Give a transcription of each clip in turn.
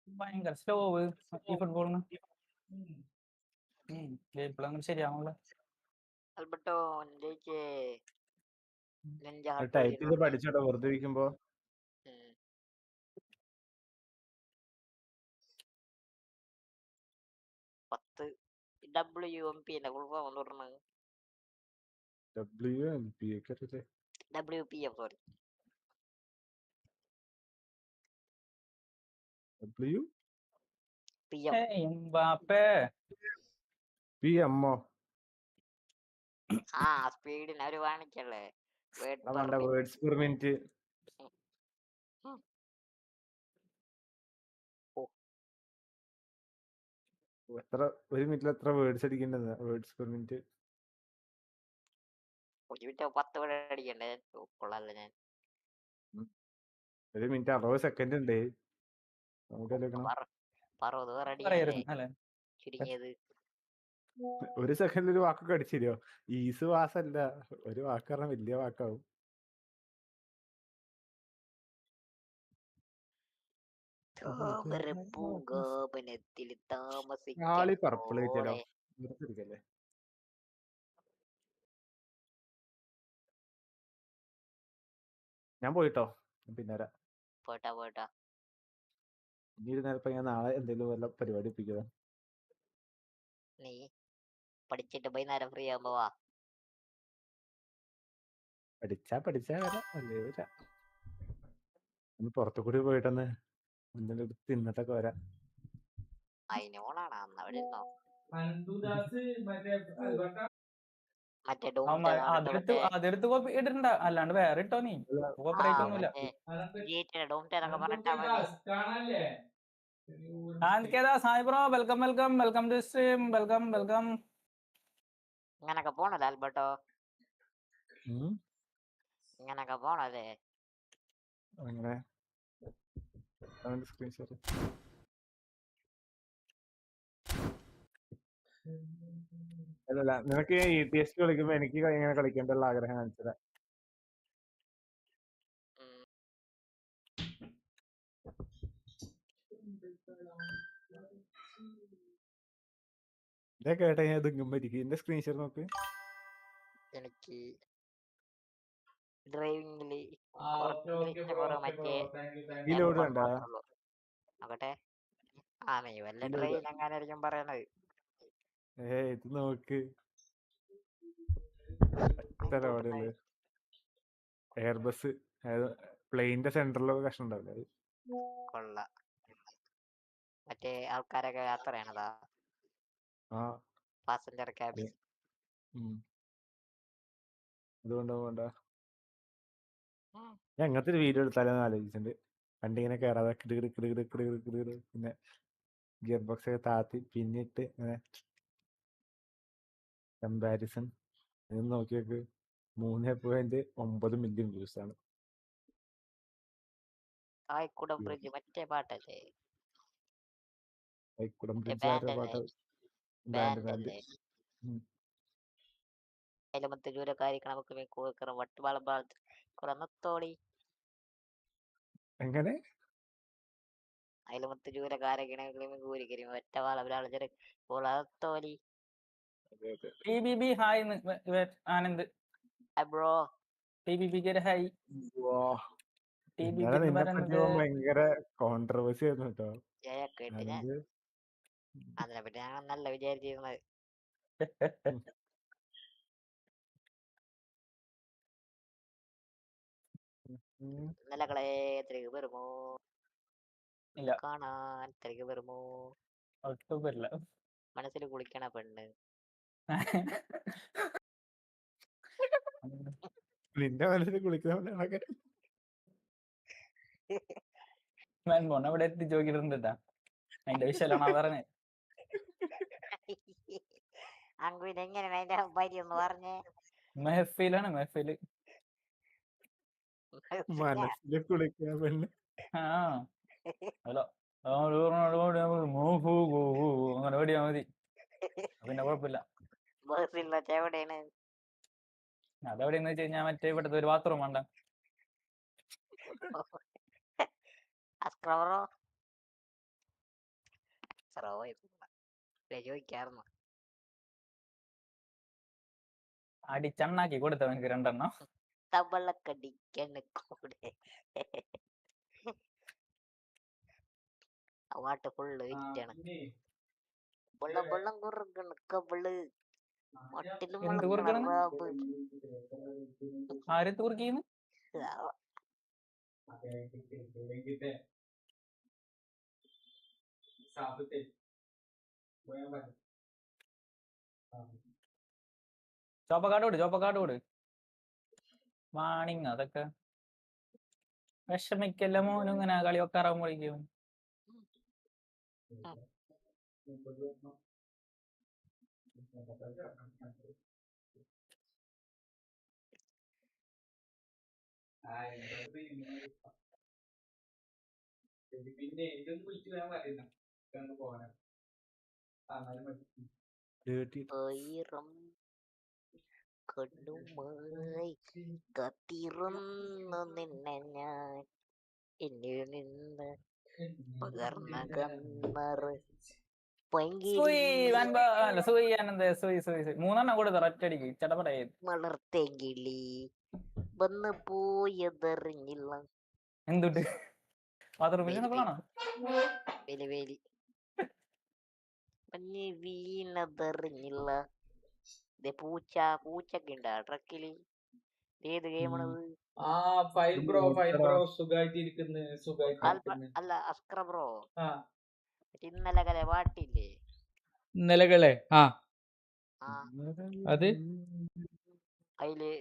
ഭയങ്കര സ്ലോ ഈ ഫുട്ബോളിന്. ഇപ്പോഴൊന്നും ശരിയാവുന്നില്ല. Alberto, ജയിച്ചേ. ടൈപ്പ് ചെയ്ത് പഠിച്ചോട്ടോ വെറുതെ ഇരിക്കുമ്പോ. WMP ഫുൾ ഫോം ഒന്ന് പറഞ്ഞത്. WMP ഒക്കെ അറിയില്ലേ? WPF sorry. PMO. ആ സ്പീഡിന് അവര് കാണിക്കല്ലേ. Words per minute. ഒരു മിനിറ്റിൽ എത്ര വേർഡ്സ് അടിക്കേണ്ടത്? Words per minute. ഒരു മിനിറ്റ് 10 വേർഡ് അടിക്കണ്ടേ? കൊള്ളാല്ല ഞാൻ. ഒരു മിനിറ്റ് 60 സെക്കൻഡ് ഉണ്ട്. ചുരുങ്ങിയത് ഒരു സെക്കൻഡിൽ ഒരു വാക്കൊക്കെ അടിച്ചിരോ? ഈസ് വാസല്ല, ഒരു വാക്ക് പറഞ്ഞാൽ വലിയ വാക്കാവും. ഞാൻ പോയിട്ടോ, പിന്നെ പോയിട്ടാ ഇനി നേരത്തെ ഞാൻ നാളെ എന്തെങ്കിലും വല്ല പരിപാടി ഒപ്പിക്കുക. നീ പഠിച്ചിട്ട് വൈകുന്നേരം ഫ്രീ ആകുമ്പോ വാ. പഠിച്ചാ വരാം, അല്ലേ വരാം. ഒന്ന് പുറത്തു കൂടി പോയിട്ടൊന്ന് എന്തെങ്കിലും തിന്നിട്ടൊക്കെ വരാം. അതിനോളാണ് അന്നവിടെയിരുന്നോ അതെടുത്ത് കോപ്പി ഇടണ്ട, അല്ലാണ്ട് വേറെ ഇട്ടോ നീ. കോപ്പറേറ്റ് ഒന്നുമില്ല. Sai bro, welcome to stream. Welcome. ഇങ്ങനൊക്കെ പോണല്ലേ ആൽബർട്ടോ? ഇങ്ങനൊക്കെ പോണല്ലേ? അങ്ങനെ സ്ക്രീൻഷോട്ട്. അല്ലല്ല, നിനക്ക് ETS കളിക്കുമ്പോ എനിക്ക് ഇങ്ങനെ കളിക്കേണ്ടുള്ള ആഗ്രഹം കാണിച്ചത്. കേട്ടെ, ഞാൻ ഇതുങ്ങുമ്പോ എന്റെ സ്ക്രീൻഷോട്ട് നോക്ക്. എനിക്ക് ഡ്രൈവിംഗില് നോക്കട്ടെ. ആ നീ വല്ല ഡ്രൈവിംഗ് എങ്ങാനായിരിക്കും പറയണത്. ഇത് നോക്ക്, എയർബസ് പ്ലെയിന്റെ സെന്ററിലൊക്കെ കഷ്ണം ഉണ്ടാവില്ല. കൊള്ള മറ്റേ ആൾക്കാരൊക്കെ യാത്ര ചെയ്യണതാ, പാസഞ്ചർ ക്യാബിൻ. അതുകൊണ്ടാ ഞാൻ അങ്ങനത്തെ ഒരു വീഡിയോ എടുത്താലെന്ന് ആലോചിച്ചിട്ടുണ്ട്. വണ്ടി ഇങ്ങനെ കയറാതെ പിന്നെ ഗിയർ ബോക്സ് ഒക്കെ താത്തി പിന്നിട്ട് ഇങ്ങനെ കമ്പാരിസൺ. ഇത് നോക്കി നോക്ക്, 3.9 മില്യൺ വ്യൂസ് ആണ്. ആയിക്കുടം ബ്രിഡ്ജ് മറ്റേ പാട്ടല്ലേ? ആയിക്കുടം ബ്രിഡ്ജ് ആരുടെ പാട്ട്? ബാൻഡ്. അതിലമത്തെ ജൂലക്കാരിക്ക് നമുക്ക് കോഴിക്കറ വട്ടുപാളം കുറന്നത്തോടി. എങ്ങനെ? അതിലമത്തെ ജൂലക്കാരൊക്കെ കൂരിക്കരി ഒറ്റവാള കുളത്തോലി. Hi Anand bro. ഹായ്. ഭയങ്കര കോൺട്രവേഴ്സി ആയിരുന്നു കേട്ടോ. അതിനെപ്പറ്റി ഞാൻ നല്ല വിചാരിച്ചിരുന്നത്. ഇന്നലകളെ തിരികെ വരുമോ കാണാൻ? തിരികെ വരുമോ? ഒട്ടുമില്ല. മനസ്സിൽ കുളിക്കണ പെണ്ണ്. നിന്റെ മനസ്സിൽ കുളിക്കുന്ന ഇവിടെ എത്തി ചോദിക്കുന്നുണ്ടാ, അതിന്റെ വിഷയമാണ് പറഞ്ഞേ. അങ്കുവിന് എങ്ങനെയാണ് അതിന്റെ ഭാര്യ ഒന്ന് പറഞ്ഞേ? മെഹഫിലാണ്, മെഹഫില്. മനസ്സിൽ കുളിക്കുന്ന പെണ്ണ്. അങ്ങനെ ഓടിയാ മതി, പിന്നെ കുഴപ്പമില്ല. അതെവിടെയെന്ന് വെച്ച് കഴിഞ്ഞാൽ മറ്റേ ഇവിടുത്തെ ഒരു ബാത്റൂം വേണ്ട. അസ്ക്രവറോ ചോദിക്കാറുന്നു. അടിച്ചണ്ണാക്കി കൊടുത്തവനക്ക് 2 എണ്ണം. തബളക്കടിക്കണ് കൂടെ ആ പാട്ട് ഫുള്ള് വിറ്റാണ്. വെള്ളം കുറുകണ് കബിള് മട്ടില് എന്ത് മുളക്കണ കുറുക്കണെന്ന്? റാബ്. ആരെത്ത് കുറുക്കിന്ന്? ചോപ്പക്കാട് കൊടു. വാണിങ് അതൊക്കെ വിഷമിക്കല്ല മോനും ഇങ്ങനെ കളി വെക്കാറാകുമ്പോഴേക്കും. ആയിരം കണ്ണുമായി കാത്തിരുന്നു നിന്നെ ഞാൻ എന്നിൽ നിന്ന് പകർന്ന കണ്ണറ് മൂന്നെണ്ണം കൊടുത്ത ഒറ്റയടിക്ക് ചടപടയെ. വളർത്തെങ്കിലി വന്ന് പോയതറിഞ്ഞില്ല. എന്തുട്ട് ബാത്റൂമിൽ വേലി മഞ്ഞ് വീണതറിഞ്ഞില്ല. പൂച്ചൊക്കെ ഉണ്ടാ ട്രക്കില്. ഏത് ഗെയിമാണത്? അല്ല അസ്ക്ര ബ്രോ, ഇന്നലെ പാട്ടില്ലേ ഇന്നലകളെ അത് അതില്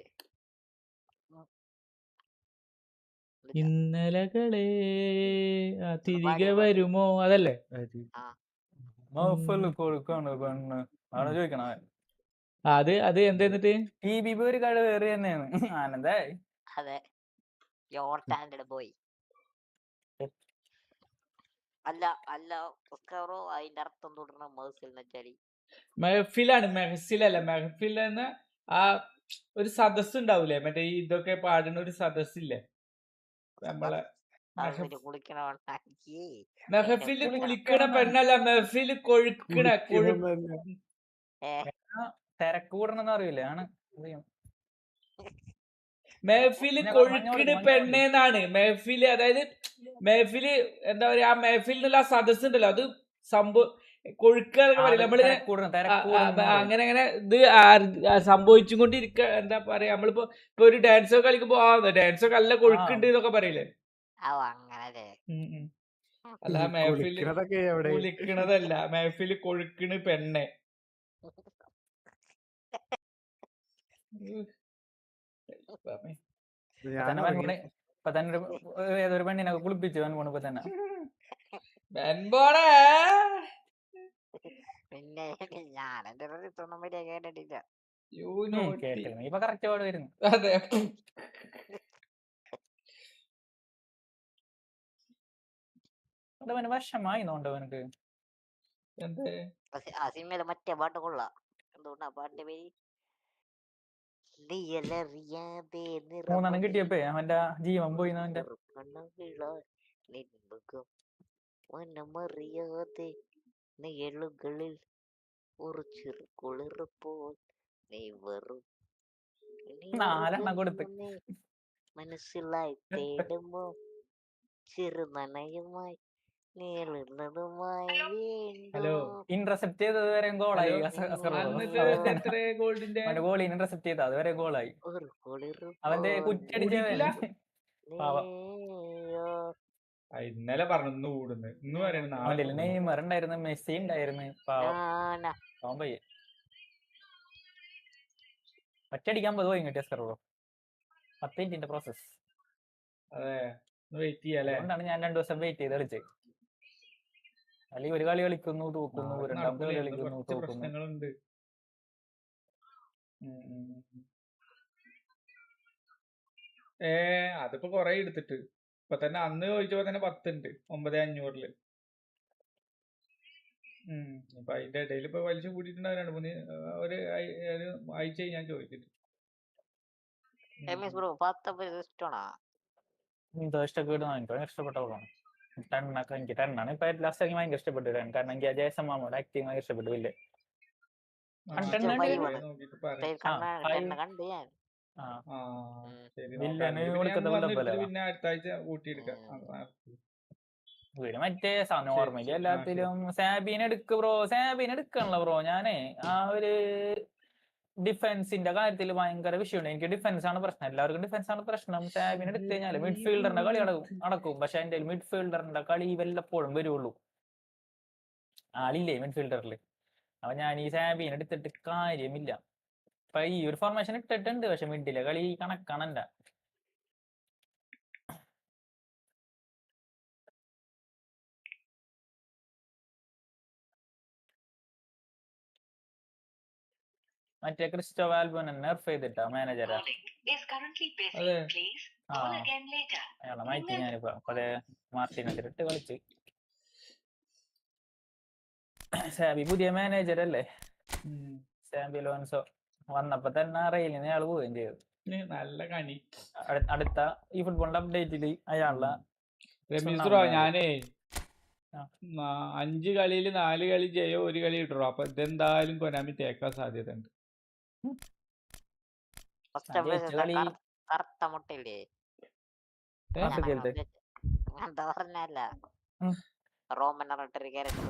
ഇന്നലകളെ തിരികെ വരുമോ അതല്ലേ? കൊടുക്കാണ് പെണ്ണ് അവിടെ ചോദിക്കണ അത് എന്തെന്നിട്ട് ഈ ബിബി ഒരു കഴിവ് വേറെ തന്നെയാണ്. ആനന്ദേ അതെ യോർട്ടാൻഡ് പോയി. അല്ല ബ്രോ അതിന്റെ അർത്ഥം തുടർന്ന മേഴ്സിൽ എന്ന് വെച്ചാല് മെഹഫിലാണ്, മെഹസിലല്ല. മെഹഫിൽ എന്ന ആ ഒരു സദസ് ഉണ്ടാവൂലേ, മറ്റേ ഇതൊക്കെ പാടുന്ന ഒരു സദസ്സില്ലേ നമ്മളെ. മെഹഫില് കുളിക്കണ പെണ്ണല്ല, മെഹഫില് കൊഴുക്കണ തിരക്ക് കൂടണമെന്ന് അറിയില്ലേ ആണ്. മെഹഫില് കൊഴുക്കിന് പെണ്ണേന്നാണ് മെഹഫില്. അതായത് മെഹഫില് എന്താ പറയാ, ആ മെഹഫിലിനുള്ള ആ സദസ് ഉണ്ടല്ലോ, അത് സംഭവം കൊഴുക്കാന്നൊക്കെ പറയില്ല നമ്മള്. അങ്ങനെ ഇത് സംഭവിച്ചും കൊണ്ടിരിക്ക. എന്താ പറയാ, നമ്മളിപ്പോ ഒരു ഡാൻസ് ഒക്കെ കളിക്കുമ്പോ ഡാൻസ് ഒക്കെ നല്ല കൊഴുക്കുണ്ട് എന്നൊക്കെ പറയില്ലേ. അല്ല മെഹഫില് കുളിക്കണതല്ല, മെഹഫില് കൊഴുക്കണ് പെണ്ണെ. ഏതൊരു പെണ്ണിനൊക്കെ കുളിപ്പിച്ചു പോണിപ്പോ തന്നെ. പിന്നെ ഞാൻ എന്റെ തൊന്നും വലിയ കേട്ടിട്ടില്ല. ഇപ്പൊ കറക്റ്റ് പാട് വരുന്നു. അതെ. വശമായി നോണ്ടവനക്ക് ആ സിനിമയില് മറ്റേ പാട്ട് കൊള്ളാം. എന്തുകൊണ്ടാ പാട്ടിന്റെ പേര്? 3 കിട്ടിയപ്പോ അവന്റെ ജീവൻ പോയി. നിഴലുകളിൽ ഒരു ചെറു കുളിർപ്പോൾ നീ വരും. 4 കൊടുത്ത് മനസ്സിലായി തേടുമ്പോ ചെറു നനയുമായി നീളുന്നതുമായി ഇന്റർസെപ്റ്റ് ചെയ്തത് വരെ ഗോളായി. ഗോളി ഇന്റർസെപ്റ്റ് ചെയ്ത അതുവരെ ഗോളായി. അവന്റെ കുറ്റടിച്ച ഇന്നലെ പറഞ്ഞു കൂടുന്നു. ഇന്ന് പറയുന്നത് നെയ്മർ ഉണ്ടായിരുന്നു, മെസ്സി ഉണ്ടായിരുന്നു. പാവം പയ്യെ ഒറ്റയടിക്കാൻ പോയി കിട്ടിയ സ്കറോ. 10 മിനിറ്റിന്റെ പ്രോസസ്. അതുകൊണ്ടാണ് ഞാൻ 2 ദിവസം വെയിറ്റ് ചെയ്ത് കളിച്ചത്. അല്ലെങ്കിൽ ഒരു കളി കളിക്കുന്നു തൂക്കുന്നു, രണ്ടാമത്തെ കളി കളിക്കുന്നു തൂക്കുന്നു. അതിപ്പോ കൊറേ എടുത്തിട്ട് ഇപ്പൊ തന്നെ അന്ന് ചോദിച്ചപ്പോ തന്നെ 10 ഉണ്ട് 9500. അപ്പൊ അതിന്റെ ഇടയിൽ ഇപ്പൊ വലിച്ചു കൂട്ടിയിട്ടുണ്ടാവും 2-3 ഒരു ആഴ്ച ഞാൻ ചോദിച്ചിട്ട്. ഇഷ്ടപ്പെട്ടവളാണ്. ടെണ്ണൊക്കെ എനിക്ക് ടെണ്ണാണ് ഇപ്പൊ ലാസ്റ്റ് എനിക്ക് ഭയങ്കര ഇഷ്ടപ്പെട്ടു കാരണം എനിക്ക് ജയസം മാമോടെ ആക്ടിങ് ഭയങ്കര ഇഷ്ടപ്പെട്ടു ഇല്ലേ പിന്നെ അടുത്ത ആഴ്ച കൂട്ടിയെടുക്കാം. ഇവിടെ മറ്റേ നോർമലി എല്ലാത്തിലും സാബീൻ എടുക്ക് ബ്രോ, സാബീൻ എടുക്കണല്ലോ ബ്രോ. ഞാനേ ആ ഒരു ഡിഫൻസിന്റെ കാര്യത്തിൽ ഭയങ്കര വിഷയമുണ്ട്. എനിക്ക് ഡിഫൻസ് ആണ് പ്രശ്നം, എല്ലാവർക്കും ഡിഫൻസ് ആണ് പ്രശ്നം. സാബിൻ എടുത്തു കഴിഞ്ഞാൽ മിഡ്ഫീൽഡറിന്റെ കളി നടക്കും, പക്ഷെ എന്റെ മിഡ്ഫീൽഡറിന്റെ കളി വല്ലപ്പോഴും വരുള്ളൂ, ആളില്ലേ മിഡ്ഫീൽഡറിൽ. അപ്പൊ ഞാൻ ഈ സാബിൻ എടുത്തിട്ട് കാര്യമില്ല. ഇപ്പൊ ഈ ഒരു ഫോർമേഷൻ ഇട്ടിട്ടുണ്ട്, പക്ഷെ മിഡിലെ കളി കണക്കാണല്ല. മറ്റേ ക്രിസ്റ്റോ വാൽബോനെ നെർഫ് ചെയ്തിട്ടാ മാനേജരാ. അയാളെ മാറ്റി ഞാനിപ്പോ പല മാർട്ടിനെതിരിട്ട് കളിച്ച്. സാബി പുതിയ മാനേജർ അല്ലേ, സാബി ലോൻസോ. വന്നപ്പോ തന്നെ റെയിലിന് അയാൾ പോവുകയും ചെയ്തു. നല്ല കണി. അടുത്ത ഈ ഫുട്ബോളിന്റെ അപ്ഡേറ്റില് അയാളുടെ ഞാനേ 5 കളിയിൽ 4 കളി ജയോ 1 കളി ഇട്ടോ. അപ്പൊ ഇതെന്തായാലും കൊനാമി തേക്കാൻ സാധ്യത ഉണ്ട്. കറുത്ത മുട്ടയില്ലേ എന്താ പറഞ്ഞല്ല റോമൻ പറഞ്ഞിട്ടൊരു ക്യാരക്ടർ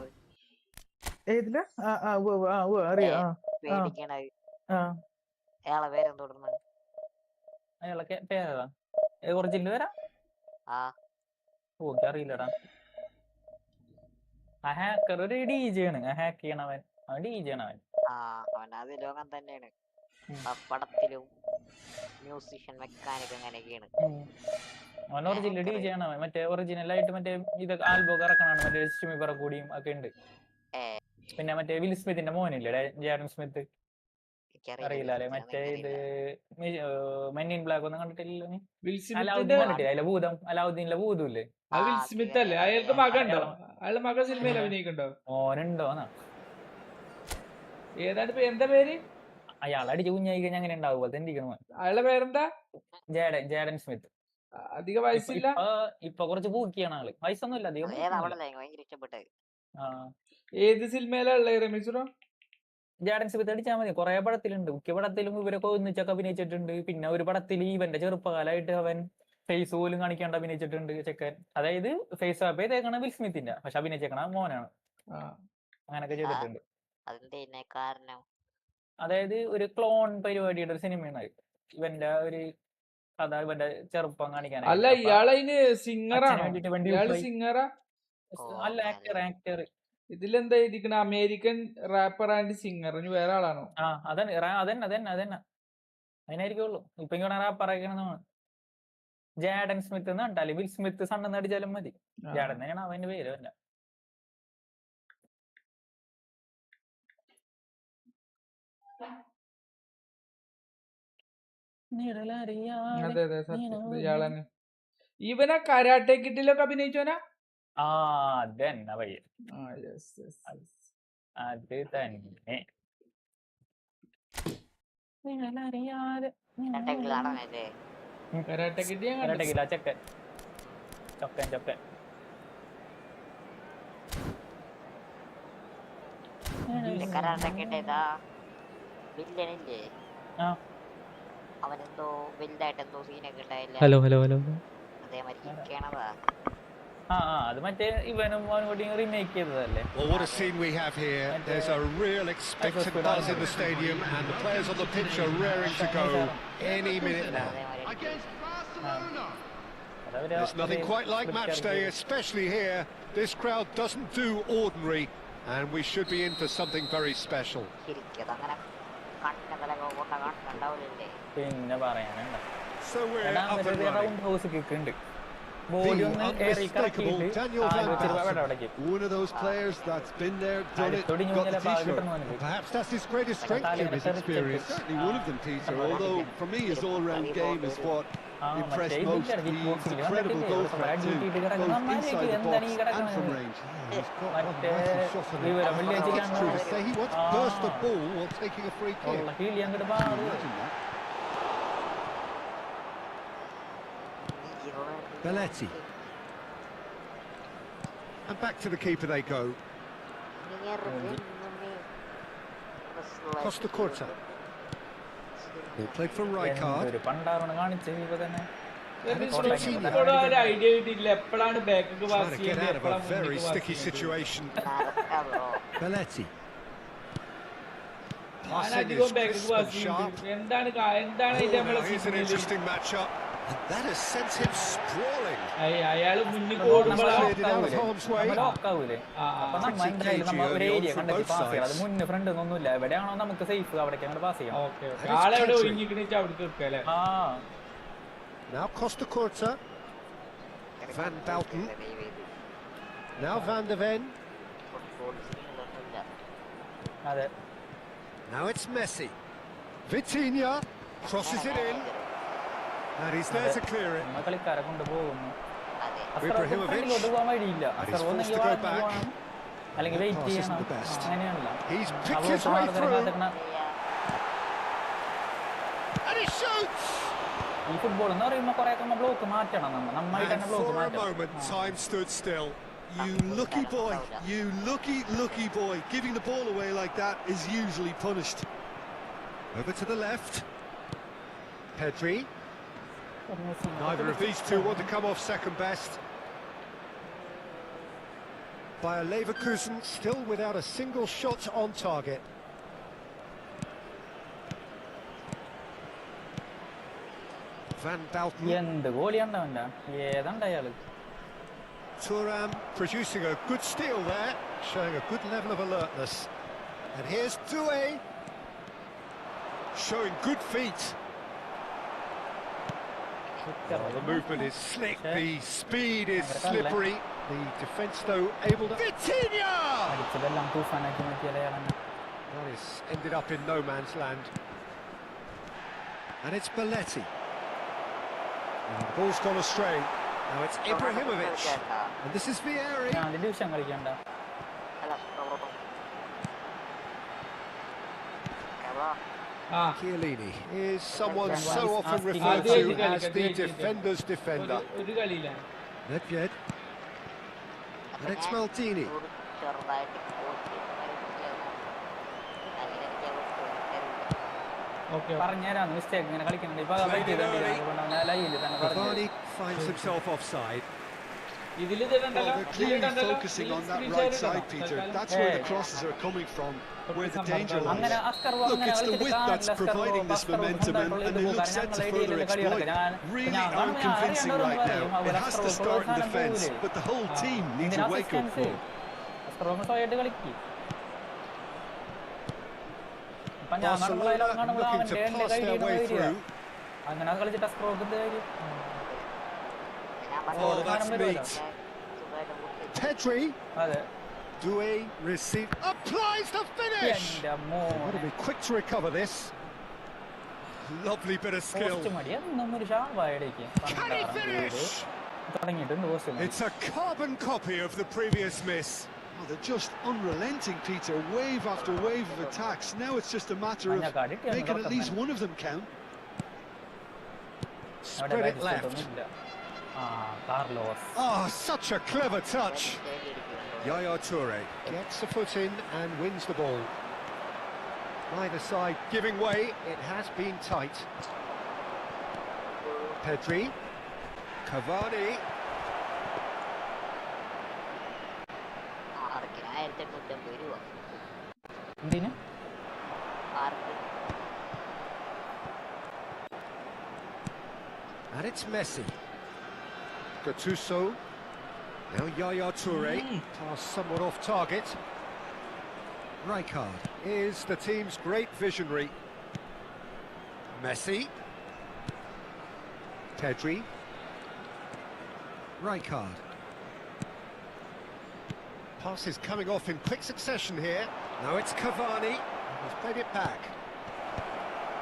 പേടിക്കണ അയാളെ പേരെന്തോടുന്നു? അയാളൊക്കെ പേരാ ഒറിജിനൽ പേരാ? ഓക്കെ അറിയില്ലടാ. ആ ഹാക്കർ ഒരു DJ ആണ്, ഹാക്ക് ചെയ്യണവൻ DJ ആണ് അവൻ. അവൻ അത് ലോകം തന്നെയാണ്, പടത്തിലും മ്യൂസിഷ്യൻ മെക്കാനിക് അങ്ങനെയൊക്കെയാണ്. അവൻ ഒറിജിനൽ DJ ആണ് അവൻ. മറ്റേ ഒറിജിനൽ ആയിട്ട് മറ്റേ ഇത് ആൽബം ഇറക്കണാണ്, മറ്റേ സ്റ്റിമി പറക്കൂടിയും ഒക്കെ ഉണ്ട്. പിന്നെ മറ്റേ വിൽ സ്മിത്തിന്റെ മോനില്ലേ ജാരൻ സ്മിത്ത്, അറിയില്ല അല്ലെ? മറ്റേ ഇത് മെൻ ഇൻ ബ്ലാക്ക് ഒന്നും കണ്ടിട്ടില്ലല്ലോ നീ? അലാവുദ്ദീൻ കണ്ടിട്ടില്ല? അതിലെ ഭൂതം, അലാവുദ്ദീനിലെ ഭൂതം ഇല്ലേ? വിൽ സ്മിത്ത് അല്ലേ? അയാൾക്ക് മകണ്ടോ? അയാളുടെ മകൻ സിനിമയിൽ അഭിനയിക്കണ്ടോ? ഓനുണ്ടോന്നാ? ഏതാണ്ട് എന്താ പേര്? അയാൾ അടിച്ച് കുഞ്ഞായി കഴിഞ്ഞാൽ അങ്ങനെ ഉണ്ടാവും, അത് എന്തിക്കണം. അയാളുടെ പേരെന്താ? Jadon Smith. അധികം വയസ്സില്ല, ഇപ്പൊ കുറച്ച് പൂക്കിയാണ് ആള്, വയസ്സൊന്നുമില്ല അധികം. ഏത് സിനിമയിലാ ഉള്ളത് രമേശ്വരോ? ജാഡൻ സ്മിത്ത് അടിച്ചാൽ മതി, കുറെ പടത്തിലുണ്ട്. മിക്ക പടത്തിലും ഇവരൊക്കെ ഒന്നിച്ചൊക്കെ അഭിനയിച്ചിട്ടുണ്ട്. പിന്നെ ഒരു പടത്തിൽ ഇവന്റെ ചെറുപ്പകാലമായിട്ട് അവൻ ഫേസ് പോലും കാണിക്കാണ്ട് അഭിനയിച്ചിട്ടുണ്ട് ചെക്കൻ. അതായത് ഫേസ് ആപ്പ് ചെയ്തേക്കണ വിൽ സ്മിത്തിന്റെ, പക്ഷെ അഭിനയിച്ചേക്കണ മോനാണ്. അങ്ങനൊക്കെ ചെയ്തിട്ടുണ്ട്. അതായത് ഒരു ക്ലോൺ പരിപാടിയുടെ ഒരു സിനിമയാണ് ഇവന്റെ ഒരു കഥ, ഇവന്റെ ചെറുപ്പം കാണിക്കാൻ. അല്ല ഇയാളതിന് സിംഗറാണോ? സിംഗറാ? അല്ല, ആക്ടർ. ഇതിലെന്താ എഴുതിക്കണ? American rapper and singer. വേറെ ആളാണോ? അതന്നെ അതിനായിരിക്കുള്ളൂ. ഇപ്പൊ ഇങ്ങനെ റാപ്പറാണ് ജാഡൻ സ്മിത്ത് എന്ന് കണ്ടാല് വിൽ സ്മിത്ത് സണ്ണെന്ന് അടിച്ചാലും മതി. ജാഡൻ തന്നെയാണ് അവന്റെ പേര്. അവന്റെ ഇയാളന്നെ. ഇവനാ കരാട്ടെ കിഡിലൊക്കെ അഭിനയിച്ചോനാ? അതന്നെ പയ്യ, അത് തന്നെ. കരാട്ടെ കിഡ് ചെക്കൻ ചൊക്കൻ. അവനെന്തോ വലുതായിട്ട് എന്തോ സീനൊക്കെ ഉണ്ടായില്ല. ഹലോ അതേമാതിരി ഇരിക്കണതാ. അത് മറ്റേ ഇവനും കൂടി remake ചെയ്തതല്ലേ. What a scene we have here. There's a real expectant buzz in the stadium and the players on the pitch are raring to go any minute now. There's nothing quite like match day, especially here. This crowd doesn't do ordinary and we should be in for something very special. പിന്നെ പറയാനുണ്ട്. So we're up and running. Unmistakable Daniel Van Basten, one of those players that's been there, done it, got the t-shirt. Perhaps that's his greatest strength, Kim, his experience. Certainly one of them, Peter, although for me his all-round game is what impressed most. He's incredible goal threat too, both inside the box and from range. He's got a massive shot on him. It's true to say he once burst the ball while taking a free kick. Imagine that. Belletti. And back to the keeper they go. Costa Curta. Ball played for Rijkaard. ഒരു പണ്ടാറാണ് കാണിച്ചത് ഇപ്പൊ തന്നെ. ഇപ്പോഴും ഒരു idea കിട്ടിയില്ല എപ്പോഴാണ് back pass Trying to get out of a very sticky situation. Belletti. Passing is crisp and sharp. എന്താണ് Oh, now here's an interesting matchup. And that has sent him sprawling. അയാള് മുന്നിൽ Cleared it out of harm's way. ലോക്കാവൂലേ അപ്പൊ നമ്മ എന്തായാലും നമ്മ ഒരു area കണ്ടെത്തി pass ചെയ്യണം. അത് മുന്നേ ഫ്രണ്ട് ഒന്നുമില്ല, എവിടെയാണോ നമുക്ക് സേഫ് അവിടേക്ക് അങ്ങോട്ട് പാസ് ചെയ്യാം. ആളെവിടെ ഒഴിഞ്ഞിക്കണിച്ച് അവിടേക്ക് വെക്കുക അല്ലേ? Now Costa Curta. Van Bouten. Now Van de Ven. അതെ. Now it's Messi. Vitinha crosses it in. And he's there to clear it. നമ്മ കളിക്കാരെ കൊണ്ടുപോകുന്നു. Ibrahimovic. പോകാൻ വഴിയില്ല. And he's forced to go back. അല്ലെങ്കിൽ വെയിറ്റ് Pass isn't ചെയ്യണം. the best. അങ്ങനെയാണല്ലോ. He's picked his way through. And he shoots. ഈ football എന്ന് പറയുമ്പോൾ കുറെ ഒക്കെ ബ്ലോക്ക് മാറ്റണം. നന്നായിട്ട് തന്നെ And ബ്ലോക്ക് for a മാറ്റണം. moment, time stood still. You lucky boy, you lucky boy. Giving the ball away like that is usually punished. Over to the left. Pedri. Neither of these two want to come off second best. Bayer Leverkusen still without a single shot on target. Van Bouten. എന്ത് ഗോളിയാണ് അവൻ്റെ, ഏതാണ്ട് അയാള്. Thuram producing a good steal there, showing a good level of alertness. And here's Doué, showing good feet. The movement is slick, the speed is slippery. The defence though able to... Vitinha! അടിച്ചതെല്ലാം തൂഫാനാക്കി മാറ്റിയ അയാളാണ്. That is ended up in no man's land. And it's Belletti. And the ball's gone astray. Now it's Ibrahimovic. And this is Vieri. ഞാൻ division കളിക്കണ്ട. Chiellini is someone so often referred to as the defender's defender. ഒരു കളിയില്ല. Nedved. And it's Maldini. പറഞ്ഞുതരാന്ന് mistake ഇങ്ങനെ കളിക്കുന്നുണ്ട്. ഇപ്പൊ Cavani finds himself offside. ഇതില് Well, they're clearly focusing on that right side, Peter. That's where the crosses are coming from, where the danger lies. Look, it's the width that's providing this momentum, and they look set to further exploit. Really unconvincing right now. It has to start in defence, but the whole team needs a wake-up call. Barcelona looking to pass their way through. അങ്ങനെ കളിച്ചിട്ട് Oh, that's neat. Pedri. അതെ. Doué receive. Applies the finish. Got to be quick to recover this. Lovely bit of skill. Can he finish? It's a carbon copy of the previous miss. Oh, they're just unrelenting, Peter. Wave after wave of attacks. Now it's just a matter of making at least one of them count. Spread it left. Carlos. Oh, such a clever touch. Yaya Toure gets the foot in and wins the ball. Neither side giving way. It has been tight. Pedri. Cavani. And it's Messi. Gattuso. Now Yaya Toure. Pass somewhat off target. Rijkaard is the team's great visionary. Messi. Pedri. Rijkaard. Pass is coming off in quick succession here. Now it's Cavani. He's played it back.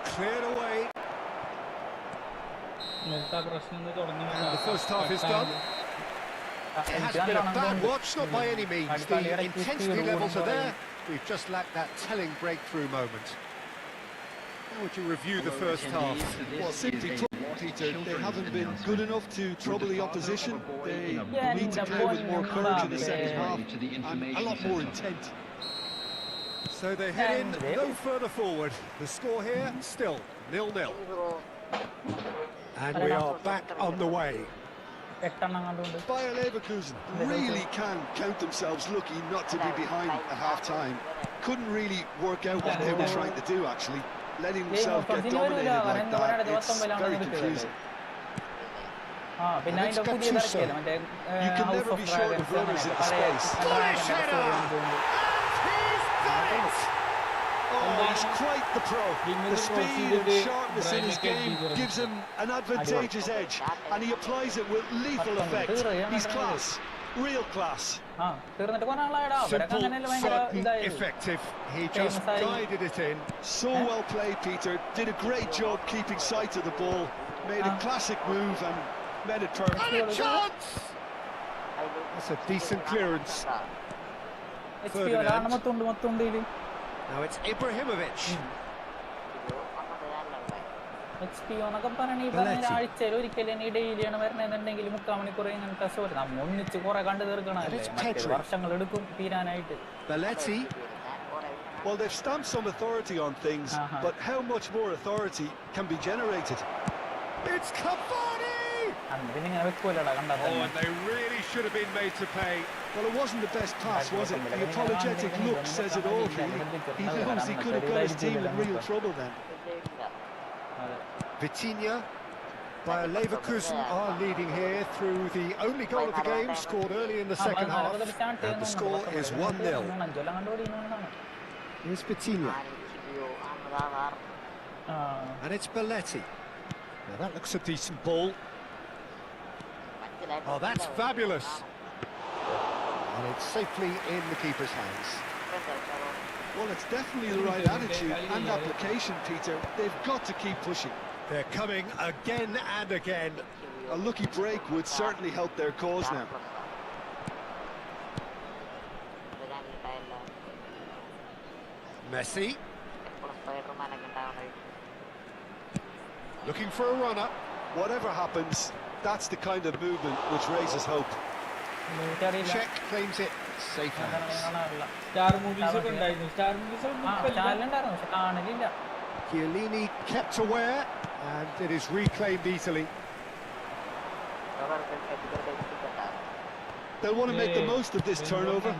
Cleared away. And the first half is done. It has been a bad watch, not by any means. The intensity levels are there. We've just lacked that telling breakthrough moment. How would you review the first half? Well, simply put, Peter. They haven't been good enough to trouble the opposition. They need to play with more courage in the second half and a lot more intent. So they head in no further forward. The score here still 0-0. And we are back on the way. Bayer Leverkusen really can count themselves lucky not to be behind at half-time. Couldn't really work out what they were trying to do, actually. Letting themselves get dominated like that, it's very confusing. And it's Gattuso. You can never be short of runners in the space. Flash header! Oh, he's quite the pro. The speed and sharpness in his game gives him an advantageous edge, and he applies it with lethal effect. He's class, real class. Simple, certain, effective. He just guided it in. So well played, Peter. Did a great job keeping sight of the ball. Made a classic move and made it perfect. And a chance! That's a decent clearance. Ferdinand. Now it's Ibrahimovic. Belletti. Well, they've stamped some authority on things, but how much more authority can be generated? It's Cavani! And they really should have been made to pay. Well, it wasn't the best pass, was it? The apologetic look says it all, really. He knows he could have got his team in real trouble then. Vitinha. Bayer Leverkusen are leading here through the only goal of the game, scored early in the second half, and the score is 1-0. Here's Vitinha. And it's Belletti. Now that looks a decent ball. Oh, that's fabulous. And it's safely in the keeper's hands. Well, it's definitely the right attitude and application, Peter. They've got to keep pushing. They're coming again and again. A lucky break would certainly help their cause now. Messi. Looking for a runner. Whatever happens, that's the kind of movement which raises hope. Check claims it. Safe hands. Chiellini kept aware, and it is reclaimed easily. They'll want to make the most of this turnover.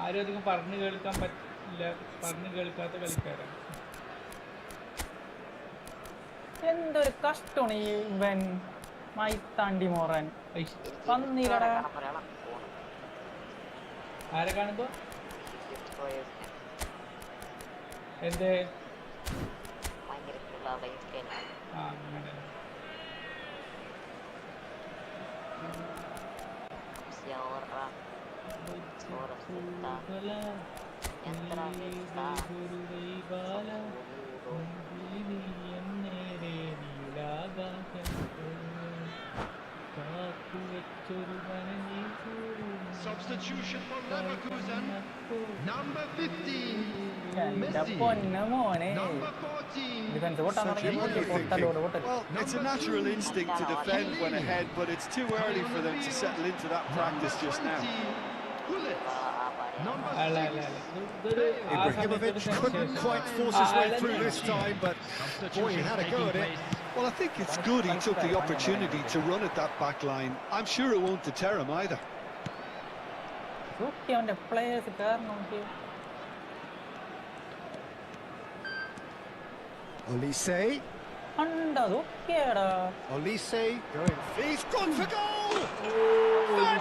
ആരും അധികം പറഞ്ഞു കേൾക്കാൻ പറ്റില്ല, പറഞ്ഞു കേൾക്കാത്ത കളിക്കാരാണ്. എന്തൊരു കഷ്ടമാണ് ഈ ഇവൻ മൈത്താണ്ടി മോറൻ. ആരെ കാണുമ്പോ എന്തേ അങ്ങനെ Substitution for Leverkusen. Number 15. മോനെ Number 14. Well, it's a natural instinct to defend when ahead, but it's too early for them to settle into that practice just now. Ibrahimovic couldn't quite force his way through this time, but boy, he had a go at it. Well, I think it's good he took the opportunity to run at that back line. I'm sure it won't deter him either. Olise. Olise going. He's gone for goal!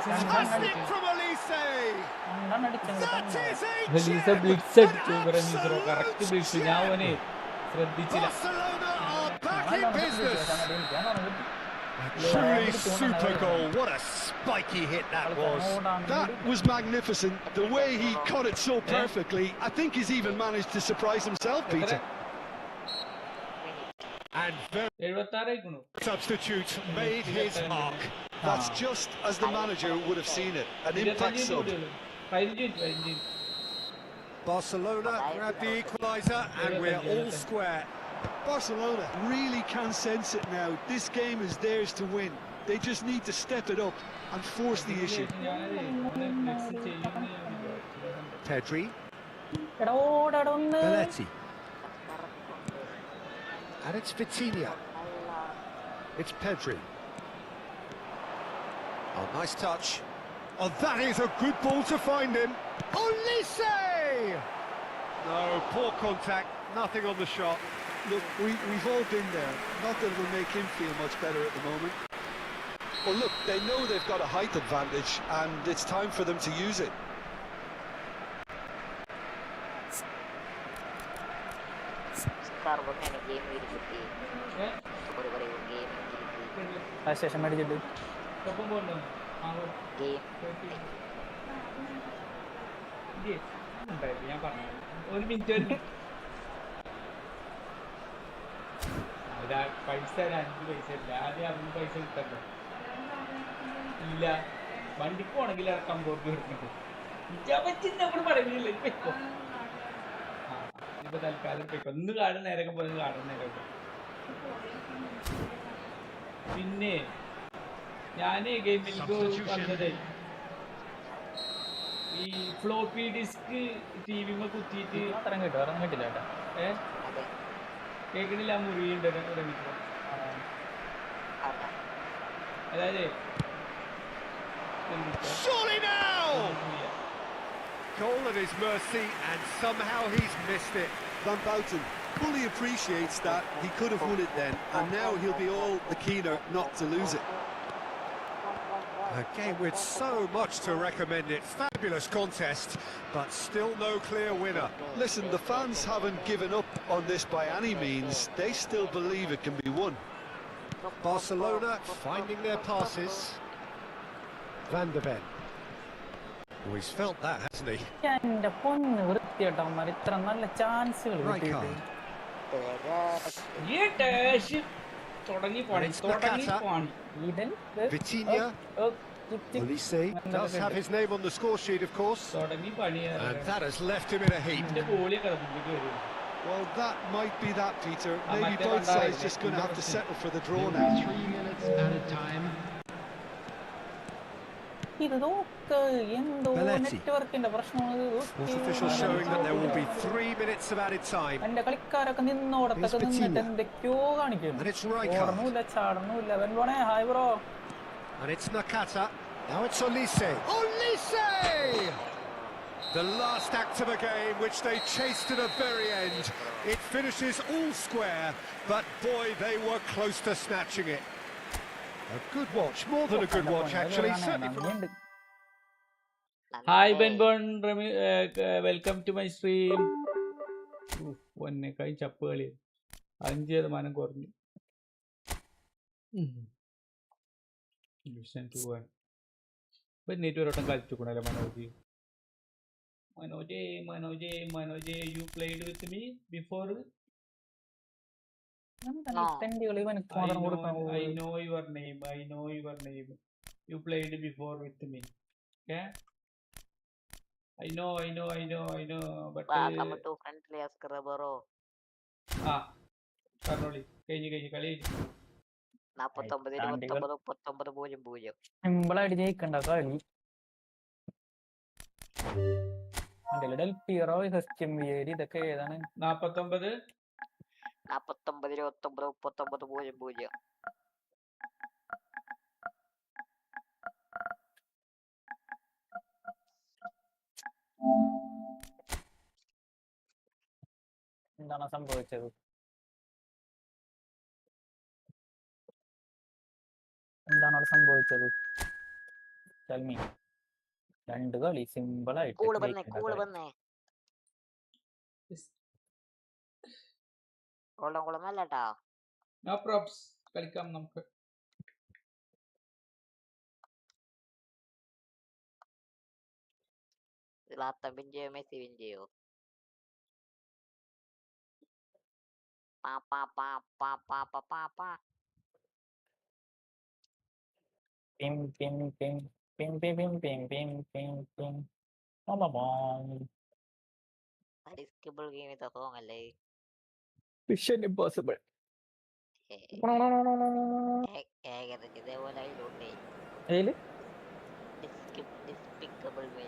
Fantastic from Olise! That is a Barcelona are back in business. Truly super goal. What a spiky hit that was. That was magnificent. The way he caught it so perfectly. I think he's even managed to surprise himself, Peter. And very substitute made his mark. That's just as the manager would have seen it. An impact sub. Barcelona grab the equaliser and we're all square. Barcelona really can sense it now. This game is theirs to win. They just need to step it up and force the issue. Pedri. Belletti. And it's Vitinha. It's Pedri. Oh, nice touch. Oh, that is a good ball to find him. Olise! No, poor contact, nothing on the shot. Look, we've all been there. Not that it'll make him feel much better at the moment. Well, look, they know they've got a height advantage and it's time for them to use it. പൈസ 5 പൈസ ഇല്ല, ആദ്യം അവന് പൈസ കിട്ടല്ലോ. ഇല്ല, വണ്ടിക്ക് പോണെങ്കിൽ ഇറക്കാൻ പോകുന്നുണ്ട്. പറ്റുന്നവിടെ പറയുന്നില്ല. ഇപ്പൊ ഇപ്പൊ തൽക്കാലം ഇപ്പൊ ഒന്ന് കാണുന്ന നേരൊക്കെ പോയി കാണുന്ന നേരമൊക്കെ. പിന്നെ ഞാൻ ഗെയിമിലേക്ക് വന്നത് ഈ ഫ്ലോപ്പി ഡിസ്ക് ടിവിമ കുത്തിയിട്ട് കേൾക്കണില്ല, മുറിയുണ്ട് അതായത് Surely now! Goal at his mercy and somehow he's missed it. Van Bouten fully appreciates that he could have won it then, and now he'll be all the keener not to lose it. A game with so much to recommend it. Fabulous contest, but still no clear winner. Listen, the fans haven't given up on this by any means. They still believe it can be won. Barcelona finding their passes. Van der Ven. Oh, he's felt that, hasn't he? Right card. Vitinha. Olise does have his name on the score sheet, of course. And that has left him in a heap. Well, that might be that, Peter. Maybe both sides just going to have to settle for the draw now. 3 minutes at a time. Belletti. Fourth official showing that there will be 3 minutes of added time. And it's Rijkaard. And it's Nakata. Now it's Olise. Olise! The last act of a game which they chased to the very end. It finishes all square, but boy, they were close to snatching it. A good watch, more than a good watch actually. Certainly. Hi Ben Bon, welcome to my stream. One kai chappali 5% കുറഞ്ഞു. Listen to one. But need to rotan കളിച്ചുകൂടല്ലേ Manoj, you played with me before? No. I know your name. You played before with me. Okay? I know. But come to friendly asker bro. Karnoli. കഴിഞ്ഞു കളി. 49-39-39-0. സിമ്പിളായിട്ട് ജയിക്കണ്ട കളി. ഇതൊക്കെ ഏതാണ്? 49-29-39-0. എന്താണ് സംഭവിച്ചത്? എന്താണ് അവിടെ സംഭവിച്ചത്? ചൽമി 2 കളി സിമ്പിൾ ആയിട്ട് കൂള് വന്നേ കൊള്ളാമല്ലട്ടാ. No props. കളിക്കാം നമുക്ക്. Zlatan win ചെയ്യോ മെസ്സി win ചെയ്യോ? Pim pim pim pim pim pim pim pim pim pim. Unskippable game ito song അല്ലേ? Mission Impossible. ഏകദേശം ഇതേപോലെ അതിലുണ്ട്. ഏല് Despicable Me.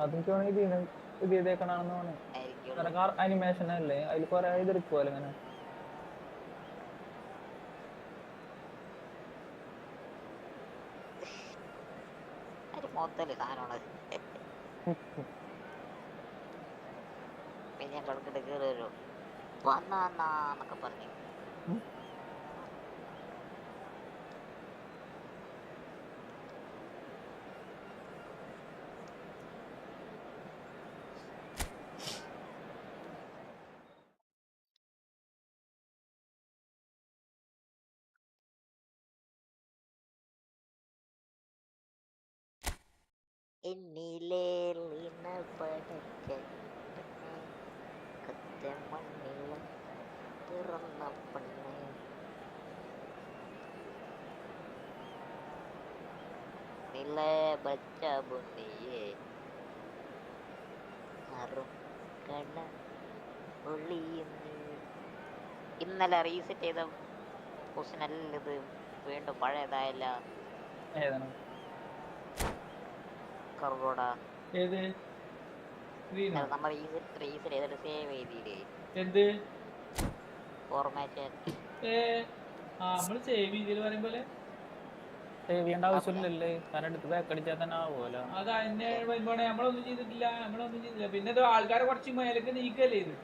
അതൊക്കെയാണ് ഇത് ചെയ്തേക്കണെന്ന് പറഞ്ഞു. അനിമേഷൻ അല്ലേ, അതിൽ കുറെ ഇതെടുക്കുമല്ലോ ഇങ്ങനെ. മൊത്തല് സാധനമാണ്. പിന്നെ ഞാൻ കളിക്കിട്ട് കയറി വരും വന്നൊക്കെ പറഞ്ഞു. എന്നിലെ പടച്ച കത്ത മണ്ണിലും പിറന്ന പെണ്ണ് നില ബച്ച ബുണ്ണിയെ അറുക്കണ ഒളിയുന്നു. ഇന്നലെ റീസെറ്റ് ചെയ്ത ക്വസ്റ്റ്യനല്ല ഇത്, വീണ്ടും പഴയതായല്ല. ഏത് നമ്മൾ റീസെറ്റ് ചെയ്തിട്ട് സേവ് ചെയ്തില്ലേ എന്ത് ഫോർമാറ്റ്? നമ്മള് സേവ് ചെയ്തിട്ട് പറയും പോലെ സേവ് ചെയ്യേണ്ട ആവശ്യമില്ലല്ലേ, കാരണം എടുത്ത് ബാക്ക് അടിച്ചാൽ തന്നെ ആവുമല്ലോ. അത് അതിന്റെ വരുമ്പോഴേ നമ്മളൊന്നും ചെയ്തിട്ടില്ല. പിന്നെ ഇത് ആൾക്കാരെ കുറച്ച് മേലേക്ക് നീക്കല്ലേ ഇത്.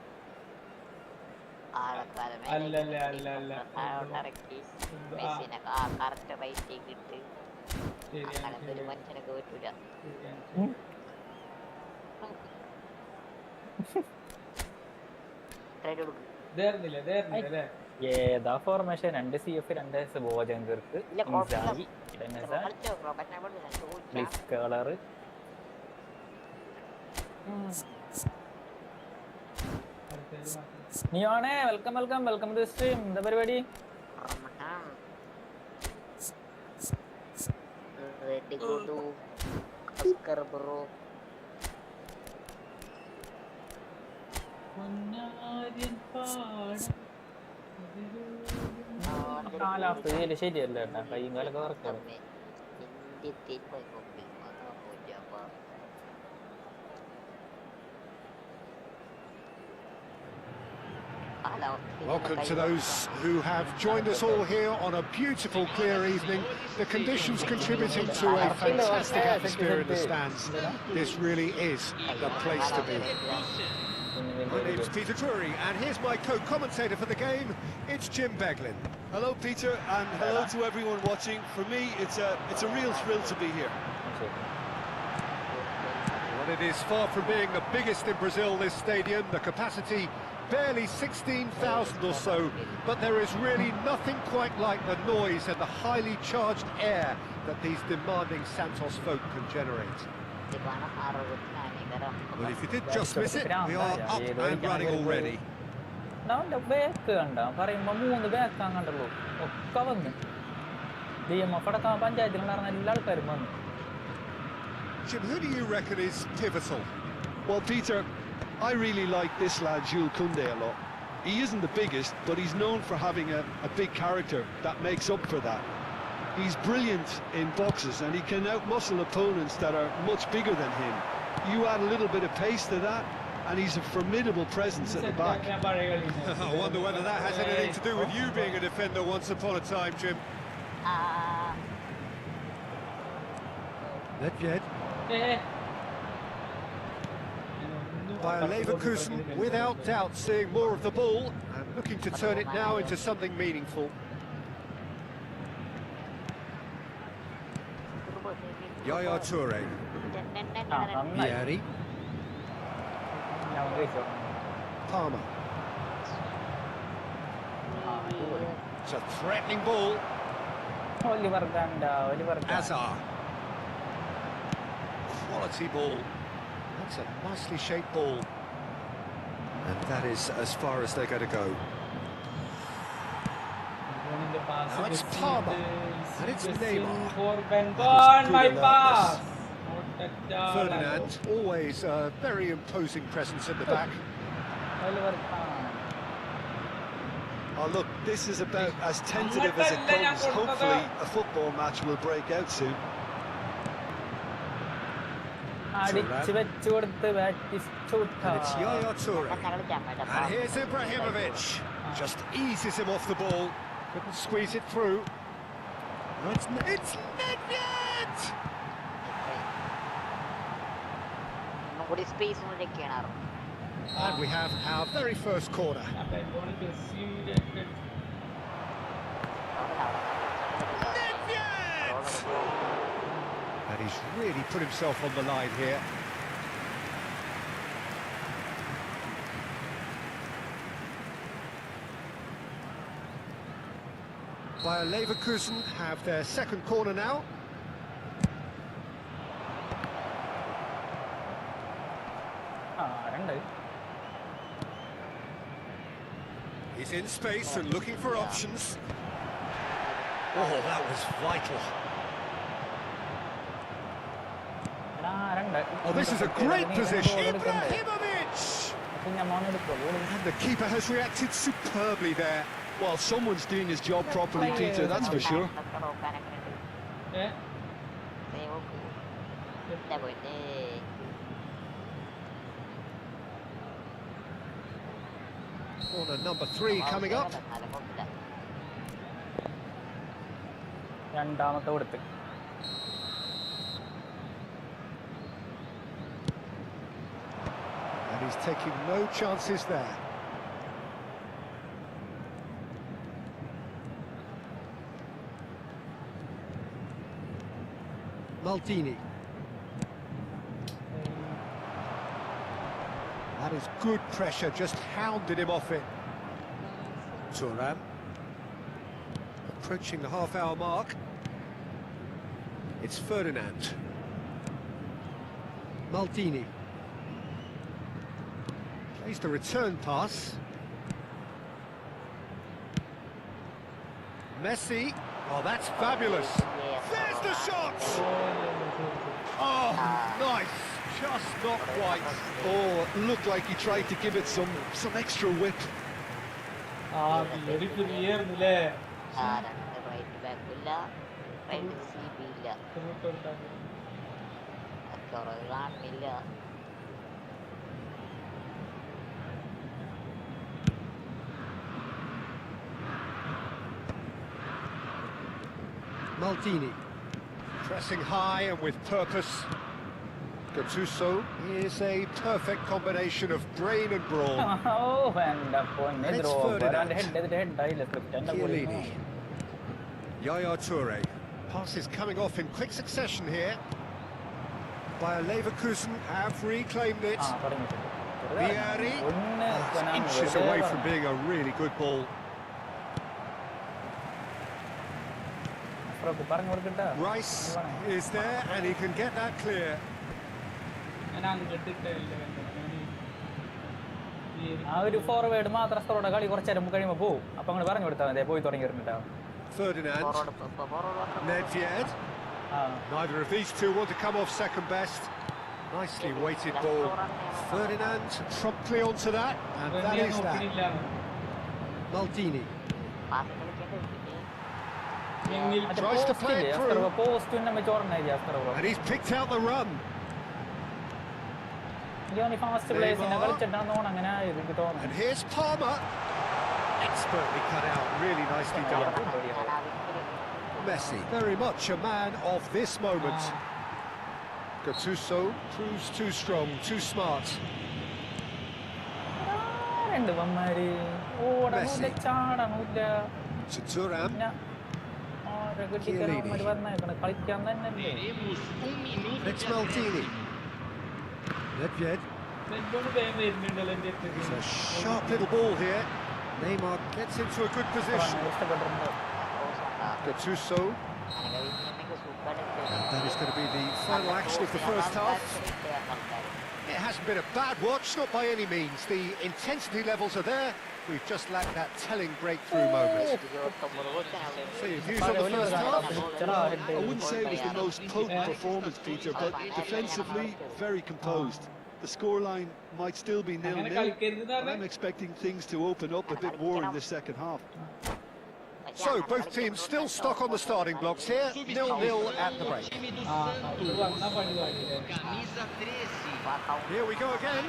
മനുഷ്യനൊക്കെ പറ്റൂല. ഏതാ ഫോർമേഷൻ? 2 CF 2 ബോജങ്കർക്ക് കളറ്. നീയാണേ welcome welcome welcome to stream. എന്താ പരിപാടി? കാലാവസ്ഥ ശരിയല്ല കേട്ടാ, കൈയും കാലൊക്കെ വറക്കാണ്. Welcome to those who have joined us all here on a beautiful, clear evening. The conditions contributing to a fantastic atmosphere in the stands. This really is the place to be. My name's Peter Drury, and here's my co-commentator for the game. It's Jim Beglin. Hello, Peter, and hello to everyone watching. For me, it's a real thrill to be here. Well, it is far from being the biggest in Brazil, this stadium. The capacity barely 16,000 or so, but there is really nothing quite like the noise and the highly charged air that these demanding Santos folk can generate. Well, if you did just miss it, we are up and running already. Back കണ്ട പറയുമ്പോ 3 back കണ്ടല്ലോ, ഒക്കെ വന്ന് DMF അടക്കം പഞ്ചായത്തിലുണ്ടായിരുന്ന എല്ലാ ആൾക്കാരും വന്നു. Jim, who do you reckon is pivotal? Well, Peter, I really like this lad Jules Koundé a lot. He isn't the biggest, but he's known for having a big character that makes up for that. He's brilliant in boxes and he can outmuscle opponents that are much bigger than him. You add a little bit of pace to that and he's a formidable presence at the back. I wonder whether that has anything to do with you being a defender once upon a time, Jim. Nedved. Bayer Leverkusen, without doubt, seeing more of the ball and looking to turn it now into something meaningful. Yaya Toure. Vieri. Palmer. It's a threatening ball. Azar. Quality ball. That's a nicely shaped ball. And that is as far as they're going to go. Now it's Palmer. And it's Neymar. For Ben That is Gone, good my alertness. pass. Not at all. Ferdinand, always a very imposing presence at the back. Oh, look, this is about as tentative as it comes. Hopefully, a football match will break out soon. അടിച്ചു വെച്ചു കൊടുത്ത് And it's Yaya Toure. And here's Ibrahimovic. Just eases him off the ball. Couldn't squeeze it through. No, it's Nedved! And we have our very first corner. Nedved! And he's really put himself on the line here. Bayer Leverkusen have their second corner now. He's in space and looking for options. Oh, that was vital. Oh, this is a great position. Ibrahimovic! And the keeper has reacted superbly there. Well, someone's doing his job properly, Peter, that's for sure. Corner number 3 coming up. രണ്ടാമത്തെ കൊടുത്ത് And he's taking no chances there. Maldini. That is good pressure, just hounded him off it. Thuram. Approaching the half-hour mark. It's Ferdinand. Maldini. Plays the return pass. Messi. Oh, that's fabulous. There's the shot! Oh, nice. Just not quite. Oh, it looked like he tried to give it some extra whip. Maldini. Pressing high and with purpose. Gattuso is a perfect combination of brain and brawn. And it's Ferdinand. Chiellini. Yaya Toure. Passes coming off in quick succession here. Bayer Leverkusen have reclaimed it. Vieri. Inches away from being a really good ball. Rice is there and he can get that clear. ആ ഒരു forward മാത്രത്തോടെ കളി കുറച്ച് നേരം കഴിയുമ്പോൾ പോവും അപ്പൊ അങ്ങോട്ട് പറഞ്ഞു കൊടുത്താൽ മതി പോയി തുടങ്ങിയിട്ടുണ്ടാവും. Ferdinand. Nedved. Neither of these two want to come off second best. Nicely weighted ball. Ferdinand promptly onto that, and that is that. Maldini. Tries to play it through. And he's picked out the run. And here's Palmer. Expertly cut out, really nicely done. Messi, very much a man of this moment. Gattuso proves too strong, too smart. Messi. To Thuram. Chiellini. It's Maldini. Nedved. It's a sharp little ball here. Neymar gets into a good position. Gattuso. And that is going to be the final action of the first half. It hasn't been a bad watch, not by any means. The intensity levels are there. We've just lacked that telling breakthrough moment. So your views on the first half? I wouldn't say it was the most potent performance, Peter, but defensively, very composed. The scoreline might still be 0-0, but I'm expecting things to open up a bit more in the second half. So both teams still stuck on the starting blocks here, 0-0 at the break. Here we go again.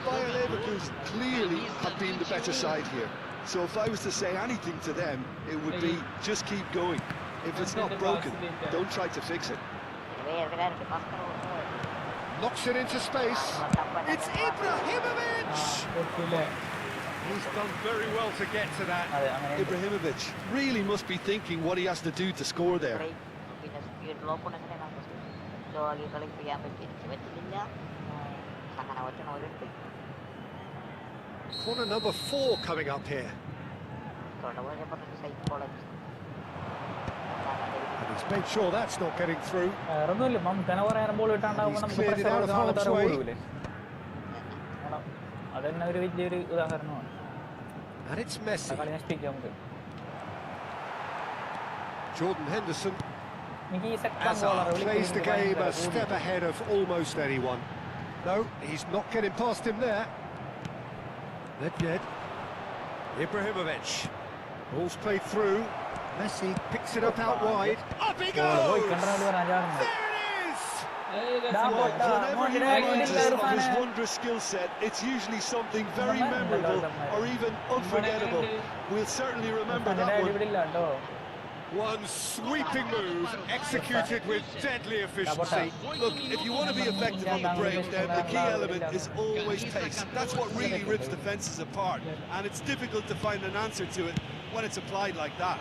Bayer Leverkusen clearly have been the better side here. So if I was to say anything to them, it would be just keep going. If it's not broken, don't try to fix it. Knocks it into space. It's Ibrahimovic! He's done very well to get to that. Ibrahimovic really must be thinking what he has to do to score there. Corner number 4 coming up here. And he's made sure that's not getting through. He's cleared it out of harm's way. And it's Messi. Jordan Henderson. Hazard plays the game a step ahead of almost anyone. No, he's not getting past him there. Nedved. Ibrahimovic. Ball's played through. Messi picks it up out wide. Up he goes! There it is! Whenever he reminds us of his wondrous skill set, it's usually something very memorable or even unforgettable. We'll certainly remember that one. One sweeping move, executed with deadly efficiency. Look, if you want to be effective on the break, then the key element is always pace. That's what really rips defences apart, and it's difficult to find an answer to it when it's applied like that.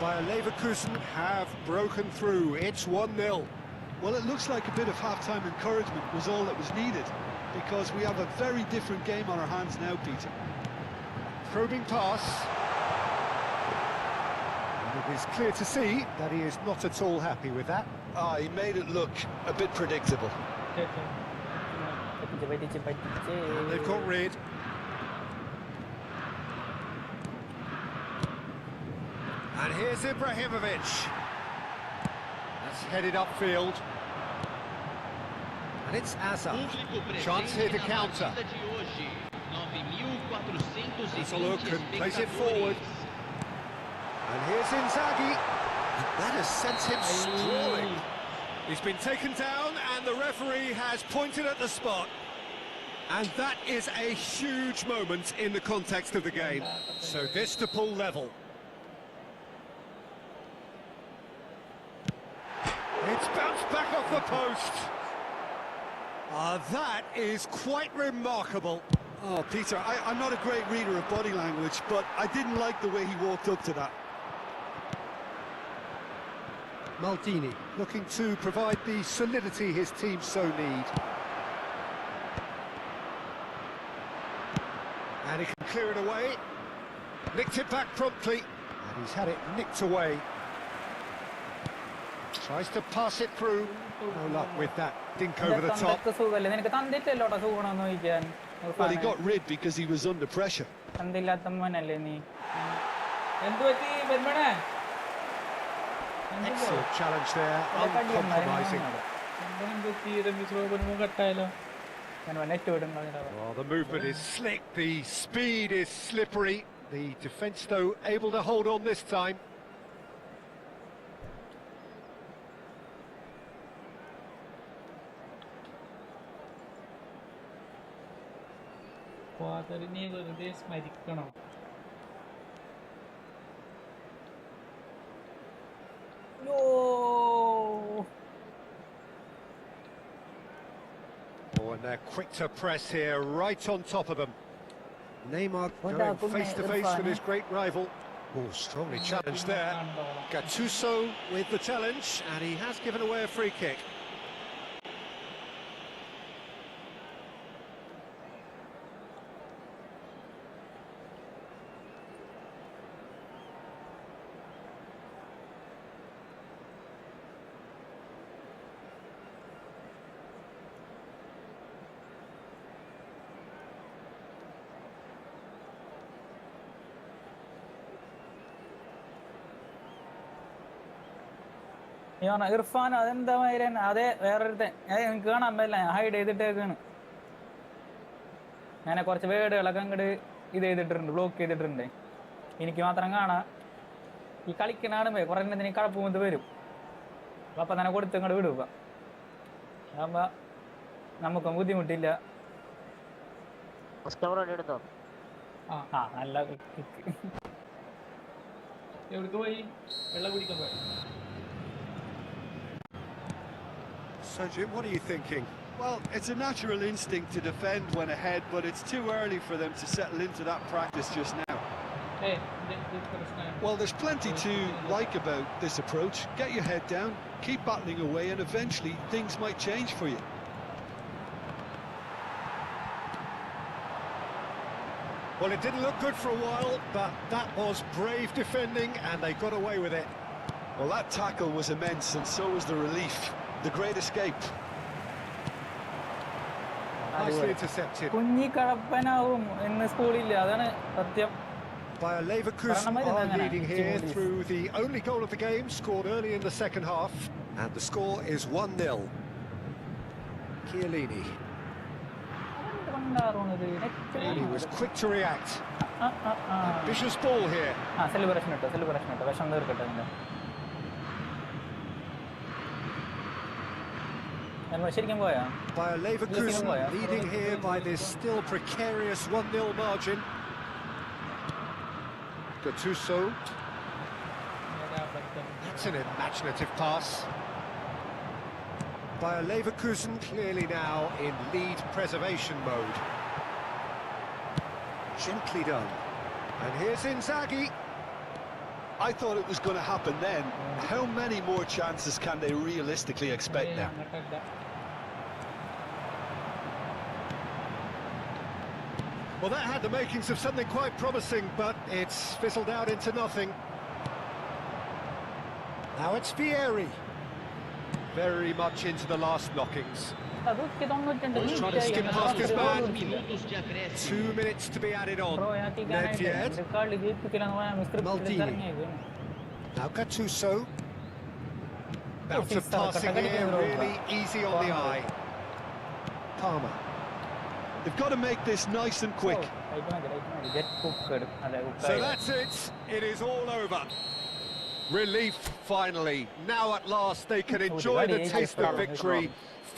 Bayer Leverkusen have broken through. It's 1-0. Well, it looks like a bit of half-time encouragement was all that was needed, because we have a very different game on our hands now, Peter. Probing pass. It is clear to see that he is not at all happy with that. He made it look a bit predictable. And they've got rid. And here's Ibrahimovic. That's headed upfield. And it's Hazard. Chance here to counter. It's a look and plays it forward. And here's Inzaghi. That has sent him sprawling. He's been taken down and the referee has pointed at the spot. And that is a huge moment in the context of the game. So this to pull level. It's bounced back off the post. That is quite remarkable. Oh, Peter, I'm not a great reader of body language, but I didn't like the way he walked up to that. Maldini looking to provide the solidity his team so need. And he can clear it away. Nicked it back promptly. And he's had it nicked away. Tries to pass it through. No luck with that. Dink over the top. Well, he got rid because he was under pressure. Excellent challenge there, uncompromising. Well, the movement is slick, the speed is slippery. The defence, though, able to hold on this time. No. Oh, and they're quick to press here, right on top of them. Neymar going face to face with his great rival. Oh, strongly challenged there. Gattuso with the challenge, and he has given away a free kick. Irfan അതെന്താ മാതിരി അതെ വേറൊരുത്തെ എനിക്ക് കാണാൻ പറ്റില്ല, hide ചെയ്തിട്ടേക്കാണ്. ഞാൻ കുറച്ച് വേർഡുകളൊക്കെ അങ്ങോട്ട് ഇത് ചെയ്തിട്ടുണ്ട്, ബ്ലോക്ക് ചെയ്തിട്ടുണ്ട്. എനിക്ക് മാത്രം കാണാം. ഈ കളിക്കണാണ് കുറെ എണ്ണത്തിന് കഴപ്പുമ്പത് വരും. അപ്പം തന്നെ കൊടുത്ത് ഇങ്ങോട്ട് വിടുക. അതാകുമ്പോ നമുക്കും ബുദ്ധിമുട്ടില്ല. നല്ല Sajid, what are you thinking? Well, it's a natural instinct to defend when ahead, but it's too early for them to settle into that practice just now. Well, there's plenty to like about this approach. Get your head down, keep battling away, and eventually things might change for you. Well, it didn't look good for a while, but that was brave defending, and they got away with it. Well, that tackle was immense, and so was the relief. The great escape. Nicely intercepted. കുഞ്ഞിക്കഴപ്പനാവും ഇന്ന് സ്കൂളില്ല, അതാണ് സത്യം. Bayer Leverkusen are leading here through the only goal of the game, scored early in the second half, and the score is 1-0. Chiellini. He was quick to react. Ambitious ball here. celebration വിഷം തീർക്കട്ടെ. ശരിക്കും പോയാ Bayer Leverkusen leading here by this still precarious 1-0 margin. Gattuso. That's an imaginative pass. Bayer Leverkusen clearly now in lead preservation mode. Gently done. And here's Inzaghi. I thought it was going to happen then. How many more chances can they realistically expect now? Well, that had the makings of something quite promising, but it's fizzled out into nothing. Now it's Vieri. Very much into the last knockings. He's trying to skip past his man. 2 minutes to be added on. Nedved. Maldini. Now Gattuso. Bout of passing here, really easy on the eye. Palmer. They've got to make this nice and quick. So that's it. It is all over. Relief, finally. Now at last they can enjoy the taste of victory.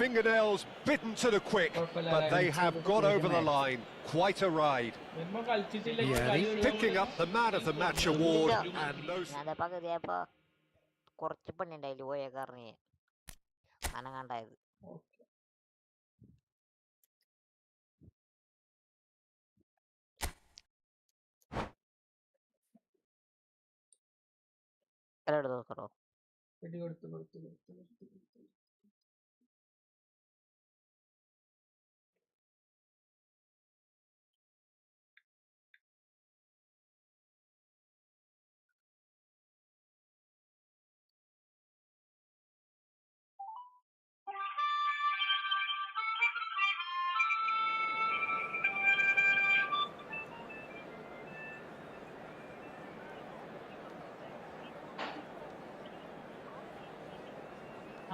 Fingernails bitten to the quick, but they have got over the line. Quite a ride. Yeah, picking up the Man of the Match award, and those...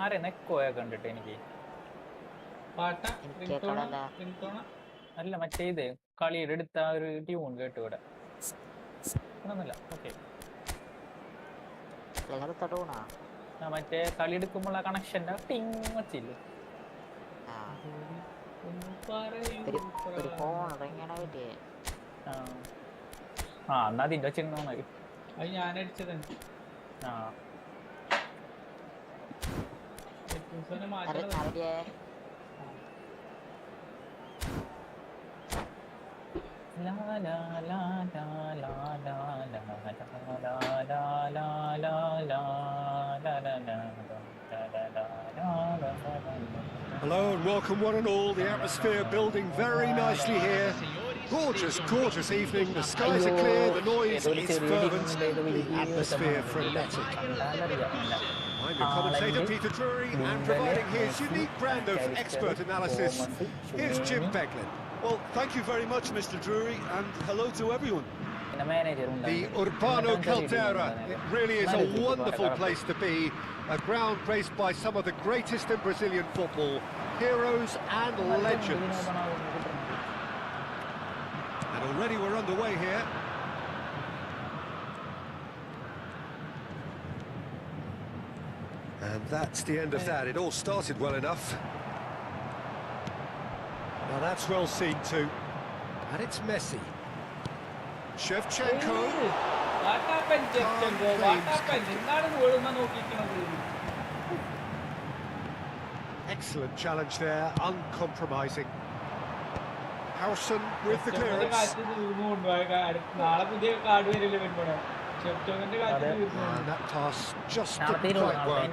ആരെ നെക്കോയ കണ്ടിട്ട് എനിക്ക് അല്ല മറ്റേ ഇത് കളിയുടെ എടുത്ത ഒരു tune കേട്ടു ഇവിടെ ഒന്നുമില്ല. ഓക്കെ മറ്റേ കളി എടുക്കുമ്പോഴുള്ള കണക്ഷന്റെ ടിങ് വച്ചില്ലേ എന്നാ അതിന്റെ വെച്ചിരുന്നോ ഞാനടിച്ചത്. ആ Hello and welcome one and all. The atmosphere building very nicely here. Gorgeous, gorgeous evening. The skies are clear, the noise is fervent, the atmosphere frenetic. I'm your commentator Peter Drury, and providing his unique brand of expert analysis, here's Jim Beglin. Well, thank you very much, Mr. Drury, and hello to everyone. The Urbano Caldera, it really is a wonderful place to be. A ground graced by some of the greatest in Brazilian football, heroes and legends. And already we're underway here. And that's the end of that. It all started well enough. Now that's well seen too. And it's Messi. Shevchenko. Excellent challenge there, uncompromising. Howson with the clearance. And that pass just didn't quite work.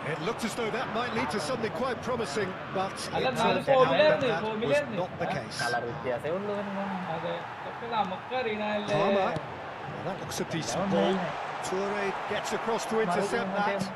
It looked as though that might lead to something quite promising, but it turned out that that was not the case. Palmer. Well, that looks a decent ball. Toure gets across to intercept that.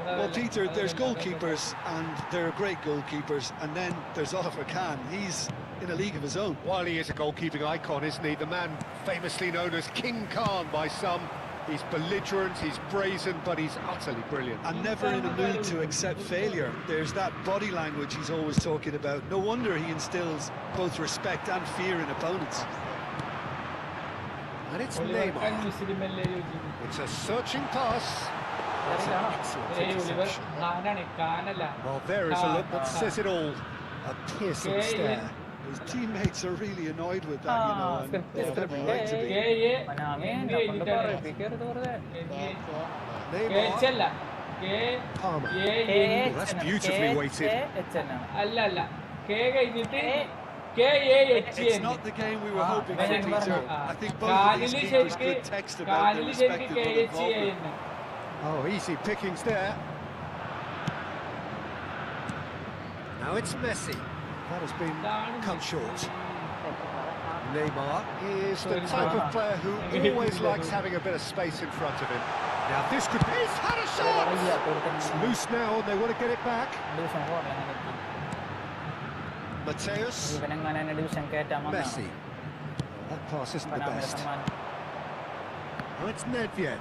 Well, Peter, there's goalkeepers, and there are great goalkeepers, and then there's Oliver Kahn. He's in a league of his own. While he is a goalkeeping icon, isn't he? The man famously known as King Khan by some. He's belligerent, he's brazen, but he's utterly brilliant. And never in a mood to accept failure. There's that body language he's always talking about. No wonder he instills both respect and fear in opponents. And it's Neymar. It's a searching pass. That's an excellent interception. Well, there is a look that says it all. A piercing stare. His teammates are really annoyed with that, you know, and they have every right to be. Neymar. Palmer. Well, that's beautifully weighted. It's not the game we were hoping for, Peter. I think both of these keepers could text about their respective involvement. Oh, easy pickings there. Now it's Messi. That has been cut short. Neymar is the type of player who always likes having a bit of space in front of him. Now this could be... He's had a shot! It's loose now and they want to get it back. Mateus. Messi. That pass isn't the best. Oh, it's Nedved.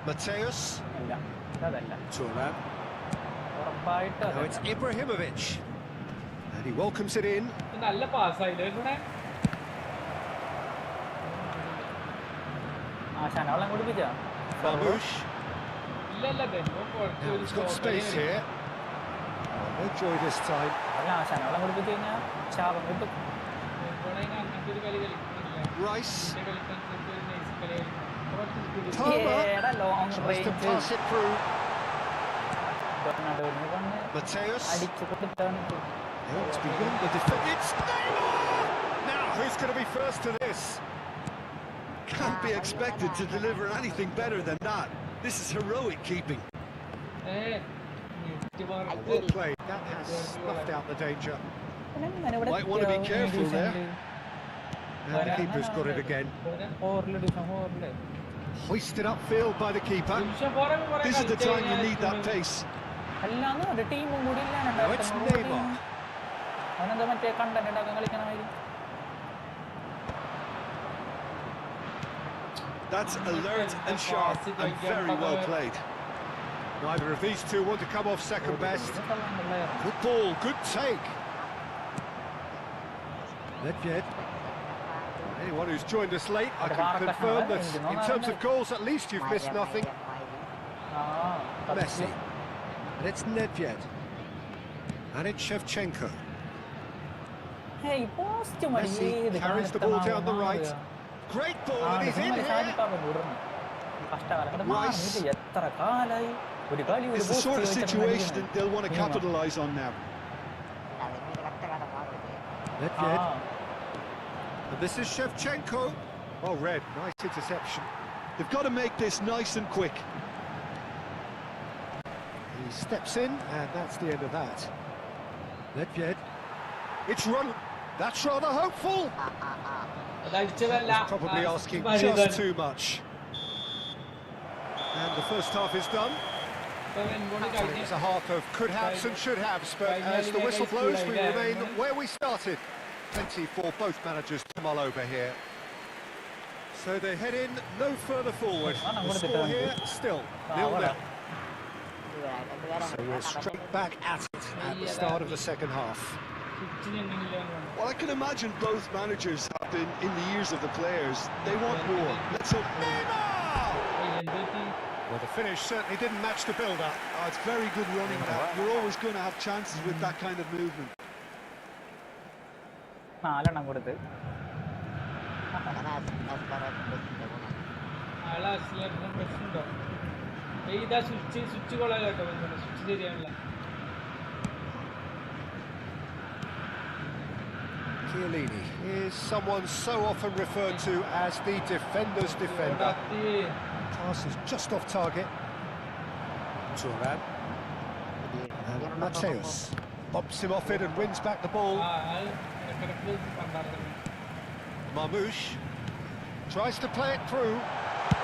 Mateus. Turan. Now it's Ibrahimovic. And he welcomes it in. Mamouche. Now he's got space here. Oh, no joy this time. Rice. Palmer tries to pass it through. Mateus. It's beyond the defence. It's Neymar! Now, who's going to be first to this? Can't be expected to deliver anything better than that. This is heroic keeping. Well played. That has snuffed out the danger. Might want to be careful there. And the keeper's got it again. Hoisted upfield by the keeper. This is the time you need that pace. Now it's Neymar. That's alert and sharp and very well played. Neither of these two want to come off second best. Good ball, good take. Nedved. Anyone who's joined us late, I can confirm that in terms of goals, at least you've missed nothing. Messi. And it's Nedved. And it's Shevchenko. Messi carries the ball down the right. Great ball, and he's in here. Rice. It's the sort of situation that they'll want to capitalise on now. Nedved. And this is Shevchenko. Oh, red, nice interception. They've got to make this nice and quick. He steps in, and that's the end of that. Nedved. It's run. That's rather hopeful. He's probably asking just too much. And the first half is done. It was a half of could haves and should haves, but as the whistle blows, we remain where we started. Plenty for both managers to mull over here. So they head in no further forward. The score here still 0-0. So we're straight back at it at the start of the second half. Well, I can imagine both managers have been in the ears of the players. They want more. Let's hope. Well, the finish certainly didn't match the build-up. Oh, it's very good running that. You're always going to have chances with that kind of movement. Chiellini is someone so often referred to as the defender's defender. Pass is just off target. Turan. And Mateus bumps him off it and wins back the ball. Marmouche tries to play it through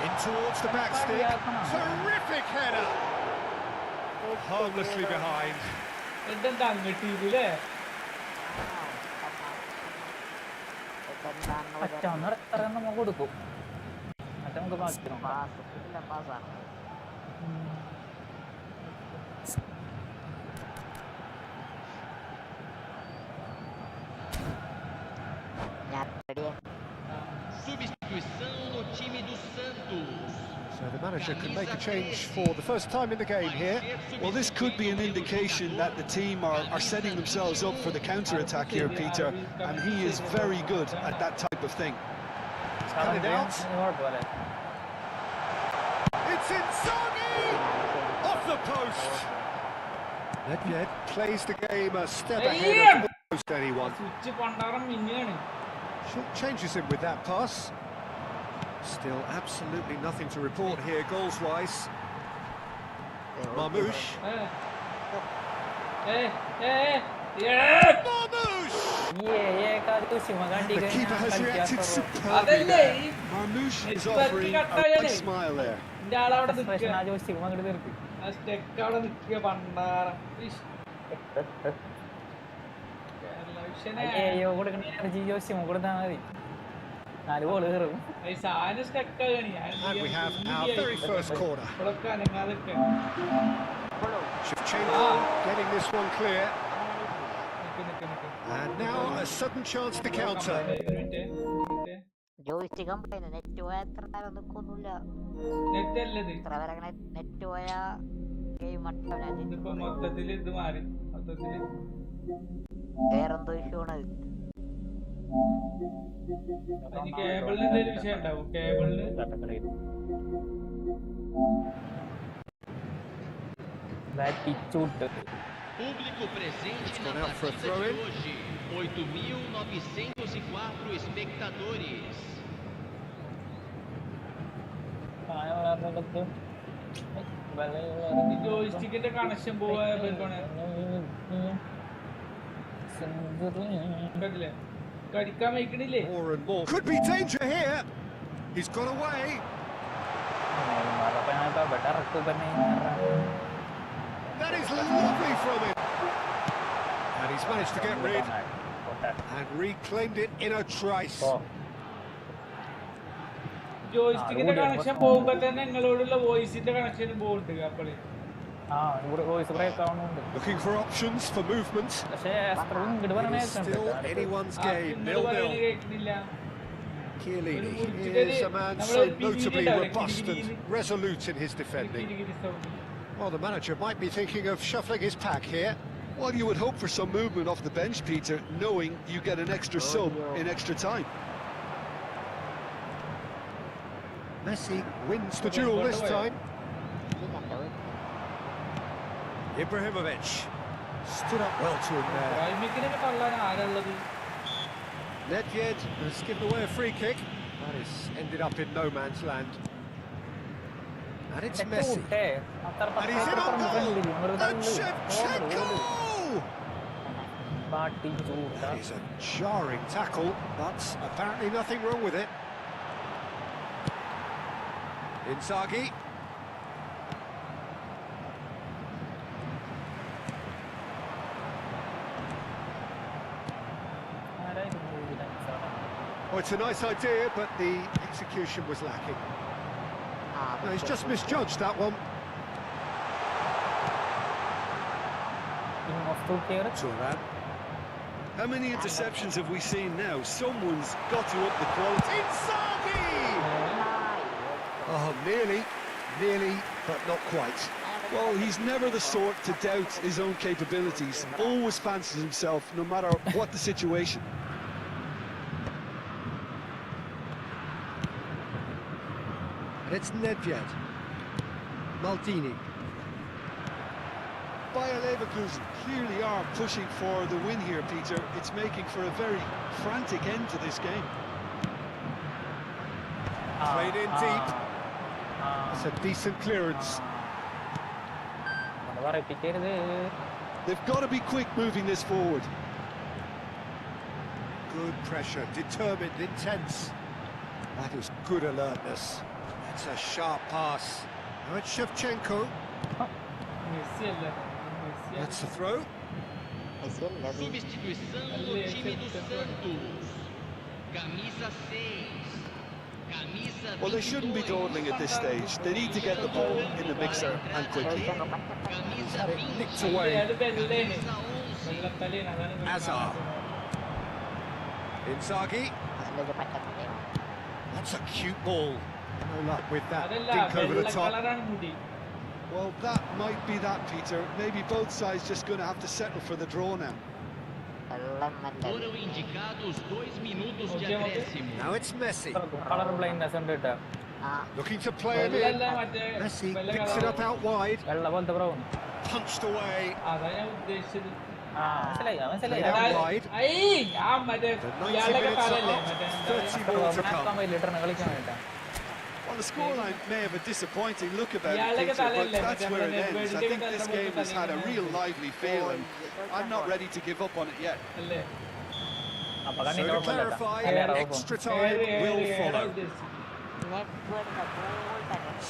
in towards the back stick. Terrific header. Harmlessly behind. So the manager can make a change for the first time in the game here. Well, this could be an indication that the team are setting themselves up for the counter-attack here, Peter, and he is very good at that type of thing. He's cut it out. It's Inzaghi! Off the post! Nedved plays the game a step ahead of almost anyone. Short changes him with that pass. Still absolutely nothing to report here goals-wise. Marmouche. Marmouche! The keeper has reacted superbly there. Marmouche is offering a big smile there. And we have our very first corner. Shevchenko getting this one clear. And now a sudden chance to counter. Público presente na partida de hoje, 8.904 espectadores. More and more. Could be danger here. He's got away. That is lovely from him. And he's managed to get rid and reclaimed it in a trice. ജോയിസ്റ്റിക്കിന്റെ connection പോകുമ്പോ തന്നെ നിങ്ങളോടുള്ള വോയിസിന്റെ connection പോകുന്നുണ്ട് അപ്പള്. Looking for options for movement. It is still anyone's game. 0-0. Chiellini is a man so notably robust and resolute in his defending. Well, the manager might be thinking of shuffling his pack here. Well, you would hope for some movement off the bench, Peter, knowing you get an extra sub in extra time. Messi wins the duel this time. Ibrahimovic stood up well to him there. Nedved has given away a free kick. That is ended up in no man's land. And it's Messi. And he's in on goal. And Shevchenko! That is a jarring tackle, but apparently nothing wrong with it. Inzaghi. Oh, it's a nice idea, but the execution was lacking. No, he's just misjudged that one. Turan. How many interceptions have we seen now? Someone's got to up the quality. Inzaghi! Oh, nearly, but not quite. Well, he's never the sort to doubt his own capabilities. Always fancies himself, no matter what the situation. And it's Nedved. Maldini. Bayer Leverkusen clearly are pushing for the win here, Peter. It's making for a very frantic end to this game. Played in deep. That's a decent clearance. They've got to be quick moving this forward. Good pressure, determined, intense. That is good alertness. That's a sharp pass. Now it's Shevchenko. That's the throw. Substituição no time do Santos. Camisa 6. Camisa Well, they shouldn't be dawdling at this stage. They need to get the ball in the mixer and quickly. Camisa Had it 20. nicked away. Camisa 11. Azar. Inzaghi. That's a cute ball. No luck with that. Dink over the top. Well, that might be that, Peter. Maybe both sides just going to have to settle for the draw now. Foram indicados 2 minutos de acréscimo. Now it's Messi. Color blindness ഉണ്ട് ട്ടാ. Looking to play it in. Messi picks it up out wide. വെള്ള പോലത്തെ brown. Punched away. മനസ്സിലായി Played out wide. The 90 minutes are up. 30 more to come. കളിക്കാൻ വേണ്ടിട്ടാ. Well, the scoreline may have a disappointing look about it, Peter, but that's where it ends. I think this game has had a real lively feel, and I'm not ready to give up on it yet. അപ്പൊ So കണ്ണിന്റെ to കുഴപ്പമില്ല clarify, ട്ടാ. extra time will follow.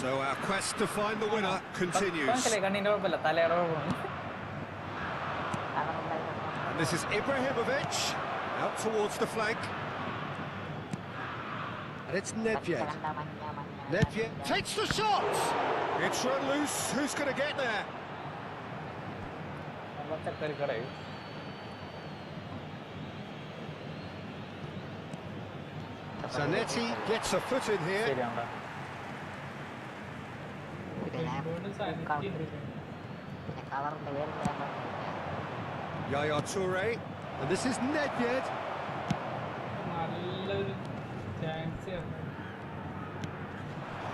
So our quest to find the winner continues. മനസ്സിലായി കണ്ണിന്റെ കുഴപ്പമില്ല തലയുടെ കുഴപ്പമാണ്. And this is Ibrahimovic out towards the flank. And it's Nedved. Nedved takes the shot. It's run loose. Who's going to get there? പച്ചക്കറിക്കടയിൽ Zanetti gets a foot in here. ശരിയാണ്ടാ. Yaya Toure. And this is Nedved.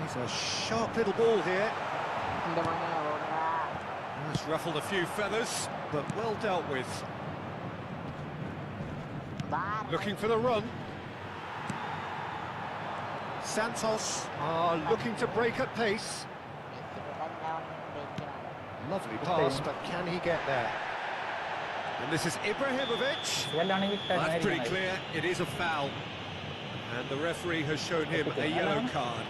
He's a sharp little ball here. It's ruffled a few feathers, but well dealt with. Looking for the run. Santos are looking to break at pace. Lovely pass, but can he get there? And this is Ibrahimovic. That's pretty clear, it is a foul. And the referee has shown him a yellow card.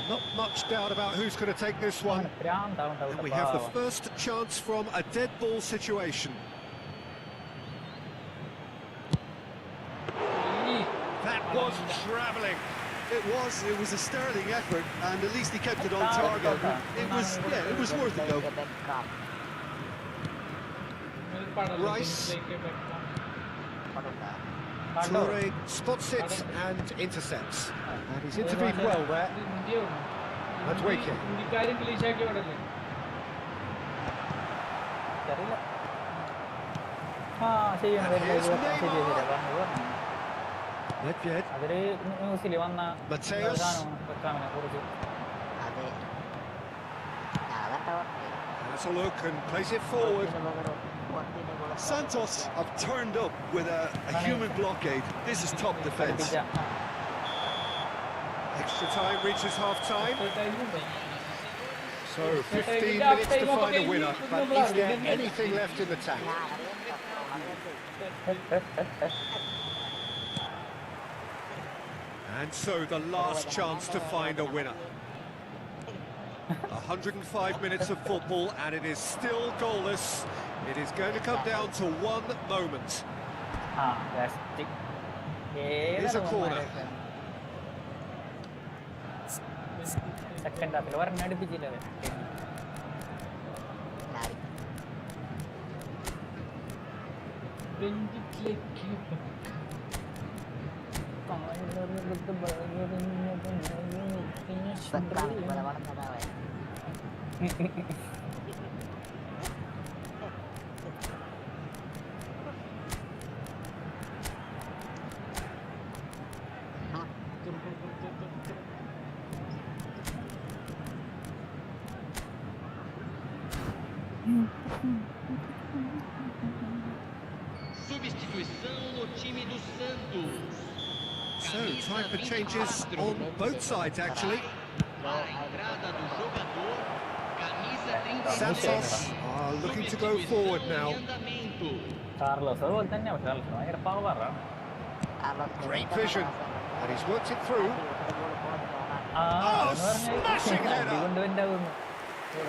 Not much doubt about who's going to take this one. And we have the first chance from a dead ball situation. That was travelling. It was a sterling effort, and at least he kept it on target. It was worth it though. Rice. Toure spots it and intercepts. And he's intervened well there. And Wake. Nedved. അവര് ന്യൂസിൽ വന്ന Mateus. വെക്കാമിനെ കുറിച്ച് Has a look and plays it forward. Santos have turned up with a human blockade. This is top defence. Extra time reaches half-time. So 15 minutes to find a winner. But is there anything left in the tank? And so the last chance to find a winner. 105 minutes of football and it is still goalless. It is going to come down to one moment. Here's a corner. Second ഹാഫിൽ പറഞ്ഞ അടുപ്പിച്ചില്ല. Substituição no time do Santos. So, time for changes on both sides, actually. A entrada do jogador, camisa 36. Santos are looking to go forward now. Carlos അതുപോലെ തന്നെ, പക്ഷെ Carlos ഭയങ്കര പവറാണ്. Great vision, and he's worked it through. smashing header.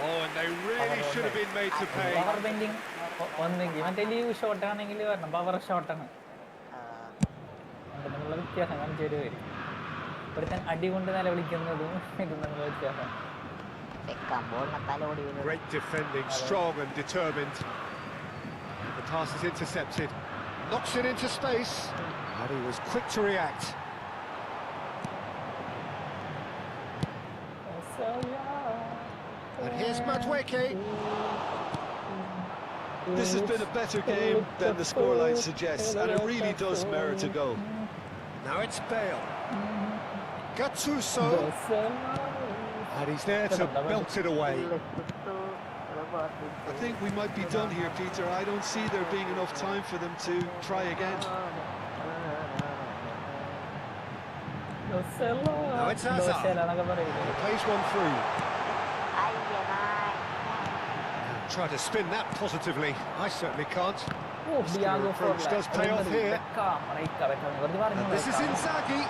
Oh, and they really should have been made to pay. Power bending ഒന്നെങ്കിൽ മറ്റേ leave shot ആണെങ്കിൽ വരണം, power ഷോട്ടാണ്. തമ്മിലുള്ള വ്യത്യാസം കാണിച്ചു വരും. ഇവിടുത്തെ അടി കൊണ്ട് നിലവിളിക്കുന്നതും ഇതും തമ്മിലുള്ള വ്യത്യാസം. Great defending, strong and determined. The pass is intercepted, knocks it into space, and he was quick to react. And here's Madueke. This has been a better game than the scoreline suggests, and it really does merit a goal. Now it's Bale. Gattuso. And he's there to belt it away. I think we might be done here, Peter. I don't see there being enough time for them to try again. Now it's Hazard. Plays one through. Try to spin that positively. I certainly can't. Approach does pay off here. And this is Inzaghi.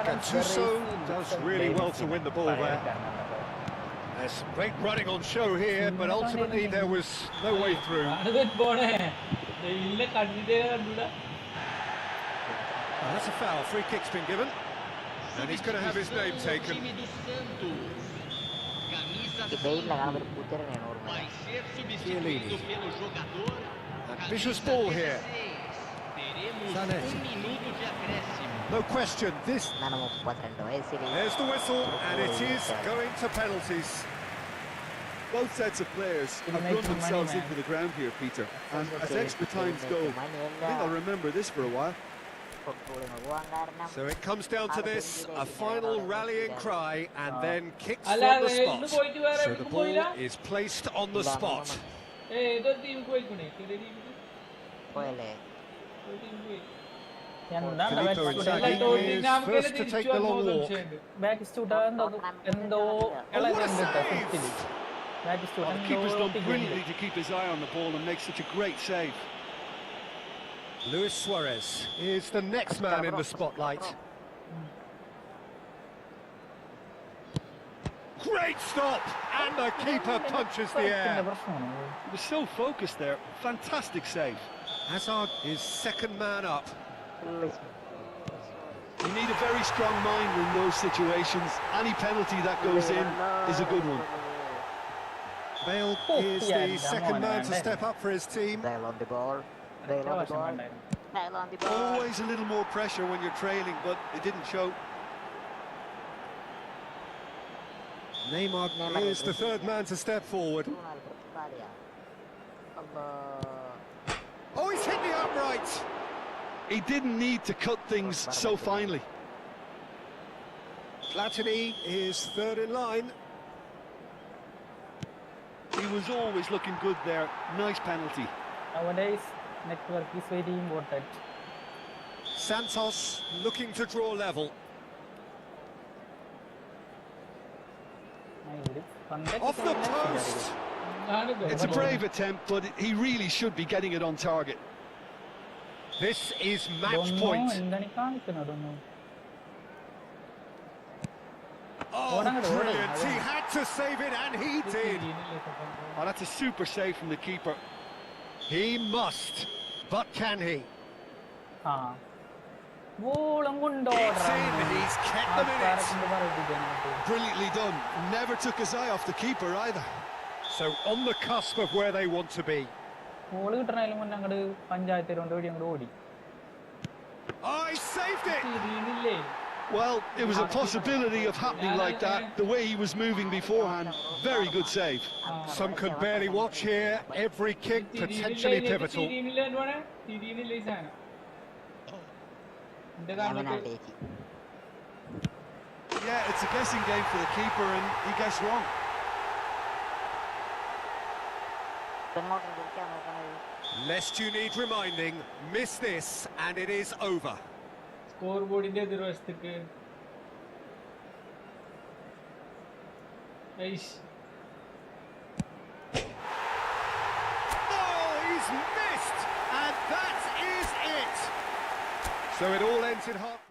Gattuso does really well to win the ball there. There's great running on show here, but ultimately there was no way through. That's a foul. Free kick's been given. And he's going to have his name taken. And vicious ball here. No question, this... There's the whistle, and it is going to penalties. Both sets of players have run themselves into the ground here, Peter. And as extra times go, I think I'll remember this for a while. So it comes down to this, a final rallying cry, and then kicks from the spot. So the ball is placed on the spot. Filippo Inzaghi is first to take the long walk. The keeper's done brilliantly to keep his eye on the ball and make such a great save. Luis Suarez is the next man in the spotlight. Great stop, and the keeper punches the air. He was so focused there, fantastic save. Hazard is second man up. You need a very strong mind in those situations. Any penalty that goes in is a good one. Bale is the second man to step up for his team. Always a little more pressure when you're trailing, but it didn't show. Neymar is the third man to step forward. Oh, he's hit the upright! He didn't need to cut things so finely. Platini is third in line. He was always looking good there. Nice penalty. Nowadays, network is very important. Santos looking to draw level. Off the post! It's a brave attempt, but he really should be getting it on target. This is match point. Oh, brilliant! He had to save it, and he did. Oh, that's a super save from the keeper. He must, but can he? It's in, and he's kept them in it. Brilliantly done. Never took his eye off the keeper either. So on the cusp of where they want to be. Oh, he saved it! Well, it was a possibility of happening like that, the way he was moving beforehand. Very good save. Some could barely watch here. Every kick potentially pivotal. Yeah, it's a guessing game for the keeper, and he guessed wrong. Lest you need reminding, miss this, and it is over. Scoreboard in the rustic. Oh, he's missed, and that is it. So it all ends in half.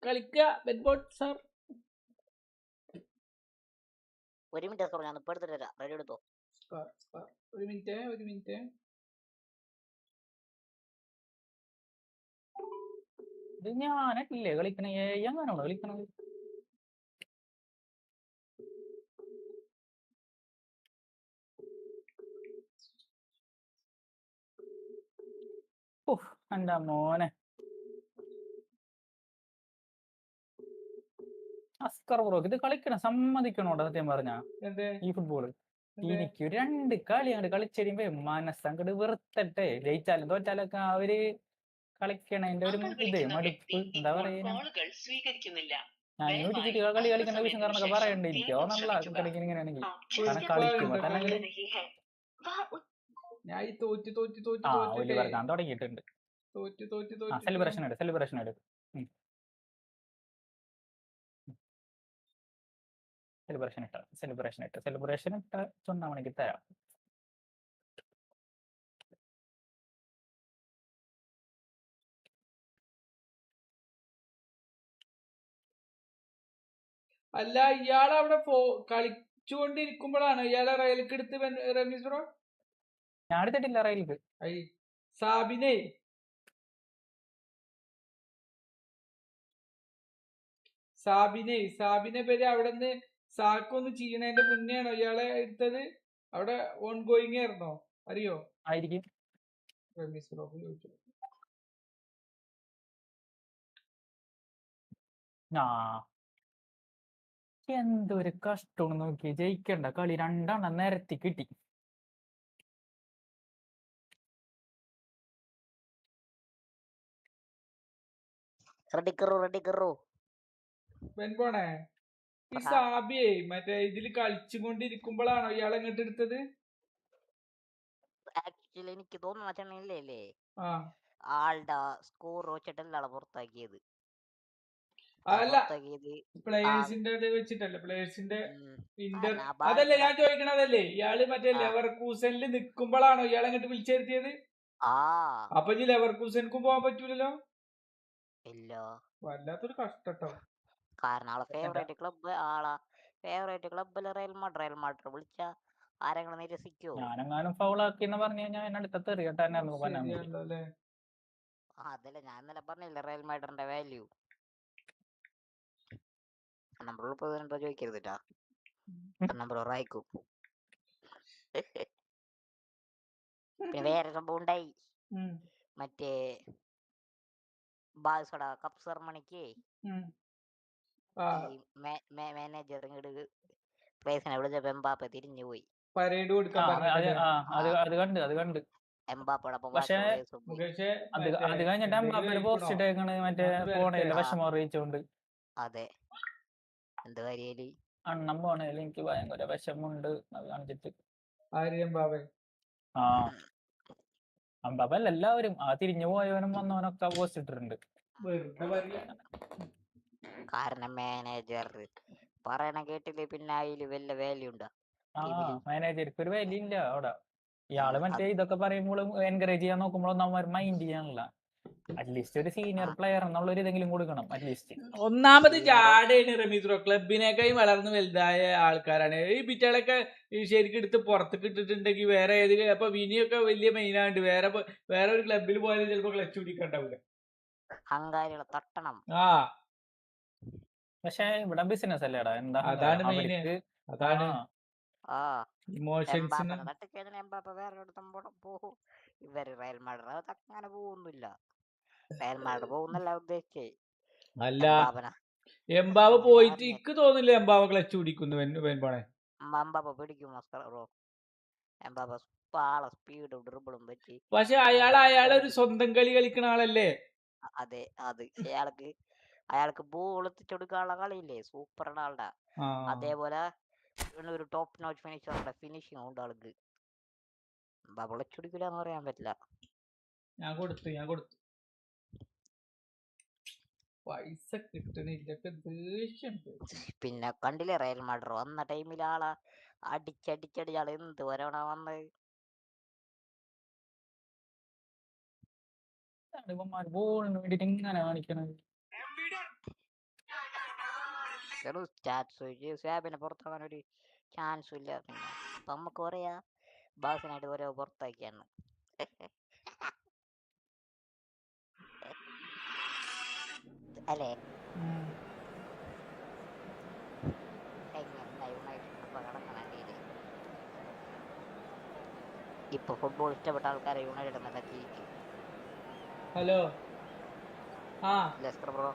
കളിക്ക ബെറ്റ്ബോട്ട് sir. ഒരു minute ഞാൻ ഇപ്പൊ എടുത്തിട്ട് വരാം. Ready എടുത്തോ. ഒരു minute. ഇത് ഞാനല്ലേ കളിക്കണേ? എങ്ങനെയാണോ കളിക്കണത്? എന്റെ മോനെ അസ്കർ ബ്രോ, ഇത് കളിക്കണം സമ്മതിക്കണോട്ടോ സത്യം പറഞ്ഞ ഈ ഫുട്ബോള്. എനിക്ക് 2 കളി അങ്ങോട്ട് കളിച്ചെരിയുമ്പോ മനസ്സങ്ങോട്ട് വെറുത്തട്ടെ. ജയിച്ചാലും തോറ്റാലൊക്കെ അവര് കളിക്കണതിന്റെ ഒരു ഇത് മടുപ്പ് എന്താ പറയുക. ഞാൻ യൂട്യൂബിൽ കളി കളിക്കേണ്ട വിഷയം കാരണമൊക്കെ പറയണ്ടേ. എനിക്ക് തോന്നല്ല കളിക്കുന്ന ഇങ്ങനെയാണെങ്കിൽ. കാരണം കളിക്കുമ്പോ തന്നെ ഒരു പറഞ്ഞാൻ തുടങ്ങിയിട്ടുണ്ട്. സെലിബ്രേഷൻ എടുക്കും സെലിബ്രേഷൻ ഇട്ട ചൊന്നാമണിക്ക് തരാം. അല്ല, ഇയാൾ അവിടെ കളിച്ചുകൊണ്ടിരിക്കുമ്പോഴാണ് ഇയാളെ റയലിക്ക് എടുത്ത് റമീസ് ബ്രോ? ഞാൻ എടുത്തിട്ടില്ല റയലിക്ക്. സാബിനെ പേര് അവിടെ നിന്ന് സാക്കൊന്ന് ചെയ്യണതിന്റെ മുന്നേ ആണോ ഇയാളെ എടുത്തത്? അവിടെ ഓൺ ഗോയിങ് ആയിരുന്നോ? അറിയോ? ആയിരിക്കും. റമീസ് ബ്രോ ചോദിച്ചു. എന്തൊരു കഷ്ടമാണ് നോക്കി. ജയിക്കണ്ട കളി 2 നിരത്തി കിട്ടി. പോണേ ഈ സാബിയെ മറ്റേ ഇതില് കളിച്ചുകൊണ്ടിരിക്കുമ്പോഴാണോ ഇയാളെ ഇങ്ങോട്ട് എടുത്തത്? ആക്ച്വലി എനിക്ക് തോന്നുന്നില്ലേ ആളുടെ സ്കോർ വെച്ചിട്ടല്ല പുറത്താക്കിയത്. അല്ല, പ്ലേയേഴ്സിന്റെ വെച്ചിട്ടല്ലേ? പ്ലേയേഴ്സിന്റെ ഇന്റർ അതല്ലേ ഞാൻ ചോദിക്കണതല്ലേ? ഇയാള് മറ്റേ ലെവർകൂസനിൽ നിക്കുമ്പോഴാണോ ഇയാളെ അങ്ങോട്ട് വിളിച്ചിരുത്തിയത്? അപ്പൊ ഇനി ലെവർകൂസൻക്കും പോകാൻ പറ്റൂലല്ലോ. ഇല്ല, വല്ലാത്തൊരു കഷ്ടട്ടോ. കാരണം ആളെ ഫേവറേറ്റ് ക്ലബ് റയൽ മാഡ്രിഡ് വിളിച്ച ആരെങ്കിലും നിരസിക്കോ? ഞാനെങ്ങാനും ഫൗളാക്കി എന്ന് പറഞ്ഞു കഴിഞ്ഞാൽ എന്നെ അടുത്ത തെറിയട്ടായിരുന്നു. അതല്ല, ഞാൻ ഇന്നലെ പറഞ്ഞില്ല റയൽ മാഡ്രിഡിന്റെ വാല്യൂ. നമ്പർ ചോദിക്കരുതിട്ടാ. നമ്പർ വായിക്കും. പിന്നെ വേറെ സംഭവം ഉണ്ടായി. മറ്റേ ബാഴ്സയുടെ കപ്പ് സെറമണിക്ക് മാനേജർ ഇങ്ങോട്ട് പ്ലേസിനെ വിളിച്ചപ്പോ എംബാപ്പെ തിരിഞ്ഞു പോയി. പരേഡ് കൊടുക്കാൻ എംബാപ്പയോടൊപ്പം. പക്ഷെ അത് കഴിഞ്ഞിട്ട് എംബാപ്പയുടെ പോസ്റ്റ് ഇട്ടേക്കണ് മറ്റേ പോണേല് വിഷമം അറിയിച്ചോണ്ട്. അതെ, എന്ത് കാര്യാല് അണ്ണം പോണേല് എനിക്ക് ഭയങ്കര വിഷമുണ്ട് അത് കാണിച്ചിട്ട്. അമ്പാപ്പല്ല എല്ലാവരും ആ തിരിഞ്ഞു പോയവനും വന്നവനൊക്കെ പോസ്റ്റ് ഇട്ടിട്ടുണ്ട്. കാരണം മാനേജർ പറയണ കേട്ടില്ലേ, പിന്നെ അതില് വല്ല വാല്യൂ ഉണ്ടോ? മാനേജർക്ക് ഒരു വില ഇല്ല അവിടെ. ഇയാള് മറ്റേ ഇതൊക്കെ പറയുമ്പോഴും എൻകറേജ് ചെയ്യാൻ നോക്കുമ്പോഴൊന്നും അവന്മാർ മൈൻഡ് ചെയ്യാനില്ല. അറ്റ്ലീസ്റ്റ് ഒരു സീനിയർ പ്ലെയർ എന്നുള്ള ഒരു ഇതെങ്കിലും കൊടുക്കണം അറ്റ്ലീസ്റ്റ്. ഒന്നാമത് ജാഡയാണ് റമീസ് ക്ലബിനേക്കാളും വളർന്ന് വലുതായ ആൾക്കാരാണ് ഈ പിറ്റകളൊക്കെ ശരിക്കും എടുത്ത് പുറത്തേക്ക് ഇട്ടിട്ടുണ്ടെങ്കിൽ വേറെ ഏതെങ്കിലും അപ്പൊ വിനിയൊക്കെ വലിയ മെയിനാണ്ട് വേറെ ഒരു ക്ലബിൽ പോയാലും ചിലപ്പോ ക്ലച്ച് പിടിക്കണ്ടാവില്ല. ഹങ്കാരികളെ തട്ടണം. ആ പക്ഷെ ഇവിടെ ബിസിനസ് അല്ലേടാ, എന്താ അതാണ് മെയിൻ. അതാണ് ഇമോഷൻസിന് പോകും. ഇവര് റയൽ മാഡ്രിഡ് അങ്ങനെ പോകുന്നില്ല. റയൽ മാഡ്രിഡ് പോകുന്നല്ല ഉദ്ദേശിച്ചേ. അല്ല എംബാവ പോയിട്ട് എനിക്ക് തോന്നില്ല എംബാവ ക്ലച്ച് പിടിക്കുന്നു. മമ്പ പിടിക്കും ബ്രോ. എംബാബ സ്പീഡും ഡ്രിബിളും വെച്ച്. പക്ഷെ അയാളൊരു സ്വന്തം കളി കളിക്കുന്ന ആളല്ലേ. അതെ അത് അയാൾക്ക് ബോൾ എത്തിച്ചു കൊടുക്കാനുള്ള കളിയില്ലേ സൂപ്പർ ആളുടെ. അതേപോലെ ഒരു ടോപ്പ് നോച്ച് ഫിനിഷറുടെ ഫിനിഷിംഗ് ഉണ്ട് ആൾക്ക്. ബബിളച്ചൊടിക്കില്ല എന്ന് പറയാൻ പറ്റില്ല. ഞാൻ കൊടുത്തു പൈസ കിട്ടണില്ല. പിന്നെ കണ്ടില്ലേ റയൽ മാഡ്രിഡ് വന്ന ടൈമിൽ ആളെ അടിച്ചടിച്ചടി ആള് എന്ത് വരണ വന്നത്. ബോളിന് വേണ്ടിട്ട് ഇങ്ങനെ കാണിക്കണത്. സ്വാബിനെ പുറത്താക്കാൻ ഒരു ചാൻസും ഇല്ല. അപ്പൊ നമുക്ക് പറയാ ബാസിനായിട്ട് ഓരോ പുറത്താക്കിയാണ്. അല്ലേ ഇപ്പൊ ഫുട്ബോൾ ഇഷ്ടപ്പെട്ട ആൾക്കാരെ യുണൈറ്റഡ് എന്നൊക്കെ. ഹലോ ലെസ്റ്റർ ബ്രോ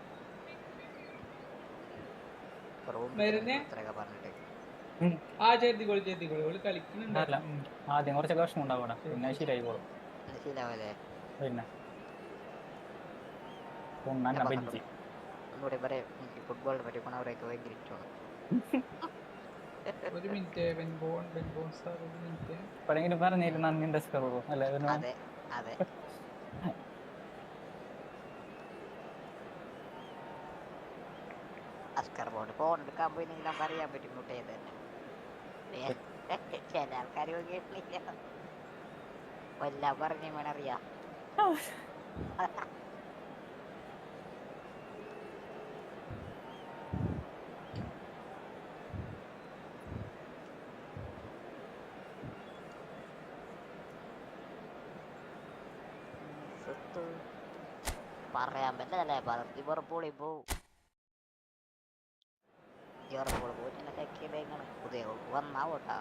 ആദ്യം കുറച്ചൊക്കെ വിഷമം ഉണ്ടാവണം, പിന്നെ ശരിയായിക്കോളും. പിന്നെ ഫുട്ബോളിനെ പറ്റി അവരൊക്കെ ഭയങ്കര ഇഷ്ടമാണ്. ഒരു മിനിറ്റ് പറഞ്ഞിരുന്നു നന്ദിന്റെ സ്കോർ അല്ലേ? അതെ അതെ. അസ്കർ ബോർഡ് ഫോൺ എടുക്കാൻ പോയി നമുക്ക് അറിയാൻ പറ്റും മുട്ടേത് തന്നെ. ചില ആൾക്കാർ കേട്ടില്ല വല്ല പറഞ്ഞു വേണറിയാം. പറയാൻ പറ്റല്ലേ ലിവർപൂളിൽ പോവും. ലിവർപൂൾ പോയിട്ടിങ്ങനെ സെക്യൂരിങ്ങനെ പുതിയ വന്നാവോട്ടാ.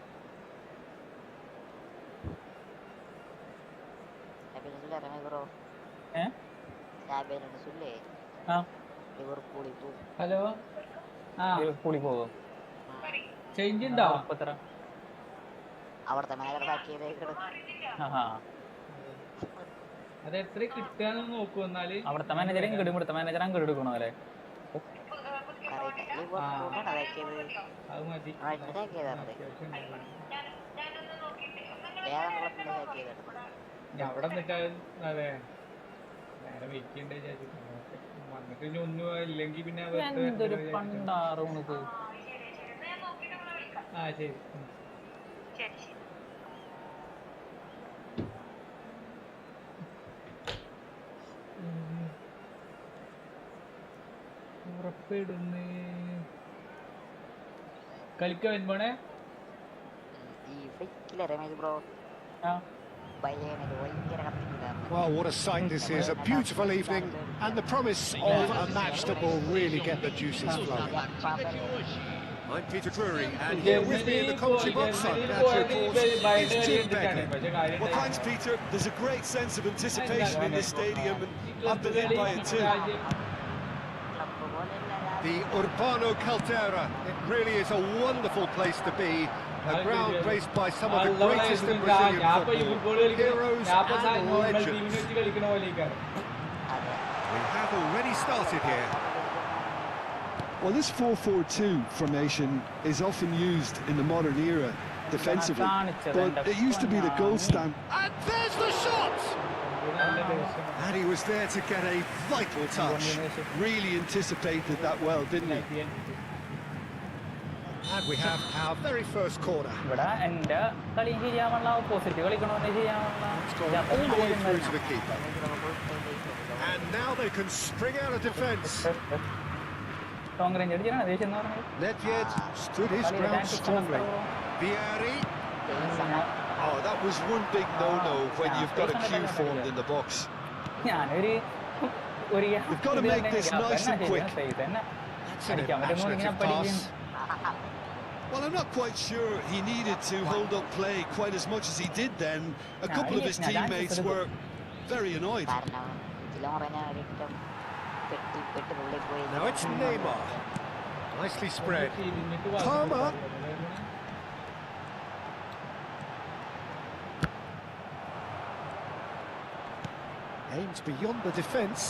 ലിവർപൂളിൽ പോവും. ഹലോ ലിവർപൂളിൽ പോകും. ചേഞ്ച് ഉണ്ടോ? അവിടുത്തെ മാനേജർ ആക്കിയതേക്കണ്. അത് എത്ര കിട്ടാന്ന് നോക്കൂ. എന്നാല് അവിടുത്തെ മാനേജർ ഇങ്ങോട്ട് ഇവിടുത്തെ മാനേജർ അങ്ങോട്ട് എടുക്കണോ അല്ലേ? അത് മതി. അവിടെ നിൽക്കാൻ അതെ നേരെ വെയിറ്റ് ചെയ്യണ്ടേ വന്നിട്ട് ഇനി ഒന്നും ഇല്ലെങ്കിൽ പിന്നെ ശരി. ഉറപ്പിടുന്നേ കളിക്കാൻ വരുമ്പോണേ Well, what a sight this is. A beautiful evening and the promise of a match that will really get the juices flowing. I'm Peter Drury, and here with me in the commentary box on Natural Reports is Jim Begley. Well, thanks, Peter. There's a great sense of anticipation in this stadium, and I've been hit by it too. The Urbano Caldera, it really is a wonderful place to be. A ground graced by some of the greatest in Brazilian football, heroes and legends. We have already started here. Well, this 4-4-2 formation is often used in the modern era defensively, but it used to be the gold standard. And there's the shot! And he was there to get a vital touch. Really anticipated that well, didn't he? And we have our very first corner. ഇവിടെ എന്റെ കളിയും ചെയ്യാനുള്ള opposite കളിക്കണമെന്ന് It's gone all the way through to the keeper. And now they can spring out of defence. Long range അടിച്ചാണ് ദേഷ്യം എന്ന് പറഞ്ഞത്. Nedved stood his ground strongly. Vieri. Oh, that was one big no-no when you've got a queue formed in the box. You've got to make this nice and quick. That's an imaginative pass. Well, I'm not quite sure he needed to hold up play quite as much as he did then. A couple of his teammates were very annoyed. Now it's Neymar. Nicely spread. Palmer. Aims beyond the defence.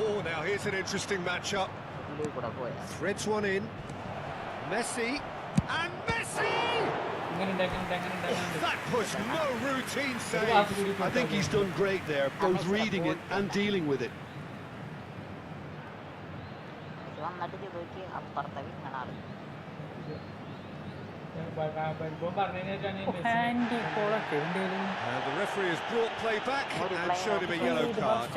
Oh, now here's an interesting matchup. Threads one in. Messi. And Messi! That was no routine save. I think he's done great there, both reading it and dealing with it. And the referee has brought play back and showed him a yellow card.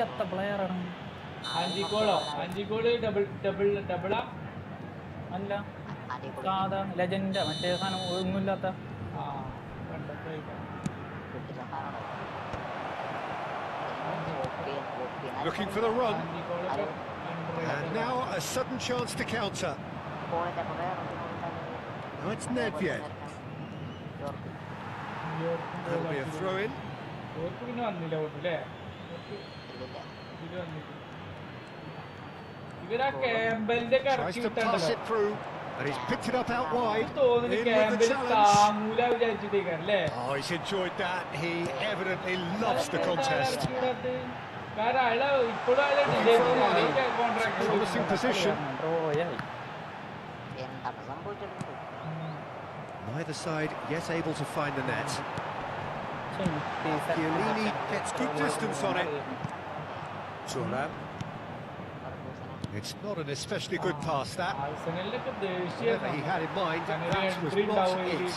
അല്ല സാധാ legend മറ്റേ സാധനം ഒന്നുമില്ലാത്ത Looking for the run. And now a sudden chance to counter. Now it's Nedved. That'll be a throw-in. Tries to pass it through, and he's picked it up out wide. In with the challenge. Oh, he's enjoyed that. He evidently loves the contest. Promising position. Neither side yet able to find the net. Chiellini gets good distance on it. Turan. It's not an especially good pass, that. Whatever he had in mind, that was not it.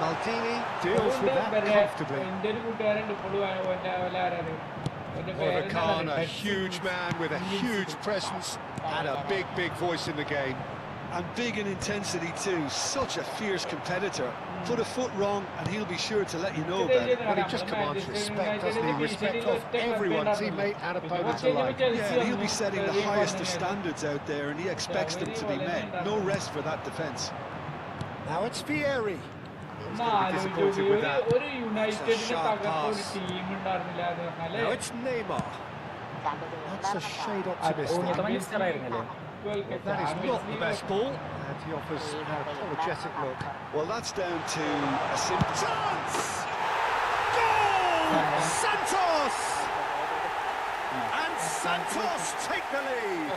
Maldini deals with that comfortably. Oliver Kahn, a huge man with a huge presence and a big voice in the game. And big in intensity too, such a fierce competitor. Put a foot wrong and he'll be sure to let you know about it. Well, he just commands respect, doesn't he? Respect of everyone, teammate and opponent alike. Yeah, he'll be setting the highest of standards out there and he expects them to be met. No rest for that defence. Now it's Vieri. Disappointed with that. That's a sharp pass. Now it's Neymar. That's a shade optimistic. That is not the best ball, and he offers an apologetic look. Well, that's down to a simple chance! Goal! Santos! And Santos take the lead!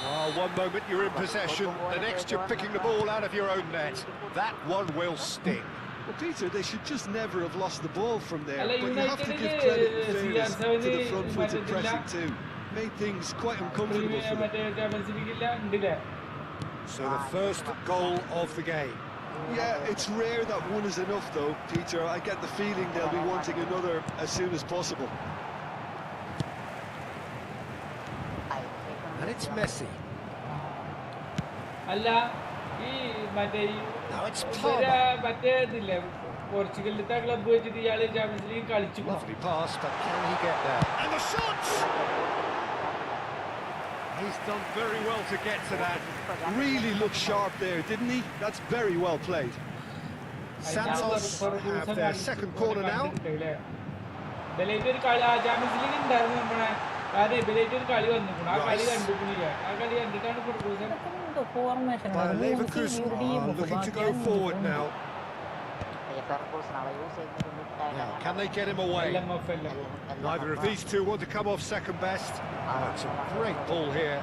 Oh, one moment you're in possession, the next you're picking the ball out of your own net. That one will sting. Well, Peter, they should just never have lost the ball from there, but you have to give credit and fairness to the front-footed pressing too. Made things quite uncomfortable for them. So the first goal of the game. Yeah, it's rare that one is enough though, Peter. I get the feeling they'll be wanting another as soon as possible. And it's Messi. Now it's Palmer. Lovely pass, but can he get there? And the shot! He's done very well to get to that. Really looked sharp there, didn't he? That's very well played. Santos have their second corner now. But Leverkusen are looking to go forward now. Now, can they get him away? Neither of these two want to come off second best. Oh, it's a great ball here.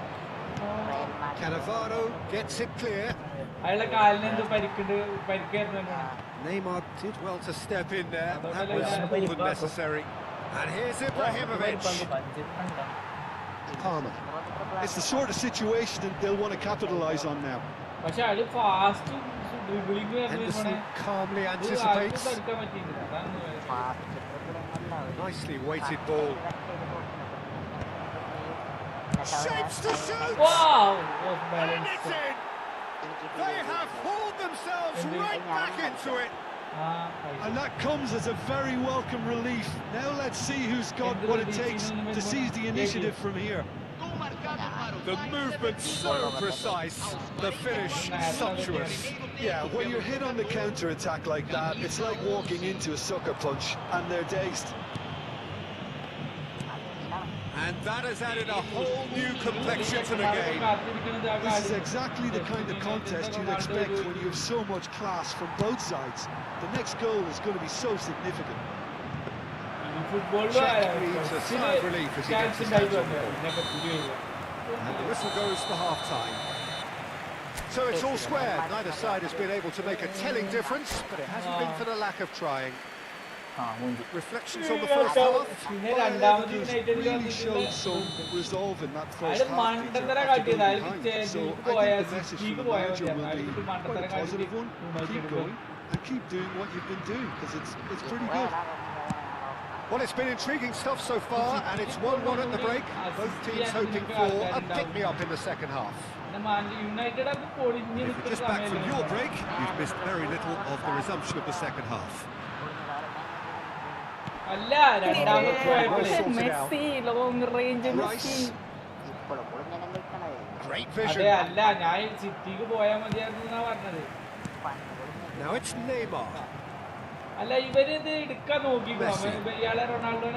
Cannavaro gets it clear. Neymar did well to step in there. That was more than necessary. And here's Ibrahimovic. Palmer. It's the sort of situation that they'll want to capitalise on now. പക്ഷെ അയാള് fast dribbling Henderson calmly anticipates. Nicely weighted ball. Shapes to shoot! Wow! And it's in! They have hauled themselves right back into it. And that comes as a very welcome relief. Now let's see who's got what it takes to seize the initiative from here. The movement so precise, the finish sumptuous. Yeah, when you're hit on the counter-attack like that, it's like walking into a sucker punch and they're dazed. And that has added a whole new complexion to the game. This is exactly the kind of contest you'd expect when you have so much class from both sides. The next goal is going to be so significant. Czech needs a sigh of relief as he gets his hands on the ball. And the whistle goes for half-time. So it's all square. Neither side has been able to make a telling difference, but it hasn't been for the lack of trying. Reflections on the first half. Really showed some resolve in that first half. So I think the message from the manager will be quite a positive one. Keep going and keep doing what you've been doing, because it's pretty good. Well, it's been intriguing stuff so far, and it's 1-1 at the break. Both teams hoping for a pick-me-up in the second half. If you're just back from your break, you've missed very little of the resumption of the second half. Messi, long range Rice. Messi. Great vision. Now it's Neymar.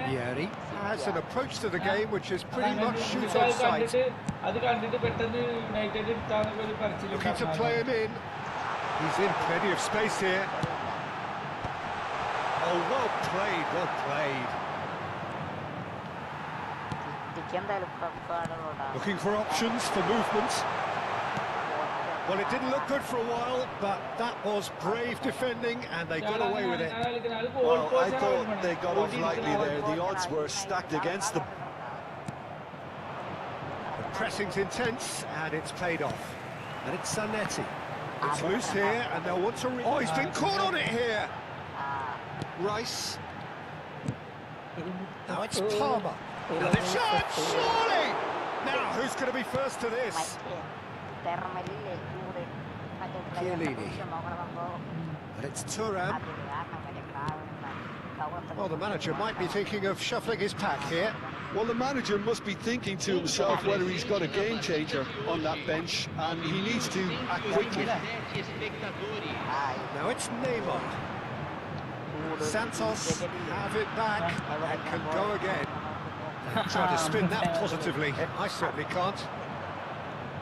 Vieri has an approach to the game which is pretty much shoot on sight. Looking to play him in. He's in plenty of space here. Oh, well played, well played. Looking for options for movement. Well, it didn't look good for a while, but that was brave defending, and they got away with it. Well, I thought they got off lightly there. The odds were stacked against them. The pressing's intense, and it's paid off. And it's Zanetti. It's loose here, and they'll want to... Oh, he's been caught on it here! Rice. Now it's Palmer. And the shot, surely! Now, who's going to be first to this? Chiellini. But it's Thuram. Well, the manager might be thinking of shuffling his pack here. Well, the manager must be thinking to himself whether he's got a game changer on that bench, and he needs to act quickly. Now it's Neymar. Santos have it back and can go again. Try to spin that positively. I certainly can't.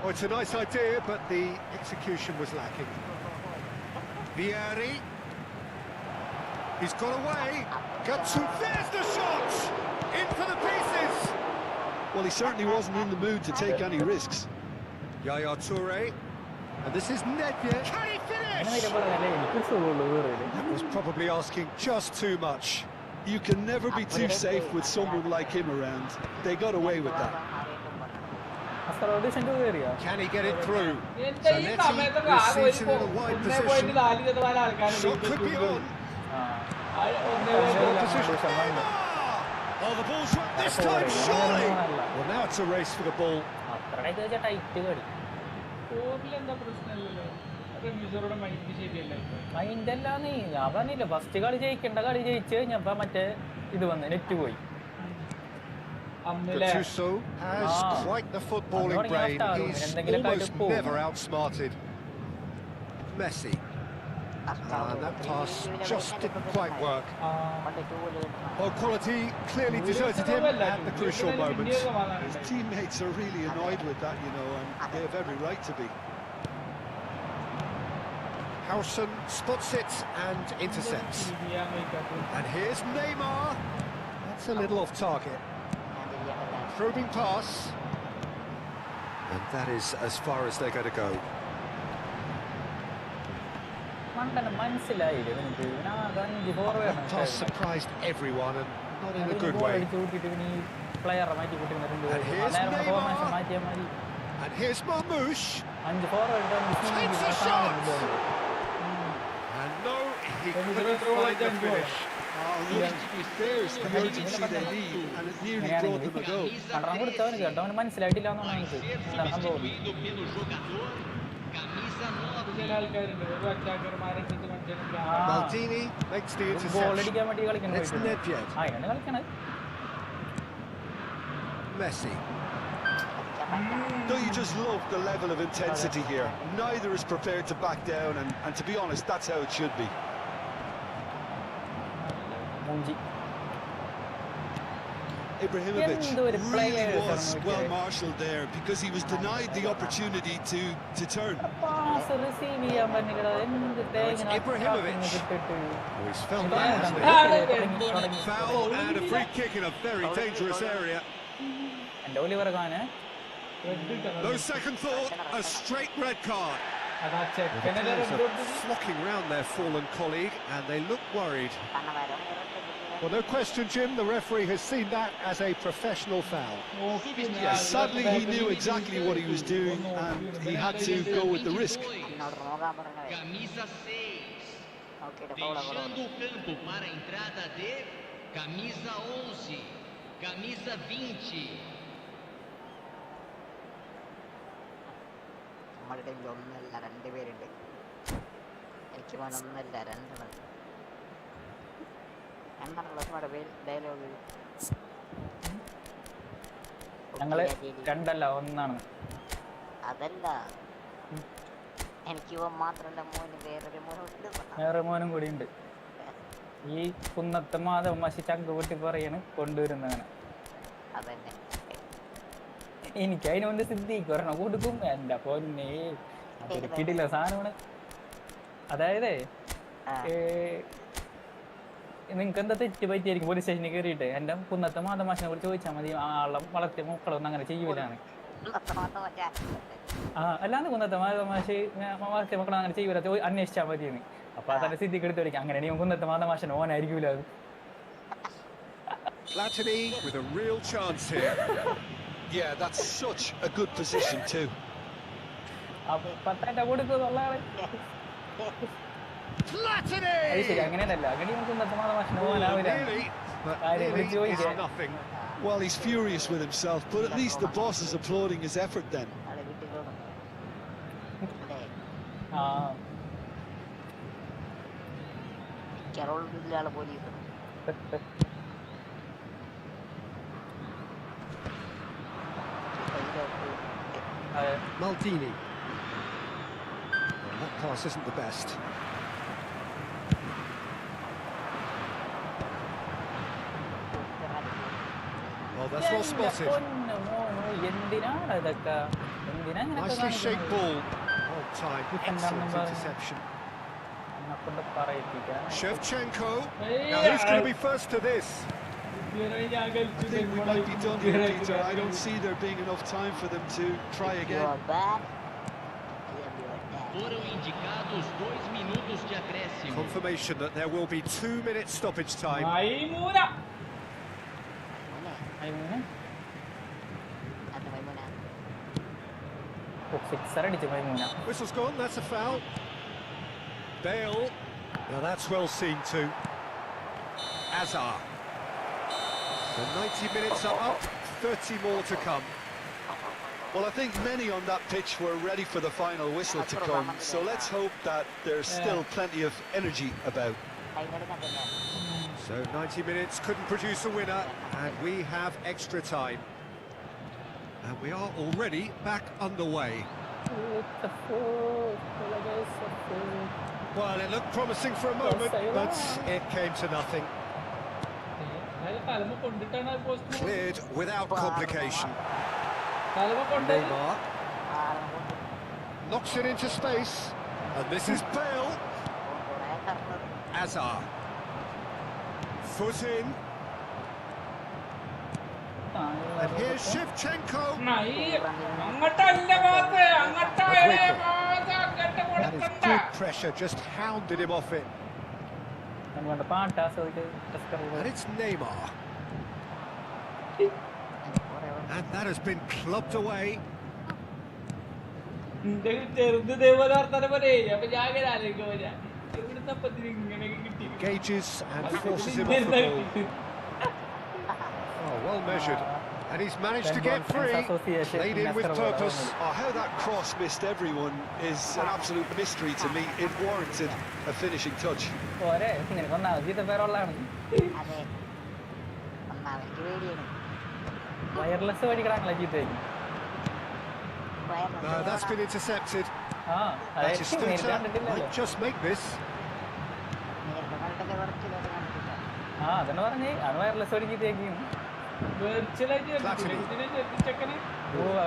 Oh, it's a nice idea, but the execution was lacking. Vieri. He's got away. Got to... There's the shot! In for the pieces! Well, he certainly wasn't in the mood to take any risks. Yaya Toure. And this is Nedved. Can he finish? That was probably asking just too much. You can never be too safe with someone like him around. They got away with that. Can he get it through? Zanetti receives it in a wide position. Shot could be on. Oh, the ball's right this time, surely! Well, now it's a race for the ball. മൈൻഡല്ലാന്ന് first കളി ജയിക്കേണ്ട കളി ജയിച്ച് കഴിഞ്ഞപ്പോ മറ്റേ ഇത് വന്ന് net പോയി. Gattuso has quite the footballing brain. He's almost never outsmarted. Messi. And that pass just didn't quite work. Well, quality clearly deserted him at the crucial moment. His teammates are really annoyed with that, you know, and they have every right to be. Howson spots it and intercepts. And here's Neymar. That's a little off target. Probing pass. And that is as far as they're going to go. That pass surprised everyone, and not in a good way. And here's Marmoush. Takes a shot. And no, he couldn't find the finish. Look, to be fair, it's the urgency they need, and it nearly brought them a goal. Maldini makes the interception. It's Nedved. Messi. Don't you just love the level of intensity here? Neither is prepared to back down, and to be honest, that's how it should be. Ibrahimovic really was well marshalled there because he was denied the opportunity to turn. It's Ibrahimovic, who is felt foul and a free kick in a very dangerous area. No second thought, a straight red card. The players are flocking round their fallen colleague and they look worried. Well, no question, Jim, the referee has seen that as a professionsional foul. Yeah, sadly he knew exactly what he was doing and he had to go with the risk. Camisa 6. Deixando o campo para a entrada de camisa 11. Camisa 20. ഞങ്ങള് രണ്ടല്ല ഒന്നാണ്. അതല്ല, എനിക്ക് മാത്രല്ല മോന് വേറെ മോനും കൂടി ഉണ്ട്. ഈ കുന്നത്തെ മാധവ മഷി ചങ്ക് പൊട്ടി പറയാണ് കൊണ്ടുവരുന്നവനെ. എനിക്ക് അതിന് കൊണ്ട് സിദ്ധിക്ക് ഒരെണ്ണം കൊടുക്കും. എന്റെ പൊന്നെ കിട്ടില്ല സാധനമാണ്. അതായത് നിങ്ങൾക്ക് എന്താ തെറ്റ് പറ്റിയായിരിക്കും പോലീസ് സ്റ്റേഷനിൽ കയറിയിട്ട് എന്റെ കുന്നത്തെ മാധമാഷിനെ കുറിച്ച് ചോദിച്ചാൽ മതി. ആളെ വളർത്തിയ മക്കളൊന്നും അങ്ങനെ ചെയ്യൂലാണ്. അല്ലാതെ കുന്നത്തെ മാധമാഷി വളർത്തിയ മക്കളൊന്നും അങ്ങനെ ചെയ്യൂല, അന്വേഷിച്ചാൽ മതിയെന്ന്. അപ്പൊ അതന്നെ സിദ്ധിക്ക് എടുത്ത് വിളിക്കാം. അങ്ങനെ ഞാൻ കുന്നത്തെ മാധമാഷൻ ഓനായിരിക്കൂല അത്. with a real chance here. Yeah, that's such a good position too. അപ്പൊ പത്തായിട്ട് കൊടുക്കുന്നുള്ള അങ്ങനെയല്ല. അങ്ങനെ കുന്നത്തെ മാധമാഷൻ ഓനാവില്ല. Well, he's furious with himself, but at least the boss is applauding his effort then. Maldini. Well, that pass isn't the best. Well, that's well spotted. Nicely shaped ball. On time. Excellent interception. Shevchenko. Now who's going to be first to this? I think we might be done here, Peter. I don't see there being enough time for them to try again. Foram indicados 2 minutos de acréscimo. Confirmation that there will be 2 minutes stoppage time. Whistle's gone, that's a foul. Bale. Now that's well seen too. Azar. So 90 minutes are up, 30 more to come. Well, I think many on that pitch were ready for the final whistle to come, so let's hope that there's still plenty of energy about. So 90 minutes couldn't produce a winner, and we have extra time. And we are already back underway. Well, it looked promising for a moment, but it came to nothing. Cleared without complication. Neymar knocks it into space, and this is Bale. Azar. Foot in. And here's Shevchenko. That is good pressure, just hounded him off it. And it's Neymar. And that has been clubbed away. Engages and forces him off the ball. Oh, well measured. And he's managed to get free. Played in with purpose. Oh, how that cross missed everyone is an absolute mystery to me. It warranted a finishing touch. No, that's been intercepted. Batista might just make this.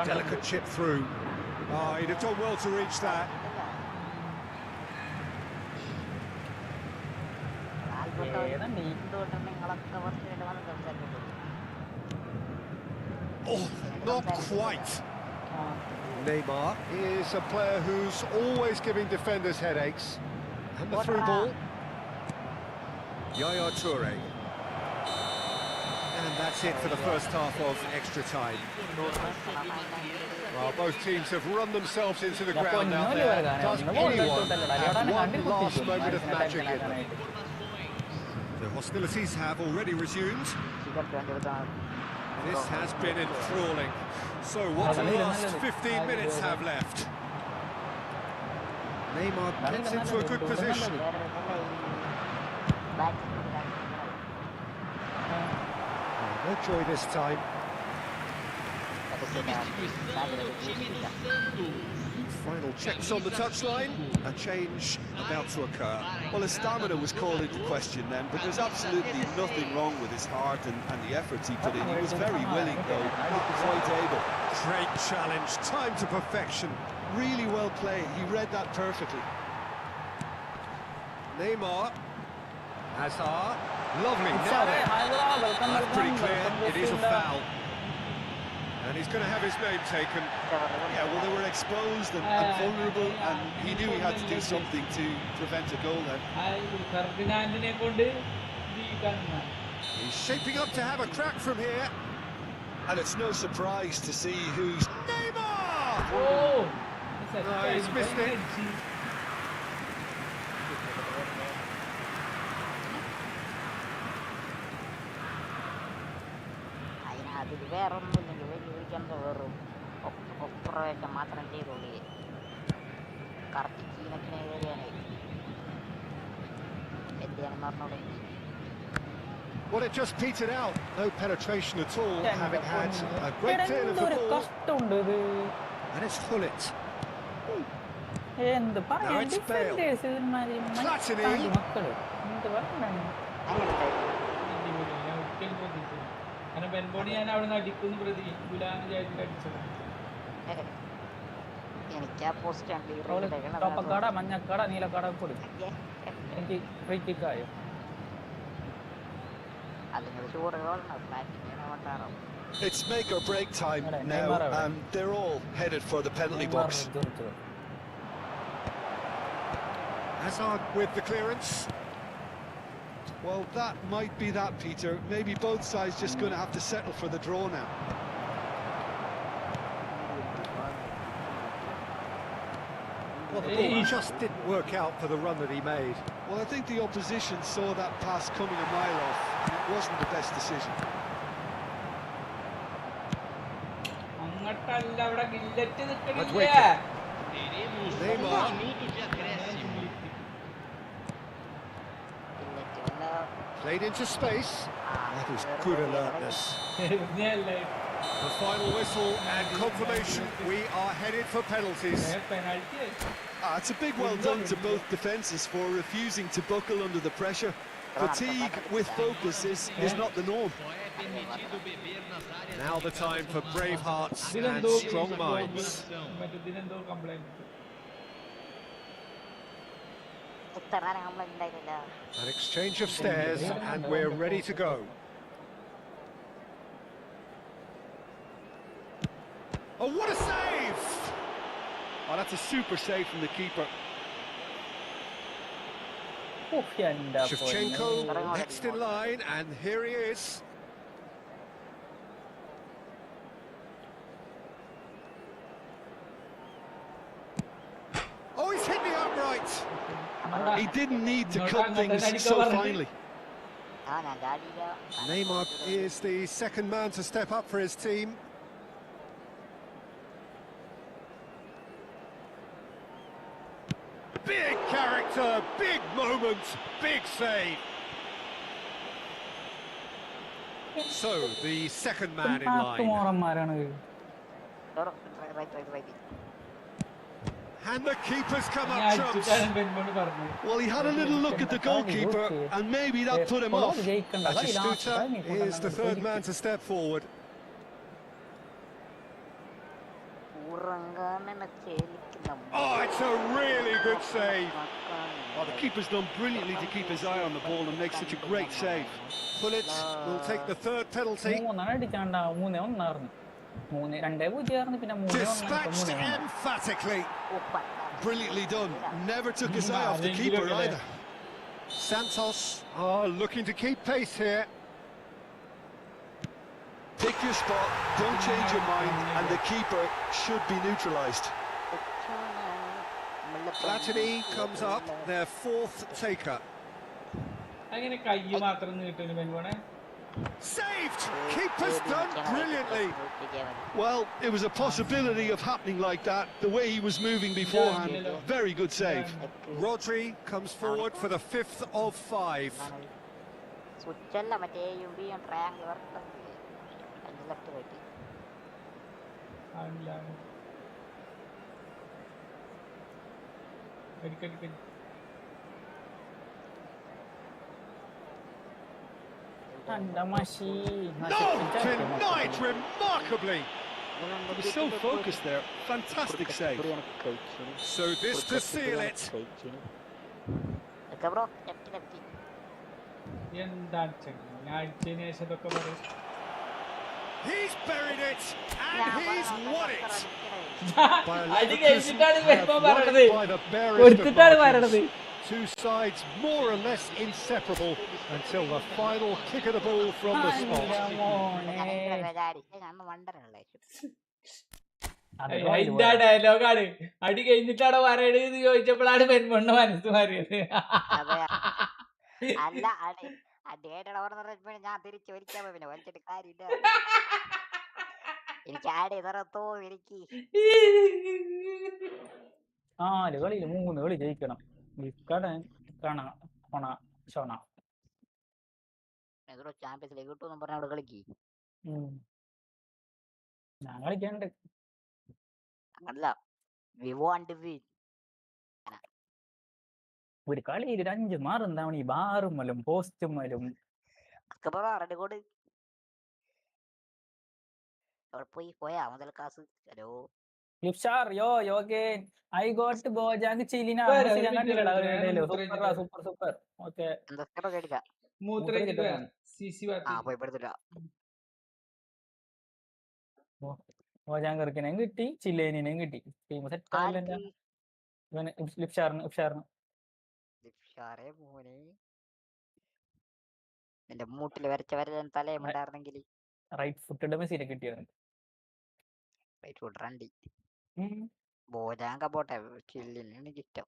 Delicate chip through. Oh, he'd have done well to reach that. Oh, not quite. Neymar is a player who's always giving defenders headaches. And the through ball. Yaya Toure. And that's it for the first half of extra time. Well, both teams have run themselves into the ground out there. Does anyone have one last moment of magic in them? The hostilities have already resumed. This has been enthralling. So what the last 15 minutes have left? Neymar gets into a good position. No joy this time. Final checks on the touchline. A change about to occur. Well, his stamina was called into question then, but there's absolutely nothing wrong with his heart and the efforts he put in. He was very willing, though, not quite able. Great challenge, time to perfection. Really well played. He read that perfectly. Neymar. Hazard. Lovely. That's pretty clear. It is a foul. And he's going to have his name taken. Yeah, well, they were exposed and vulnerable, and he knew he had to do something to prevent a goal then. He's shaping up to have a crack from here. And it's no surprise to see who's... Neymar! No, he's missed it. Well, it just petered out. No penetration at all, having had a great deal of the ball. And it's Hullet. Now it's Bale. Platini. It's make or break time now, and they're all headed for the penalty box. Hazard with the clearance. Well, that might be that, Peter. Maybe both sides just going to have to settle for the draw now. Well, the ball just didn't work out for the run that he made. Well, I think the opposition saw that pass coming a mile off, and it wasn't the best decision. Neymar. Played into space. That was good alertness. The final whistle and confirmation. We are headed for penalties. It's a big well done to both defences for refusing to buckle under the pressure. Fatigue with focus is not the norm. Now the time for brave hearts and strong minds. An exchange of stares and we're ready to go. Oh, what a save! Oh, that's a super save from the keeper. Shevchenko next in line, and here he is. right. He didn't need to cut things so finely. Neymar is the second man to step up for his team. Big character, big moment, big save. So, the second man in line. And the keeper's come up trumps. Well, he had a little look at the goalkeeper, and maybe that put him off. Batistuta is the third man to step forward. Oh, it's a really good save. Well, the keeper's done brilliantly to keep his eye on the ball and make such a great save. Pullet will take the third penalty. Dispatched emphatically. Brilliantly done. Never took his eye off the keeper either. Santos are looking to keep pace here. Pick your spot, don't change your mind, and the keeper should be neutralised. Platini comes up, their fourth taker. Saved! Keeper's done brilliantly. Well, it was a possibility of happening like that, the way he was moving beforehand. Very good save. Rodri comes forward for the fifth of five. No! Denied remarkably! He was so focused there. Fantastic save. So this to seal it. He's buried it, and he's won it. By the barest of margins. Two sides more or less inseparable until the final kick of the ball from the spot. ഡയലോഗാണ് അടി കഴിഞ്ഞിട്ടാണ് പറയണെന്ന് ചോദിച്ചപ്പോഴാണ് പെൺമണ്ണ് മനസ്സ് മാറിയത്. ഞാൻ തിരിച്ചു വലിക്കാൻ പിന്നെ വലിച്ചിട്ട് കാര്യമില്ല. എനിക്ക് ആഡ് ചെയ്തോ എനിക്ക് 4 കളിയിൽ 3 കളി ജയിക്കണം. ചാമ്പ്യൻസ് ലീഗ് കിട്ടുമെന്നും പറഞ്ഞ അവിടെ കളിക്ക്. ഞാൻ കളിക്കാനുണ്ട്. അങ്ങനല്ല, we want to win. ഒരു കളിയിൽ 5 മാറും തവണ ഈ ബാറും മലും പോസ്റ്റും മലും പോയാ മുതൽ കാസ്. ഹലോ ലിപ്ഷാർ യോ again I got Bojang Chilina കണ്ടില്ലടാ വീഡിയോയില്. Super super. ഓക്കേ എന്താ സ്കെപ്പ് കേട്ടില്ല. പോയി പെടുത്തില്ല. ബോജാങ് കർക്കിനെയും കിട്ടി, ചില്ലേനെയും കിട്ടി. ടീം സെറ്റ് ആയില്ല. ഇവന് ലിപ്ഷാറിന് മോനെ എന്റെ മൂട്ടില് വരച്ച വരൻ തലയുണ്ടായിരുന്നെങ്കിൽ റൈറ്റ് ഫുട്ടഡ് മെസ്സിനെ കിട്ടിയാണ്. റൈറ്റ് ഫുട്ട് റണ്ടി ബോജാങ്ക പോട്ടെ, ചില്ലിന് എനിക്ക് ഇഷ്ടം.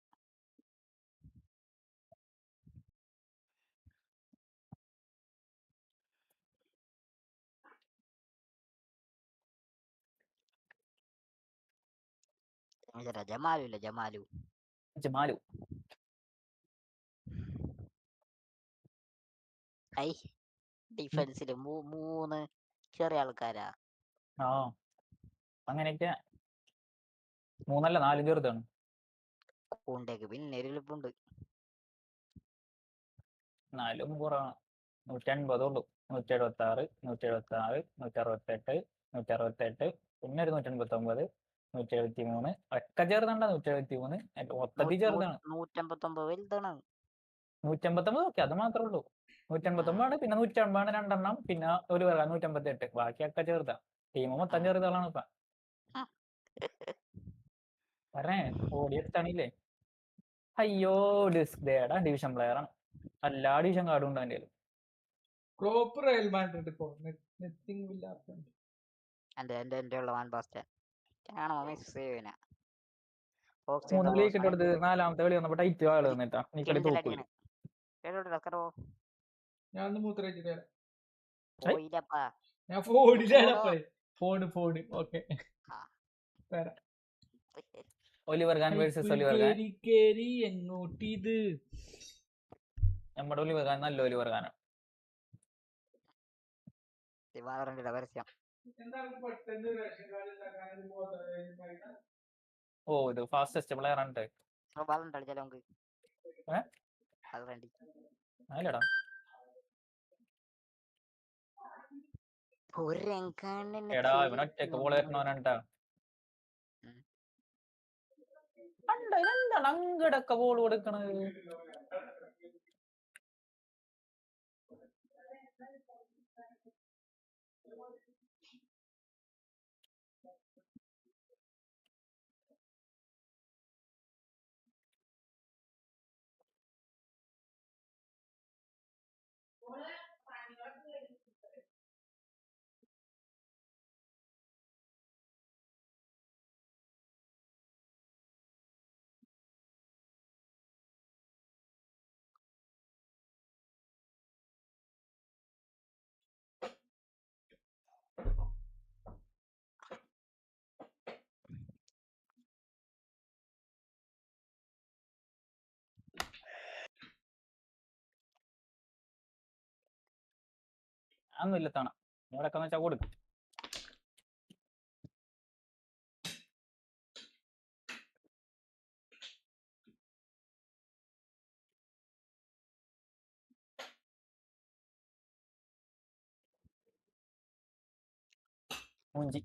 ജമാലു ഐ ഡിഫൻസില് 3 ചെറിയ ആൾക്കാരാ. അങ്ങനെയൊക്കെ 3 അല്ല 4 ചെറുതാണ്. കൂണ്ടേക്ക് പിന്നെ എരിലിപ്പുണ്ട്. 4 കുറവാണ്. 180 ഉള്ളൂ. 176, 168, 168, പിന്നെ ഒരു 189, 173 ഒക്കെ ചേർന്നുണ്ടോ? 173 മൊത്തത്തിൽ ചേർന്നാണ്. 189 വലുതാണ്. 189 ഓക്കെ, അത് മാത്രമേ ഉള്ളൂ. 189 പിന്നെ 150 രണ്ടെണ്ണം, പിന്നെ ഒരു 158. ബാക്കിയൊക്കെ ചെറുതാ. ടീം മൊത്തം ചെറുതാണ് ഇപ്പൊ. പറഞ്ഞേ ഓടിയെത്താണില്ലേ. അയ്യോ ഡിസ്ഡേടാ ഡിവിഷൻ പ്ലെയർ ആണ്. എല്ലാ ഡിവിഷൻ കാർഡും ഉണ്ട് എൻ്റെ 3 കളി വിക്കറ്റ് എടുത്ത് 4ാമത്തെ കളി വന്നപ്പോ ടൈറ്റ് ആള് വന്നിട്ടാ നീ കളി തോക്കൂല. ഞാൻ മൂത്രയിച്ചിട്ട് പോയില്ലപ്പാ. ഞാൻ ഫോണിലാണ് phone okay Oliver Kahn versus Oliver Kahn. എങ്ങോട്ടിത് നമ്മുടെ ഒലിവർ ഖാൻ നല്ല ഒലിവർ ഖാനാണ്. ഓ ഇത് ഫാസ്റ്റസ്റ്റ് പ്ലെയർ ആണ്. അല്ലടാ എടാ ഇവൻ ഒറ്റക്ക് ബോൾ വരണവനാണ്ടാ. എന്താണ് അങ്ങടൊക്കെ ബോൾ കൊടുക്കണത്? അതൊന്നുമില്ല തണ ഇവിടെയൊക്കെ വെച്ചാൽ കൊടുക്കും. മൂഞ്ചി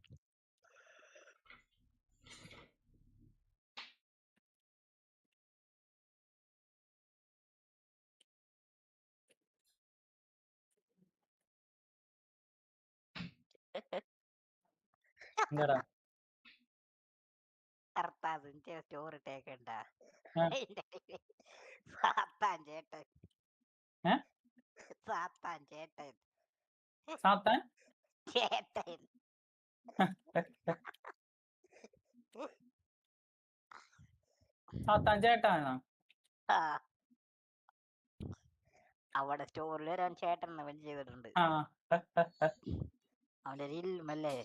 എന്താടാ ചോറിട്ടേക്കണ്ട സാത്താൻ സാത്താൻ ചേട്ടാണോ? അവിടെ സ്റ്റോറിൽ വരാൻ ചേട്ടൻ അവൻ ചെയ്തിട്ടുണ്ട്. അവന്റെ ഇല്ലല്ലേ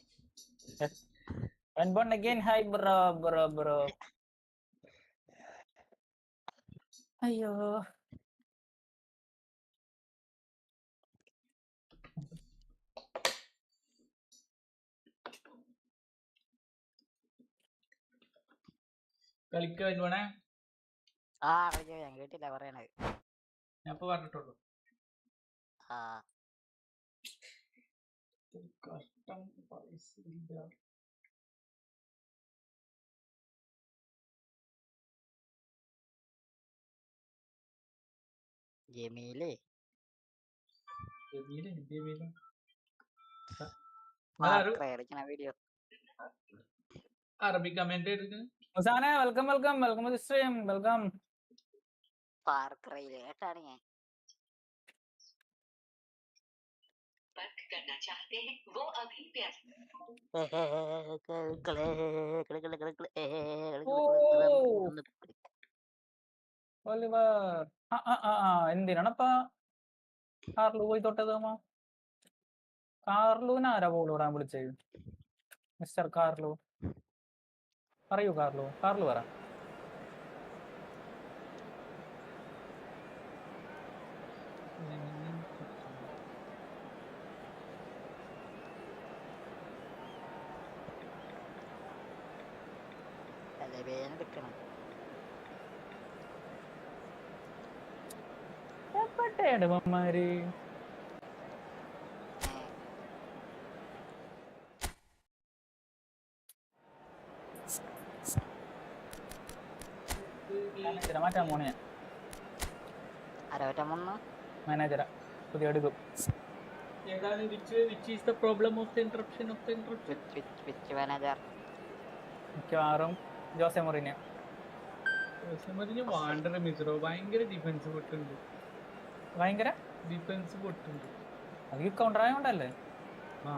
born again. Hi bro. അയ്യോ കളിക്കാൻ വേണേ. ഞാൻ കേട്ടില്ല പറയണത്. ഞാൻ ഇപ്പൊ പറഞ്ഞിട്ടുള്ളൂ. കഷ്ടം പൈസ ഇല്ല. ജമീല് വീഡിയോ അറബി comment welcome to stream. Welcome. പാർക്രയില് കേട്ടാണ് ഞാൻ. എന്തിനാണപ്പാ കാർലു പോയി തൊട്ടത്? കാർലുവിനാരാ ബോൾ ഇടാൻ വിളിച്ചത്? മിസ്റ്റർ കാർലു പറയൂ. കാർലു പറ. എവിടെയാണ് മമ്മാര്? മാറ്റാൻ പോണേ മാനേജരാ പുതിയ എടുക്കും. മിക്കവാറും ജോസെ മൊറീനിയോ. ഭയങ്കര ഡിഫൻസ് പൊട്ടുണ്ട്. അത് കൗണ്ടർ ആയതുകൊണ്ടല്ലേ?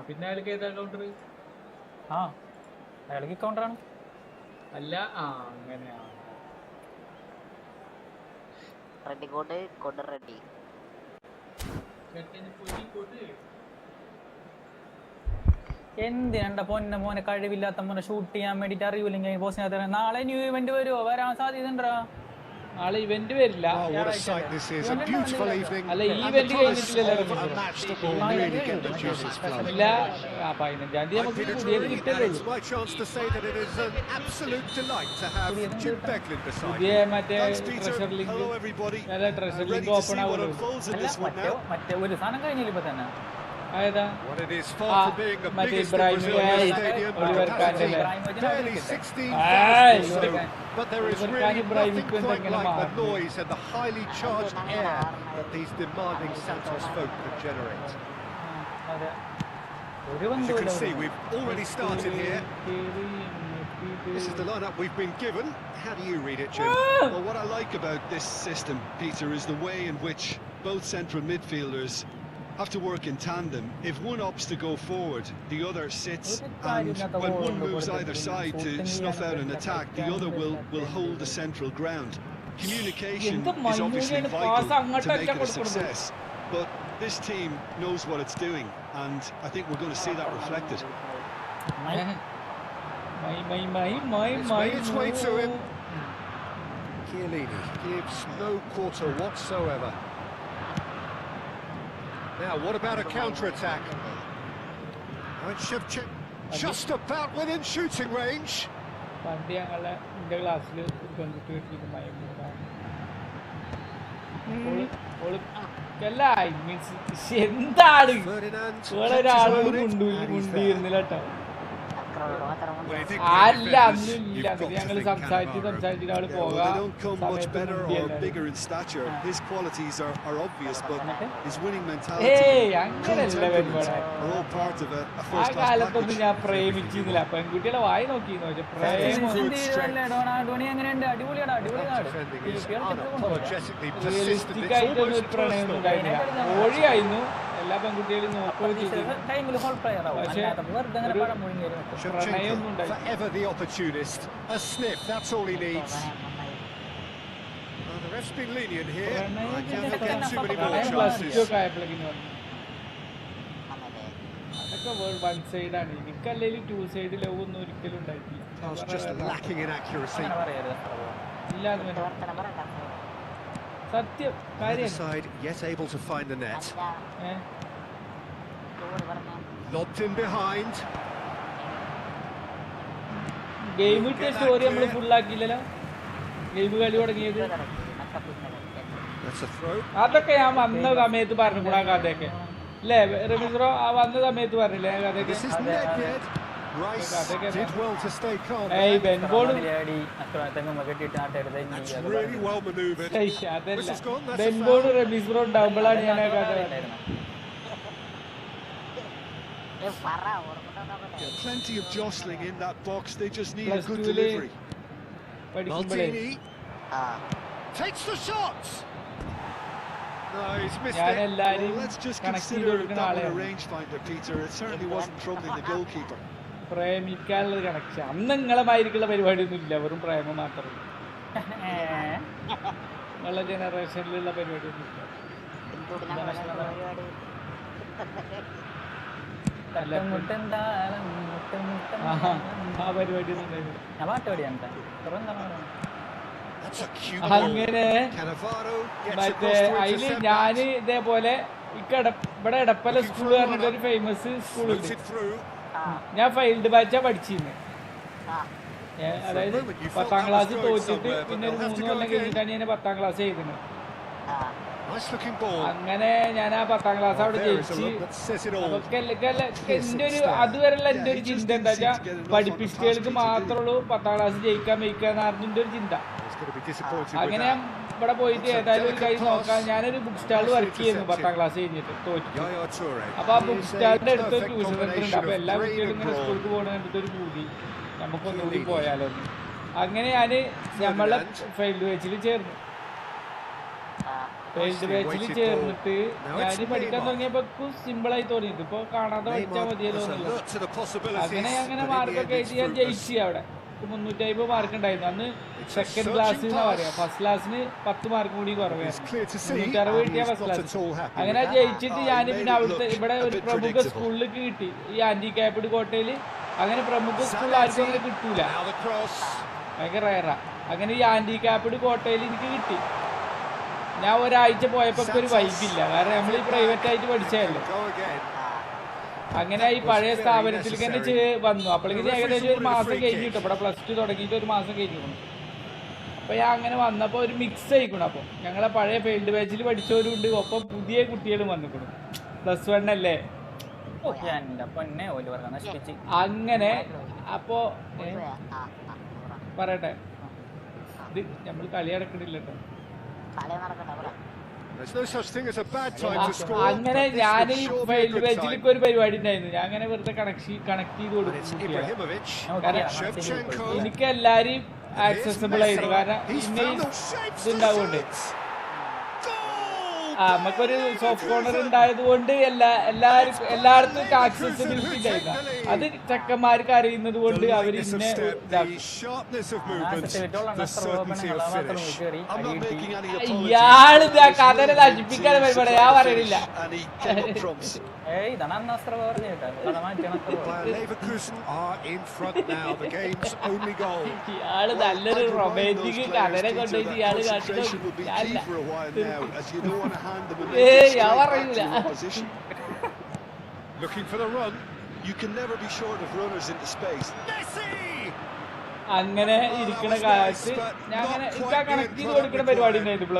പിന്നെ അയാൾക്ക് ഏതാ കൗണ്ടർ? അയാൾക്ക് കൗണ്ടറാണ്. അല്ല അങ്ങനെയാ റെഡി കൊണ്ട് റെഡി എന്തിനാ പൊന്നെ മോനെ കഴിവില്ലാത്ത മോനെ ഷൂട്ട് ചെയ്യാൻ വേണ്ടിട്ട് അറിയൂല്ലെങ്കിൽ ബോസിനകത്ത് നാളെ ന്യൂ ഇവന്റ് വരുമോ? വരാൻ സാധ്യത ഉണ്ടോ? നാളെ ഇവന്റ് വരില്ല. What a sight this is, a beautiful evening. അല്ല ഈ And the event promise കഴിഞ്ഞിട്ടില്ലല്ലോ. of a match that will really get the juices flowing. ഇല്ല 15-ാം തീയതി നമുക്ക് പുതിയത് കിട്ടല്ലോ. It's my chance to say that it is an absolute delight to have Jim Beglin beside പുതിയ me. മറ്റേ Thanks, Peter. Treasure link Hello, everybody. Treasure Ready link to open see what ആവുള്ളൂ. unfolds in അല്ല this one now. മറ്റേ ഒരു സാധനം കഴിഞ്ഞില്ല ഇപ്പൊ തന്നെ. ആയതാ What it is far from being the മറ്റേ biggest in Ibrahim Brazil Oliver stadium, but capacity കാർഡിലെ barely 16,000 or so. But there is Ivar really Ibrahim nothing Quinn quite tengene like the maarnu. noise and the highly charged air that these demanding Santos folk can generate. അതെ ഒരു As you can ബന്ധമില്ല. see, we've already started here. This is the lineup we've been given. How do you read it, Jim? Well, what I like about this system, Peter, is the way in which both central midfielders have to work in tandem. If one opts to go forward, the other sits, and when one moves either side to snuff out an attack, the other will hold the central ground. Communication is obviously vital to make it a success, but this team knows what it's doing, and I think we're going to see that reflected. It's made its way to him. Chiellini gives no quarter whatsoever. Now, what about a counter-attack? And Shevchenko just about within shooting range. പണ്ട് ഞങ്ങളെ എന്റെ ക്ലാസ്സിൽ പെൺകുട്ടി കിട്ടിയിരിക്കുന്ന എന്താണ് ഒരാളോട് മുണ്ടിയിരുന്നില്ല കേട്ടോ. അല്ല അന്നും ഇല്ല ഞങ്ങൾ സംസാരിച്ചിട്ട് ആള് Well, they don't come much better or bigger in stature. His qualities are obvious, but his winning mentality and temperament are all part of a ആ first-class കാലത്തൊന്നും package. ഞാൻ പ്രേമിച്ചിരുന്നില്ല. പെൺകുട്ടികളെ വായി നോക്കിന്ന് വെച്ചാൽ പ്രേമം ഡോണി എങ്ങനെയുണ്ട്? അടിപൊളിയാണ്, അടിപൊളിയാണ്. Apologetically persistent. റിയലിസ്റ്റിക് It's ആയിട്ടൊന്നും almost ഒരു പ്രണയമൊന്നും personal. ഉണ്ടായിരുന്നില്ല. ഓഴിയായിരുന്നു. എല്ലാ പെൺകുട്ടികളും നോക്കുകയും ചെയ്തു. ടൈമിൽ ഹോൾ പ്ലെയർ ആവും. പക്ഷേ അല്ലാതെ വെറുതെ അങ്ങനെ പടം മുഴുങ്ങിയിരുന്നു. Shevchenko, forever the opportunist. A sniff, that's all he needs. The ref's been lenient here. I can't get too many more chances. അതൊക്കെ വൺ സൈഡാണ്. എനിക്കല്ലെങ്കിൽ ടു സൈഡ് ലവ് ഒന്നും ഒരിക്കലും ഉണ്ടായിട്ടില്ല. I was just lacking in accuracy. അങ്ങനെ പറയരുത്. ഇല്ലാതെ സത്യം Either കാര്യം side yet able to find the net. Lobbed in behind. Game കിട്ടിയ സ്റ്റോറി നമ്മൾ ഫുള്ളാക്കിയില്ലല്ലോ. ഗെയിം കളി തുടങ്ങിയത് That's a throw. അതൊക്കെ ഞാൻ വന്ന സമയത്ത് പറഞ്ഞു കൂടാ കഥയൊക്കെ അല്ലേ റമീസ്രോ? ആ വന്ന സമയത്ത് പറഞ്ഞില്ലേ കഥയൊക്കെ? This is Nedved. Rice did well to stay calm. ഏയ് ബെൻബോളും That's really well manoeuvred. അതല്ല ബെൻബോളും റമീസ്രോ ഉണ്ടാവുമ്പോഴാണ് ഞാൻ ആ കഥ Plenty of jostling in that box. They just need a Plus good two delivery. പഠിക്കുമ്പോഴേ Maldini takes the shot. No, he's missed ഞാൻ it. എല്ലാരും Well, let's just connect ചെയ്ത് consider കൊടുക്കുന്ന that one a ആളെയാണ്. rangefinder, Peter. It certainly wasn't troubling the goalkeeper. പ്രേമിക്കാനുള്ള connection അന്ന് നിങ്ങളെ മാതിരിക്കുള്ള പരിപാടിയൊന്നും ഇല്ല. വെറും പ്രേമം മാത്രമേ നിങ്ങളുടെ ജനറേഷനിലുള്ള പരിപാടിയൊന്നും ഇല്ല. ആ പരിപാടിയൊന്നും ഉണ്ടായില്ല. ഞാൻ പാട്ട് പാടിയാണ്. That's a cute അങ്ങനെ ball. Cannavaro gets മറ്റേ across to അതില് intercept ഞാന് that. ഇതേപോലെ ഇവിടെ എടപ്പല സ്കൂൾ പറഞ്ഞിട്ട് ഒരു ഫേമസ് സ്കൂളുണ്ട്. Floated through. ഞാൻ ഫൈൽഡ് ബാച്ചാ പഠിച്ചിരുന്നു. അതായത് 10ാം ക്ലാസ് തോറ്റിട്ട് പിന്നെ ഒരു 3 കൊല്ലം കഴിഞ്ഞിട്ടാണ് ഞാൻ 10ാം ക്ലാസ് ചെയ്തത്. Nice looking ball. അങ്ങനെ ഞാൻ ആ 10ാം ക്ലാസ് അവിടെ There is a ജയിച്ച്. look that says it all. അതൊക്കെ എന്റെ ഒരു അതുവരെയുള്ള എന്റെ ഒരു ചിന്ത എന്താ വെച്ചാൽ പഠിപ്പിസ്റ്റേൾക്ക് മാത്രമുള്ളൂ 10ാം ക്ലാസ് ജയിക്കാൻ വയ്ക്കാന്ന് അറിഞ്ഞ ഒരു ചിന്ത. He's going to be disappointed with അങ്ങനെ that. ഇവിടെ പോയിട്ട് ഏതായാലും ഒരു കൈ നോക്കാൻ ഞാനൊരു ബുക്ക് സ്റ്റാളിൽ വർക്ക് ചെയ്യുന്നു 10ാം ക്ലാസ് കഴിഞ്ഞിട്ട് തോറ്റു. Yaya Toure. അപ്പൊ ആ ബുക്ക് സ്റ്റാളിന്റെ അടുത്ത് ഒരു ട്യൂഷൻ സെന്റർ ഉണ്ട്. അപ്പൊ എല്ലാ കുട്ടികളും ഇങ്ങനെ സ്കൂൾക്ക് പോകണ കണ്ടിട്ട് ഒരു കൂടി നമുക്കൊന്നുകൂടി പോയാലോ. അങ്ങനെ ഞാന് നമ്മളെ ഫീൽഡ് ബാച്ചിൽ ചേർന്നു. ഫീൽഡ് ബാച്ചിൽ ചേർന്നിട്ട് ഞാൻ പഠിക്കാൻ തുടങ്ങിയപ്പോ സിമ്പിൾ ആയി തോന്നിയിട്ട് ഇപ്പൊ കാണാതെ പഠിച്ചാൽ മതിയല്ലോ എന്നുള്ളത്. അങ്ങനെ മാർക്കൊക്കെ എഴുതി ഞാൻ ജയിച്ചു അവിടെ. 350 മാർക്ക് ഉണ്ടായിരുന്നു. അന്ന് സെക്കൻഡ് ക്ലാസ്സിൽ എന്നാ പറയാ, ഫസ്റ്റ് ക്ലാസ്സിന് 10 മാർക്ക് കൂടി കുറവായിരുന്നു. 360 കിട്ടിയ ഫസ്റ്റ് ക്ലാസ്. അങ്ങനെ ജയിച്ചിട്ട് ഞാൻ പിന്നെ അവിടുത്തെ ഇവിടെ ഒരു പ്രമുഖ സ്കൂളിലേക്ക് കിട്ടി, ഈ ഹാൻഡിക്യാപ്ഡ് കോട്ടയിൽ. അങ്ങനെ പ്രമുഖ സ്കൂളിൽ ആർക്കും അങ്ങനെ കിട്ടൂല, ഭയങ്കര റയറാ. അങ്ങനെ ഈ ഹാൻഡിക്യാപ്ഡ് കോട്ടയിൽ എനിക്ക് കിട്ടി. ഞാൻ ഒരാഴ്ച പോയപ്പോ ഒരു വൈബില്ല, കാരണം നമ്മൾ ഈ പ്രൈവറ്റ് ആയിട്ട് പഠിച്ചതല്ലേ. അങ്ങനെ ഈ പഴയ സ്ഥാപനത്തിലേക്ക് തന്നെ വന്നു. അപ്പോഴേക്കും ഏകദേശം ഒരു മാസം കഴിഞ്ഞു കിട്ടും, ഇവിടെ +2 തുടങ്ങിയിട്ട് ഒരു മാസം കഴിഞ്ഞു. അപ്പൊ ഞാൻ അങ്ങനെ വന്നപ്പോ ഒരു മിക്സ് ആയിക്കണം. അപ്പൊ ഞങ്ങളെ പഴയ ഫീൽഡ് ബാച്ചിൽ പഠിച്ചവരും ഉണ്ട്, ഒപ്പം പുതിയ കുട്ടികളും വന്നിക്കണം. +1 അല്ലേ. അങ്ങനെ അപ്പോ പറയട്ടെ, ഇത് നമ്മൾ കളി നടക്കണില്ല കേട്ടോ. അങ്ങനെ ഞാൻ ഈ ഫീൽഡ് ബാച്ചിലേക്ക് ഒരു പരിപാടി ഉണ്ടായിരുന്നു. ഞാൻ അങ്ങനെ വെറുതെ കണക്ട് ചെയ്ത് കൊടുക്കും. എനിക്ക് എല്ലാരെയും ആക്സസിബിൾ ആയിരുന്നു, കാരണം ഇന്ന ഇതുണ്ടാവുകൊണ്ട് നമുക്കൊരു സോഫ്റ്റ് കോർണർ ഉണ്ടായത് കൊണ്ട് എല്ലായിടത്തും ആക്സസിബിലിറ്റി ഉണ്ടായിരുന്നു. അത് ചെക്കന്മാർക്ക് അറിയുന്നത് കൊണ്ട് അവർ ഇന്നെ ഇയാള് കഥനെ നശിപ്പിക്കാൻ പരിപാടി ഞാൻ പറയണില്ല. ഇയാള് നല്ലൊരു റൊമാൻറ്റിക് കഥനെ കൊണ്ടുപോയിട്ട് ഇയാള് കാട്ടുന്നു. ഞാൻ പറയൂല. അങ്ങനെ ഇരിക്കുന്ന കാലത്ത് ഞാൻ അങ്ങനെ കണക്ട് ചെയ്ത് കൊടുക്കുന്ന പരിപാടി ഉണ്ടായിരുന്നു +1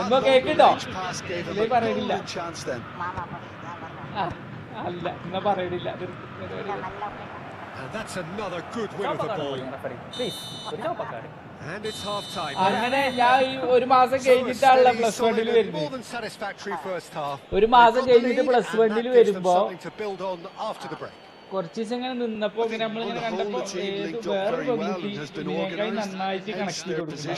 എന്തോ കേട്ടോ പറയണില്ല. അല്ല എന്നാ പറയണില്ല. അങ്ങനെ ഞാൻ ഈ ഒരു മാസം കഴിഞ്ഞിട്ടാണല്ലോ +1 വരുന്നത്. ഒരു മാസം കഴിഞ്ഞിട്ട് +1 വരുമ്പോ കുറച്ച് ദിവസം ഇങ്ങനെ നിന്നപ്പോ ഇങ്ങനെ നമ്മളിങ്ങനെ കണ്ടപ്പോ വേറൊരു പെൺകുട്ടി ഇതിനേക്കാൾ നന്നായിട്ട് കണക്ട് ചെയ്ത് കൊടുക്കുന്നു.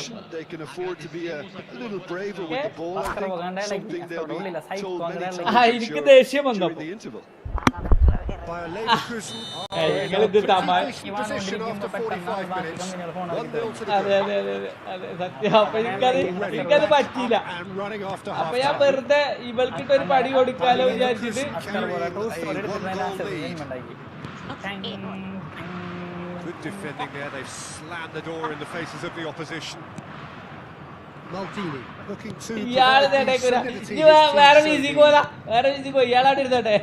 എനിക്ക് ദേഷ്യം വന്നപ്പോ നിങ്ങളിത് അതെ സത്യം. അപ്പൊ എനിക്കത് പറ്റിയില്ല. അപ്പൊ ഞാൻ വെറുതെ ഇവൾക്കിട്ട് ഒരു പടി കൊടുക്കാലോ വിചാരിച്ചിട്ട് ഇയാള് വേറെ വീസിക്ക് പോതാ, വേറെ വീസിക്ക് പോയി ഇയാളായിട്ട് ഇരുന്നോട്ടെ.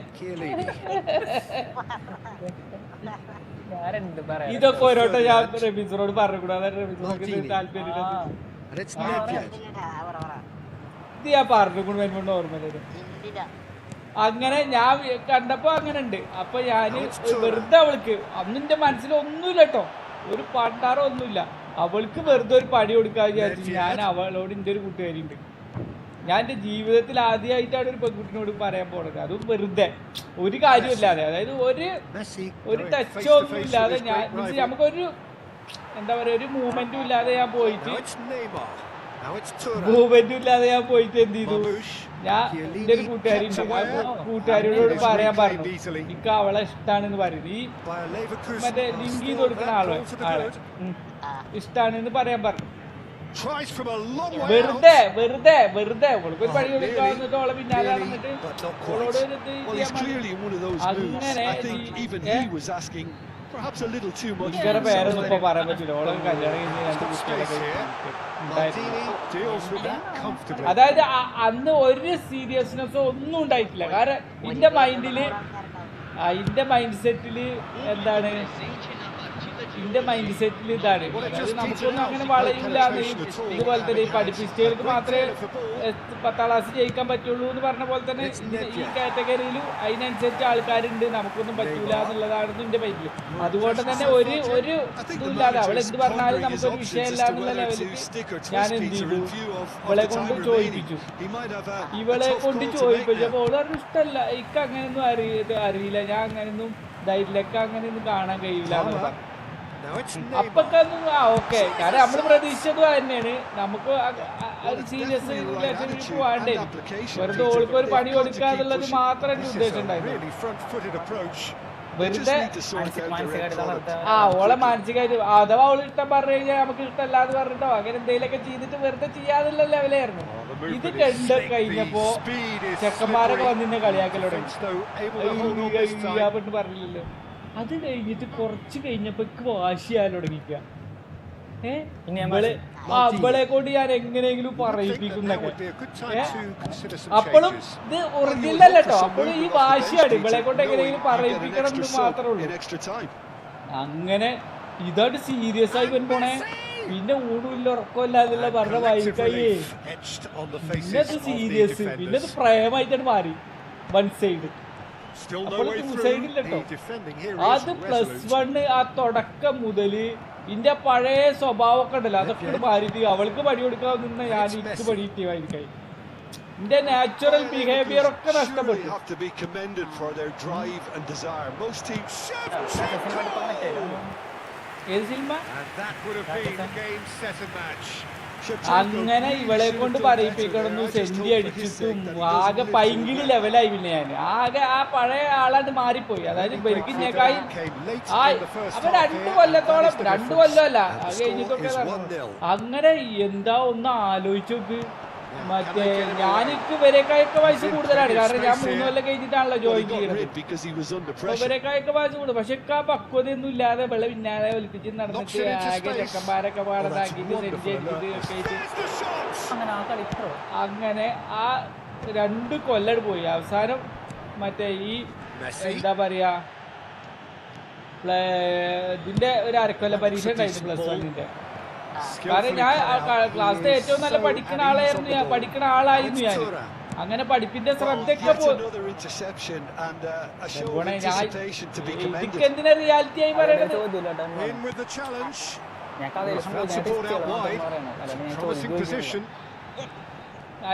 ഇതൊക്കെ ഓരോട്ടോ ഞാൻ റബീസിനോട് പറഞ്ഞുകൂടാ, റബീസിനോട് താല്പര്യം ഇത് ഞാൻ പറഞ്ഞുകൊണ്ട് വരുമ്പോണ്ട് ഓർമ്മ. അങ്ങനെ ഞാൻ കണ്ടപ്പോ അങ്ങനെ ഉണ്ട്. അപ്പൊ ഞാന് വെറുതെ അവൾക്ക് അന്നിന്റെ മനസ്സിലൊന്നുമില്ല കേട്ടോ, ഒരു പണ്ടാറോ ഒന്നുമില്ല. അവൾക്ക് വെറുതെ ഒരു പടി കൊടുക്കാൻ വിചാരിച്ചു. ഞാൻ അവളോട് എൻ്റെ ഒരു കൂട്ടുകാരിയുണ്ട്, ഞാൻ എൻ്റെ ജീവിതത്തിൽ ആദ്യമായിട്ടാണ് ഒരു പെൺകുട്ടിനോട് പറയാൻ പോണത്, അതും വെറുതെ ഒരു കാര്യമില്ലാതെ. അതായത് ഒരു ടച്ചോ ഒന്നും ഇല്ലാതെ ഞാൻ നമുക്കൊരു എന്താ പറയാ ഒരു മൂവ്മെന്റും ഇല്ലാതെ ഞാൻ പോയിട്ട് എന്ത് ചെയ്തു, ഞാൻ എൻ്റെ ഒരു കൂട്ടുകാരിയോട് പറയാൻ പറഞ്ഞു എനിക്ക് അവളെ ഇഷ്ടാണെന്ന് പറയുന്നു. ഈ മറ്റേ ലിങ്ക് ചെയ്ത് കൊടുക്കുന്ന ആളെ ഇഷ്ടാണെന്ന് പറയാൻ പറഞ്ഞു. വെറുതെ അവൾക്ക് ഒരു പണി കൊടുക്കാന്നിട്ട് അവളെ പിന്നാലെ നടന്നിട്ട് അവളോട് അങ്ങനെ ഇങ്ങനെ പേരൊന്നും ഇപ്പൊ പറയാൻ പറ്റില്ല. ഓളെ കല്യാണം കഴിഞ്ഞ് 2 കുട്ടികളൊക്കെ ഉണ്ടായിരുന്നു. അതായത് അന്ന് ഒരു സീരിയസ്നെസ്സോ ഒന്നും ഉണ്ടായിട്ടില്ല. കാരണം എന്റെ മൈൻഡില് എന്റെ മൈൻഡ് സെറ്റില് എന്താണ്, എന്റെ മൈൻഡ് സെറ്റിൽ ഇതാണ്, അതായത് നമുക്കൊന്നും അങ്ങനെ വളയില്ല. ഇതുപോലെ തന്നെ ഈ പഠിപ്പിച്ചവർക്ക് മാത്രമേ 10ാം ക്ലാസ് ജയിക്കാൻ പറ്റുള്ളൂ എന്ന് പറഞ്ഞ പോലെ തന്നെ ഈ കാറ്റഗറിയിൽ അതിനനുസരിച്ച് ആൾക്കാരുണ്ട്, നമുക്കൊന്നും പറ്റൂല എന്നുള്ളതായിരുന്നു എന്റെ മൈൻഡിൽ. അതുകൊണ്ട് തന്നെ ഒരു ഇതുമില്ലാതെ അവൾ എന്ത് പറഞ്ഞാലും നമുക്കൊരു വിഷയമില്ല എന്നുള്ള ലെവലിൽ ഞാൻ എന്ത് ചെയ്തു, ഇവളെ കൊണ്ട് ചോദിപ്പിച്ചു. അപ്പൊ അവള് പറഞ്ഞു ഇഷ്ടമല്ല, എനിക്ക് അങ്ങനെയൊന്നും അറിയില്ല, ഞാൻ അങ്ങനെയൊന്നും ധൈര്യലൊക്കെ അങ്ങനെയൊന്നും കാണാൻ കഴിയില്ല എന്ന് പറഞ്ഞു. അപ്പൊക്കൊന്നും ഓക്കെ, കാരണം നമ്മള് പ്രതീക്ഷിച്ചതും തന്നെയാണ്. നമുക്ക് സീരിയസ് റിലേഷൻഷിപ്പ് വേണ്ടേ, വെറുതെ ഓൾക്ക് ഒരു പണി കൊടുക്കുക എന്നുള്ളത് മാത്രം എന്റെ ഉദ്ദേശം ഉണ്ടായിരുന്നു. വെറുതെ മാനസികമായിട്ട് തളർത്ത ഓളെ മാനസികമായിട്ട് അഥവാ അവള് ഇഷ്ടം പറഞ്ഞു കഴിഞ്ഞാൽ നമുക്ക് ഇഷ്ടമല്ലാന്ന് പറഞ്ഞിട്ടോ അങ്ങനെ എന്തെങ്കിലുമൊക്കെ ചെയ്തിട്ട് വെറുതെ ചെയ്യാതുള്ള ലെവലായിരുന്നു. ഇത് കണ്ട് കഴിഞ്ഞപ്പോ ചെക്കന്മാരൊക്കെ വന്നിന്നെ കളിയാക്കലോടെ പറഞ്ഞില്ലല്ലോ. അത് കഴിഞ്ഞിട്ട് കുറച്ച് കഴിഞ്ഞപ്പോ വാശിയാലോ തുടങ്ങിക്ക. ഇവളെ കൊണ്ട് ഞാൻ എങ്ങനെയെങ്കിലും പറയിപ്പിക്കുന്നൊക്കെ. അപ്പോഴും ഇത് ഒറിജിനൽ അല്ല കേട്ടോ. അപ്പോഴും ഈ വാശിയാണ് ഇവളെ കൊണ്ട് എങ്ങനെയെങ്കിലും പറയിപ്പിക്കണം എന്ന് മാത്രമേ ഉള്ളൂ. അങ്ങനെ ഇതായിട്ട് സീരിയസ് ആയി പോണേ. പിന്നെ ഊടുമില്ല ഉറക്കമില്ല എന്നുള്ള പറഞ്ഞ വായിക്കേ. പിന്നെ സീരിയസ്, പിന്നെ പ്രേമായിട്ടാണ് മാറി. വൺ സൈഡ് അപ്പോൾ ടു സൈഡ് ഇല്ലട്ടോ. അത് +1 ആ തുടക്കം മുതല് ഇന്റെ പഴയ സ്വഭാവമൊക്കെ ഉണ്ടല്ലോ അതൊക്കെ മാറിയിട്ട് അവൾക്ക് പണി കൊടുക്കാൻ നിന്ന് ഞാൻ എനിക്ക് പണി കിട്ടിയതായിരിക്കും. എന്റെ നാച്ചുറൽ ബിഹേവിയർ ഒക്കെ നഷ്ടപ്പെട്ടു. ഏത് സിനിമ? അങ്ങനെ ഇവളെ കൊണ്ട് പറയിപ്പിക്കണമെന്നു സെന്റി അടിച്ചിട്ടും ആകെ പൈങ്കിളി ലെവലായി. പിന്നെ ഞാൻ ആകെ ആ പഴയ ആളാണ്ട് മാറിപ്പോയി. അതായത് ബെൽക്കിനേക്കായി അപ്പൊ 2 കൊല്ലത്തോളം 2 കൊല്ലമല്ല അത് കഴിഞ്ഞിട്ടൊക്കെ അങ്ങനെ എന്താ ഒന്ന് ആലോചിച്ച് നോക്ക്. മറ്റേ ഞാനിക്ക് ഇവരെക്കായൊക്കെ വയസ്സ് കൂടുതലാണ്. കാരണം ഞാൻ 3 കൊല്ലം കഴിഞ്ഞിട്ടാണല്ലോ ജോയിൻ ചെയ്യുന്നത്. ഇവരെക്കായൊക്കെ വയസ്സ് കൂടുതൽ. പക്ഷെ ആ പക്വതയൊന്നും ഇല്ലാതെ വെള്ളം പിന്നാലെ ഒലിപ്പിച്ച് നടന്നിട്ട് ആകെ ചെക്കന്മാരൊക്കെ പാടതാക്കിട്ട് അങ്ങനെ ആ 2 കൊല്ലം പോയി. അവസാനം മറ്റേ ഈ എന്താ പറയാ ഇതിന്റെ ഒരു അരക്കൊല്ല പരീക്ഷ ഉണ്ടായിരുന്നു +1ന്റെ. കാരണം ഞാൻ ക്ലാസ്സിലെ ഏറ്റവും നല്ല പഠിക്കുന്ന ആളായിരുന്നു ഞാൻ. അങ്ങനെ പഠിപ്പിന്റെ ശ്രദ്ധയൊക്കെ ഇതൊക്കെ എന്തിനാ റിയാലിറ്റി ആയി പറയണത്?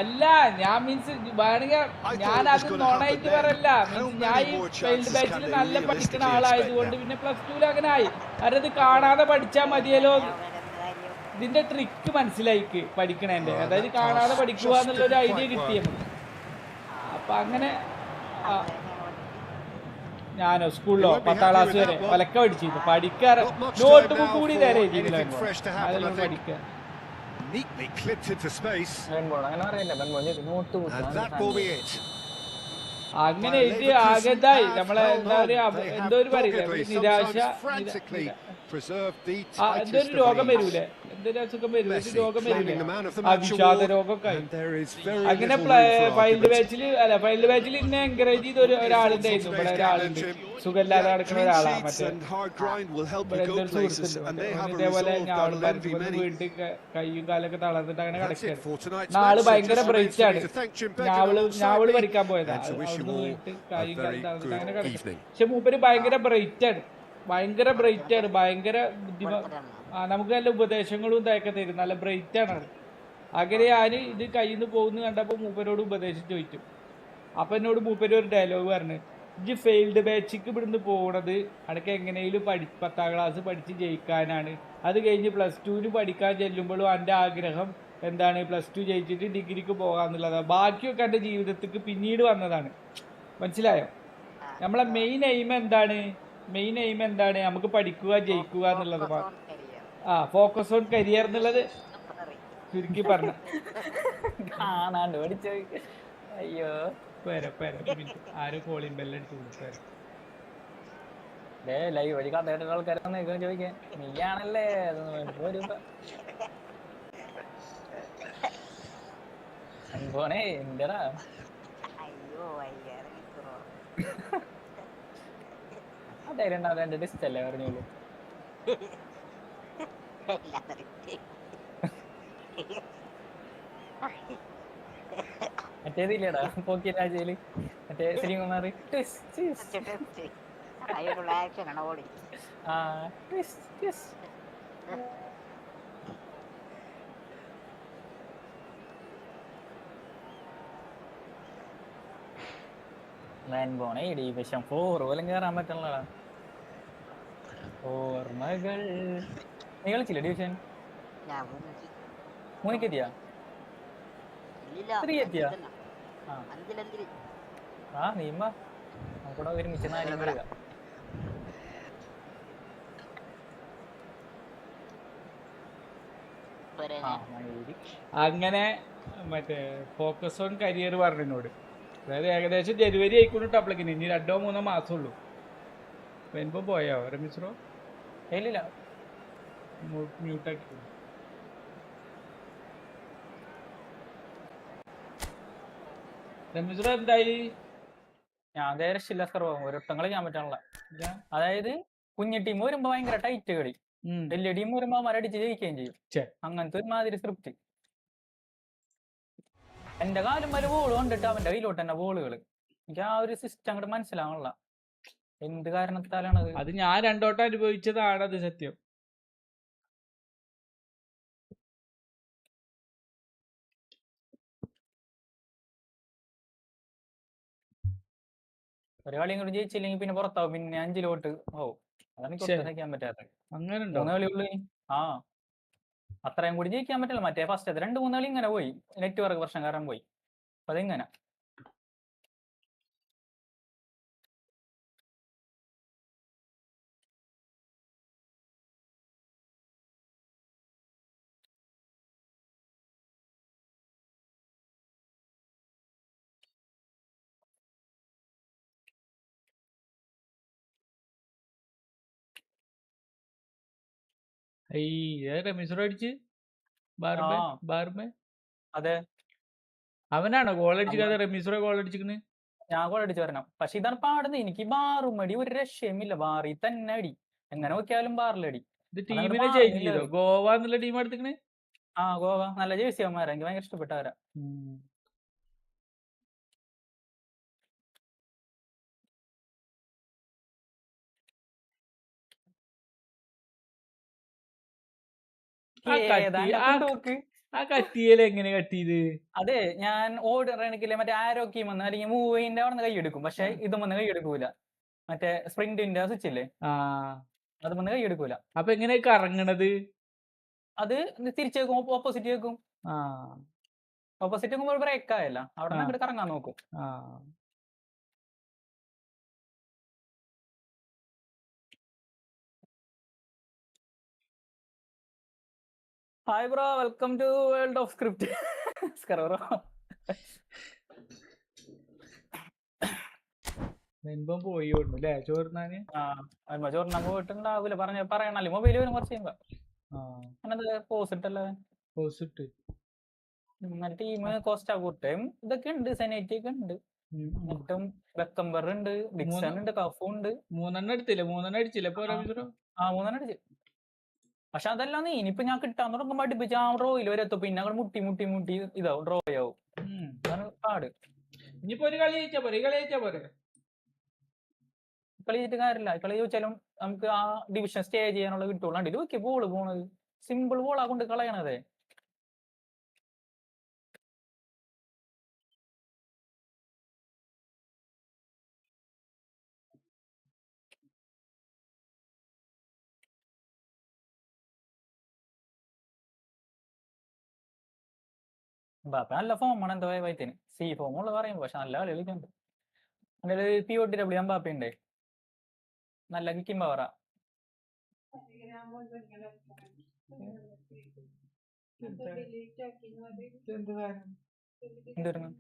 അല്ല ഞാൻ മീൻസ് വേണമെങ്കിൽ ഞാൻ അത് നോണായിട്ട് പറയല്ല. മീൻസ് ഞാൻ ഈ ഫെയിൽഡ് ബാച്ചിൽ നല്ല പഠിക്കുന്ന ആളായതുകൊണ്ട് പിന്നെ +2 അങ്ങനെ ആയി. കാരണം ഇത് കാണാതെ പഠിച്ചാൽ മതിയല്ലോ. ഇതിന്റെ ട്രിക്ക് മനസ്സിലായിക്ക് പഠിക്കണേന്റെ. അതായത് കാണാതെ പഠിക്കുക എന്നുള്ളൊരു ഐഡിയ കിട്ടിയ നമുക്ക്. അപ്പൊ അങ്ങനെ ഞാനോ സ്കൂളിലോ 10ാം ക്ലാസ് വരെ ഒലക്ക പഠിച്ചിരുന്നു. പഠിക്കാറ് നോട്ട് ബുക്ക് കൂടി നേരെ പഠിക്കുക. അങ്ങനെ ഇത് ആകെതായി നമ്മളെ എന്താ പറയാ എന്തോ ഒരു പറയില്ലേ നിരാശ. എന്തൊരു രോഗം വരൂലേ, എന്തൊരു അസുഖം വരൂ, ഒരു രോഗം വരൂലേ, വിഷാദ രോഗമൊക്കെ ആയി. അങ്ങനെ ഫൈൽഡ് ബാച്ചിൽ ഇന്നെ എൻകറേജ് ചെയ്ത ഒരാളുണ്ടായിരുന്നു. ഇവിടെ ഒരാളുണ്ട് സുഖമില്ലാതെ നടക്കുന്ന ഒരാളാണ്. മറ്റേ എന്തൊരു സുഹൃത്തുണ്ട്. ഇതേപോലെ ഞാൻ വീട്ടിൽ കയ്യും കാലൊക്കെ തളർന്നിട്ട് അങ്ങനെ കിടക്കുകയാണ്. നാള് ഭയങ്കര ബ്രൈറ്റ് ആണ്. ഞാവള് പഠിക്കാൻ പോയതാ. അവിടുന്ന് വീട്ടിൽ കയ്യും കാലം തളർന്നിട്ട് അങ്ങനെ കിടക്കും. പക്ഷെ മൂപ്പര് ഭയങ്കര ബ്രൈറ്റ് ആണ്. ഭയങ്കര നമുക്ക് നല്ല ഉപദേശങ്ങളും ഇതൊക്കെ തരും. നല്ല ബ്രൈറ്റ് ആണ്. അങ്ങനെ ഞാൻ ഇത് കയ്യിൽ നിന്ന് പോകുന്നു കണ്ടപ്പോൾ മൂപ്പരോട് ഉപദേശം ചോദിച്ചു. അപ്പൊ എന്നോട് മൂപ്പര് ഒരു ഡയലോഗ് പറഞ്ഞു, ഇജ്ജ് ഫെയിൽഡ് ബാച്ചിക്ക് ഇവിടുന്ന് പോകണത് അനക്ക് എങ്ങനെയും 10ാം ക്ലാസ് പഠിച്ച് ജയിക്കാനാണ്. അത് കഴിഞ്ഞ് +2 പഠിക്കാൻ ചെല്ലുമ്പോഴും എൻ്റെ ആഗ്രഹം എന്താണ് +2 ജയിച്ചിട്ട് ഡിഗ്രിക്ക് പോകാന്നുള്ളതാണ്. ബാക്കിയൊക്കെ എൻ്റെ ജീവിതത്തിക്ക് പിന്നീട് വന്നതാണ്. മനസ്സിലായോ? നമ്മളെ മെയിൻ എയിം എന്താണ്? നമുക്ക് പഠിക്കുക, ജയിക്കുക എന്നുള്ളത്. ഫോക്കസ് ഓൺ കരിയർ എന്നുള്ളത് ചുരുക്കി പറഞ്ഞ കാണാണ്ട് പഠിച്ചു. അയ്യോ ആരും കോളിംഗ് ബെല്ലടിച്ചു കൊടുക്കാറ്. ലൈവ് വഴി കഥ കേട്ട ആൾക്കാരൊന്നും ചോദിക്കാൻ നീയാണല്ലേ പോണേ എന്റെടാ. അതായത് എന്റെ ഡിസ്റ്റ് അല്ലേ പറഞ്ഞോളൂ. മറ്റേതില്ലേടാ പോക്കി രാജയില് മറ്റേ ശ്രീകുമാർ പോണേ ഡിവിഷൻ 4 പോലും കേറാൻ പറ്റുള്ളടാ. ഓർമ്മകൾ. നീ കളിച്ചില്ല ഡിവിഷൻ? 3 എത്തിയാ? 3 എത്തിയാ? നീമ്മ നമുക്കൂടെ ഒരുമിച്ച് 4 കളിക്കാം. അങ്ങനെ മറ്റേ ഫോക്കസ് ഓൺ കരിയർ പറഞ്ഞോട്. അതായത് ഏകദേശം ജനുവരി ആയിക്കൊണ്ടിട്ട് അപ്ലക്കിന് ഇനി 2-3 മാസം ഉള്ളൂ. ഇപ്പൊ പോയോ രമേശ്വറോ? ഇല്ല, മ്യൂട്ടാക്കി. രമേശ്വറോ എന്തായി? ഞാൻ രക്ഷയില്ല സർവോ, ഒരൊട്ടം കളിക്കാൻ പറ്റാനുള്ള. അതായത് കുഞ്ഞു ടീം വരുമ്പോ ഭയങ്കര ടൈറ്റ് കളി, വലിയ ടീം വരുമ്പോ അവരടിച്ച് ജയിക്കുകയും ചെയ്യും. അങ്ങനത്തെ ഒരുമാതിരി സ്ക്രിപ്റ്റ്. എന്റെ കാലം വരെ ബോൾ കണ്ടിട്ട് അവന്റെ കയ്യിലോട്ട് തന്നെ ബോളുകൾ. എനിക്ക് ആ ഒരു സിസ്റ്റം അങ്ങോട്ട് മനസ്സിലാവണില്ല, എന്ത് കാരണത്താലാണ് അത്. ഞാൻ 2 വട്ടം അനുഭവിച്ചതാണ് അത് സത്യം. ഒരു കളിയും കൂടി ജയിച്ചില്ലെങ്കിൽ പിന്നെ പുറത്താവും, പിന്നെ 5-ലോട്ട് ഓ അതാണ് സഹിക്കാൻ പറ്റാത്തത്. 3 കളിയുള്ളൂ. ആ അത്രയും കൂടി ജയിക്കാൻ പറ്റില്ല. മറ്റേ ഫസ്റ്റത്തെ 2-3 കളി ഇങ്ങനെ പോയി, നെറ്റ്വർക്ക് പ്രശ്നം കാരണം പോയി. അപ്പൊ അതിങ്ങനെ രമേശ്വർ അടിച്ച് അതെ. അവനാണോ ഗോൾ അടിച്ചിട്ട്? രമേശ്വറെ ഗോൾ അടിച്ചിരിക്കണ്. ഞാൻ ഗോൾ അടിച്ചു വരണം. പക്ഷെ ഇതാണ് പാടുന്നത്, എനിക്ക് ബാറും അടി ഒരു രക്ഷയുമില്ല. ബാറിൽ തന്നെ അടി, എങ്ങനെ നോക്കിയാലും ബാറിലടി. ടീമിനെ ചേഞ്ച് ചെയ്തോ? ഗോവ എന്നുള്ള ടീം എടുത്തിക്കണ്. ആ ഗോവ നല്ല ജേഴ്സി അവന്മാരാ, എനിക്ക് ഭയങ്കര ഇഷ്ടപ്പെട്ടവരാ. എങ്ങനെ കട്ട് ചെയ്ത്? അതെ, ഞാൻ ഓർഡർ മറ്റേ ആരോക്കി വന്ന് അല്ലെങ്കിൽ മൂവിന്റെ അവിടെ നിന്ന് കൈ എടുക്കും. പക്ഷെ ഇത് വന്ന് കൈ എടുക്കൂല. മറ്റേ സ്പ്രിന്റിന്റെ സ്വിച്ച് ഇല്ലേ, അത് വന്ന് കൈ എടുക്കൂല. അപ്പൊ എങ്ങനെ കറങ്ങണത്? അത് തിരിച്ചു വെക്കും, ഓപ്പോസിറ്റ് വെക്കും. ഓപ്പോസിറ്റ് വെക്കുമ്പോൾ ബ്രേക്ക് ആയല്ല, അവിടെ നിന്ന് അങ്ങോട്ട് കറങ്ങാൻ നോക്കും. Hi bro, welcome to world of script. Bro പോയി ചോറിനാന്. ചോറിനാൻ പോയിട്ടുണ്ടാവൂല, പറയണല്ലേ മൊബൈല് വരും കുറച്ച് ചെയ്യുമ്പോ. പോസിറ്റല്ലേ ടീം കോസ്റ്റ കൂട്ടയും ഇതൊക്കെ ഉണ്ട്, സെനേറ്റ് ഒക്കെ ഉണ്ട്, എന്നിട്ടും വെക്കംബർ ഉണ്ട്, ഡിക്സൺ ഉണ്ട്, കഫു ഉണ്ട്. 3 എടുത്തില്ല. 3 അടിച്ചില്ല. 3 അടിച്ച്. പക്ഷെ അതല്ല, നീ ഇനിയിപ്പോ ഞാൻ കിട്ടാൻ തുടങ്ങുമ്പോ അടുപ്പിച്ച് ആ ഡ്രോയിൽ വരെ എത്തും, പിന്നെ അങ്ങോട്ട് മുട്ടി മുട്ടി മുട്ടി ഇതാവും, ഡ്രോ ആവും. അതാണ് പാട്. ഇനിയിപ്പോ ഒരു കളി ജയിച്ചാ പോരെ, കളി ചെയ്തിട്ട് കാര്യമില്ല. കളി ചോദിച്ചാലും നമുക്ക് ആ ഡിവിഷൻ സ്റ്റേ ചെയ്യാനുള്ള കിട്ടുള്ളൂ. കണ്ടില്ല നോക്കിയ ബോള് പോണത്, സിമ്പിൾ ബോളാ കൊണ്ട് കളയണതേ. നല്ല ഫോമാണ് എന്തോ വൈത്തിന്, സി ഫോമുള്ള പറയുമ്പോ. പക്ഷെ നല്ല കളി കളിക്കുന്നുണ്ട്. അതിൽ POTW എംബാപ്പ ഉണ്ട്, നല്ല കിക്കിംഗ് പവറാ. എന്തായിരുന്നു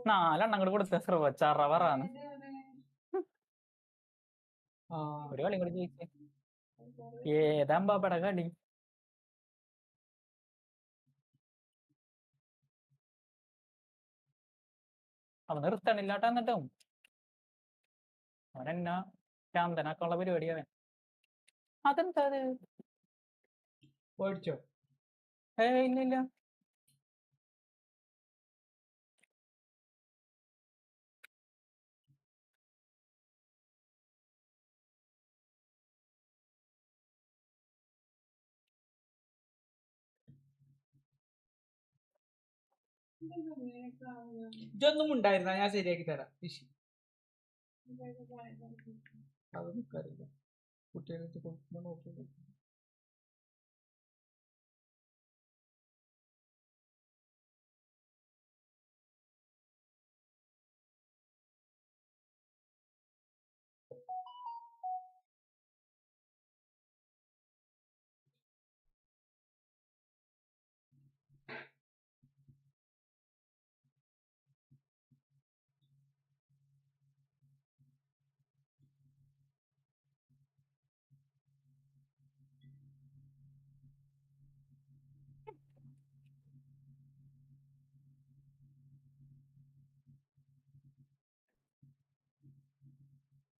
നാലെണ്ണം കൂടെ കൊടുത്ത ചറവറാണ്. ഒരു കളി കൂടി ജയിച്ചു. ഏതാ എംബാപ്പയുടെ കളി? അവൻ നിർത്തണില്ലാട്ടാ. എന്നിട്ടും അവനെന്നാ ശാന്തനാക്കുള്ള പരിപാടിയാണ്. അതെന്താ അത്? ഇല്ലില്ല. ഇതൊന്നും ഉണ്ടായിരുന്ന ഞാൻ ശരിയാക്കി തരാം. അതൊന്നും അറിയില്ല, കുട്ടികൾക്ക് നോക്കി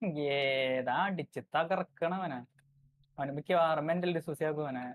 ഏതാ അടിച്ച് തകർക്കണവനാ. അവന് മിക്കവാറും മെന്റൽ ഡിസൂസ് ആക്കുവനെ.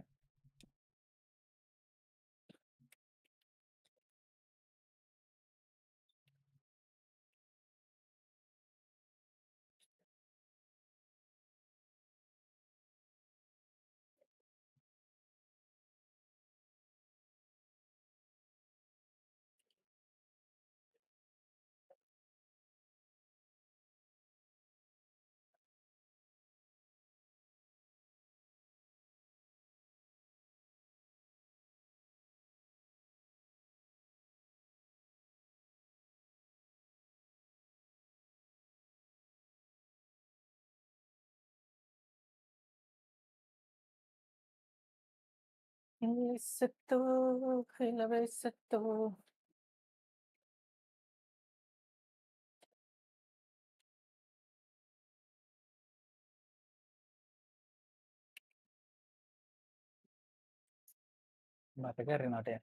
ബാപ്പ കയറി നോട്ടെ.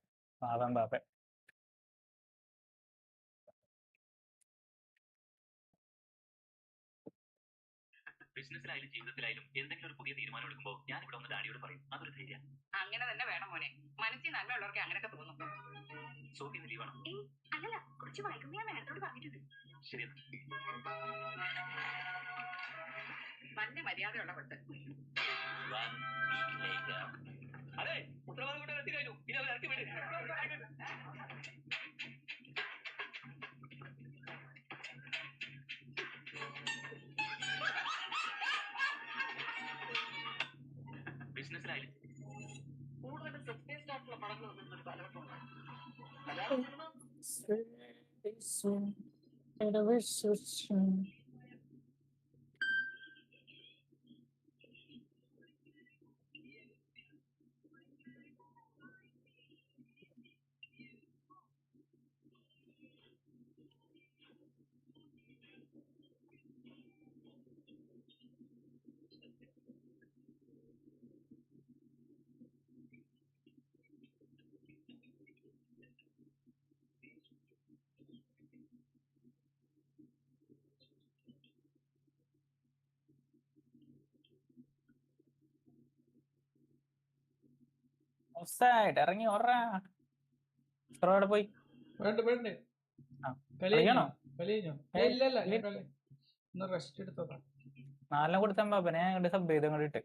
പാവം ബാപ്പ. ബിസിനസ്സിലായാലും ജീവിതത്തിലായാലും എന്തെങ്കിലും ഒരു പുതിയ തീരുമാനം എടുക്കുമ്പോൾ ഞാൻ ഇവിടെ ഒന്ന് ഡാഡിയോട് പറയും. അതൊരു ധൈര്യം. അങ്ങനെ തന്നെ വേണം മോനെ. മനസ്സിൽ നന്മയുള്ളവർക്ക് അങ്ങനെയൊക്കെ തോന്നും. സോഫി ലീവ് വേണം. അല്ലല്ല, കുറച്ച് വൈകുമ്പോൾ ഞാൻ നേരത്തോട് പറഞ്ഞിട്ടുണ്ട്. ശരി, നല്ല മര്യാദയുള്ള പെട്ട്. അതെ, ഉത്തരവാദം കൊണ്ട് എത്തി കഴിഞ്ഞു. ഇനി അവർ ഇറക്കി വിടും. ബിസിനസ്സിലായാലും കൂടുതൽ സബ്സ്റ്റൻസ് ആയിട്ടുള്ള പടങ്ങൾ ഒരു കാലഘട്ടമുണ്ട്. ഓഫ്സൈഡ്. ഇറങ്ങി ഓടാ. അവിടെ പോയി. വേണ്ട വേണ്ട, കളിയാണോ? റെസ്റ്റ് എടുത്തോക്കാം. 4 കൊടുത്താൻ പാപ്പനെ ഞാൻ സബ് ചെയ്ത് ഇട്ട്.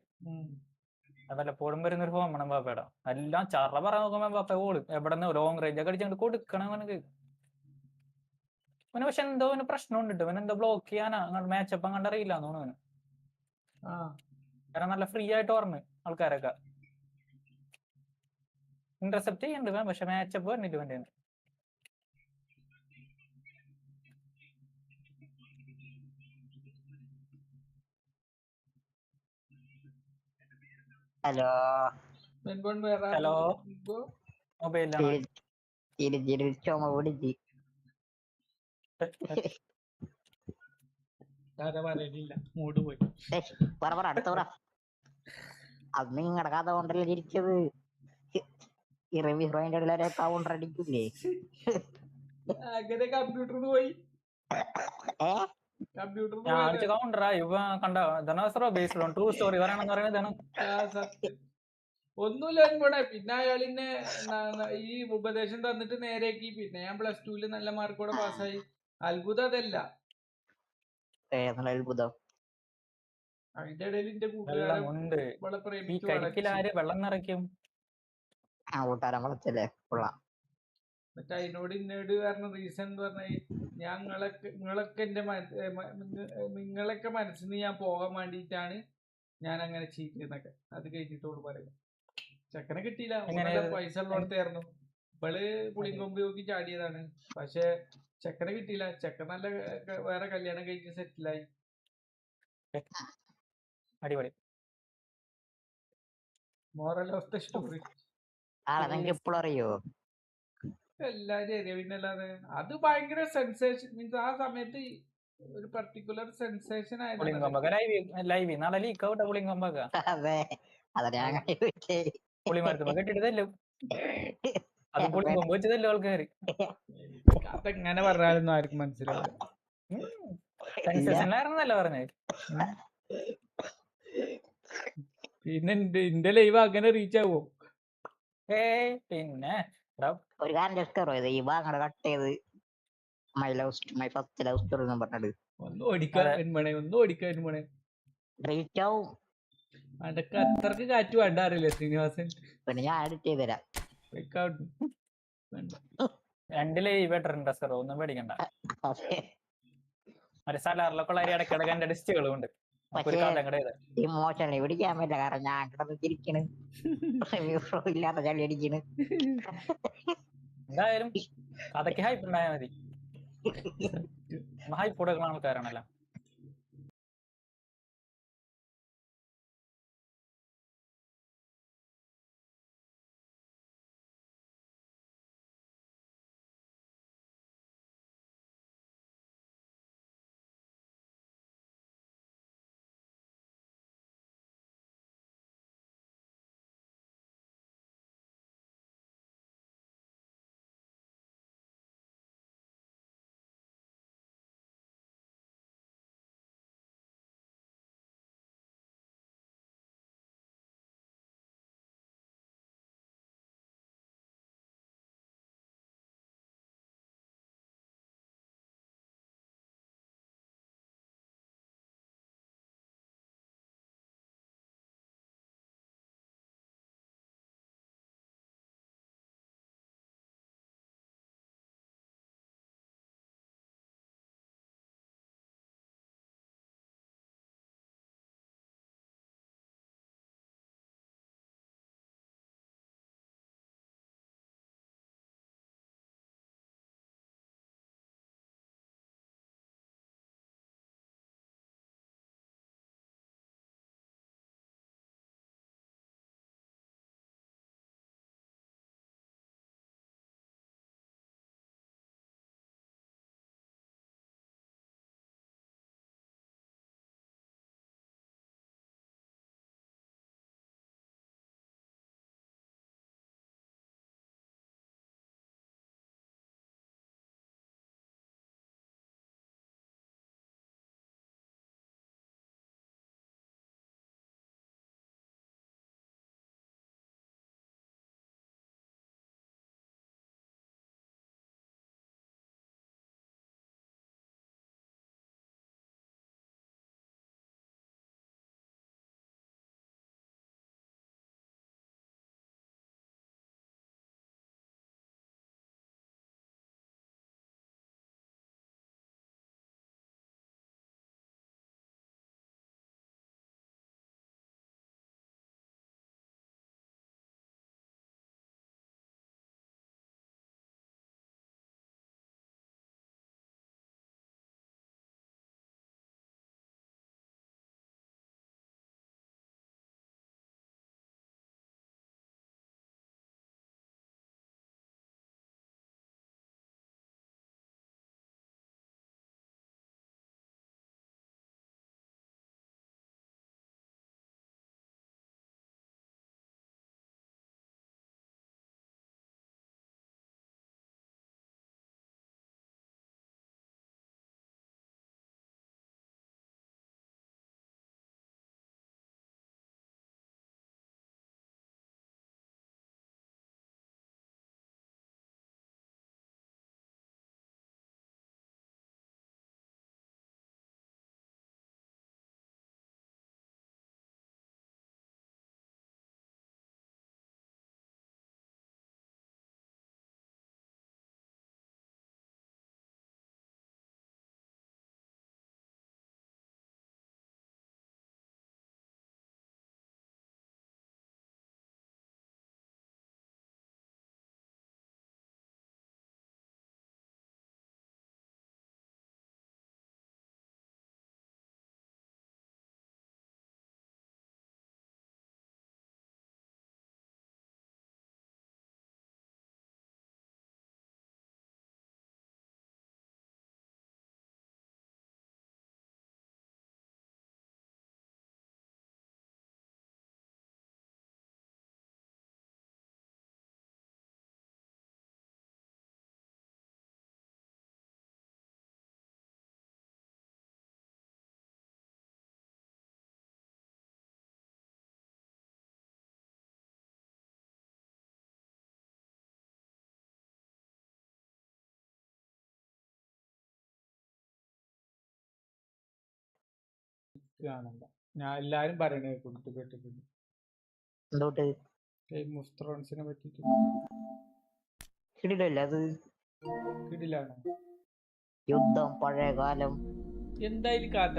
അതല്ലപ്പോഴും വരുന്നൊരു ഫോം വേണം പാപ്പയുടെ. എല്ലാം ചറ പറയാൻ നോക്കുമ്പോ പാപ്പ ഓടും. എവിടെ നിന്ന് ലോങ് റേഞ്ച് ഒക്കെ അടിച്ചങ്ങോട്ട് കൊടുക്കണം അവനക്ക്. അവന് പക്ഷെ എന്തോ അവന് പ്രശ്നം ഉണ്ട്. അവൻ എന്തോ ബ്ലോക്ക് ചെയ്യാനാ മാച്ചപ്പ് അങ്ങോട്ട് അറിയില്ലാന്ന് തോന്നുന്നു. കാരണം നല്ല ഫ്രീ ആയിട്ട് ഓർമ്മ ആൾക്കാരൊക്കെ ഇന്റർസെപ്റ്റ് ചെയ്യണ്ട്. പക്ഷെ മാച്ചപ്പ് പറഞ്ഞിട്ട് വേണ്ടി. ഹലോ ഹലോ, മൊബൈലിലാണോ? ചുമ പിടിച്ച് മൂട് പോയി. പറ അടുത്ത പറ. അത് നിങ്ങളുടെ കഥ കൊണ്ടല്ലേ ചിരിച്ചത്. ഇറവിന്റെ ഇടയിലെ കൗണ്ടർ അടിക്കില്ലേ? അങ്ങനെ കമ്പ്യൂട്ടർ പോയി. ഒന്നുമില്ല എന്നോടെ. പിന്നെ അയാളിന്നെ ഈ ഉപദേശം തന്നിട്ട് നേരെയാക്കി. പിന്നെ ഞാൻ +2 നല്ല മാർക്കോടെ പാസ്സായി. അത്ഭുതം അതല്ല. അത്ഭുതം അതിന്റെ ഇടയിൽ എന്റെ കൂട്ടുകാരൻ വെള്ളം നിറയ്ക്കും. കൂട്ടുകാരൻ വളച്ചല്ലേ കൊള്ളാം. എന്നിട്ട് അതിനോട് ഇന്നോട് പറഞ്ഞ റീസൺ എന്ന് പറഞ്ഞാൽ നിങ്ങളൊക്കെ എന്റെ നിങ്ങളൊക്കെ മനസ്സിൽ നിന്ന് ഞാൻ പോകാൻ വേണ്ടിയിട്ടാണ് ഞാൻ അങ്ങനെ ചെയ്തതെന്നൊക്കെ. അത് കഴിഞ്ഞിട്ടോട് പറയുന്നത് ചെക്കനെ കിട്ടിയില്ല. പൈസ ഉള്ളോടത്തായിരുന്നു. ഇവള് പുളിങ്കൊമ്പ് നോക്കി ചാടിയതാണ്. പക്ഷെ ചെക്കനെ കിട്ടിയില്ല. ചെക്കൻ നല്ല വേറെ കല്യാണം കഴിച്ച് സെറ്റിലായി. അടിപൊളി. മോറൽ ഓഫ് ദ സ്റ്റോറി എപ്പോഴും അറിയോ? എല്ലാരും അറിയാം. പിന്നല്ലാതെ അത് ഭയങ്കര സെൻസേഷൻ. മീൻസ് ആ സമയത്ത് ഒരു പർട്ടിക്കുലർ സെൻസേഷൻ ആയിരുന്നു. അതെങ്ങനെ പറഞ്ഞാലൊന്നും ആർക്കും മനസ്സിലാവില്ല. സെൻസേഷനിലായിരുന്നല്ലോ പറഞ്ഞത്. പിന്നെ എന്റെ ലൈവ് അങ്ങനെ റീച്ച് ആവോ? പിന്നെ ഒരു കാര്യം ഡിസ്കവർ ചെയ്ത് ഈ ഭാഗങ്ങൾ കട്ട് ചെയ്ത് മൈ ഫസ്റ്റ് ലവ് സ്റ്റോറി എന്ന് പറഞ്ഞിട്ട് ഒന്ന് ഓടിക്കാൻ വേണേ റീച്ച് ആവും. അതൊക്കെ അത്രക്ക് കാറ്റ് വേണ്ടാറില്ലേ ശ്രീനിവാസൻ? പിന്നെ ഞാൻ എഡിറ്റ് ചെയ്ത് തരാം. 2 ലൈവ് ഇട്ടിട്ടുണ്ട്, ഒന്നും പേടിക്കണ്ട. ഒരു സലാറിലൊക്കെ ഉള്ള ഇടയ്ക്കിടയ്ക്ക് എന്റെ ഡിസ്റ്റുകളും ഉണ്ട്. ഇമോഷണലി പിടിക്കാൻ പറ്റില്ല, കാരണം ഞാൻ കിടന്ന് ചിരിക്കണ്, ഇല്ലാത്ത ചളി അടിക്കണ്. എന്തായാലും കഥയ്ക്ക് ഹൈപ്പ് ഉണ്ടായാൽ മതി. ഹൈപ്പ് കൊടുക്കുന്ന ആൾക്കാരാണല്ലോ. കാണണ്ട. ഞാൻ എല്ലാരും പറയണേ കേട്ടിട്ടുണ്ട് എന്തോട്ട് ഗെയിം ഓഫ് ത്രോൺസിനെ പറ്റിട്ട്. കിടിലല്ലേ അത്? കിടിലാണ്. യുദ്ധം, പഴയ കാലം, എന്തായാലും കഥ.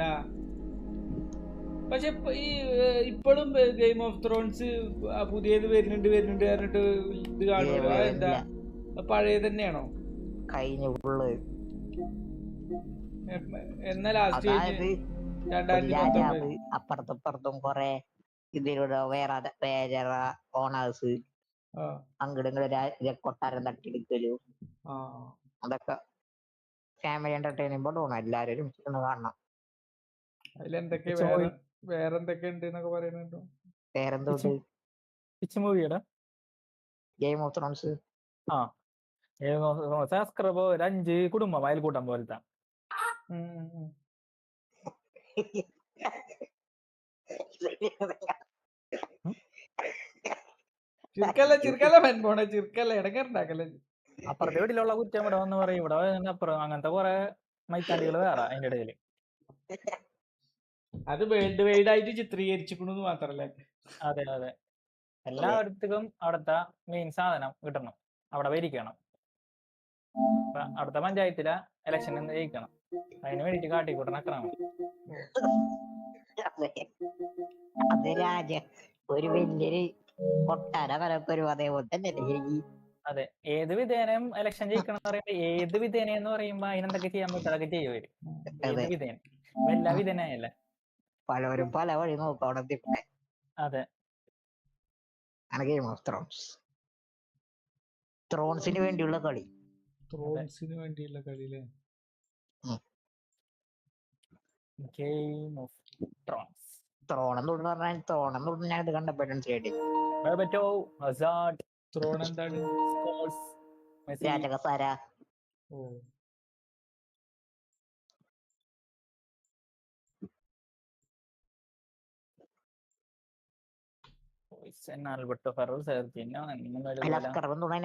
പക്ഷെ ഇപ്പോഴും ഗെയിം ഓഫ് ത്രോൺസ് പുതിയത് വരുന്നുണ്ട് പറഞ്ഞിട്ട് ഇത് കാണുമല്ലോ. എന്താ പഴയ തന്നെയാണോ? കഴിഞ്ഞ ഫുള്ള് എന്നാ ലാസ്റ്റ് രാജാവ് അപ്പുറത്തും കൊറേ ഇതിലൂടെ വേറെ ഓണേഴ്സ് അങ്ങോട്ട് കൊട്ടാരം തട്ടിയെടുക്കലും അതൊക്കെ ഫാമിലി എന്റർടൈൻമെന്റ് തോന്നും. എല്ലാരും കാണണം. അതിലെന്തൊക്കെ വേറെന്തൊക്കെ ഉണ്ട് എന്നൊക്കെ പറയുന്നുണ്ടോ? വേറെന്തോട്ട് ഗെയിം ഓഫ് ത്രോൺസ് ഒരു 5 കുടുംബം അയൽക്കൂട്ടം പോലത്തെ. അപ്പുറത്തെ വീട്ടിലുള്ള കുറ്റം ഇവിടെ വന്ന് പറയും, ഇവിടെ അപ്പുറം അങ്ങനത്തെ കുറെ മൈത്താണ്ടികൾ വേറെ അതിന്റെ ഇടയില്. അത് വേൾഡ് വൈഡ് ആയിട്ട് ചിത്രീകരിച്ചിരിക്കണെന്ന് മാത്രല്ലേ. അതെ അതെ, എല്ലായിടത്തും അവിടുത്തെ മെയിൻ സാധനം കിട്ടണം, അവിടെ ഭരിക്കണം. അടുത്ത പഞ്ചായത്തിലെ ഇലക്ഷൻ ജയിക്കണം, അതിന് വേണ്ടിട്ട് കാട്ടിക്കൂട്ടണ അക്രമം. അത് രാജ ഒരു വലിയൊരു കൊട്ടാരം അതേപോലെ തന്നെ. അതെ, ഏത് വിധേനയും ഇലക്ഷൻ ജയിക്കണം എന്ന് പറയുമ്പോ ഏത് വിധേന എന്ന് പറയുമ്പോ അതിനെന്തൊക്കെ ചെയ്യാൻ പറ്റും അതൊക്കെ ചെയ്യുവരും. ഏത് വിധേന എല്ലാ വിധേനയല്ലേ, പലവരും പല വഴി നോക്കും അവിടെ. അതെ, ഗെയിം ഓഫ് ത്രോൺസ്, ത്രോൺസിന് വേണ്ടിയുള്ള കളി. ത്രോൺസിന് വേണ്ടിയുള്ള കളിയിലെ ഗെയിം ഓഫ് ത്രോൺസ്. ത്രോണം തൊട്ട് ഞാൻ ഇത് കണ്ടപ്പോഴും ശരി. ത്രോൺ എന്താണ്? രാജകസാര.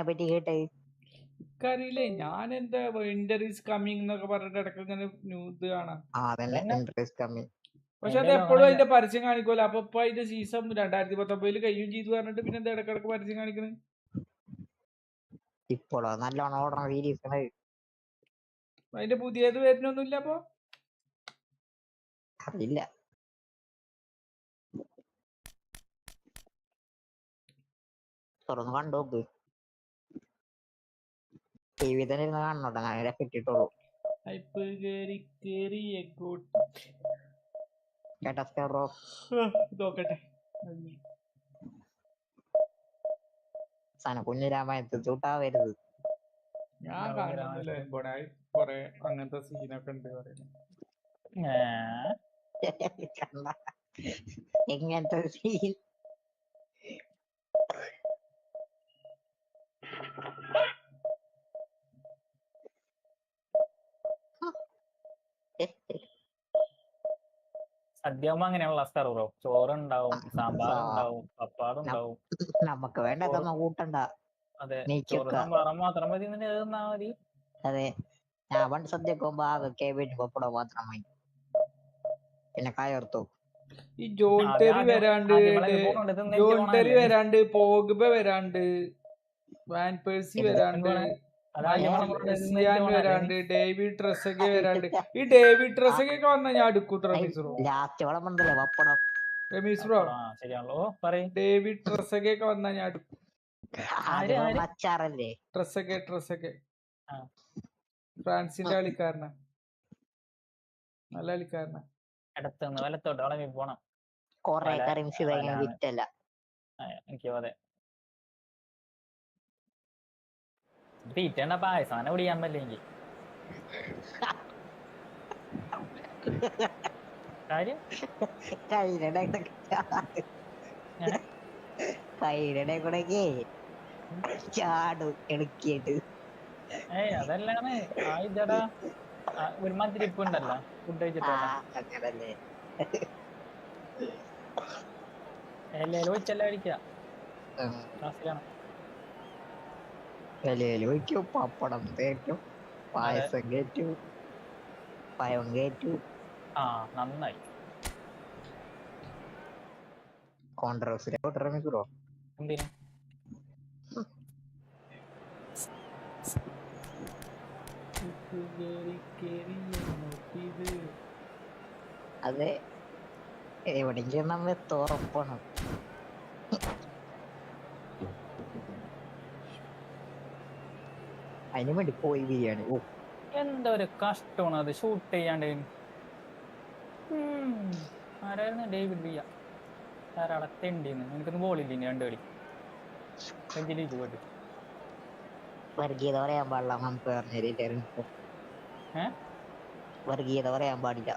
പറ്റി കേട്ടേ അറിയില്ലേ? ഞാൻ എന്താ വിന്റർ ഈസ് കമ്മിങ് എന്നൊക്കെ പറഞ്ഞിട്ട് ഇടയ്ക്ക് ഇങ്ങനെ ന്യൂസ് കാണാം. പക്ഷെ അത് എപ്പോഴും അതിന്റെ പരസ്യം കാണിക്കുമല്ലോ. അപ്പൊ ഇപ്പൊ അതിന്റെ സീസൺ 2019 കഴിയും ചെയ്തു പറഞ്ഞിട്ട് പിന്നെ എന്താ ഇടക്കിടക്ക് പരസ്യം കാണിക്കുന്നത്? ഇപ്പോഴോ നല്ലോണം ഓടണ സീരീസ് അതിന്റെ പുതിയത് വരുന്നൊന്നുമില്ല. അപ്പൊ അറിയില്ല. തുറന്ന് കണ്ടോക്ക്, ടി വി തന്നെ ഇരുന്ന് കാണണോട്ടോ, അങ്ങനെ കിട്ടിട്ടുള്ളൂ. കുഞ്ഞിരാമായണത്തിൽ ചൂട്ടാവരുത്. ഞാൻ കാണുന്നില്ല. കൊറേ അങ്ങനത്തെ സീനൊക്കെ ഉണ്ട് പറയുന്നത്. എങ്ങനത്തെ സീൻ? സദ്യയാകുമ്പോ അങ്ങനെയുള്ള സ്ഥലം ബ്രോ. ചോറുണ്ടാവും, സാമ്പാറുണ്ടാവും, പപ്പാടുണ്ടാവും. നമുക്ക് വേണ്ട കൂട്ടണ്ട. അതെ, ചോറ് സാമ്പാറും മാത്രം മതി, തന്നാ മതി. അതെ, ഞാൻ പണ്ട് സദ്യക്ക് പോകുമ്പോ ആകെ കേബേജ് പപ്പടം മാത്രം മതി, പിന്നെ കായോർത്തു. ഈ ജോൺ ടെറി വരാണ്ട്, പോഗ്ബ വരാണ്ട്, വാൻ പേഴ്സി വരാണ്ട്, വരാണ്ട്, ഡേവിഡ് ട്രെസഗെ വരാണ്ട്. ഈ ഡേവിഡ് ട്രെസഗെ ഒക്കെ വന്നാ ഞാൻ അടുക്കൂട്ടോ റമീസ് ബ്രോ. ലാസ്റ്റ് വളം ഉണ്ടല്ലേ പപ്പടം. റമീസ് ബ്രോ, ഡേവിഡ് ട്രെസഗെ ഒക്കെ വന്നാ ഞാൻ അടുക്കും. ട്രെസഗെ ഫ്രാൻസിന്റെ കളിക്കാരനാ, നല്ല കളിക്കാരനാ. അടുത്തുനിന്ന് വലത്തോട്ട് വളമി പോണം. എനിക്കോ അതെ, തീറ്റേണ്ട പായസാന കുടിക്കാൻ പറ്റില്ലെങ്കിൽ കാര്യം കൈയുടെ കൂടെ ചാടും ഇണക്കിയിട്ട്. അതെല്ലാണ് ഇതടാ ഒരു മതിരിപ്പ് ഉണ്ടല്ലോ ഫുഡ് കഴിച്ചിട്ടല്ലേ, എല്ലാം വെച്ചല്ല കഴിക്കാം. ഇലയില് വയ്ക്കും, പപ്പടം തേക്കും, പായസം കയറ്റും, പഴം കയറ്റും. നന്നായി. Controversy bro. എന്തിനാ അത് എവിടെയെങ്കിലും നമ്മൾ എത്തോറപ്പാണ്. അതിന് വേണ്ടി പോയി ബിരിയാണി. ഓ എന്താ ഒരു കഷ്ടമാണ് അത് ഷൂട്ട് ചെയ്യാണ്ട്. ആരായിരുന്നു? David via. ആരാടെ തെണ്ടിന്ന് എനിക്കൊന്ന് ബോളില്ല. 2 കളി ബെഞ്ചിലേക്ക് പോയിട്ട് വർഗീയത പറയാൻ പാടില്ല. നമുക്ക് പറഞ്ഞില്ല വർഗീയത പറയാൻ പാടില്ല.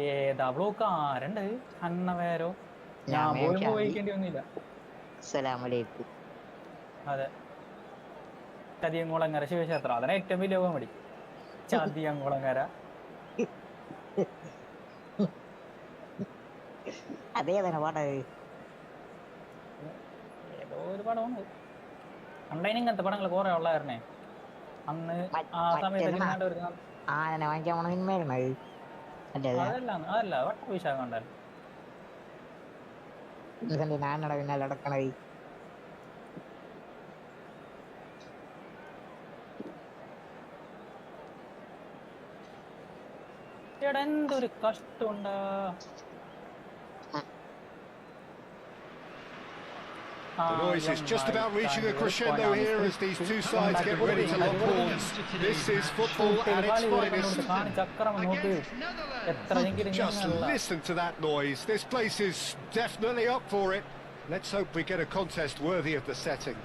ഏതാ ബ്ലോക്ക് ആരുണ്ട്? അന്നവേരോ ഞാൻ പോലും പോയിക്കേണ്ടി വന്നില്ല. അസ്സലാമലൈക്കും. അതെ, ചതിയംകുളങ്ങര ശിവക്ഷേത്രം അതിനെ ഏറ്റവും വലിയ കോമഡി. ചതിയംകുളങ്ങര അതേതാണ് പാട? ഏതോ ഒരു പടമാണ്. അണ്ടതിന് ഇങ്ങനത്തെ പടങ്ങൾ കുറെ ഉള്ളായിരുന്നേ അന്ന് ആ സമയത്ത്. ആനനെ വാങ്ങിക്കാൻ പോണ സിനിമയായിരുന്നു അതല്ല വട്ടവിശാഖം ഉണ്ടല്ലോ. ആനയുടെ പിന്നാലെ നടക്കണത്. എടാ എന്തൊരു കഷ്ടമുണ്ടാ. The noise is just about reaching a crescendo here as these two sides get ready to lock horns. This is football at its finest. Just listen to that noise. This place is definitely up for it. Let's hope we get a contest worthy of the setting.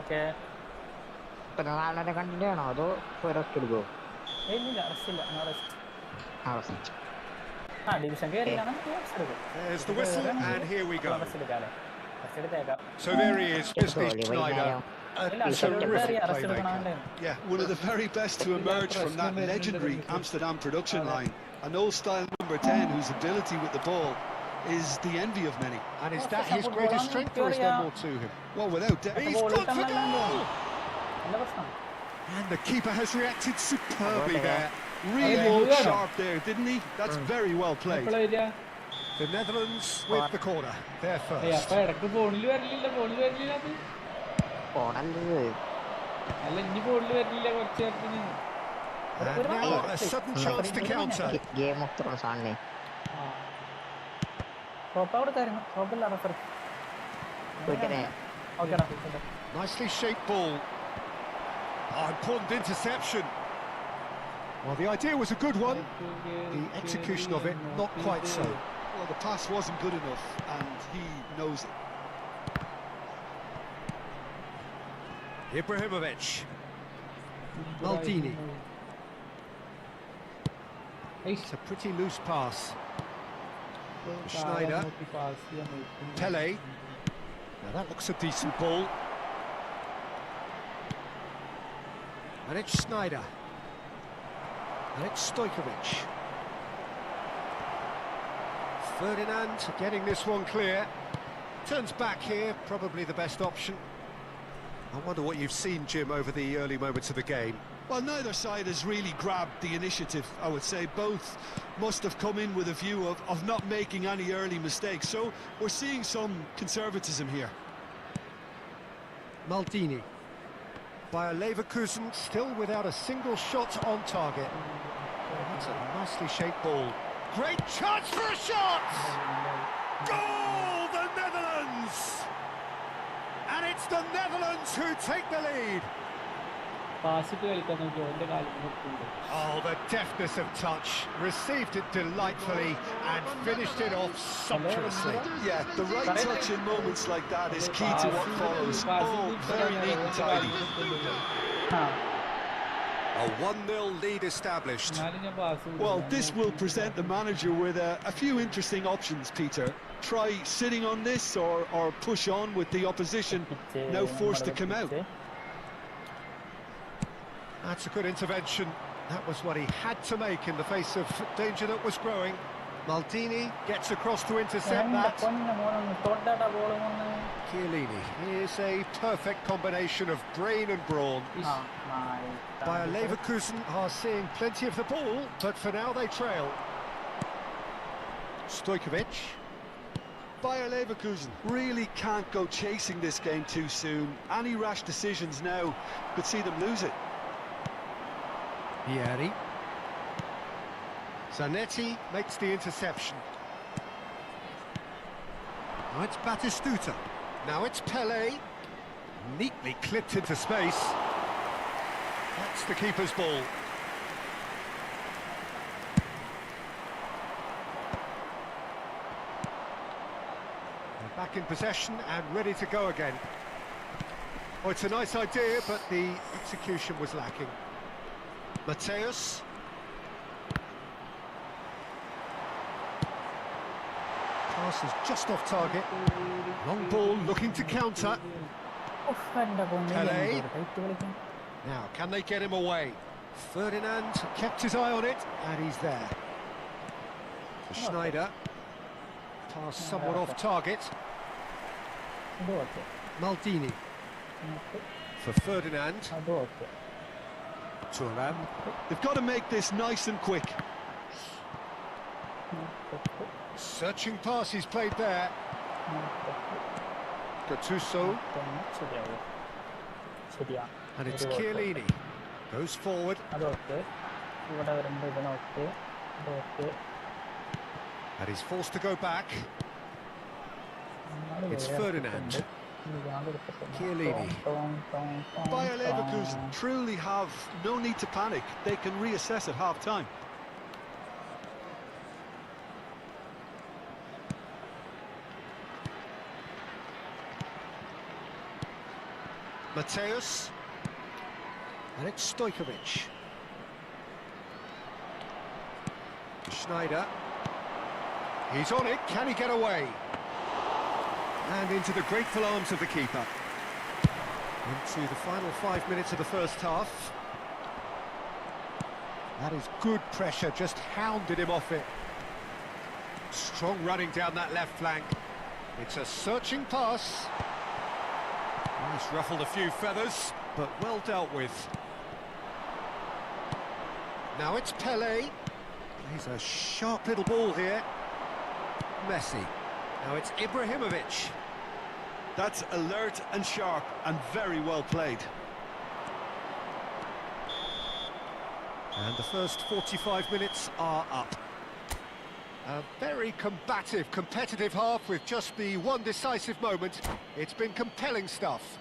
Okay. പെരുന്നാളിനെ continue ആണോ അതോ rest എടുക്കോ? There's the whistle and here we go. So there he is, Mr. Schneider. A terrific playmaker. Yeah, one of the very best to emerge from that legendary Amsterdam production line. An old-style number 10 whose ability with the ball is the envy of many. And is that his greatest strength or is there more to him? Well, without doubt. He's gone for goal! And the keeper has reacted superbly there. Really looked sharp there, didn't he? That's very well played. The Netherlands with the corner. They're first. And now a sudden chance to counter. Game of Thrones ആണ്. Nicely shaped ball. Important interception. Well, the idea was a good one. The execution of it, not quite so. Well, the pass wasn't good enough, and he knows it. Ibrahimovic. Maldini. It's a pretty loose pass. Schneider. Pele. Now that looks a decent ball. And it's Schneider. And it's Stojkovic. Ferdinand getting this one clear. Turns back here, probably the best option. I wonder what you've seen, Jim, over the early moments of the game. Well, neither side has really grabbed the initiative, I would say. Both must have come in with a view of not making any early mistakes. So we're seeing some conservatism here. Maldini. Bayer Leverkusen still without a single shot on target. That's a nicely shaped ball. Great chance for a shot! Goal, the Netherlands! And it's the Netherlands who take the lead. Oh, the deftness of touch. Received it delightfully and finished it off sumptuously. Yeah, the right touch in moments like that is key to what follows. All very neat and tidy. A 1-0 lead established. Well, this will present the manager with a few interesting options, Peter. Try sitting on this or push on with the opposition now forced to come out. That's a good intervention. That was what he had to make in the face of danger that was growing. Maldini gets across to intercept that. Chiellini, here's a perfect combination of brain and brawn. Bayer Leverkusen are seeing plenty of the ball, but for now they trail. Stojkovic. Bayer Leverkusen really can't go chasing this game too soon. Any rash decisions now could see them lose it. Vieri. Zanetti makes the interception. Now it's Batistuta. Now it's Pelé. Neatly clipped into space. That's the keeper's ball. They're back in possession and ready to go again. Oh, it's a nice idea, but the execution was lacking. Mateus. Pass is just off target. Long ball looking to counter. Pelé. Now, can they get him away? Ferdinand kept his eye on it, and he's there. For Schneider. Pass somewhat off target. Maldini. For Ferdinand. Thuram. They've got to make this nice and quick. Searching pass he's played there. Gattuso. And it's Chiellini. Goes forward. And he's forced to go back. It's Ferdinand. Chiellini. Bayer Leverkusen truly have no need to panic. They can reassess at half-time. Mateus. And it's Stojkovic. Schneider. He's on it. Can he get away? And into the grateful arms of the keeper. Into the final 5 minutes of the first half. That is good pressure, just hounded him off it. Strong running down that left flank. It's a searching pass. He's ruffled a few feathers, but well dealt with. Now it's Pelé. He's a sharp little ball here. Messi. Now it's Ibrahimovic. That's alert and sharp and very well played. And the first 45 minutes are up. A very combative, competitive half with just the one decisive moment. It's been compelling stuff.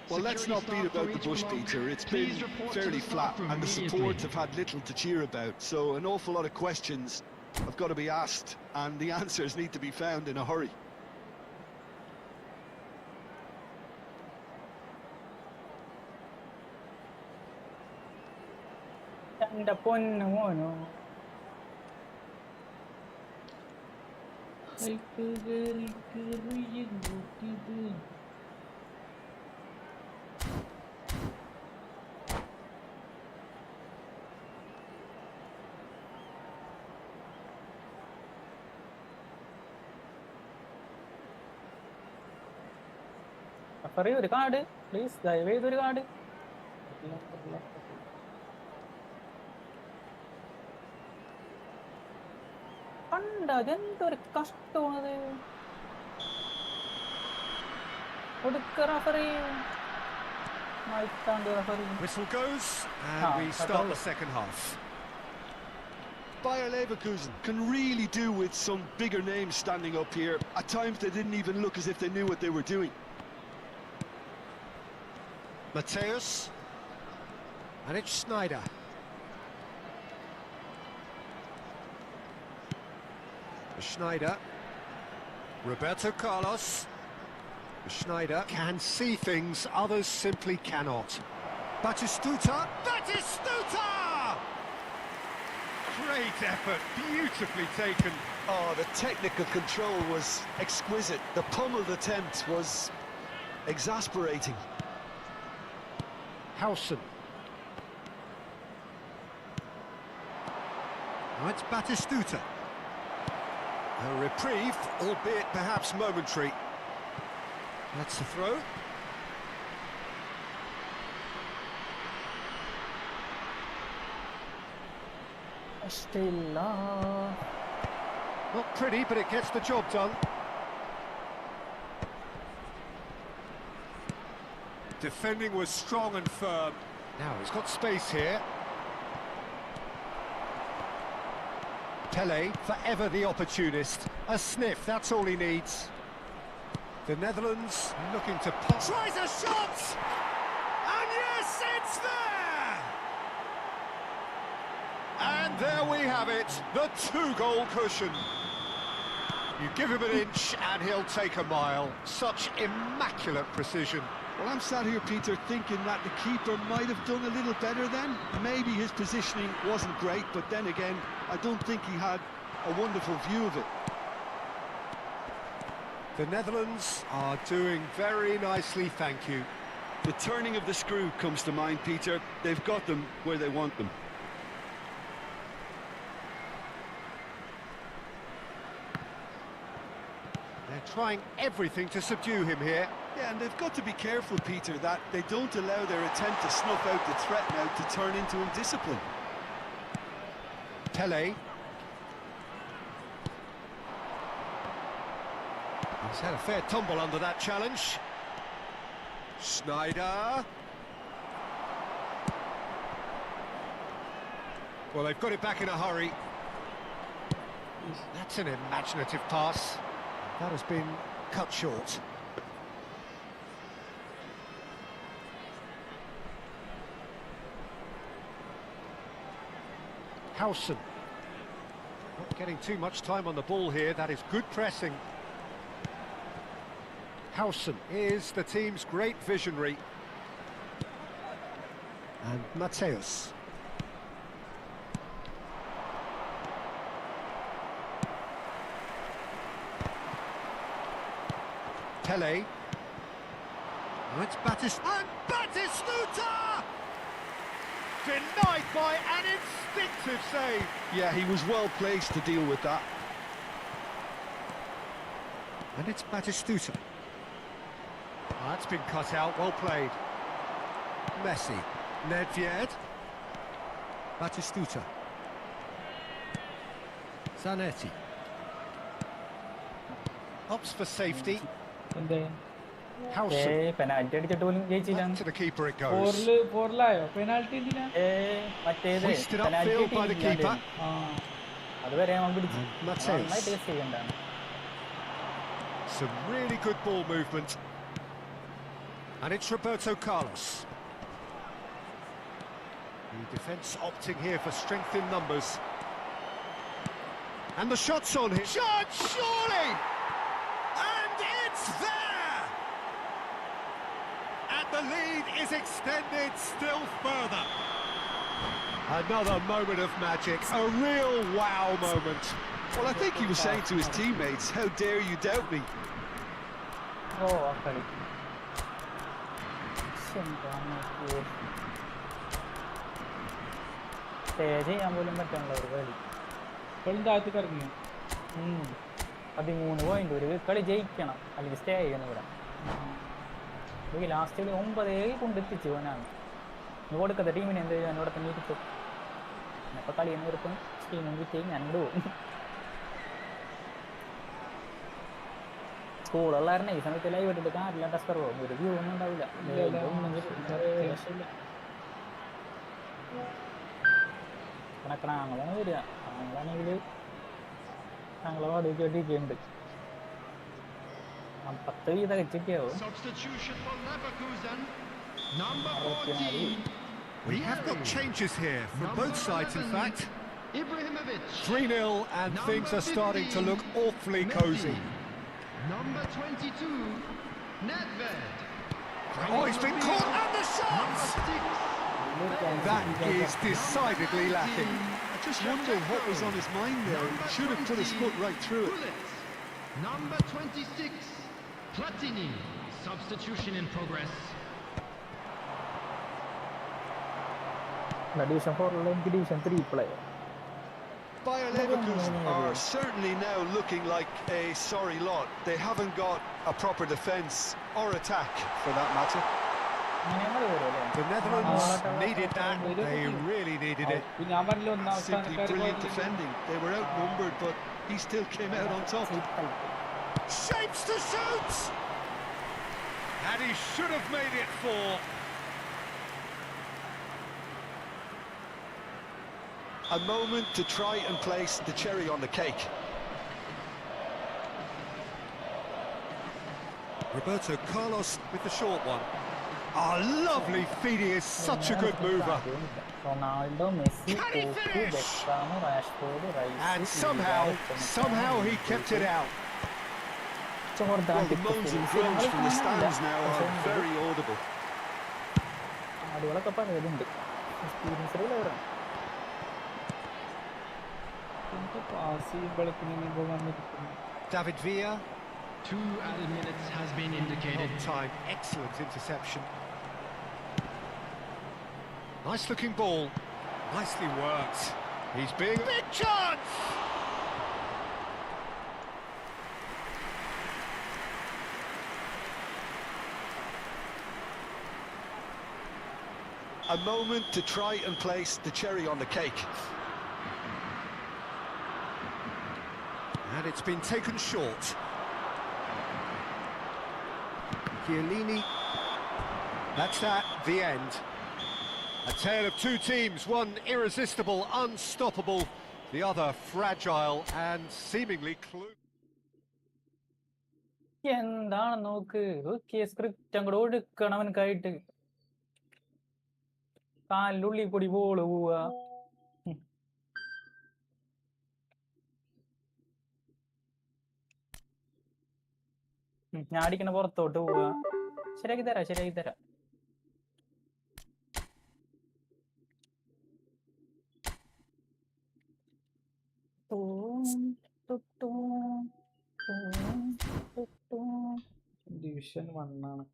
Well, let's not beat about the bush, Peter. It's been fairly flat and the supports have had little to cheer about. So an awful lot of questions have got to be asked and the answers need to be found in a hurry. Referee, ഒരു card please, ദയവേത് ഒരു card. കണ്ട അതെന്തൊരു കഷ്ടമാണത്. കൊടുക്ക referee. Whistle goes and we start the second half. Bayer Leverkusen can really do with some bigger names standing up here. At times they didn't even look as if they knew what they were doing. Mateus. And it's Schneider. Schneider. Roberto Carlos. Schneider can see things others simply cannot. Batistuta. Batistuta! Great effort, beautifully taken. Oh, the technical control was exquisite. The pummeled attempt was exasperating. Howson. Now it's Batistuta. A reprieve, albeit perhaps momentary. That's the throw. Still Not pretty, but it gets the job done. Defending was strong and firm. Now he's got space here. Pele, forever the opportunist. A sniff, that's all he needs. The Netherlands looking to pop. Tries a shot! And yes, it's there! And there we have it, the 2-goal cushion. You give him an inch and he'll take a mile. Such immaculate precision. Well, I'm sat here, Peter, thinking that the keeper might have done a little better then. Maybe his positioning wasn't great, but then again, I don't think he had a wonderful view of it. The Netherlands are doing very nicely, thank you. The turning of the screw comes to mind, Peter. They've got them where they want them. They're trying everything to subdue him here. Yeah, and they've got to be careful, Peter, that they don't allow their attempt to snuff out the threat now to turn into indiscipline. Pele. He's had a fair tumble under that challenge. Schneider. Well, they've got it back in a hurry. That's an imaginative pass. That has been cut short. Howson. Not getting too much time on the ball here. That is good pressing. Howson is the team's great visionary. And Mateus. Pele. Oh, it's Batistuta! And Batistuta! Denied by an instinctive save. Yeah, he was well placed to deal with that. And it's Batistuta. Oh, that's been cut out, well played. Messi. Nedved. Batistuta. Zanetti. Opts for safety. Howson. penalty അടിച്ചിട്ട് പോലും ജയിച്ചില്ല. To the keeper it goes. ഫോറിലായോ penalty എന്തിനാ? മറ്റേത് Hoisted upfield by the keeper. അതുവരെ അവൻ പിടിച്ചു. Mateus. നന്നായിട്ട് ചെയ്യണ്ടാണ്. Some really good ball movement. And it's Roberto Carlos. The defence opting here for strength in numbers. And the shot's on him. Shot, surely! And it's there! And the lead is extended still further. Another moment of magic, a real wow moment. Well, I think he was saying to his teammates, how dare you doubt me? Oh, okay. Stay ചെയ്യാൻ പോലും പറ്റാനുള്ള ഒരു കളി. ഇപ്പോഴും താഴത്ത് കറങ്ങിയോ? 13 point. ഒരു കളി ജയിക്കണം, അല്ലെങ്കിൽ സ്റ്റേ ചെയ്യണം ഇവിടെ. ലാസ്റ്റ് കളി 9 കൊണ്ടെത്തിച്ചു പോനാണ്. കൊടുക്കത്തെ ടീമിനെ എന്ത് ചെയ്യാൻ ഇവിടെ തന്നെ ഇരിക്കും. അപ്പോൾ കളി എന്ന് നിർത്തും, ടീമും വിറ്റേക്ക് ഞാൻ പോകും. സ്കൂളുള്ളായിരുന്നേ ഈ സമയത്ത് ലൈവ് ഇട്ടിട്ട് കാര്യമില്ല. ടസ്കർ പോകും, ഒരു വ്യൂ ഒന്നും ഉണ്ടാവില്ല. കണക്കണാങ്ങളാണ് വരിക. ആങ്ങളാണെങ്കിൽ ഞങ്ങളെ വാടകയ്ക്കായിട്ടിരിക്കുന്നുണ്ട്. 10 വീതം വെച്ചിട്ടാവും. We have got changes here from both sides, in fact. 3-0 and things are starting to look awfully cosy. Number 22, Nedved. Oh, he's been caught, and the shot! That is decidedly lacking. I just wonder what was on his mind there. He should have put his foot right through it. Number 26, Platini. Substitution in progress. Division 4 Division 3 player. Bayer Leverkusen are certainly now looking like a sorry lot. They haven't got a proper defence or attack, for that matter. The Netherlands needed that. They really needed it. Simply brilliant defending. They were outnumbered, but he still came out on top. Shapes to shoot! And he should have made it 4. A moment to try and place the cherry on the cake. Roberto Carlos with the short one. Oh, lovely feed. He is such a good mover. Can he finish? And somehow he kept it out. Well, the moans and groans from the stands now are very audible. David Villa. 2 added minutes has been indicated. Time, excellent interception. Nice looking ball. Nicely worked. He's being... Big chance! A moment to try and place the cherry on the cake. And it's been taken short. Chiellini. That's that, the end. A tale of 2 teams, one irresistible, unstoppable, the other fragile and seemingly clueless. എന്താണ് നോക്ക് script അങ്ങോട്ട് ഒടുക്കണം അവനക്കായിട്ട് കാലിനുള്ളിൽ കൂടി ball പോവുക. ഞാൻ അടിക്കണ പുറത്തോട്ട് പോവുക. ശരിയാക്കി തരാം. ഡിവിഷൻ 1 ആണ്.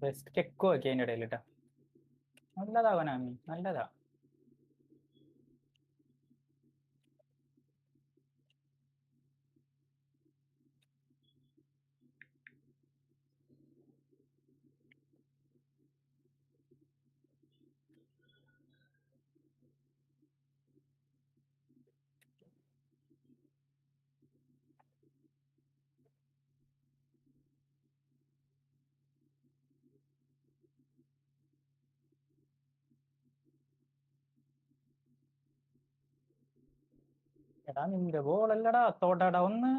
ബെസ്റ്റ് കെക്കോ ഒക്കെ അതിൻ്റെ ഇടയിൽ കേട്ടോ. നല്ലതാ കൊനാമി, നല്ലതാ. എടാ നിന്റെ ബോളല്ലടാ, തോട്ടടാ ഒന്ന്.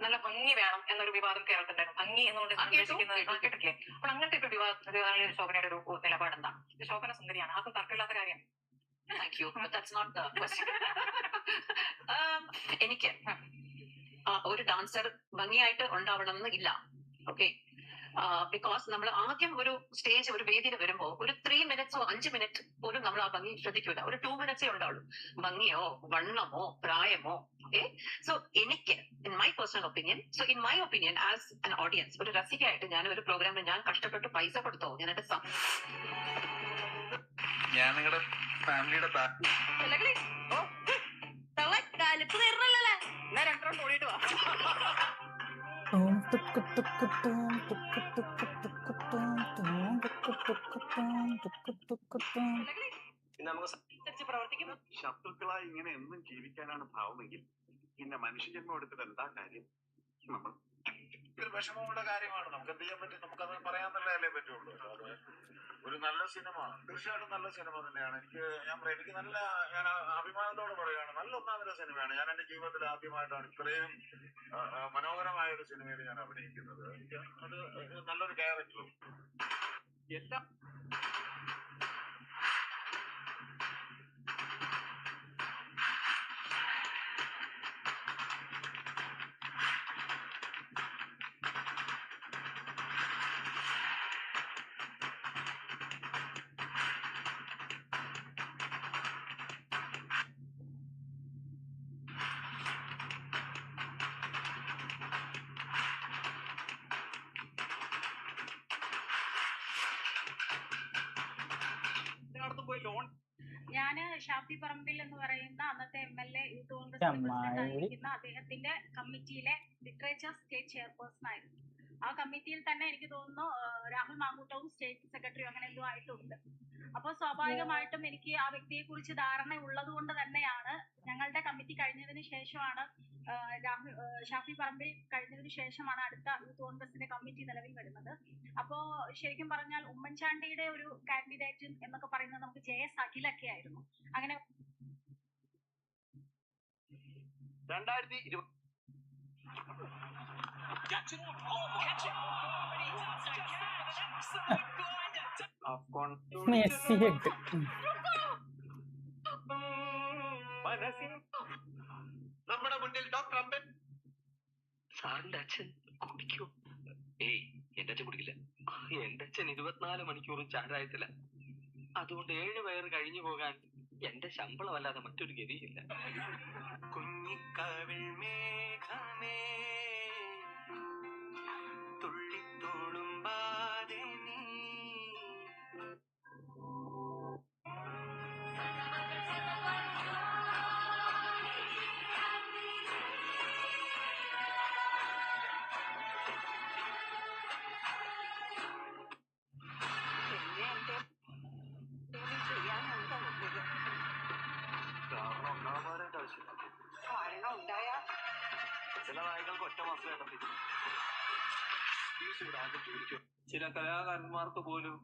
നല്ല ഭംഗി വേണം എന്നൊരു വിവാദം കേരളത്തിലുണ്ടായിരുന്നു. ഭംഗി എന്നുകൊണ്ട് ഉദ്ദേശിക്കുന്നത് കേട്ടില്ലേ? അപ്പോൾ അങ്ങനത്തെ ഒരു വിവാദം ശോഭനയുടെ ഒരു നിലപാട് എന്താ? ശോഭന സുന്ദരിയാണ്, അതും തർക്കമില്ലാത്ത കാര്യം. എനിക്ക് ഒരു ഡാൻസർ ഭംഗിയായിട്ട് ഉണ്ടാവണം എന്ന് ഇല്ല. ഓക്കെ, ബിക്കോസ് നമ്മൾ ആദ്യം ഒരു സ്റ്റേജ് ഒരു വേദിയിൽ വരുമ്പോ ഒരു 3 minutes 5 minutes പോലും നമ്മൾ ആ ഭംഗി ശ്രദ്ധിക്കൂല. ഒരു 2 minutes ഉണ്ടാവുള്ളൂ. ഭംഗിയോ വണ്ണമോ പ്രായമോ. ഓക്കെ, സോ എനിക്ക് in my personal opinion, so in my opinion as an audience, ഒരു രസികയായിട്ട് ഞാൻ ഒരു പ്രോഗ്രാമിൽ ഞാൻ കഷ്ടപ്പെട്ട് പൈസ കൊടുത്തോ, ഞാൻ എന്റെ ഞാൻ നിങ്ങളുടെ ഫാമിലിയുടെ കാലിപ്പ് തരണല്ലേ, ഞാൻ 2 round ഓടിയിട്ട് വാ. ശത്രുക്കളായി ഇങ്ങനെ എന്നും ജീവിക്കാനാണ് ഭാവമെങ്കിൽ പിന്നെ മനുഷ്യജന്മം എടുത്തിട്ട് എന്താ കാര്യം? നമ്മൾ ഒരു വിഷമമുള്ള കാര്യമാണ്. നമുക്ക് എന്ത് ചെയ്യാൻ പറ്റും? നമുക്കത് പറയാന്നുള്ളതല്ലേ പറ്റുള്ളൂ. ഒരു നല്ല സിനിമ, തീർച്ചയായിട്ടും നല്ല സിനിമ തന്നെയാണ്. എനിക്ക് നല്ല, ഞാൻ അഭിമാനത്തോടെ പറയുകയാണ്, നല്ല ഒന്നാമത്തെ സിനിമയാണ്. ഞാൻ എന്റെ ജീവിതത്തിൽ ആദ്യമായിട്ടാണ് ഇത്രയും മനോഹരമായ ഒരു സിനിമയിൽ ഞാൻ അഭിനയിക്കുന്നത്. അത് നല്ലൊരു ക്യാരക്ടറും എല്ലാം. ഞാന് ഷാഫി പറമ്പിൽ എന്ന് പറയുന്ന അന്നത്തെ MLA യൂത്ത് കോൺഗ്രസ് പ്രസിഡന്റ് ആയിരിക്കുന്ന അദ്ദേഹത്തിന്റെ കമ്മിറ്റിയിലെ ലിറ്ററേച്ചർ സ്റ്റേറ്റ് ചെയർപേഴ്സൺ ആയിരുന്നു. ആ കമ്മിറ്റിയിൽ തന്നെ എനിക്ക് തോന്നുന്നു രാഹുൽ മാങ്കൂട്ടവും സ്റ്റേറ്റ് സെക്രട്ടറിയും അങ്ങനെ എന്തോ ആയിട്ടുണ്ട്. അപ്പോൾ സ്വാഭാവികമായിട്ടും എനിക്ക് ആ വ്യക്തിയെ കുറിച്ച് ധാരണ ഉള്ളത് കൊണ്ട് തന്നെയാണ് ഞങ്ങളുടെ കമ്മിറ്റി കഴിഞ്ഞതിന് ശേഷമാണ് ഷാഫി പറമ്പിൽ കഴിഞ്ഞതിന് ശേഷമാണ് അടുത്ത യൂത്ത് കോൺഗ്രസിന്റെ കമ്മിറ്റി നിലവിൽ വരുന്നത്. അപ്പോ ശരിക്കും പറഞ്ഞാൽ ഉമ്മൻചാണ്ടിയുടെ ഒരു കാൻഡിഡേറ്റ് എന്നൊക്കെ പറയുന്നത് നമുക്ക് JS അഖിലൊക്കെ ആയിരുന്നു. അങ്ങനെ 2020 നമ്മുടെ മുന്നിൽ ഡോക്ടർ അമ്പൻ സാറിന്റെ അച്ഛൻ കുടിക്കൂ. ഏയ്, എന്റെ അച്ഛൻ കുടിക്കില്ല. എന്റെ അച്ഛൻ 24 മണിക്കൂറും ചാരായത്തില്ല. അതുകൊണ്ട് 7 വയറ് കഴിഞ്ഞു പോകാൻ എന്റെ ശമ്പളം അല്ലാതെ മറ്റൊരു ഗതിയില്ല. കുഞ്ഞിക്കാവിൽ മേഘമേ തുള്ളിത്തോളുമ്പാതെ നീ. ചില കലാകാരന്മാർക്ക് പോലും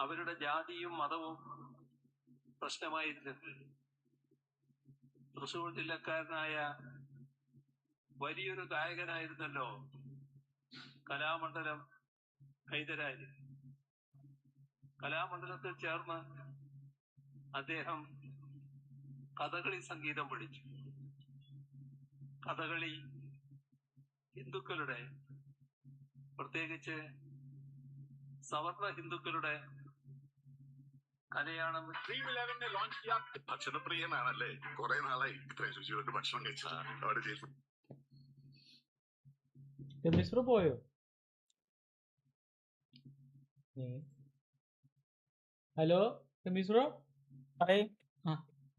അവരുടെ ജാതിയും മതവും പ്രശ്നമായിരുന്നില്ല. തൃശ്ശൂർ ജില്ലക്കാരനായ വലിയൊരു ഗായകനായിരുന്നല്ലോ കലാമണ്ഡലം ഹൈദരാലി. കലാമണ്ഡലത്തിൽ ചേർന്ന് അദ്ദേഹം കഥകളി സംഗീതം പഠിച്ചു. കഥകളി ഹിന്ദുക്കളുടെ, പ്രത്യേകിച്ച് സവർണ ഹിന്ദുക്കളുടെ കലയാണെന്ന് Dream 11 ലോഞ്ച് ചെയ്യാൻ. ഭക്ഷണപ്രിയനാണല്ലേ? കുറെ നാളായി ഇത്രയും ശുചിയോട്ട് ഭക്ഷണം കഴിച്ചു. പോയോ? ഹലോ മിസ്രോ,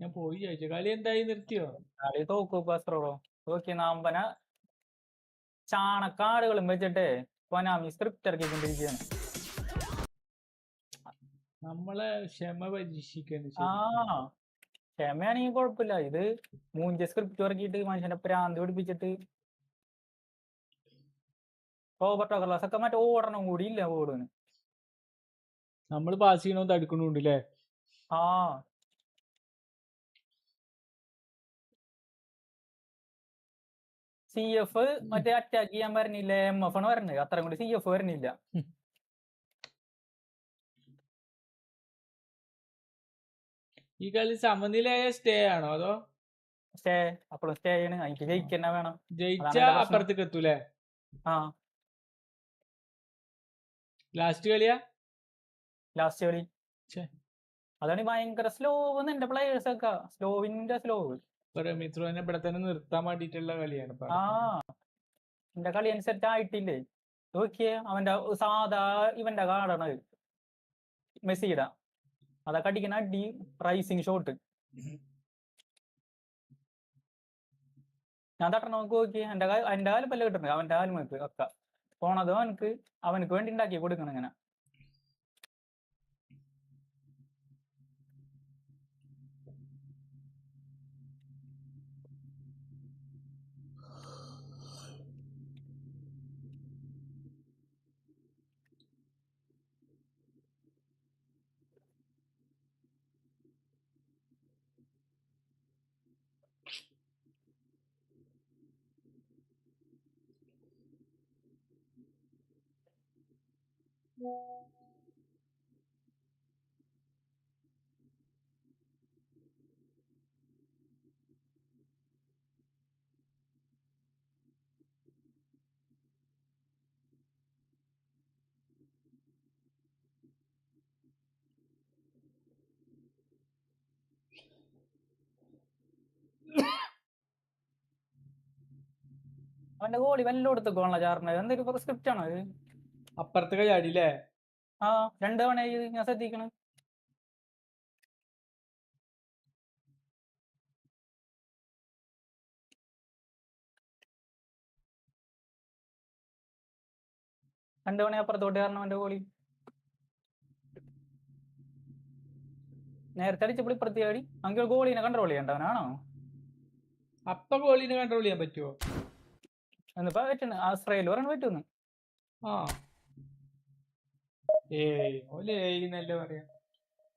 ഞാൻ പോയി ചോദിച്ചു. കളി എന്തായി, നിർത്തിയോ? കളി തോക്കി നാമ്പന ചാണക്കാടുകളും വെച്ചിട്ട് പൊനാമി സ്ക്രിപ്റ്റ് ഇറക്കിക്കൊണ്ടിരിക്കുകയാണ്. നമ്മളെ ക്ഷമ പരീക്ഷിക്കുന്നു. ക്ഷമയാണെങ്കിൽ കുഴപ്പമില്ല. ഇത് 3 സ്ക്രിപ്റ്റ് ഇറക്കിയിട്ട് മനുഷ്യനെ പ്രാന്ത് പിടിപ്പിച്ചിട്ട് റോബർട്ടോ കാർലോസ് ഒക്കെ മറ്റേ ഓടണം കൂടി ഇല്ല. ഓടുന്നു നമ്മൾ പാസ് ചെയ്യണമെന്ന് തടുക്കണുണ്ട് അല്ലേ? CF മറ്റേ അറ്റാക്ക് ചെയ്യാൻ വരണില്ല. MF ആണ് വരണത്. അത്രയും കൂടി CF വരണില്ല. ഈ കളി സമനിലയായ സ്റ്റേ ആണോ അതോ സ്റ്റേ? അപ്പോഴും സ്റ്റേ ആണ്. എനിക്ക് ജയിക്കന്നെ വേണം. ജയിച്ചാ അപ്പുറത്തേക്ക് എത്തൂലേ? ലാസ്റ്റ് കളിയാ? ലാസ്റ്റ് കളി അതാണ് ഭയങ്കര സ്ലോ. എന്റെ പ്ലേയേഴ്സ് ഒക്കെ സ്ലോവിന്റെ സ്ലോ. മിത്രോനെ ഇവിടെ തന്നെ നിർത്താൻ വേണ്ടിട്ടുള്ള കളിയാണ്. എന്റെ കളി അനുസരിച്ച് ആയിട്ടില്ലേ? നോക്കിയേ, അവന്റെ സാധാ ഇവന്റെ കാർഡാണ് മെസ്സിയുടെ. അതൊക്കെ അടിക്കുന്ന അടി റൈസിങ് ഷോട്ട്. ഞാൻ തട്ടണം നോക്കി നോക്കി എൻ്റെ കാലം പല്ല കിട്ടുന്നത് അവൻ്റെ കാലം നോക്ക് ഒക്കെ പോണതും അവനക്ക് വേണ്ടി ഉണ്ടാക്കി കൊടുക്കണം ഇങ്ങനെ. അവന്റെ ഗോളി വല്ലോടത്ത് ഗോളാ ചാർന്നത്. എന്തൊരു സ്ക്രിപ്റ്റ് ആണോ അത്? അപ്പുറത്തെ ചാടിയില്ലേ? ആ 2 തവണയായി ഞാൻ ശ്രദ്ധിക്കണം. രണ്ടു തവണ അപ്പുറത്തോട്ട് കാരണം അവന്റെ ഗോളി നേരത്തെ അടിച്ചപ്പോൾ ഇപ്പുറത്തെ ചാടി. നമുക്ക് ഗോളിനെ കൺട്രോൾ ചെയ്യേണ്ടവനാണോ? അപ്പൊ ഗോളിനെ കൺട്രോൾ ചെയ്യാൻ പറ്റുമോ? എന്നിപ്പോ പറ്റുന്നു. ആശ്രയിൽ പറയാൻ പറ്റുന്നു. ആ ഏന്നല്ലേ പറയാ.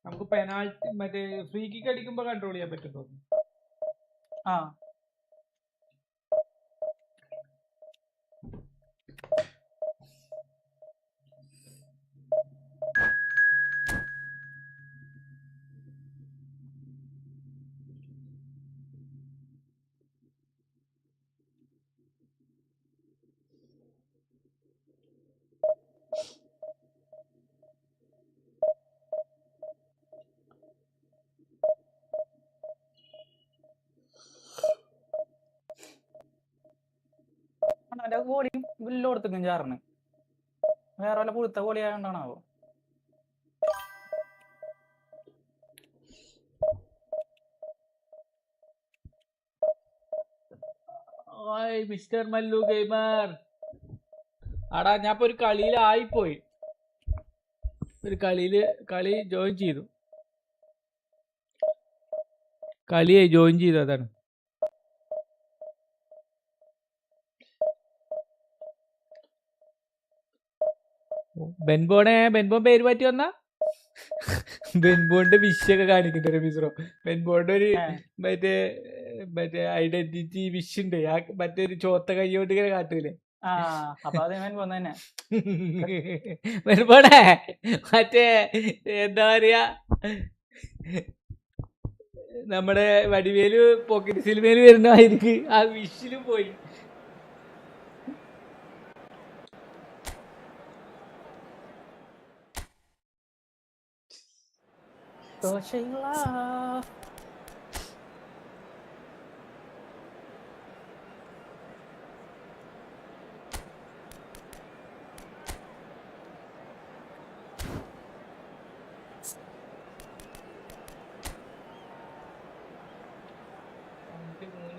നമുക്ക് പെനാൾട്ടി മറ്റേ ഫ്രീ കിക്ക് അടിക്കുമ്പോ കൺട്രോൾ ചെയ്യാൻ പറ്റും തോന്നുന്നു. ആ അവന്റെ ഗോളിയും വല്ലോടത്തേക്കും ചാർന്ന്. വേറെ വല്ല പുഴുത്ത ഗോളി ആയതുകൊണ്ടാണാവോ? Mister Mallu gamer. ആടാ ഞാൻ ഇപ്പൊ ഒരു കളിയിലായിപ്പോയി. ഒരു കളി ജോയിൻ ചെയ്തു. ജോയിൻ ചെയ്തു. അതാണ് ബെൻബോൺ പേര് മാറ്റി വന്ന ബെൻബോണിന്റെ വിഷയൊക്കെ കാണിക്കുന്നുണ്ട് മിസ്രോ. ബെൻബോണിന്റെ ഒരു മറ്റേ ഐഡന്റിറ്റി വിഷ് ഉണ്ട്. ആ മറ്റേ ഒരു ചോത്ത കൈയോട്ട് ഇങ്ങനെ കാട്ടൂലേ? ബെൻബോണേ മറ്റേ എന്താ പറയാ, നമ്മുടെ വടിവേല് പോക്കറ്റ് സിനിമയിൽ വരുന്നതായിരിക്കും. ആ വിഷിലും പോയി.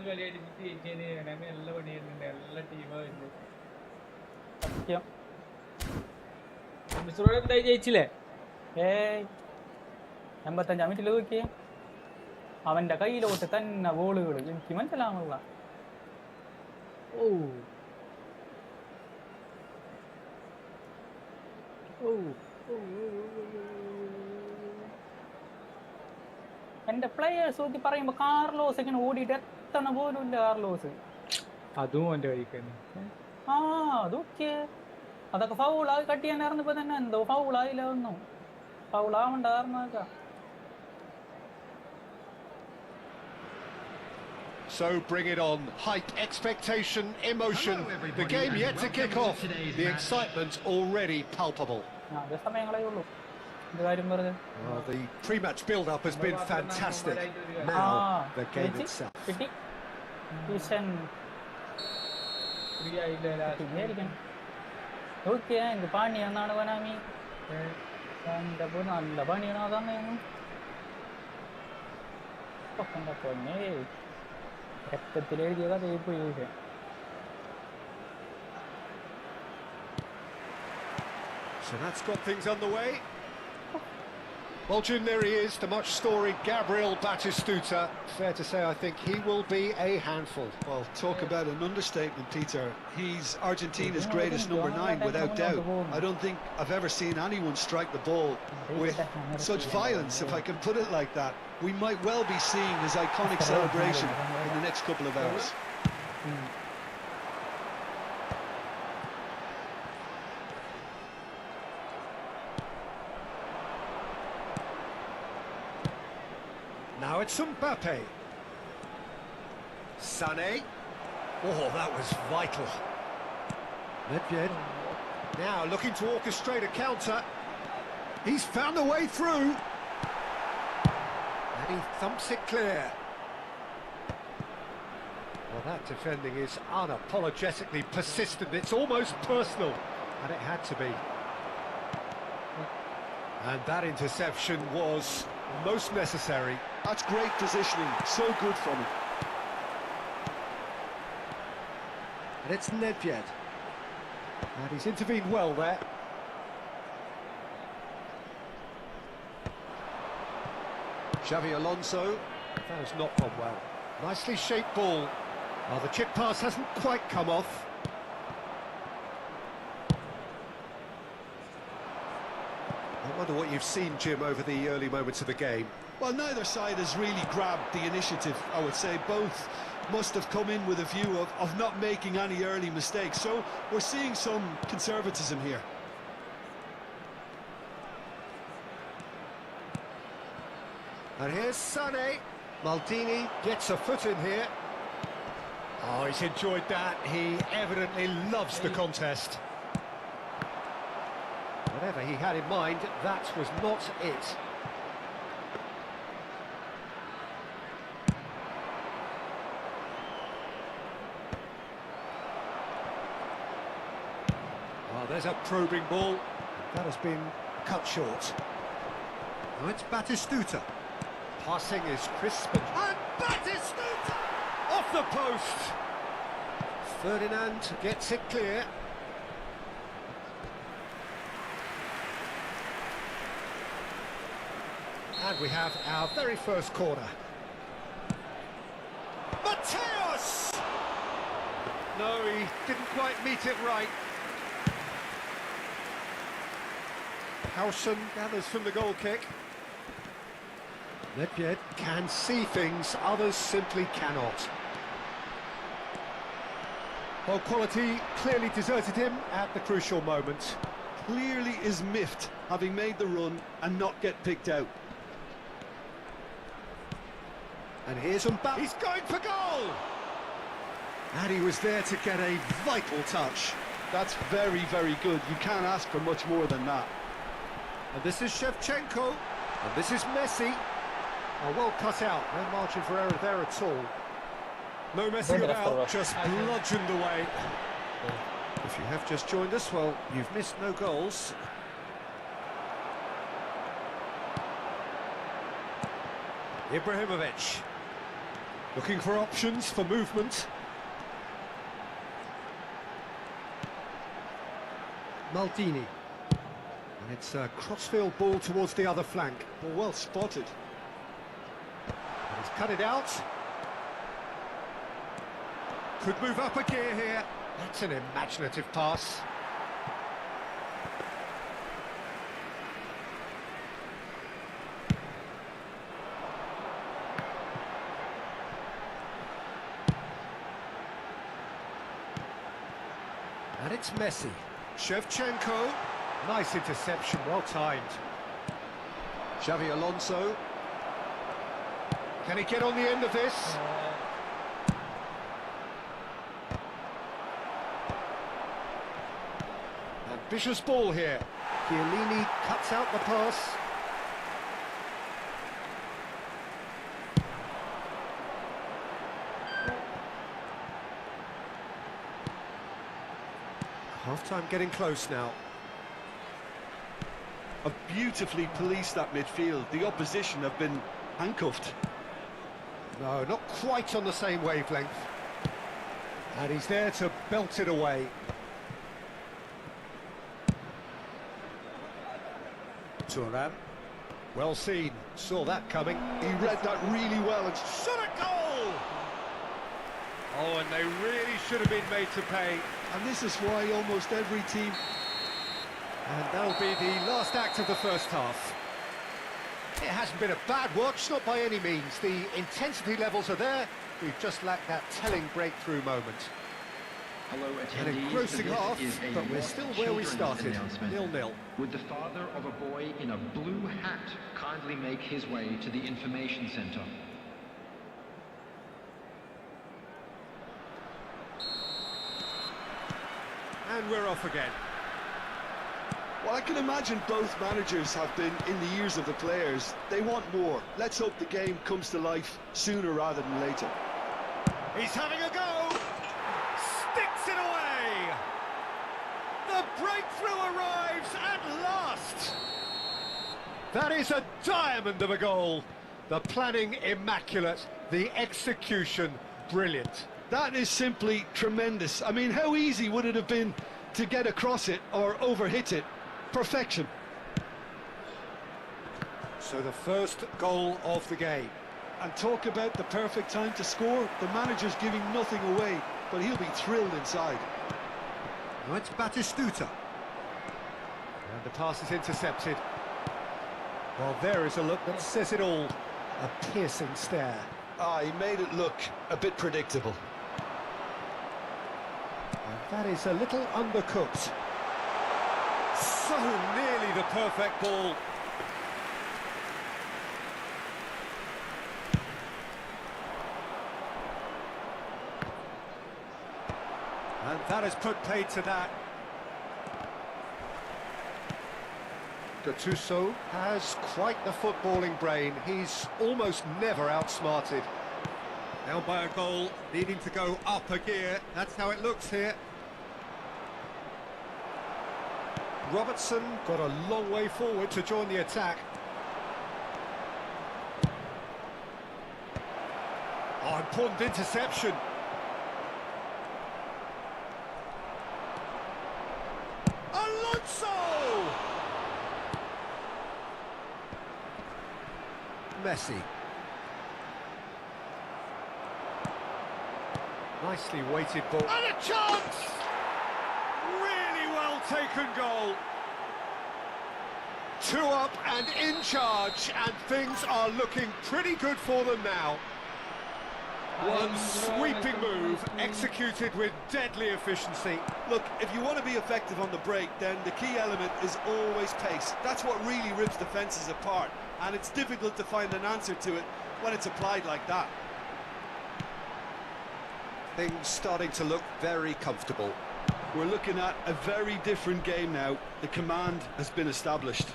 കളി അടിച്ചിട്ട് ജയിച്ചതിന് നല്ല പണിയായിരുന്നുണ്ട്. നല്ല ടീമായിരുന്നു. സത്യം. മിസ്രോട് എന്തായി ജയിച്ചില്ലേ? 85 മിനിറ്റിൽ നോക്കിയേ അവന്റെ കയ്യിലോട്ട് തന്നെ ഗോളുകൾ. എനിക്ക് മനസ്സിലാവുന്നില്ല. എന്റെ പ്ലേയേഴ്സ് നോക്കി പറയുമ്പോ കാർലോസ് ഇങ്ങനെ ഓടിയിട്ട് എത്തണ പോലും ഇല്ല. കാർലോസ് അതും എന്റെ കഴിക്കുന്നു. അതൊക്കെ അതൊക്കെ ഫൗളായി കട്ട് ചെയ്യാനായിരുന്നപ്പോ തന്നെ എന്തോ ഫൗളായില്ല. ഒന്നും ഫൗളാവണ്ടായിരുന്നൊക്കെ. So bring it on. Hype, expectation, emotion. The game yet to kick off. The excitement already palpable. സമയങ്ങളേ ഉള്ളൂ. The pre-match build-up has been fantastic. Now the game itself. പണിയാന്നാണ് പനാമി. നല്ല പണിയാണ്. അതാണ് പൊന്നെ രക്തത്തിലെഴുതിയ കഥയിൽ പോയി വീഴുക. So that's got things underway. Well, Jim, there he is, the much storied Gabriel Batistuta. Fair to say, I think he will be a handful. Well, talk about an understatement, Peter. He's Argentina's greatest number 9, without doubt. I don't think I've ever seen anyone strike the ball with such violence, if I can put it like that. We might well be seeing his iconic celebration in the next couple of hours. Now it's Mbappe. Sané. Oh, that was vital. Nedved. Now looking to orchestrate a counter. He's found a way through. And he thumps it clear. Well, that defending is unapologetically persistent. It's almost personal. And it had to be. And that interception was most necessary. That's great positioning, so good from him. And it's Nedved. And he's intervened well there. Xavi Alonso. That has not gone well. Nicely shaped ball. Oh, the chip pass hasn't quite come off. I wonder what you've seen, Jim, over the early moments of the game. Well, neither side has really grabbed the initiative, I would say. Both must have come in with a view of not making any early mistakes. So we're seeing some conservatism here. And here's Sané. Maldini gets a foot in here. Oh, he's enjoyed that. He evidently loves the contest. Whatever he had in mind, that was not it. Oh, there's a probing ball. That has been cut short. Now it's Batistuta. Passing is crisp and Batistuta! Off the post! Ferdinand gets it clear. And we have our very first corner. Mateos! No, he didn't quite meet it right. Hausen gathers from the goal kick. Nedved can see things, others simply cannot. Well, quality clearly deserted him at the crucial moment. Clearly is miffed, having made the run and not get picked out. And here's Mbappe. He's going for goal! And he was there to get a vital touch. That's very, very good. You can't ask for much more than that. And this is Shevchenko. And this is Messi. Oh, well cut out. No margin for error there at all. No messing about, just bludgeoned away. If you have just joined us, well, you've missed no goals. Ibrahimovic. Looking for options for movement. Maldini. And it's a crossfield ball towards the other flank. Well spotted. And he's cut it out. Could move up a gear here. That's an imaginative pass. And it's Messi. Shevchenko. Nice interception, well timed. Xavi Alonso. Can he get on the end of this? Ambitious ball here. Chiellini cuts out the pass. Half-time getting close now. Have beautifully policed that midfield. The opposition have been handcuffed. No, not quite on the same wavelength. And he's there to belt it away. Turan. Well seen. Saw that coming. He read that really well and shot a goal! Oh, and they really should have been made to pay. And this is why almost every team... And that'll be the last act of the first half. It hasn't been a bad watch, not by any means. The intensity levels are there. We've just lacked that telling breakthrough moment. Hello, An engrossing half, but we're still where we started, 0-0. Would the father of a boy in a blue hat kindly make his way to the information centre? And we're off again. Well, I can imagine both managers have been in the ears of the players. They want more. Let's hope the game comes to life sooner rather than later. He's having a go! Sticks it away! The breakthrough arrives at last! That is a diamond of a goal. The planning immaculate, the execution brilliant. That is simply tremendous. I mean, how easy would it have been to get across it or overhit it? Perfection. So the first goal of the game. And talk about the perfect time to score. The manager's giving nothing away, but he'll be thrilled inside. Now it's Batistuta. And the pass is intercepted. Well, there is a look that says it all. A piercing stare. Ah, he made it look a bit predictable. And that is a little undercooked. So nearly the perfect ball. And that has put paid to that. Gattuso has quite the footballing brain. He's almost never outsmarted. Now by a goal, needing to go up a gear. That's how it looks here. Robertson got a long way forward to join the attack. Oh, important interception. Alonso! Messi. Nicely weighted ball. And a chance! Really well taken goal. 2 up and in charge, and things are looking pretty good for them now. One sweeping move, executed with deadly efficiency. Look, if you want to be effective on the break, then the key element is always pace. That's what really rips defences apart, and it's difficult to find an answer to it when it's applied like that. Things starting to look very comfortable. We're looking at a very different game now. The command has been established.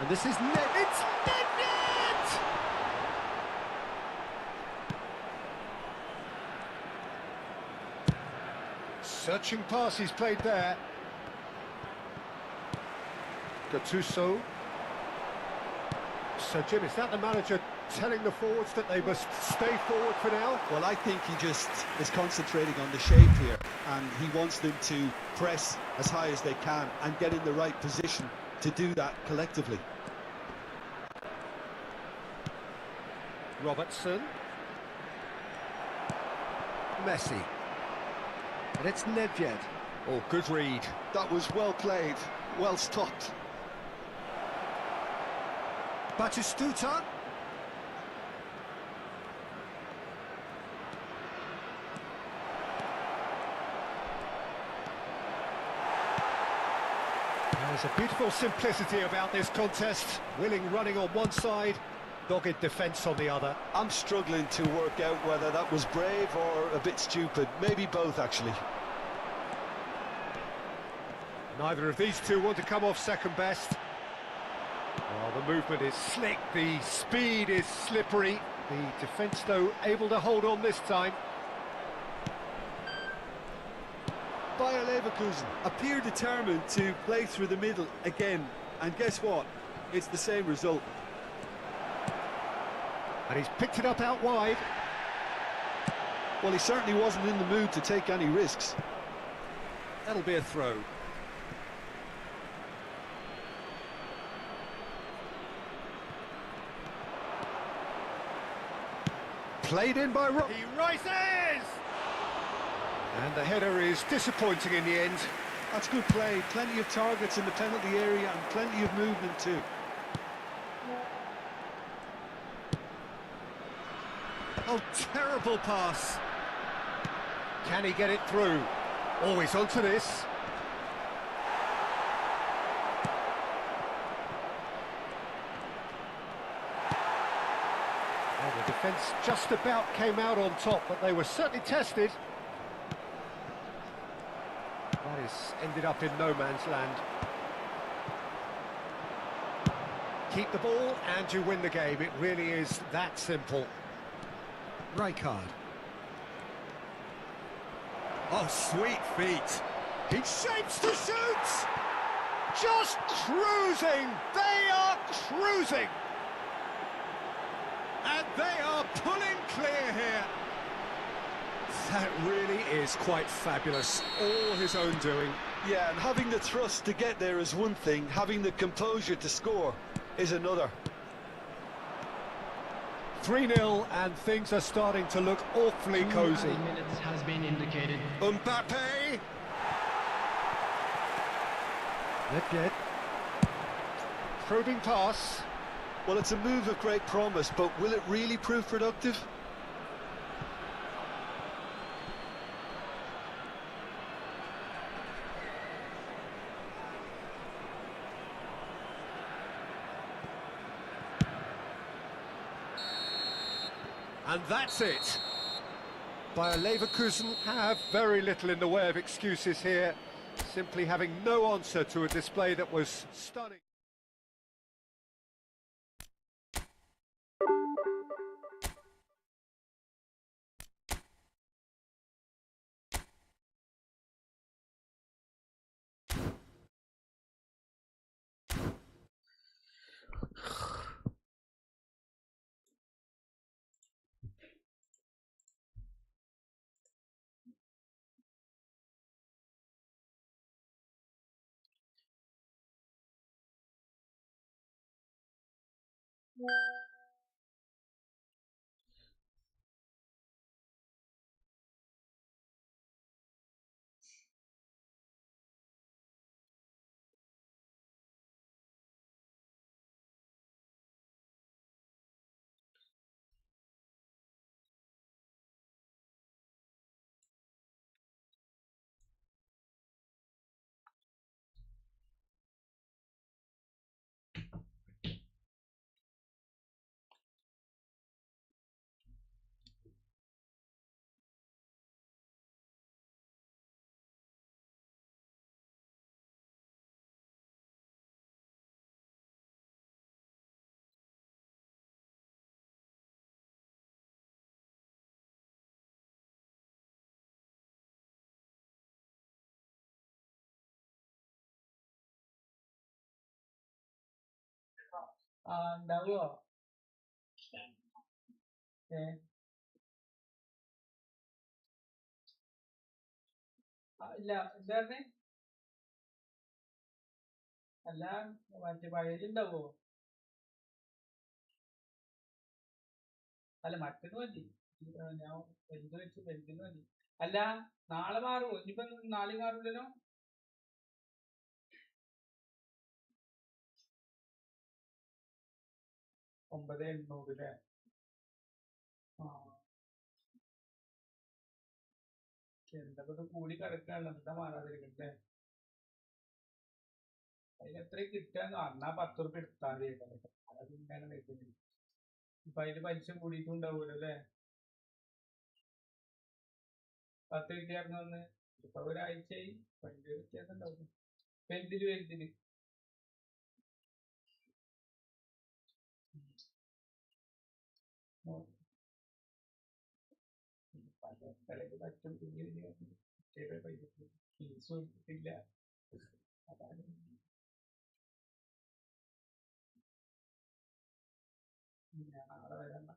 And this is net. It's net! Searching pass he's played there. Gattuso. So Jim, is that the manager telling the forwards that they must stay forward for now? Well, I think he just is concentrating on the shape here, and he wants them to press as high as they can and get in the right position to do that collectively. Robertson. Messi. And it's Nedved. Oh, good read. That was well played, well stopped. Batistuta. There's a beautiful simplicity about this contest. Willing running on one side, dogged defence on the other. I'm struggling to work out whether that was brave or a bit stupid. Maybe both, actually. Neither of these two want to come off second best. Well, the movement is slick, the speed is slippery. The defence, though, able to hold on this time. Bayer Leverkusen appear determined to play through the middle again. And guess what? It's the same result. And he's picked it up out wide. Well, he certainly wasn't in the mood to take any risks. That'll be a throw. Played in by Rock. He rises! And the header is disappointing in the end. That's good play. Plenty of targets in the penalty area and plenty of movement too. Oh, terrible pass. Can he get it through? Oh, he's onto this. Well, the defence just about came out on top, but they were certainly tested. That has ended up in no man's land. Keep the ball and you win the game. It really is that simple. Rijkaard. Oh, sweet feet. He shapes to shoot! Just cruising! They are cruising! And they are pulling clear here. That really is quite fabulous. All his own doing. Yeah, and having the thrust to get there is one thing. Having the composure to score is another. 3-0 and things are starting to look awfully cosy. Minutes has been indicated. Mbappe! Ledged. Probing pass. Well, it's a move of great promise, but will it really prove productive? And that's it. Bayer Leverkusen have very little in the way of excuses here, simply having no answer to a display that was stunning. ഉണ്ടാവോ? ഇല്ല, എന്താ പറഞ്ഞേ? അല്ല, മറ്റേ പഴയതുണ്ടാവോ? അല്ല, മറ്റത് മതി. ഞാൻ വലുത് വെച്ച് വലുതിന് മതി. അല്ല, നാളെ മാറുമോ? ഇനിയിപ്പോ നാളെ മാറില്ലല്ലോ. 9,800 അല്ലേ? ആ, എന്താ കൂടി കിടക്കാണല്ലോ, എന്താ മാറാതിരിക്കണ്ടേ? അതിന് എത്ര കിട്ടാന്ന് അന്നാ 10 റുപ്യ എടുത്താൽ മതി. അതിങ്ങനെ വരുന്നത് ഇപ്പൊ അതിന് പലിശ കൂടിയിട്ടുണ്ടാവുമല്ലോ അല്ലേ? 10 കിട്ടിയായിരുന്നു അന്ന്. ഇപ്പൊ ഒരാഴ്ചയായി. വലിയ വ്യത്യാസം ഉണ്ടാവും. വലുതില് പലർക്ക് പറ്റും. ഫീസും എടുത്തിട്ടില്ല. അതാണ് നാളെ വരണ്ട.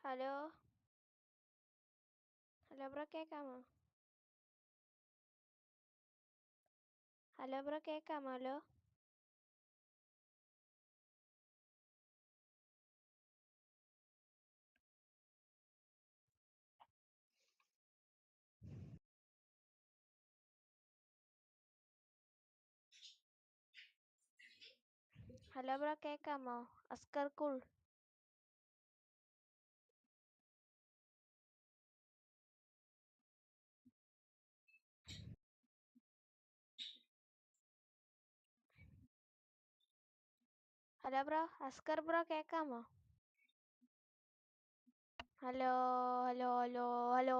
ഹലോ ഹലോ ബ്രോ കേൾക്കാമോ? ഹലോ ബ്രോ കേൾക്കാമോ? ഹലോ ഹലോ ബ്രോ കേൾക്കാമോ? Askar cool. Hello bro Askar bro കേൾക്കാമോ? Hello hello hello hello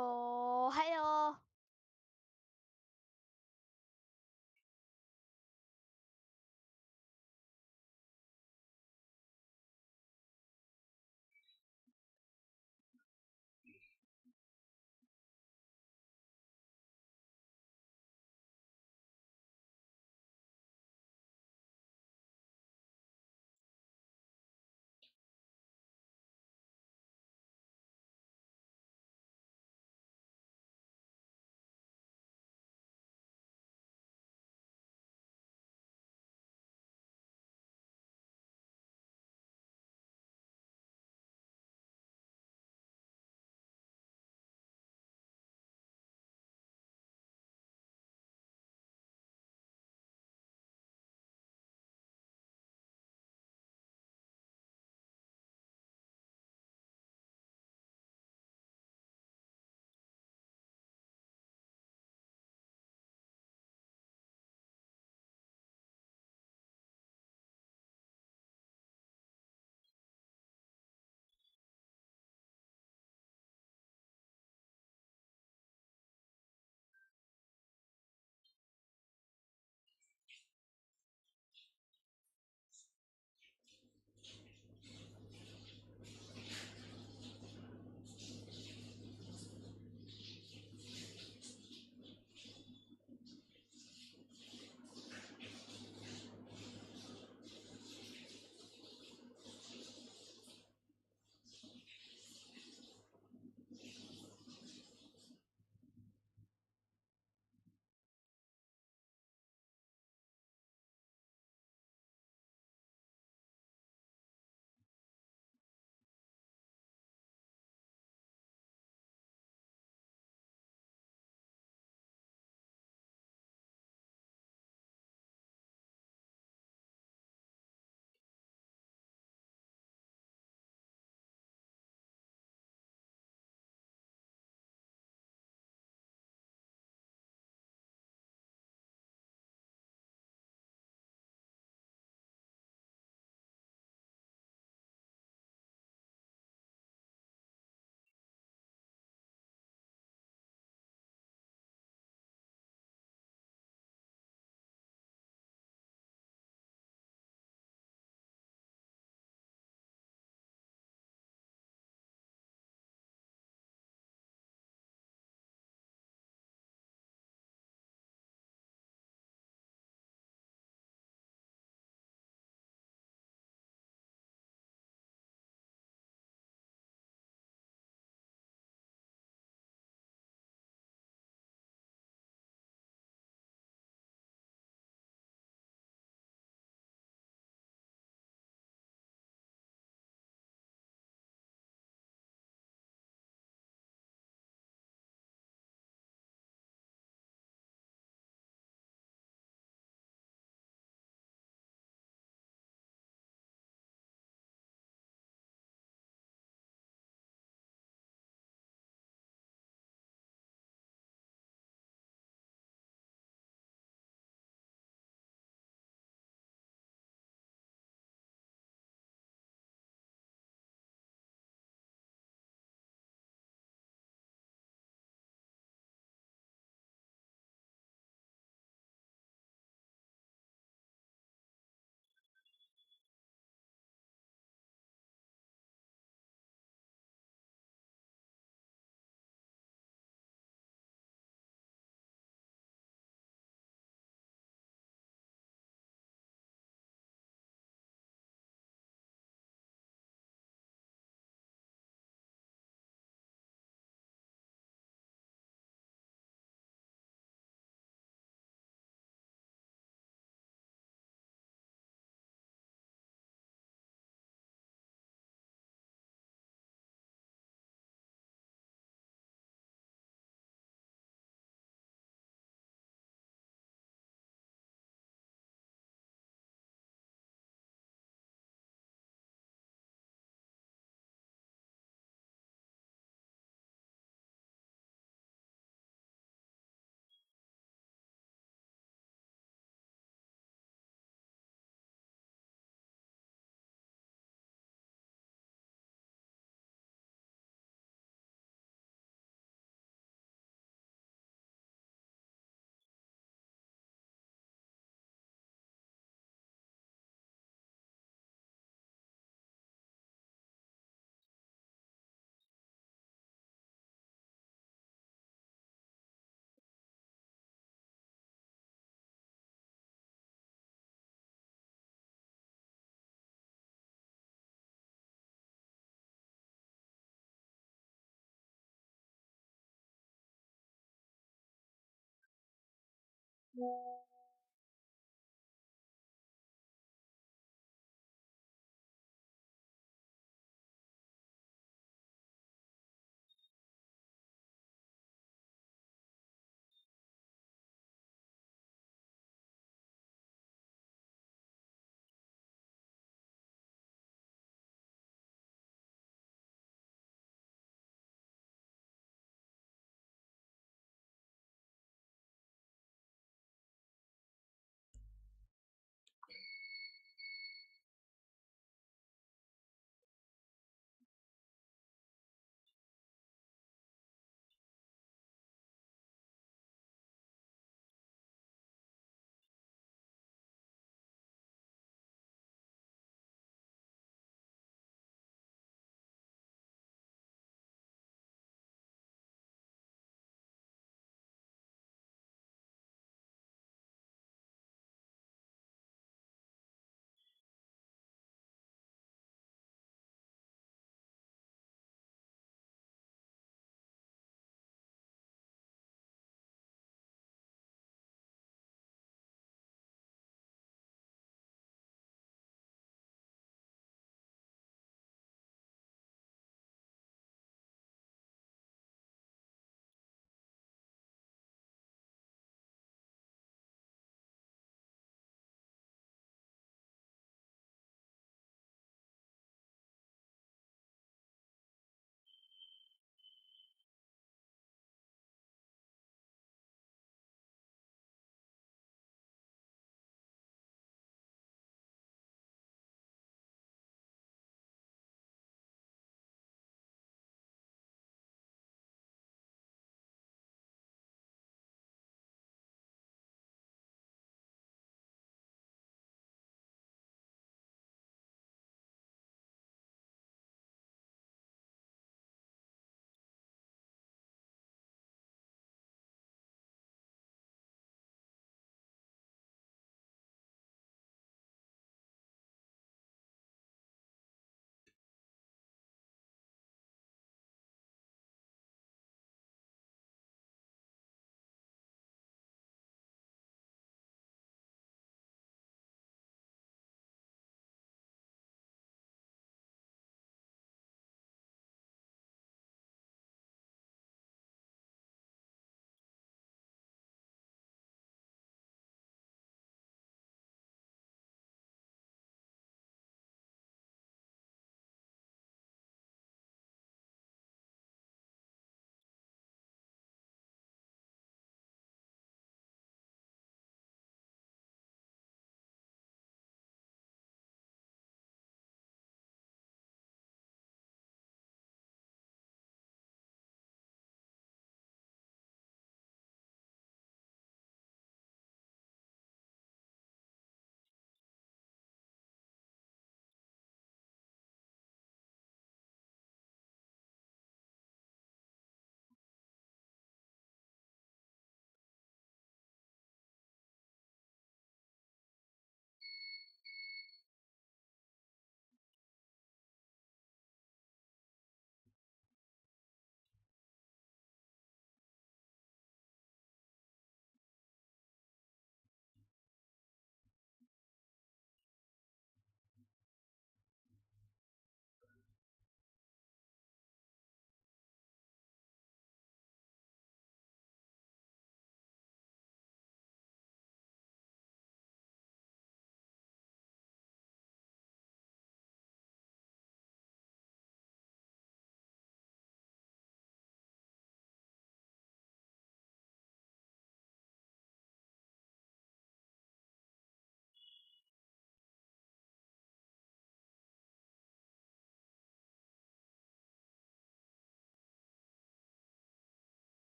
hello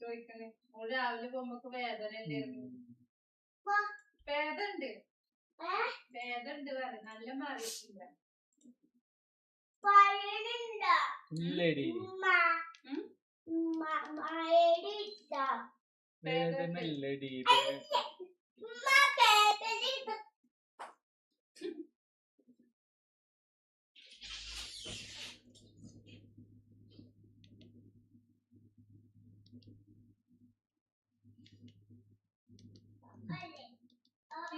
ചോദിക്കണേ രാവിലെ പോകുമ്പോ വേദന വേദണ്ട് വേദണ്ട് നല്ല മാറിയിട്ടില്ല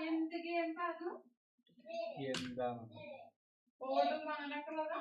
എന്ത് ഗെയിം പറഞ്ഞു എന്താണ് ഓടും അങ്ങനൊക്കെ ഉള്ളതാ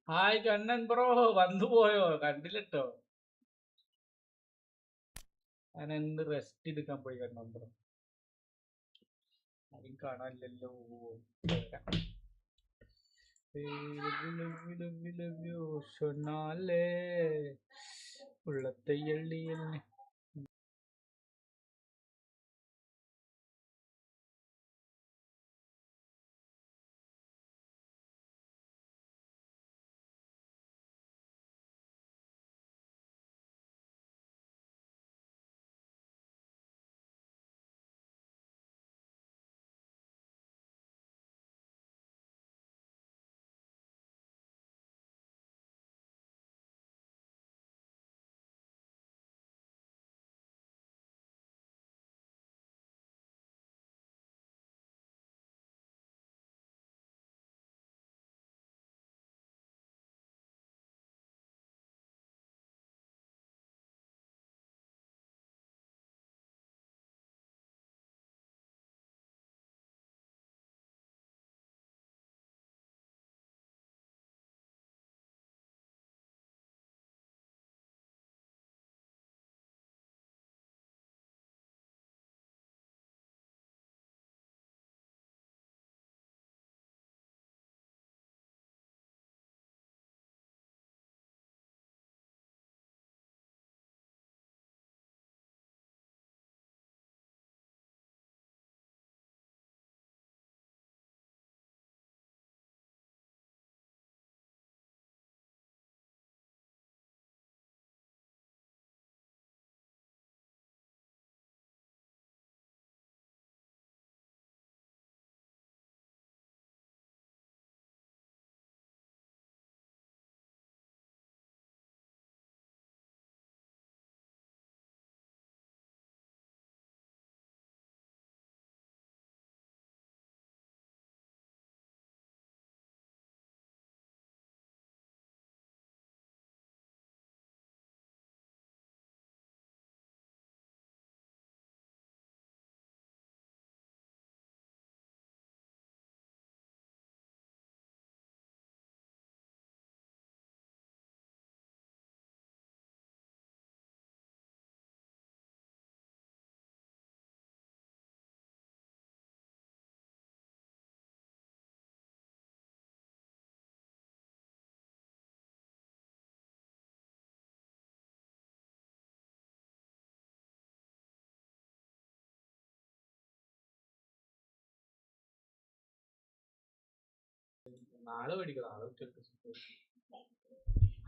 ഹായ് കണ്ണൻ ബ്രോ, വന്നുപോയോ? കണ്ടില്ലട്ടോ. ഞാൻ എന്ത് റെസ്റ്റ് എടുക്കാൻ പോയി കണ്ണൻ ബ്രോ, ആരും കാണാനില്ലല്ലോ. சொன்னாலே உள்ளத்தை எள்ளி எண்ணி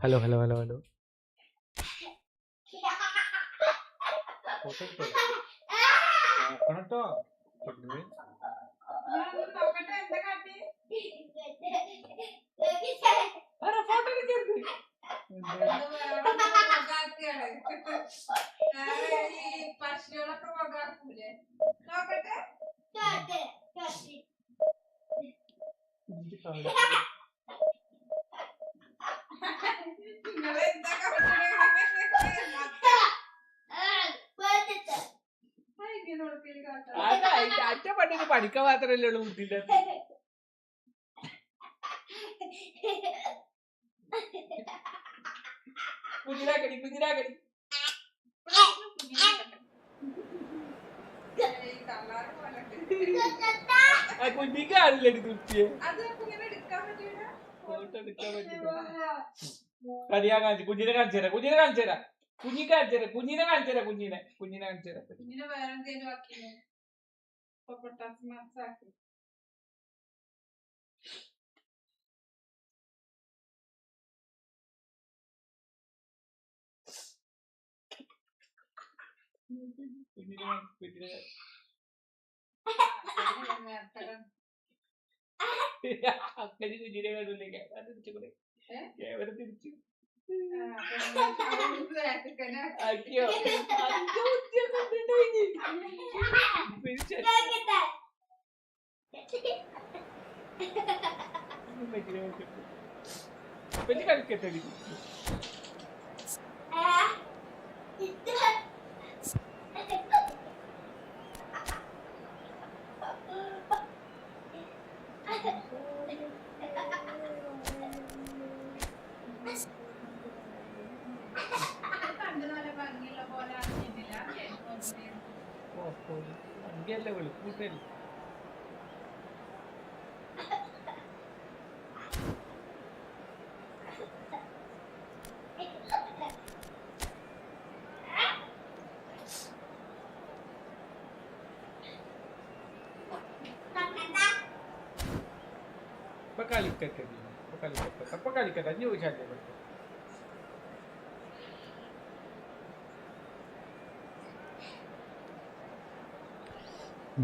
ഹലോ ഹലോ ഹലോ ഹലോ നോക്കണട്ടോ പണ്ടിന് പഠിക്കാൻ മാത്രല്ലേ ഉള്ളൂ കുട്ടീൻ്റെ കുഞ്ഞിനാക്കടി കുഞ്ഞിനാക്കടി കുഞ്ഞിക്ക് ആളില്ലേ കുട്ടിയെ ഫോട്ടോ എടുക്കാൻ പറ്റില്ല കടിയാ കാണിച്ചു കുഞ്ഞിനെ കാണിച്ചു തരാം കുഞ്ഞിനെ കാണിച്ചു തരാം കുഞ്ഞിനെ കാണിച്ചു തരാം കുഞ്ഞിനെ കാണിച്ചു തരാം കുഞ്ഞിനെ കാണിച്ചു തരാം അക്കന് കുഞ്ഞിനെ കണ്ടില്ലേ ക്യാമറ തിരിച്ചുകൂടെ ക്യാമറ തിരിച്ചു അയ്യോ കളിക്കട്ടെ അങ്ങല്ലേ വെളുക്കൂട്ടല്ലേ ഇപ്പൊ കളിക്കട്ടെ അപ്പൊ കളിക്കട്ടെ ചോദിച്ചാലേ പറ്റും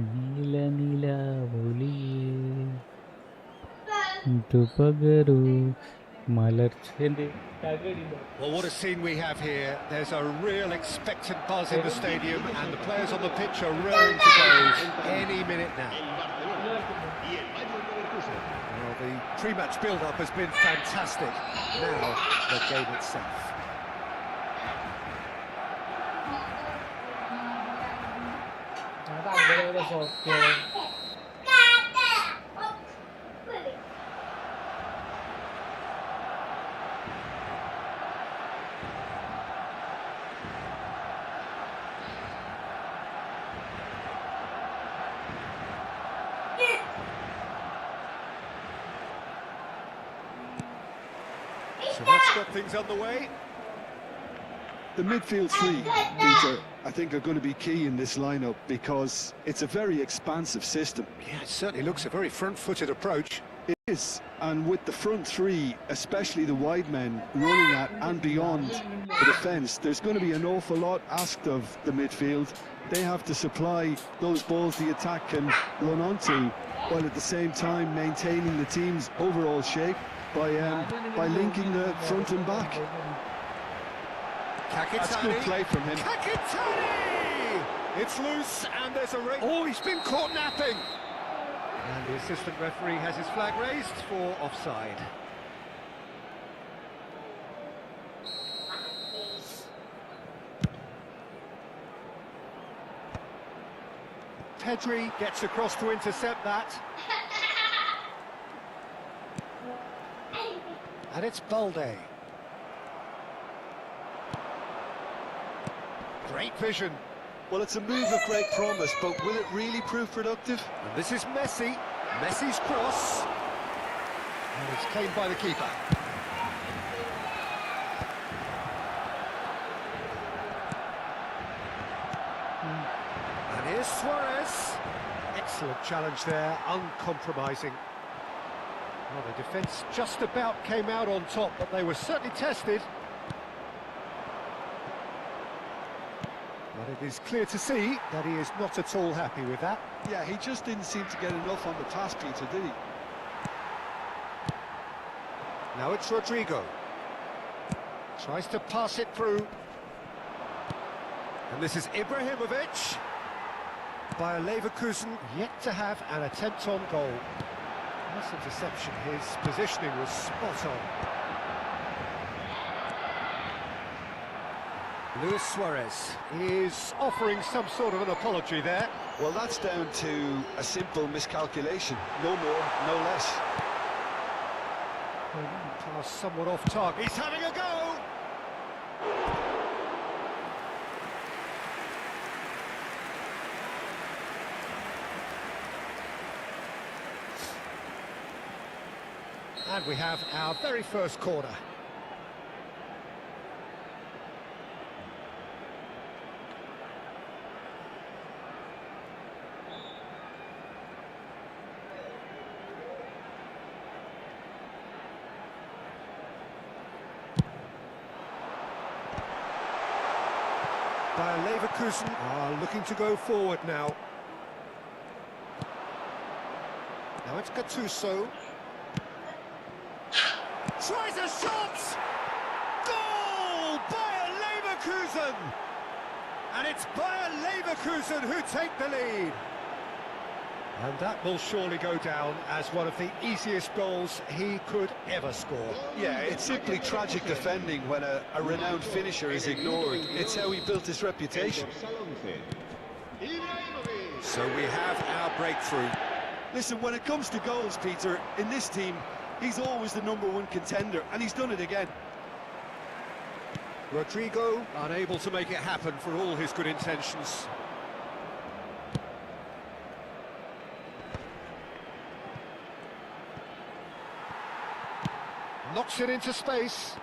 നീല നിലാവൊളിയേ പകരൂ മലർച്ചെന്റെ Well, what a scene we have here. There's a real expectant buzz in the stadium and the players on the pitch are raring to go any minute now. Well, the pre-match build-up has been fantastic. Now, the game itself. So that's got things on the way. The midfield three, Peter, I think are going to be key in this lineup because it's a very expansive system. Yeah, it certainly looks a very front-footed approach. It is, and with the front three, especially the wide men running at and beyond the defence, there's going to be an awful lot asked of the midfield. They have to supply those balls the attack can run onto, while at the same time maintaining the team's overall shape by linking the front and back. That's good play from him. Kakitani! It's loose and there's a race. Oh, he's been caught napping. And the assistant referee has his flag raised for offside. Pedri gets across to intercept that. And it's Balde. Great vision. Well, it's a move of great promise, but will it really prove productive? And this is Messi. Messi's cross. And it's claimed by the keeper. And here's Suarez. Excellent challenge there, uncompromising. Well, the defence just about came out on top, but they were certainly tested. But it is clear to see that he is not at all happy with that. Yeah, he just didn't seem to get enough on the pass, Peter, did he? Now it's Rodrigo. Tries to pass it through. And this is Ibrahimovic. Bayer Leverkusen yet to have an attempt on goal. Nice interception, his positioning was spot on. Luis Suarez is offering some sort of an apology there. Well, that's down to a simple miscalculation. No more, no less. Pass somewhat off target. He's having a go! And we have our very first corner. Bayer Leverkusen are looking to go forward now. Now it's Gattuso. Tries a shot! Goal! Bayer Leverkusen! And it's Bayer Leverkusen who take the lead. And that will surely go down as one of the easiest goals he could ever score. Yeah, it's simply tragic defending when a renowned finisher is ignored. It's how he built his reputation. So we have our breakthrough. Listen, when it comes to goals, Peter, in this team, he's always the #1 contender, and he's done it again. Rodrigo unable to make it happen for all his good intentions. Knocks it into space.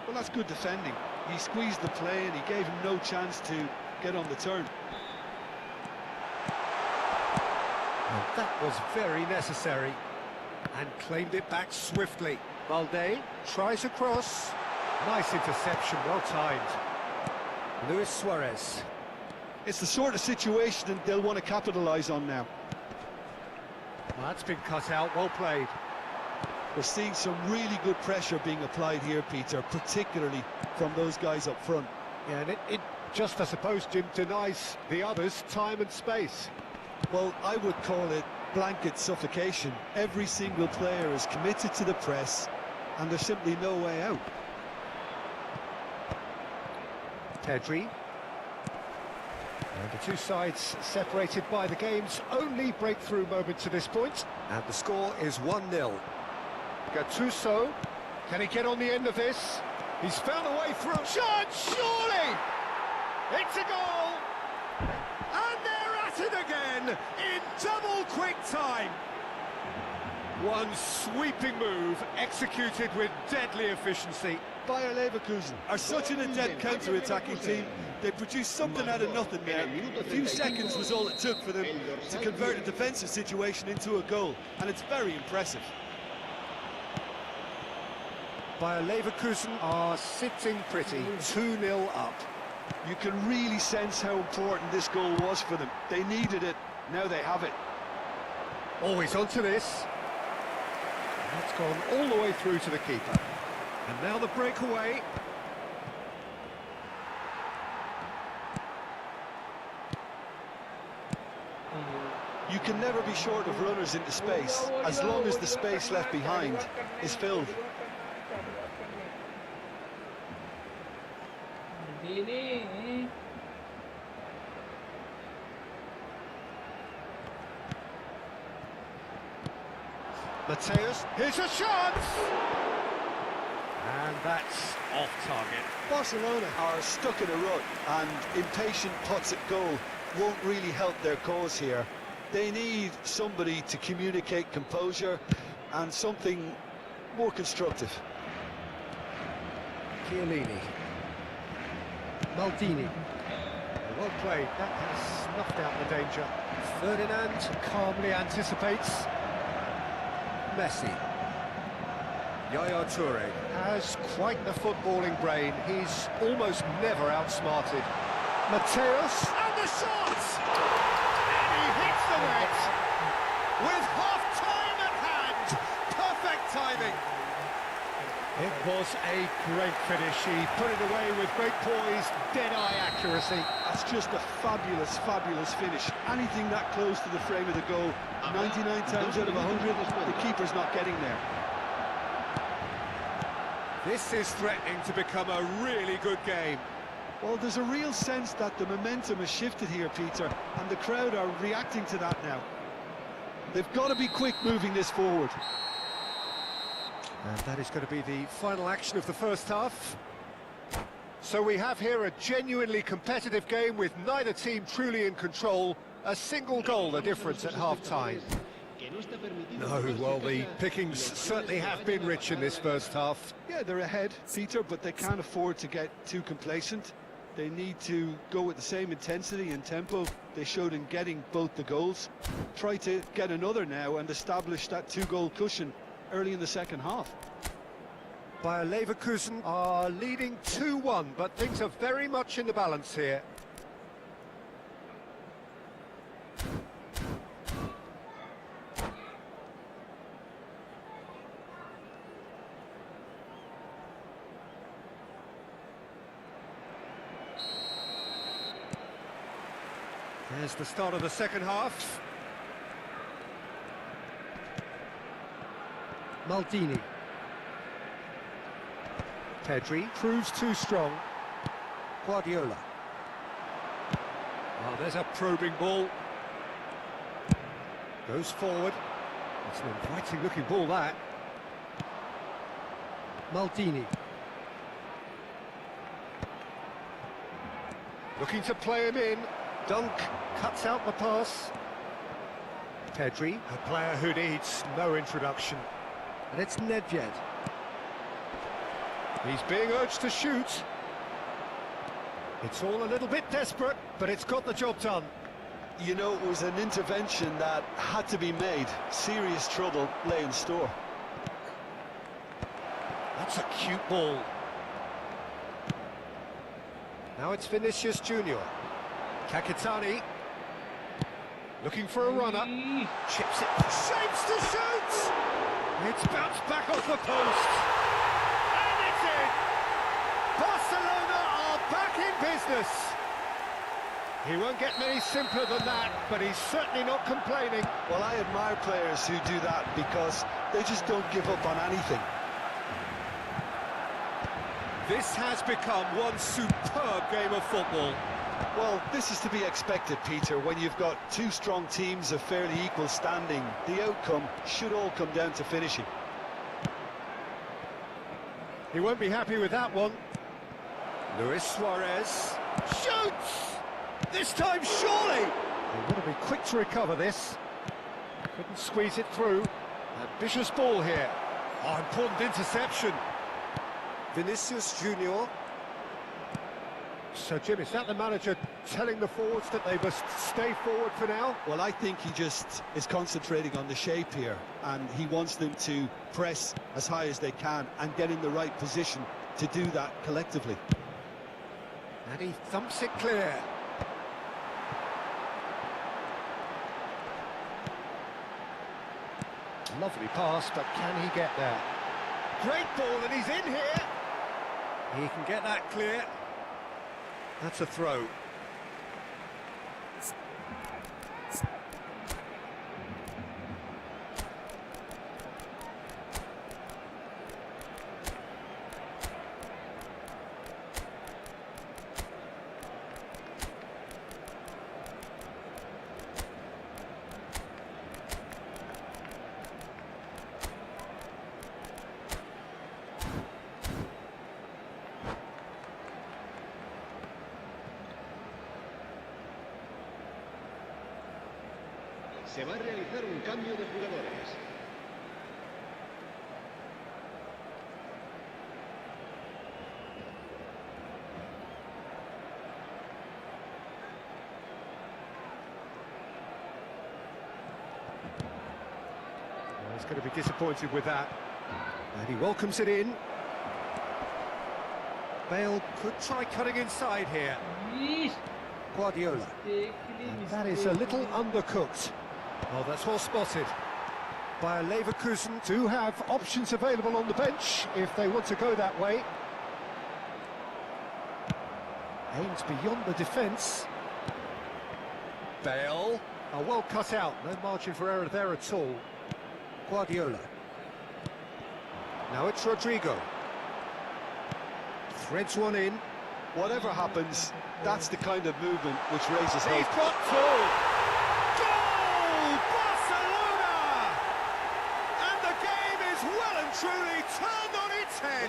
Well, that's good defending. He squeezed the play and he gave him no chance to get on the turn. And that was very necessary. And claimed it back swiftly. Balde tries a cross. Nice interception, well timed. Luis Suarez. It's the sort of situation that they'll want to capitalise on now. Well, that's been cut out, well played. We're seeing some really good pressure being applied here, Peter, particularly from those guys up front. Yeah, and it just, I suppose, Jim, denies the others time and space. Well, I would call it blanket suffocation. Every single player is committed to the press, and there's simply no way out. Pedri. And the two sides separated by the game's only breakthrough moment to this point. And the score is 1-0. Gattuso. Can he get on the end of this? He's found a way through. Shot! Surely! It's a goal! And they're at it again in double quick time. One sweeping move executed with deadly efficiency. Bayer Leverkusen are such an adept counter-attacking team. They produced something out of nothing there. A few seconds was all it took for them to convert a defensive situation into a goal, and it's very impressive. Bayer Leverkusen are sitting pretty, 2-0 up. You can really sense how important this goal was for them. They needed it, now they have it. Always onto this. That's gone all the way through to the keeper. And now the breakaway. You can never be short of runners into space, as long as the space left behind is filled. Mateus, here's a chance! And that's off target. Barcelona are stuck in a rut, and impatient putts at goal won't really help their cause here. They need somebody to communicate composure and something more constructive. Chiellini. Maldini. Well played, that has snuffed out the danger. Ferdinand calmly anticipates. Messi. Yaya Toure has quite the footballing brain. He's almost never outsmarted. Mateus, and the shot! And he hits the net! With half-time at hand! Perfect timing! It was a great finish. He put it away with great poise, dead-eye accuracy. That's just a fabulous, fabulous finish. Anything that close to the frame of the goal, 99 times out of 100, the keeper's not getting there. This is threatening to become a really good game. Well, there's a real sense that the momentum has shifted here, Peter, and the crowd are reacting to that now. They've got to be quick moving this forward. And that is going to be the final action of the first half. So we have here a genuinely competitive game with neither team truly in control. A single goal the difference at half-time. No, well, the pickings certainly have been rich in this first half. Yeah, they're ahead, Peter, but they can't afford to get too complacent. They need to go with the same intensity and tempo they showed in getting both the goals. Try to get another now and establish that two-goal cushion early in the second half. Bayer Leverkusen are leading 2-1, but things are very much in the balance here. There's the start of the second half. Maldini. Pedri proves too strong. Guardiola. Oh, there's a probing ball. Goes forward. It's an inviting looking ball, that. Maldini. Looking to play him in. Dunk cuts out the pass. Pedri, a player who needs no introduction. And it's Nedved. He's being urged to shoot. It's all a little bit desperate, but it's got the job done. You know, it was an intervention that had to be made. Serious trouble lay in store. That's a cute ball. Now it's Vinicius Junior. Kakitani. Looking for a runner. Chips it. Shapes to shoot! It's bounced back off the post. And it's in! Barcelona are back in business. He won't get many simpler than that, but he's certainly not complaining. Well, I admire players who do that because they just don't give up on anything. This has become one superb game of football. Well, this is to be expected, Peter, when you've got two strong teams of fairly equal standing. The outcome should all come down to finishing. He won't be happy with that one. Luis Suarez shoots! This time, surely! They want to be quick to recover this. Couldn't squeeze it through. Ambitious ball here. Oh, important interception. Vinicius Junior. So, Jim, is that the manager telling the forwards that they must stay forward for now? Well, I think he just is concentrating on the shape here, and he wants them to press as high as they can and get in the right position to do that collectively. And he thumps it clear. Lovely pass, but can he get there? Great ball, and he's in here. He can get that clear. That's a throw. Se va a realizar un cambio de jugadores. He's going to be disappointed with that. And he welcomes it in. Bale could try cutting inside here. Guardiola. And that is a little undercooked. Oh, that's well spotted. Bayer Leverkusen do have options available on the bench if they want to go that way. Aims beyond the defence. Bale. Oh, well cut out. No margin for error there at all. Guardiola. Now it's Rodrigo. Threads one in. Whatever happens, that's the kind of movement which raises hope. He's got two! Goal! Barcelona! And the game is well and truly turned on its head.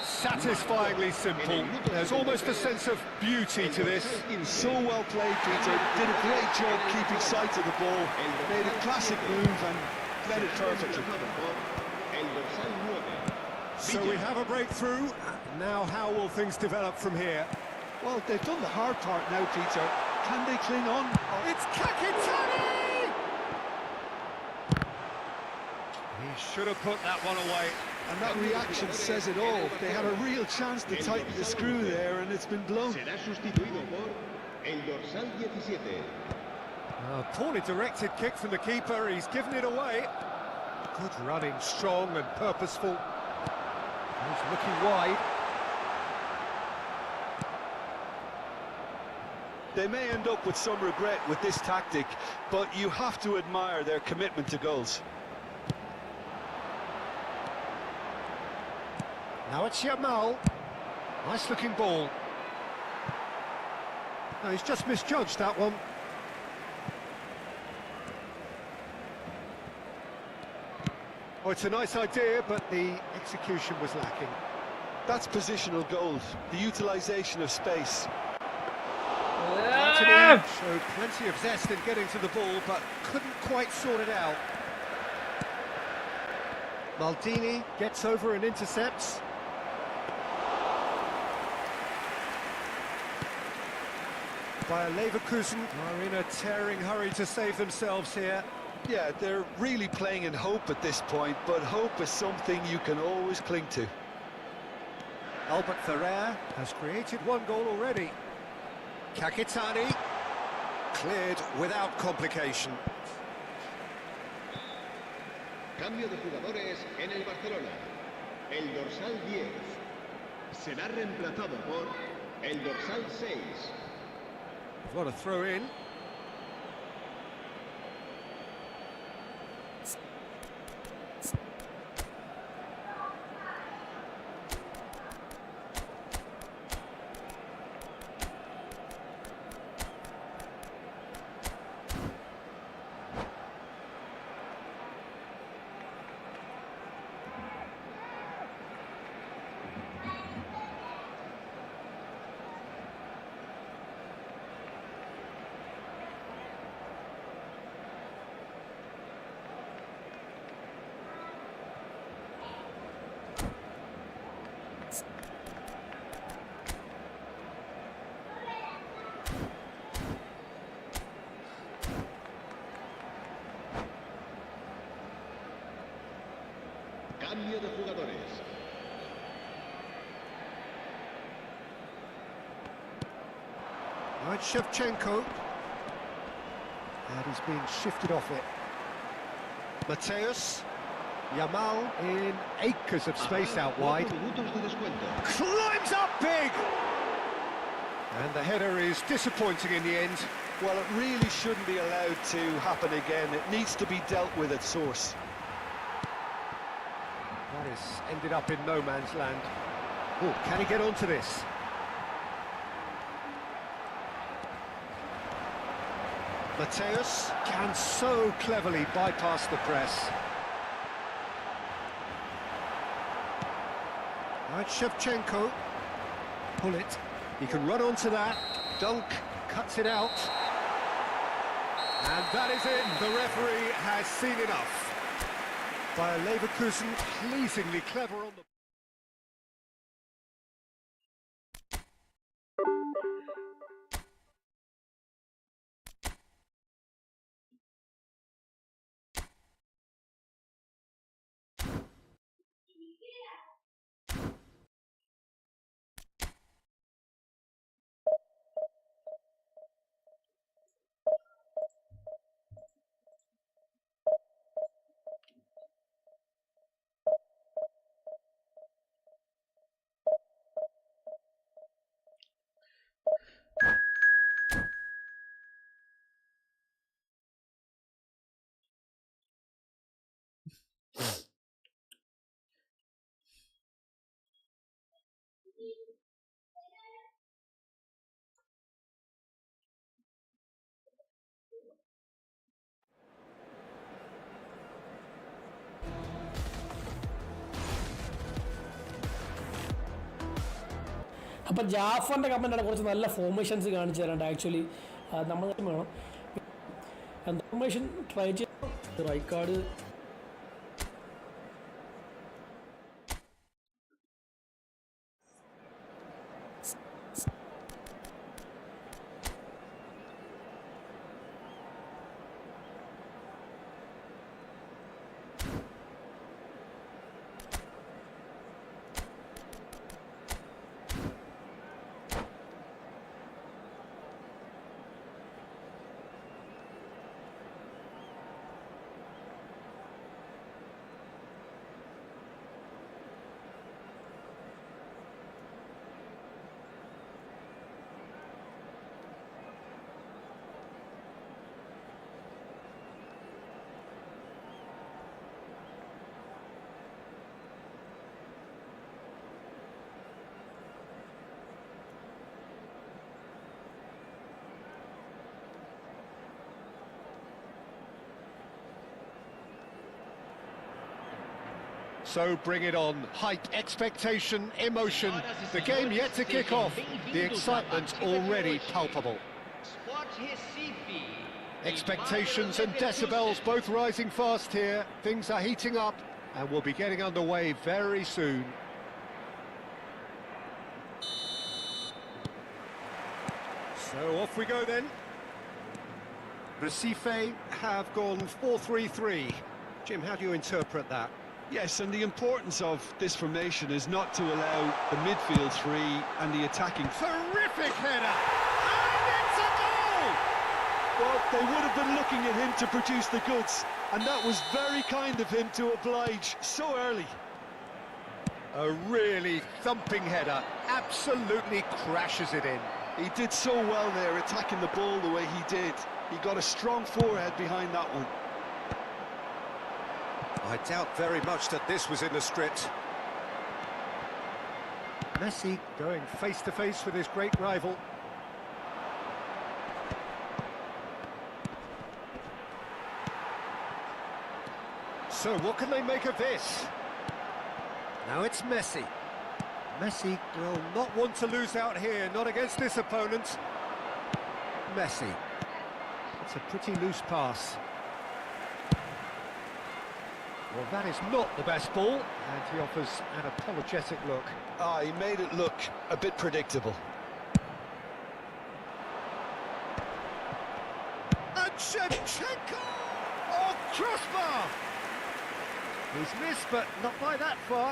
Satisfyingly simple. There's almost a sense of beauty to this. So well played, Peter. Did a great job keeping sight of the ball. Made a classic move and led it perfectly. So we have a breakthrough. Now how will things develop from here? Well, they've done the hard part now, Peter. Can they cling on? It's Kakitani! He should have put that one away. And that reaction says it all. They had a real chance to tighten the screw there, and it's been blown. A poorly directed kick from the keeper. He's given it away. Good running, strong and purposeful. He's looking wide. They may end up with some regret with this tactic, but you have to admire their commitment to goals. Now it's Yamal. Nice looking ball. No, he's just misjudged that one. Oh, it's a nice idea, but the execution was lacking. That's positional gold, the utilisation of space. Showed plenty of zest in getting to the ball, but couldn't quite sort it out. Maldini gets over and intercepts. Bayer Leverkusen are in a tearing hurry to save themselves here. Yeah, they're really playing in hope at this point, but hope is something you can always cling to. Albert Ferrer has created one goal already. Kakitani cleared without complication. Cambio de jugadores en el Barcelona. El dorsal 10 será reemplazado por el dorsal 6. What a throw in. Cambio de jugadores. Now it's Shevchenko. And he's being shifted off it. Mateus. Yamal in acres of space out wide. Climbs up big! And the header is disappointing in the end. Well, it really shouldn't be allowed to happen again. It needs to be dealt with at source. That has ended up in no man's land. Oh, can he get onto this? Mateus can so cleverly bypass the press. Now it's Shevchenko. Pull it. He can run onto that. Dunk cuts it out. And that is it. The referee has seen enough. Bayer Leverkusen pleasingly clever on the... അപ്പം ജാഫറിൻ്റെ കമൻ്റാണ് കുറച്ച് നല്ല formations കാണിച്ചു തരാണ്ട്. Actually നമ്മൾ വേണം formation try ചെയ്യാം. Right card So bring it on. Hype, expectation, emotion. The game yet to kick off. The excitement already palpable. Expectations and decibels both rising fast here. Things are heating up and we'll be getting underway very soon. So off we go then. Recife have gone 4-3-3. Jim, how do you interpret that? Yes, and the importance of this formation is not to allow the midfield free and the attacking. Terrific header! And it's a goal! Well, they would have been looking at him to produce the goods, and that was very kind of him to oblige so early. A really thumping header, absolutely crashes it in. He did so well there, attacking the ball the way he did. He got a strong forehead behind that one. I doubt very much that this was in the script. Messi going face-to-face with his great rival. So what can they make of this? Now it's Messi. Messi will not want to lose out here, not against this opponent. Messi. It's a pretty loose pass. Well, that is not the best ball, and he offers an apologetic look. Ah, he made it look a bit predictable. And Shevchenko! Oh, crossbar! He's missed, but not by that far.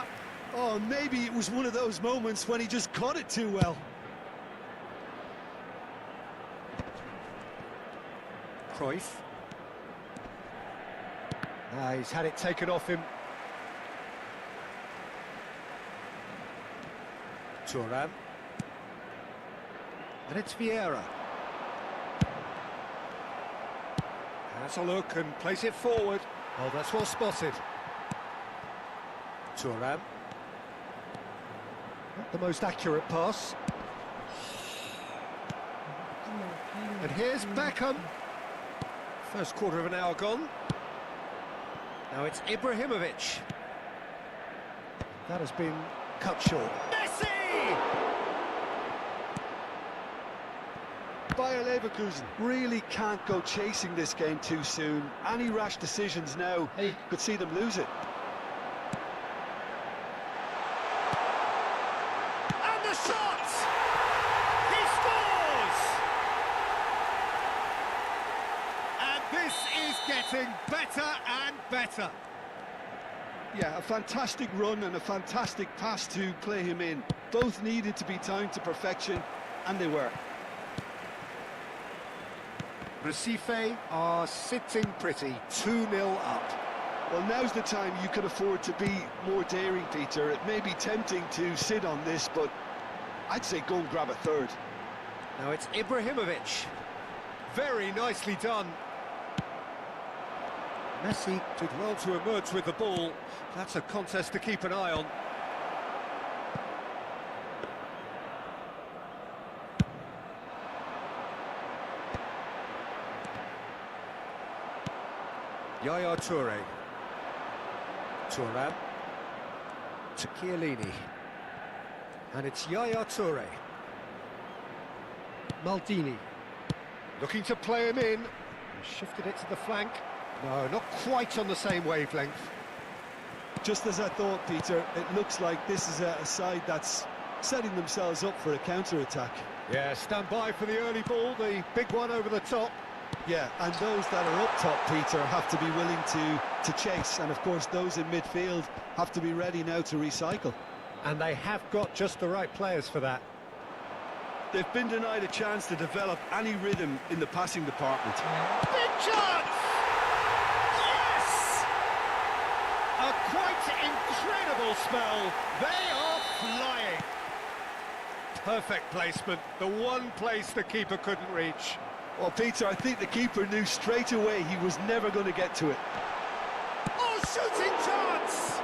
Oh, maybe it was one of those moments when he just caught it too well. Cruyff. He's had it taken off him. Thuram. And it's Vieira. Has a look and plays it forward. Oh, that's well spotted. Thuram. Not the most accurate pass. And here's Beckham. First quarter of an hour gone. Now it's Ibrahimovic. That has been cut short. Messi! Bayer Leverkusen really can't go chasing this game too soon. Any rash decisions now could see them lose it. And the shot! He scores! And this is getting better and better. Yeah, a fantastic run and a fantastic pass to play him in. Both needed to be timed to perfection, and they were. Recife are sitting pretty, 2-0 up. Well, now's the time you can afford to be more daring, Peter. It may be tempting to sit on this, but I'd say go and grab a third. Now it's Ibrahimovic. Very nicely done. Messi did well to emerge with the ball. That's a contest to keep an eye on. Yaya Toure. Thuram. To Chiellini. And it's Yaya Toure. Maldini. Looking to play him in. Shifted it to the flank. No, not quite on the same wavelength. Just as I thought, Peter, it looks like this is a side that's setting themselves up for a counter-attack. Yeah, stand by for the early ball, the big one over the top. Yeah, and those that are up top, Peter, have to be willing to chase. And, of course, those in midfield have to be ready now to recycle. And they have got just the right players for that. They've been denied a chance to develop any rhythm in the passing department. Big chance! Yes! A quite incredible spell. They are flying. Perfect placement, the one place the keeper couldn't reach. Well, Peter, I think the keeper knew straight away he was never going to get to it. Oh, shooting chance!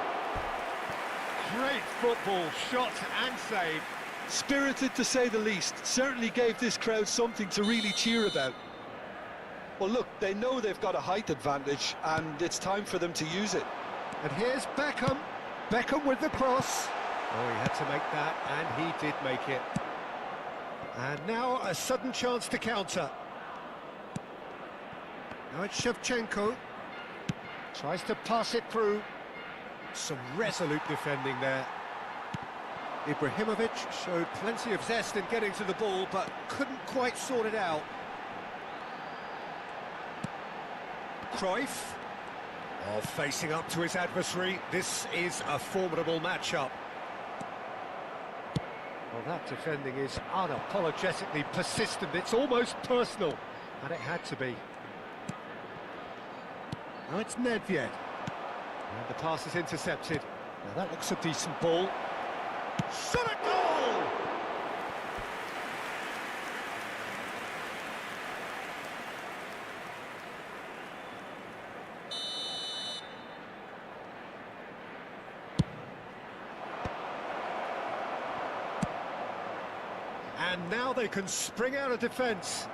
Great football, shot and save. Spirited, to say the least. Certainly gave this crowd something to really cheer about. Well, look, they know they've got a height advantage, and it's time for them to use it. And here's Beckham. Beckham with the cross. Oh, he had to make that, and he did make it. And now a sudden chance to counter. Now it's Shevchenko. Tries to pass it through. Some resolute defending there. Ibrahimovic showed plenty of zest in getting to the ball, but couldn't quite sort it out. Cruyff. Oh, facing up to his adversary. This is a formidable matchup. Well, that defending is unapologetically persistent. It's almost personal, and it had to be. Now it's Nedved. And the pass is intercepted. Now that looks a decent ball. Shot a goal! And now they can spring out of defence.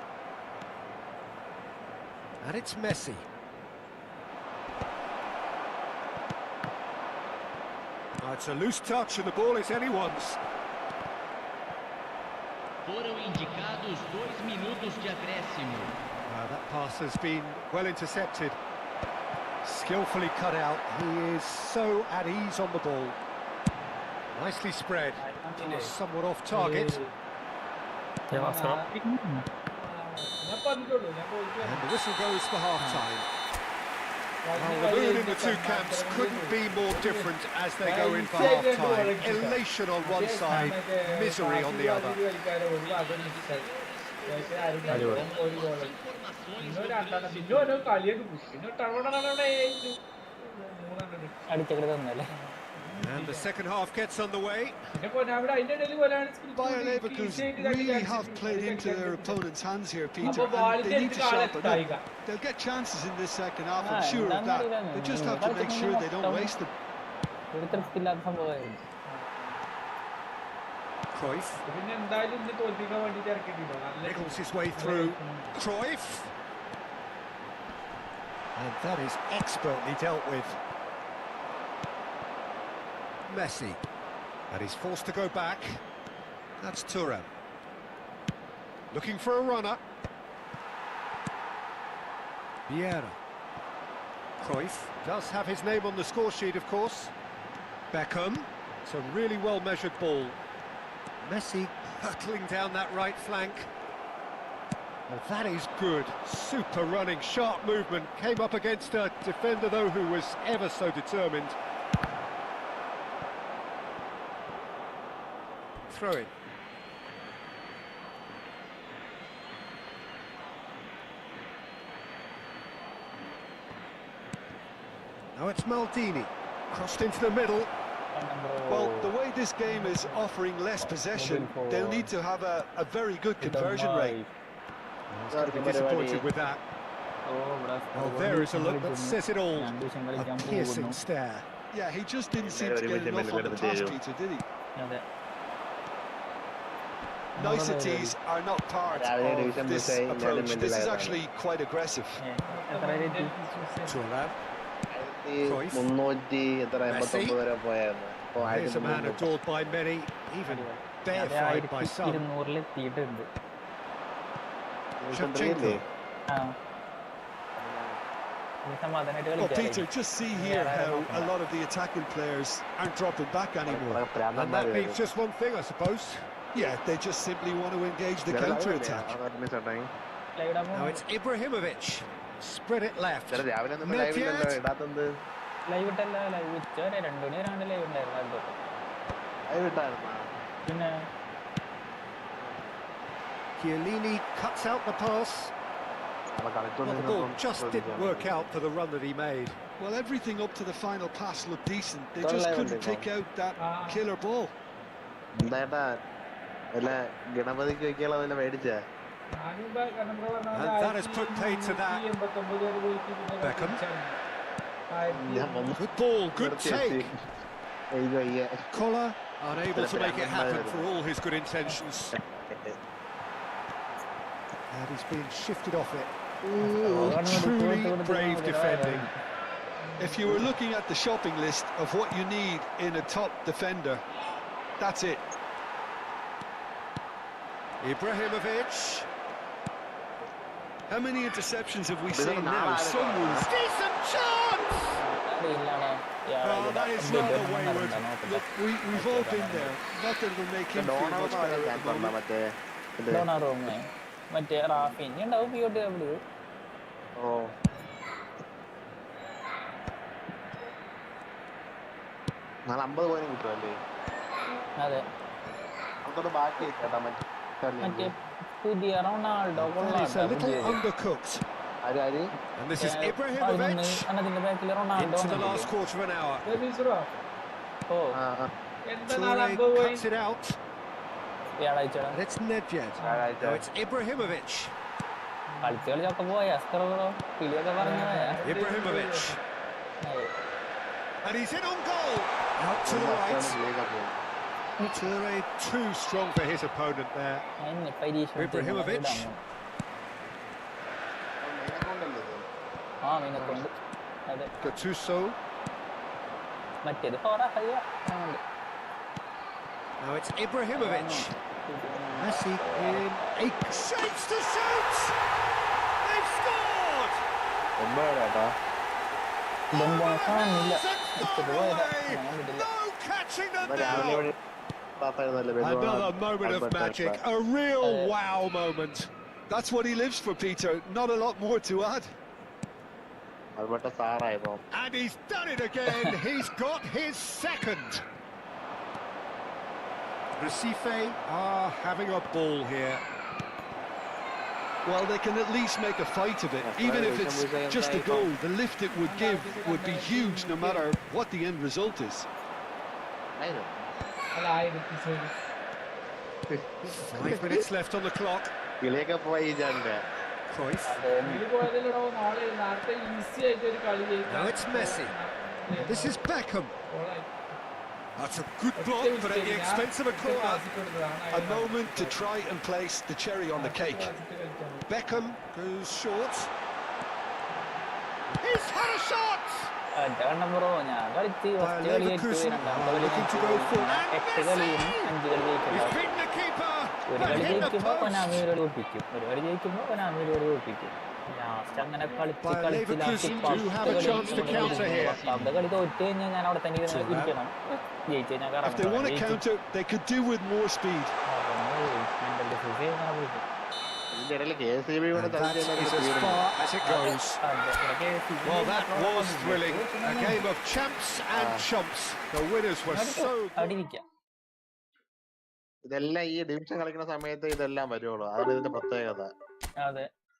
And it's Messi. It's a loose touch and the ball is anyone's. Foram indicados 2 minutos de acréscimo. That pass has been well intercepted. Skillfully cut out. He is so at ease on the ball. Nicely spread. Somewhat off target. And the whistle goes for half-time. Well, the mood in the two camps couldn't be more different as they go in for half-time. Elation on one side, misery on the other. And the second half gets underway. Bayer Leverkusen really have played into their opponent's hands here, Peter, and they need to sharpen up. They'll get chances in this second half, I'm sure of that. They just have to make sure they don't waste them. Cruyff. Nichols his way through. Cruyff. And that is expertly dealt with. Messi. And he's forced to go back. That's Thuram. Looking for a runner. Vieira. Cruyff does have his name on the score sheet, of course. Beckham. It's a really well-measured ball. Messi hurtling down that right flank. Well, that is good. Super running, sharp movement. Came up against a defender, though, who was ever so determined. Throw in. Now it's Maldini. Crossed into the middle. Well, the way this game is offering less possession, they'll need to have a very good conversion rate. He's going to be disappointed with that. Well, there is a look that says it all. A piercing stare. Yeah, he just didn't seem to get enough on the pass, Peter, did he? Niceties are not part of this approach. This is actually quite aggressive. Messi. Here's a man adored by many, even deified by some. Shevchenko. Well, Peter, just see here how a lot of the attacking players aren't dropping back anymore. And that means just one thing, I suppose. Yeah, they just simply want to engage the counter-attack. Now it's Ibrahimovic. Spread it left. Chiellini cuts out the pass. Well, the ball just didn't work out for the run that he made. Well, everything up to the final pass looked decent. They just couldn't pick out that killer ball. And that has put paid to that. Beckham. Good ball, good take. Collar unable to make it happen for all his good intentions. And he's being shifted off it. Truly brave defending. If you were looking at the shopping list of what you need in a top defender, that's it. Ibrahimovic. How many interceptions have we seen now? Someone's decent chance! Oh, that is rather wayward. Look, we've all been there. Not that it'll make him feel much better at the moment. That is a little undercooked. And this is Ibrahimovic into the last quarter of an hour. Toure cuts it out. And it's Nedved. Now it's Ibrahimovic. Ibrahimovic. And he's in on goal. Out to the right. Toure too strong for his opponent there. Ibrahimovic. Gattuso. Now it's Ibrahimovic. Messi in a shapes to shoot. They've scored. No catching them down. Another moment of magic, a real wow moment. That's what he lives for, Peter. Not a lot more to add. And he's done it again. He's got his second. Recife are having a ball here. Well, they can at least make a fight of it. Even if it's just a goal, the lift it would give would be huge no matter what the end result is. 5 minutes left on the clock. Cruyff. Now it's Messi. This is Beckham. That's a good block, but at the expense of a corner. A moment to try and place the cherry on the cake. Beckham goes short. He's had a shot! Leverkusen are looking to go for He's beaten the keeper, but hit the post. Leverkusen do have a chance to counter here. If they want to counter, they could do with more speed. And that is as far as it goes. Well, that was thrilling. A game of champs and chumps. The winners were so good. ഇതെല്ലാം ഈ division കളിക്കുന്ന സമയത്ത് ഇതെല്ലാം വരുള്ളൂ. അതാണ് ഇതിന്റെ പ്രത്യേകത.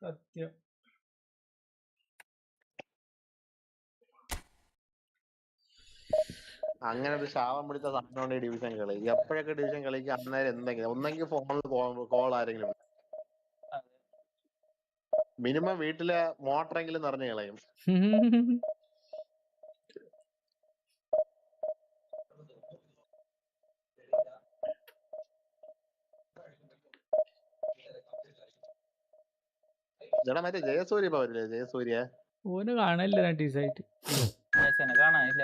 സത്യം. അങ്ങനെ ഒരു ശാപം പിടിച്ച സാധനമാണ് ഈ ഡിവിഷൻ കളി. എപ്പോഴൊക്കെ ഡിവിഷൻ കളിക്ക് അന്നേരം എന്തെങ്കിലും ഒന്നെങ്കിൽ ഫോണിൽ കോൾ ആരെങ്കിലും മിനിമം വീട്ടിലെ മോട്ടറെങ്കിലും നിറഞ്ഞു കളയും. ചേട്ടാ മറ്റേ ജയസൂര്യ ഇപ്പൊ വരില്ലേ? ജയസൂര്യ ഓന് കാണാനില്ല 2 ദിവസമായിട്ട്. കാണാനില്ല.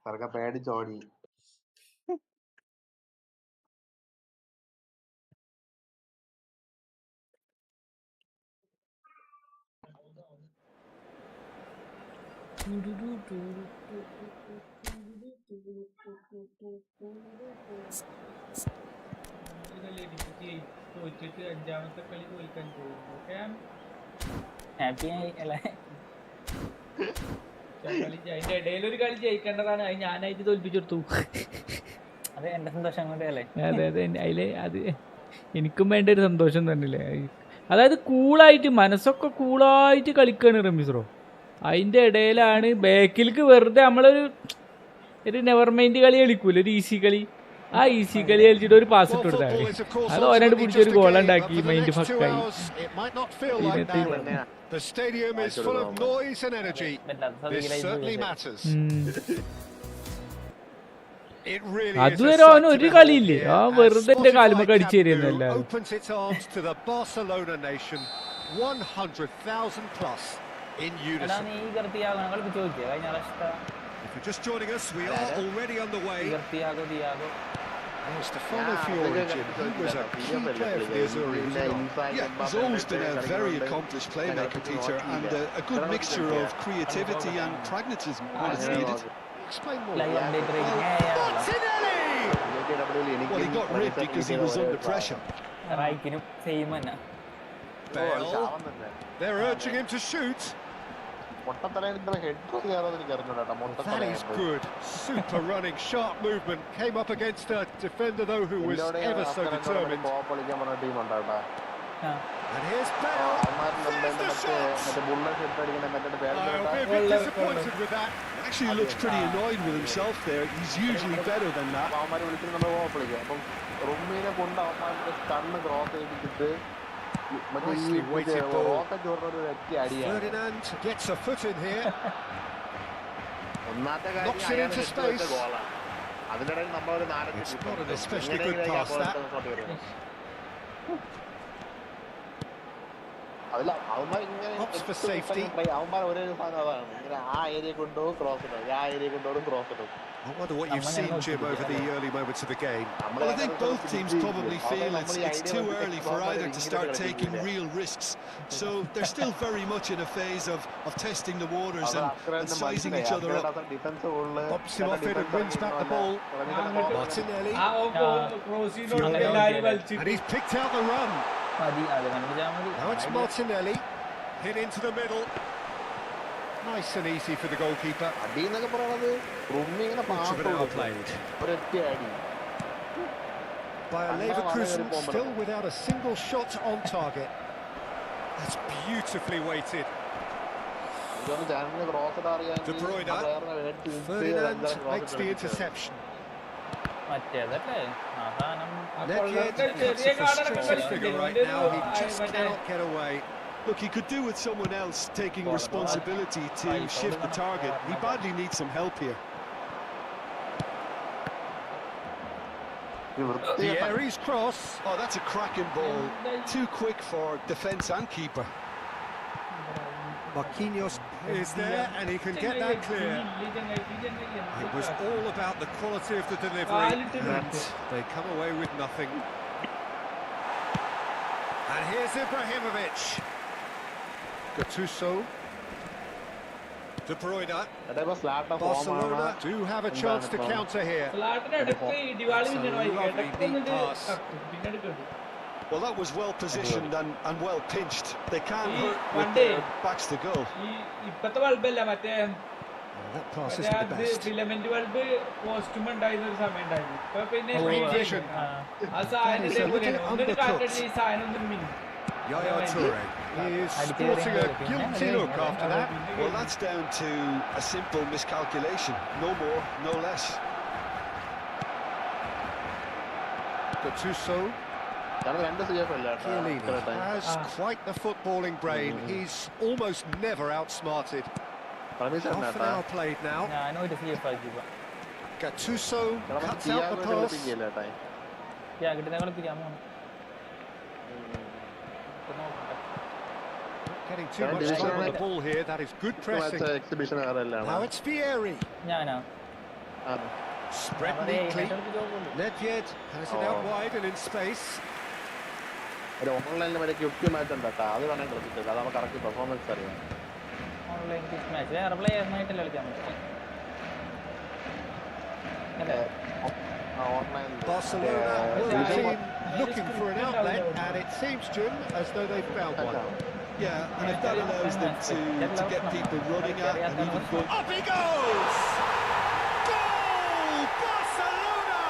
സർക്ക പേടിച്ചോടി. തോറ്റിട്ട് 5ാമത്തെ കളി തോൽക്കാൻ പോകും. ഹാപ്പി അല്ലേ? അതിന്റെ ഇടയിൽ ഒരു കളി ജയിക്കേണ്ടതാണ്, അത് ഞാനായിട്ട് തോൽപ്പിച്ചെടുത്തു. അതെ, എന്റെ സന്തോഷം കൊണ്ടല്ലേ? അതെ അതെ, അതില് അത് എനിക്കും വേണ്ട ഒരു സന്തോഷം തന്നെയല്ലേ. അതായത് കൂളായിട്ട്, മനസ്സൊക്കെ കൂളായിട്ട് കളിക്കാണ് റമീസ്രോ. അതിന്റെ ഇടയിലാണ് ബാക്കിലേക്ക് വെറുതെ നമ്മളൊരു നെവർ മൈൻഡ് കളി കളിക്കൂല, ഒരു ഈസി കളി. ആ ഈസി കളി കളിച്ചിട്ട് ഒരു പാസ് ഇട്ട് കൊടുത്താൽ അത് ഓനോട് പിടിച്ചൊരു ഗോളുണ്ടാക്കി, mind ഫക്കായി. The stadium is full of noise and energy. This certainly matters. അതുവരെ അവൻ ഒരു കളിയില്ലേ, ആ വെറുതെ എന്റെ കാലുമൊക്കെ അടിച്ചു തരുന്നല്ല. Opens its arms to the Barcelona nation. 100,000 plus in unison. If you're just joining us, we are already underway. Stefano Fiore, Jim, he was a key player for the Azzurri. Yeah, he's always been a very accomplished playmaker, Peter, and a good mixture of creativity and pragmatism when it's needed. Explain more. Well, he got ripped because he was under pressure. Bale. They're urging him to shoot. That is good. Super running, sharp movement. Came up against a defender though who was ever so determined. And here's Bale. There's the shot. I'll be a bit disappointed with that. Actually looks pretty annoyed with himself there. He's usually better than that. Nicely weighted ball. Ferdinand gets a foot in here. Knocks it into space. It's not an especially good pass, that. Opts for safety. I wonder what you've seen, Jim, over the early moments of the game. Well, I think both teams probably feel it's too early for either to start taking real risks. So they're still very much in a phase of testing the waters and sizing each other up. Pops him off it and wins back the ball. Martinelli. And he's picked out the run. Now it's Martinelli. Hit into the middle. Nice and easy for the goalkeeper. Much of an outplayed. By a Leverkusen, still without a single shot on target. That's beautifully weighted. De Bruyne. Ferdinand makes the interception. That's a frustrating figure right now. He just cannot get away. Look, he could do with someone else taking responsibility to shift the target. He badly needs some help here. The Aries cross. Oh, that's a cracking ball. Too quick for defence and keeper. Marquinhos is there and he can get that clear. It was all about the quality of the delivery and they come away with nothing. And here's Ibrahimovic. Gattuso. De Bruyne. Barcelona do have a chance to counter here. Well, that was well positioned and well pinched. They can't hurt with their backs to goal. That pass isn't the best. Great vision. It's a little undercut. Yaya Toure is sporting a guilty look after that. Well, that's down to a simple miscalculation. No more, no less. Gattuso. Chiellini has quite the footballing brain. He's almost never outsmarted. Half an hour played now. Gattuso cuts out the pass. Getting too much time on the ball here. That is good pressing. Now it's Vieri. Spread neatly. Nedved has it out wide and in space. ഓൺലൈനിൽ വരെ കൃത്യമായിട്ടുണ്ട് കേട്ടോ. അത് വേണം കളിച്ചിട്ട് അതാവുമ്പോൾ correct performance അറിയാം. Barcelona will be looking for an outlet, and it seems, Jim, as though they've found one. Yeah, and if that allows them to get people running at and even go... Up he goes! Goal! Barcelona!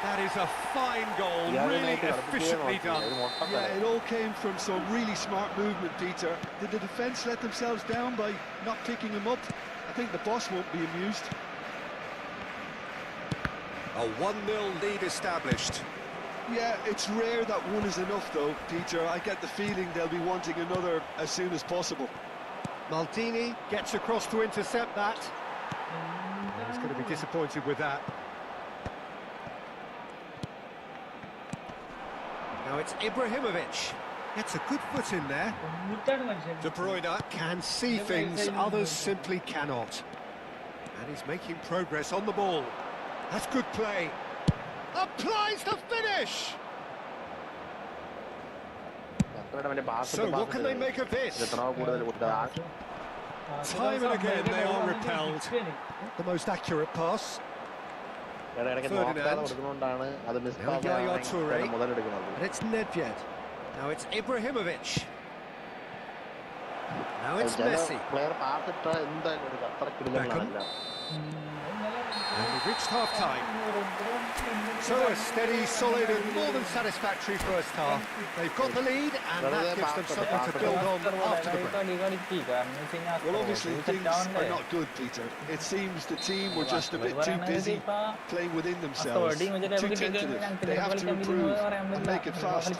That is a fine goal, really efficiently done. Yeah, it all came from some really smart movement, Peter. Did the defence let themselves down by not picking him up? I think the boss won't be amused. A 1-0 lead established. Yeah, it's rare that one is enough though, Peter. I get the feeling they'll be wanting another as soon as possible. Maldini gets across to intercept that. He's going to be disappointed with that. Now it's Ibrahimovic. Gets a good foot in there. De Bruyne can see things others simply cannot. And he's making progress on the ball. That's good play. Applies the finish! So what can they make of this? Time and again they are repelled. The most accurate pass. Ferdinand. Now Yaya Toure. And it's Nedved. Now it's Ibrahimovic. Now it's Messi. Beckham. And we've reached half-time. So a steady, solid and more than satisfactory first half. They've got the lead and that gives them something to build on after the break. Well, obviously things are not good, Peter. It seems the team were just a bit too busy playing within themselves. Too tentative. They have to improve and make it fast.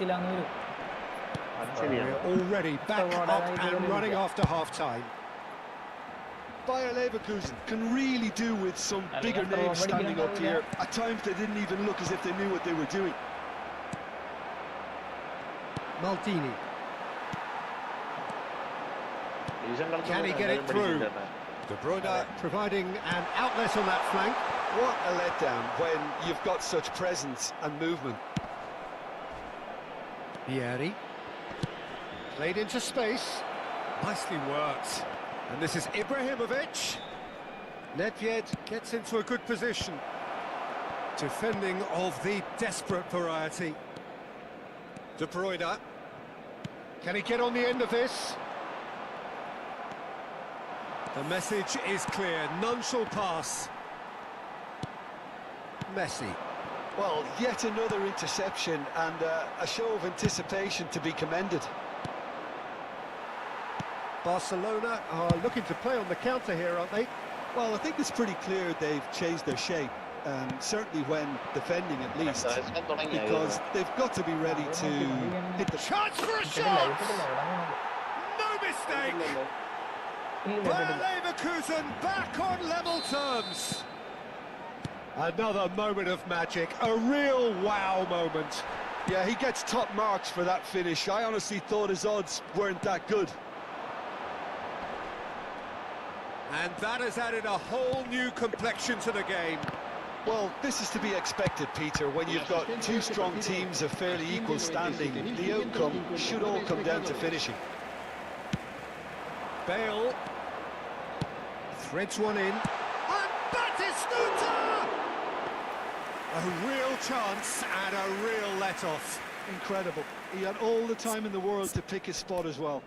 We're already back up and running after half-time. Bayer Leverkusen can really do with some bigger names standing up here. At times they didn't even look as if they knew what they were doing. Maldini. Can he get it through? De Bruyne providing an outlet on that flank. What a letdown when you've got such presence and movement. Vieri. Played into space. Nicely worked. And this is Ibrahimovic. Nedved gets into a good position. Defending of the desperate variety. De Bruyne. Can he get on the end of this? The message is clear. None shall pass. Messi. Well, yet another interception and a show of anticipation to be commended. Barcelona are looking to play on the counter here, aren't they? Well, I think it's pretty clear they've changed their shape, certainly when defending at least, because they've got to be ready to hit the... Chance for a shot! No mistake! Bayer Leverkusen back on level terms. Another moment of magic, a real wow moment. Yeah, he gets top marks for that finish. I honestly thought his odds weren't that good. And that has added a whole new complexion to the game. Well, this is to be expected, Peter. When you've got two strong teams of fairly equal standing, the outcome should all come down to finishing. Bale threads one in. And Batistuta! A real chance and a real let-off. Incredible. He had all the time in the world to pick his spot as well.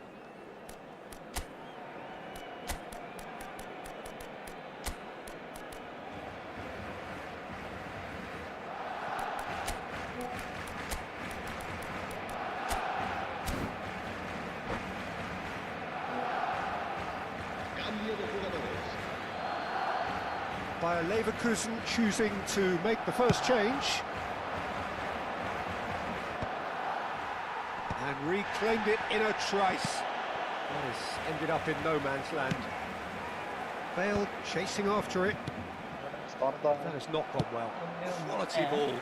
Bayer Leverkusen choosing to make the first change. And reclaimed it in a trice. That has ended up in no man's land. Bale chasing after it. That has not gone well. Quality ball.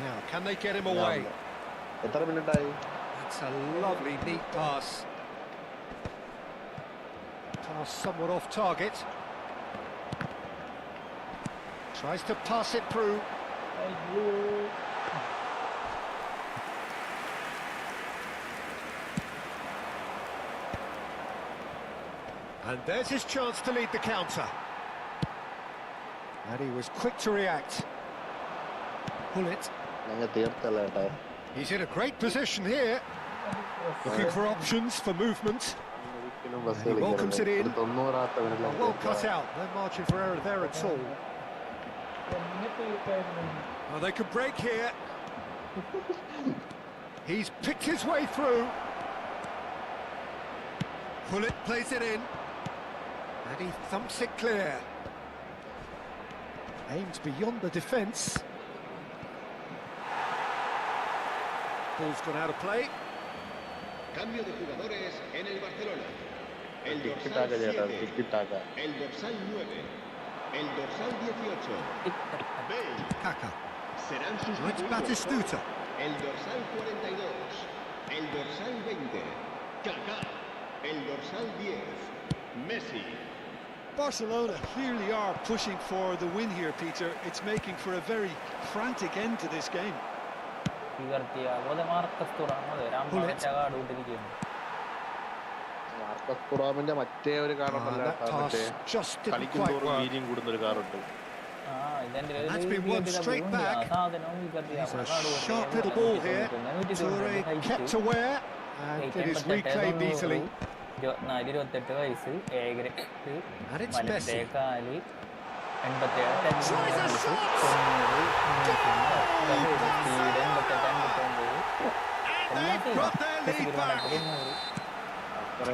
Now, can they get him away? That's a lovely, neat pass. Pass somewhat off target. Tries to pass it through. And there's his chance to lead the counter. And he was quick to react. Pull it. He's in a great position here. Looking for options for movement. And he welcomes it in. Well cut out. No margin for error there at all. Oh, they could break here. He's picked his way through. Pullet plays it in. And he thumps it clear. Aims beyond the defence. Ball's gone out of play. Cambio de jugadores en el Barcelona. El dorsal 7, el dorsal 9, el dorsal 18. Bale. Kaka. Serán Let's sustituidos por el dorsal 42, el dorsal 20, Kaká, el dorsal 10, Messi. Barcelona clearly are pushing for the win here, Peter. It's making for a very frantic end to this game. മറ്റേ ഒരു കാറുണ്ടല്ലോ കളിക്കുന്തോറും വീര്യം കൂടുന്ന ഒരു കാറുണ്ട്. That's been won straight back. It's a sharp little ball here. Toure kept aware and it is reclaimed easily. And it's Messi. Tries a shot! And they've got their lead back.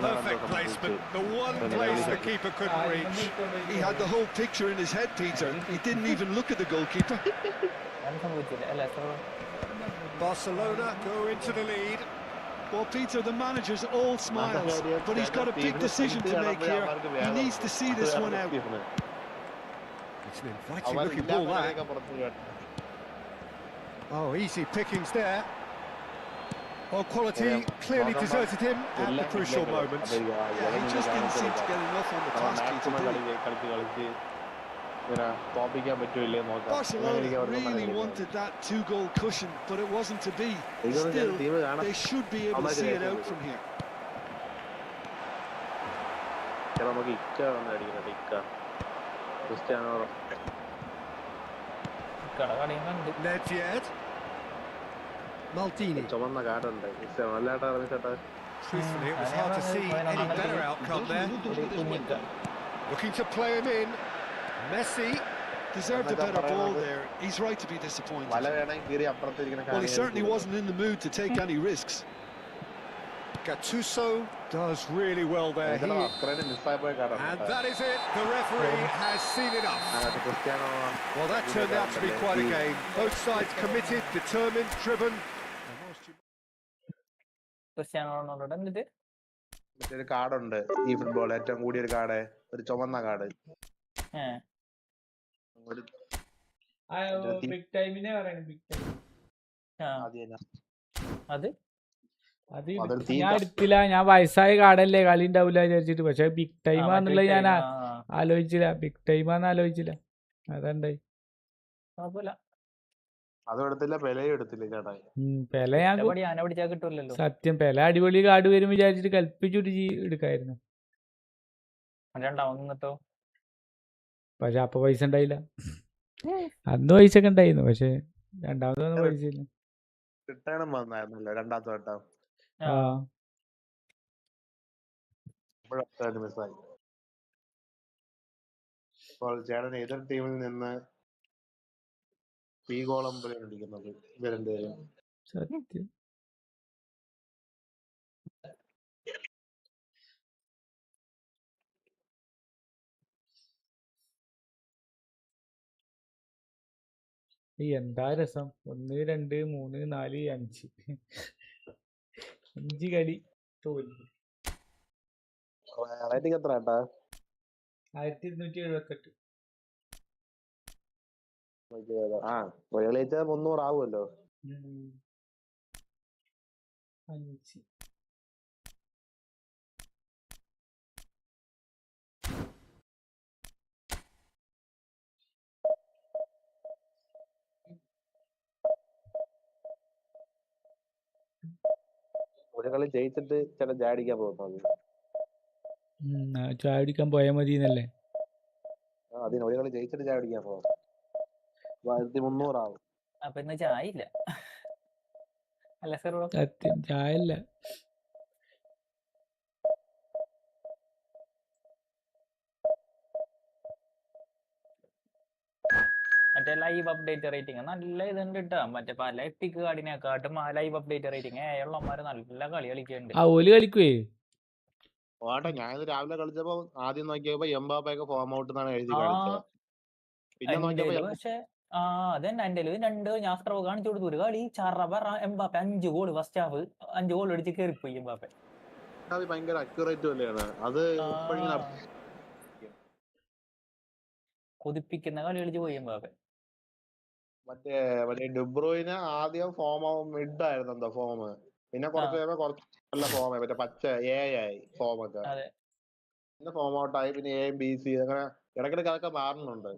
Perfect placement, the one place the keeper couldn't reach. He had the whole picture in his head, Peter. He didn't even look at the goalkeeper. Barcelona go into the lead. Well, Peter, the manager's all smiles, but he's got a big decision to make here. He needs to see this one out. It's an inviting looking ball, that. Oh, easy pickings there. Well, quality clearly deserted him at the crucial moment. Yeah, he just didn't seem to get enough on the task, Peter. Barcelona really wanted that 2-goal cushion, but it wasn't to be. Still, they should be able to see it out from here. Nedved. Maldini. Truthfully, it was hard to see any better outcome there. Looking to play him in. Messi. Deserved a better ball there. He's right to be disappointed. Well, he certainly wasn't in the mood to take any risks. Gattuso does really well there. And that is it. The referee has seen enough. Well, that turned out to be quite a game. Both sides committed, determined, driven. ഒരു കാർഡുണ്ട് ഈ football ഏറ്റവും കൂടിയ ഒരു card, ഒരു ചുമന്ന card. Big ടൈമിനെ പറയണം. Big time അത് ഞാൻ എടുത്തില്ല. ഞാൻ വയസ്സായ കാർഡല്ലേ, കളി ഉണ്ടാവില്ല വിചാരിച്ചിട്ട്. പക്ഷെ ബിഗ് ടൈമാന്നുള്ളത് ഞാൻ ആലോചിച്ചില്ല. ബിഗ് ടൈമാന്ന് ആലോചിച്ചില്ല. അതുണ്ടായി. പെല ഞാൻ സത്യം പെല അടിപൊളി കാർഡ് വരും വിചാരിച്ചിട്ട് കൽപ്പിച്ചിട്ട് എടുക്കായിരുന്നു. പക്ഷെ അപ്പൊ പൈസ ഉണ്ടായില്ല. അന്ന് പൈസ ഒക്കെ ഉണ്ടായിരുന്നു, പക്ഷെ രണ്ടാമതൊന്നും പൈസ ഇല്ല. രണ്ടാമത്തെ വട്ടം ഇപ്പോൾ ചേട്ടൻ എതിർ ടീമിൽ നിന്ന് ഈ ഗോളം വിളിക്കുന്നത് ഇവരെന്തേലും സത്യം. എന്താ രസം. 1 2 3 4 5 5 കളി തോൽവി. റേറ്റിംഗ് എത്ര ഏട്ടാ? 1278. ആ കളിച്ച 300 ആവുമല്ലോ. 5. ഒരു കളി ജയിച്ചിട്ട് ചില ജാടിക്കാൻ പോകുന്നത്. ചാടിക്കാൻ പോയാൽ മതി എന്നല്ലേ? അതിന് ഒരു കളി ജയിച്ചിട്ട് ചാടിക്കാൻ പോകും. 1300 ആവും. അപ്പൊ ഇന്ന് ചായ ഇല്ല അല്ല സാർ? സത്യം ചായ ഇല്ല. മറ്റേ ലൈവ് അപ്ഡേറ്റ് റേറ്റിംഗ് നല്ല ഇതുണ്ട് കേട്ടോ. മറ്റേ പല എപ്പിക് കാർഡിനെക്കാട്ടും ആ ലൈവ് അപ്ഡേറ്റ് റേറ്റിംഗ് ഉള്ളമാര് നല്ല കളി കളിക്കുന്നുണ്ട്. ഓല് കളിക്കുവേ. ഓട്ടെ ഞാൻ രാവിലെ കളിച്ചപ്പോ ആദ്യം നോക്കിയപ്പോ എംബാപ്പയൊക്കെ ഫോം ഔട്ട് എന്നാണ് എഴുതി കളിച്ചത്. പിന്നെ നോക്കിയപ്പോ പക്ഷെ അതന്നെ എന്റെ 2 ഞാൻ സ്ക്രോ കാണിച്ചു കൊടുത്തു. ഒരു കളി ചറപറ Mbappe 5 goal first half 5 goal അടിച്ച് കയറിപ്പോയി എംബാപ്പെ. ഭയങ്കര അക്യുറേറ്റ് അല്ലാണ് അത്. കൊതിപ്പിക്കുന്ന കളി കളിച്ച് പോയി എംബാപ്പെ. മറ്റേ ഡുബ്രോയിന് ആദ്യം ഫോം മിഡ് ആയിരുന്നു എന്താ ഫോം. പിന്നെ കുറച്ച് നല്ല ഫോം ആയി. മറ്റേ പച്ച ആയി ഫോമൊക്കെ. പിന്നെ ഫോം ഔട്ടായി. പിന്നെ എ ബി സി അങ്ങനെ ഇടയ്ക്കിടയ്ക്ക് അതൊക്കെ മാറുന്നുണ്ട്.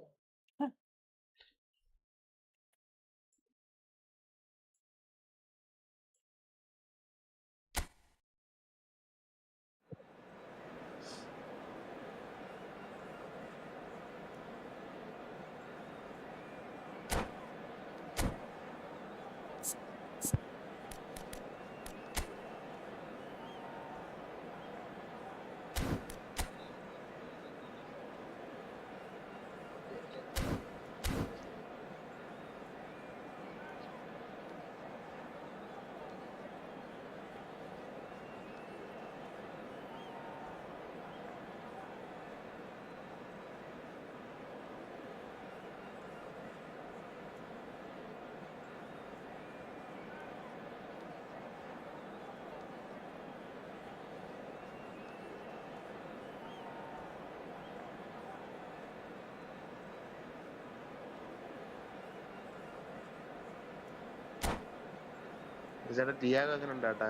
ടിയാഗോ അങ്ങനെ ഉണ്ടാട്ടാ?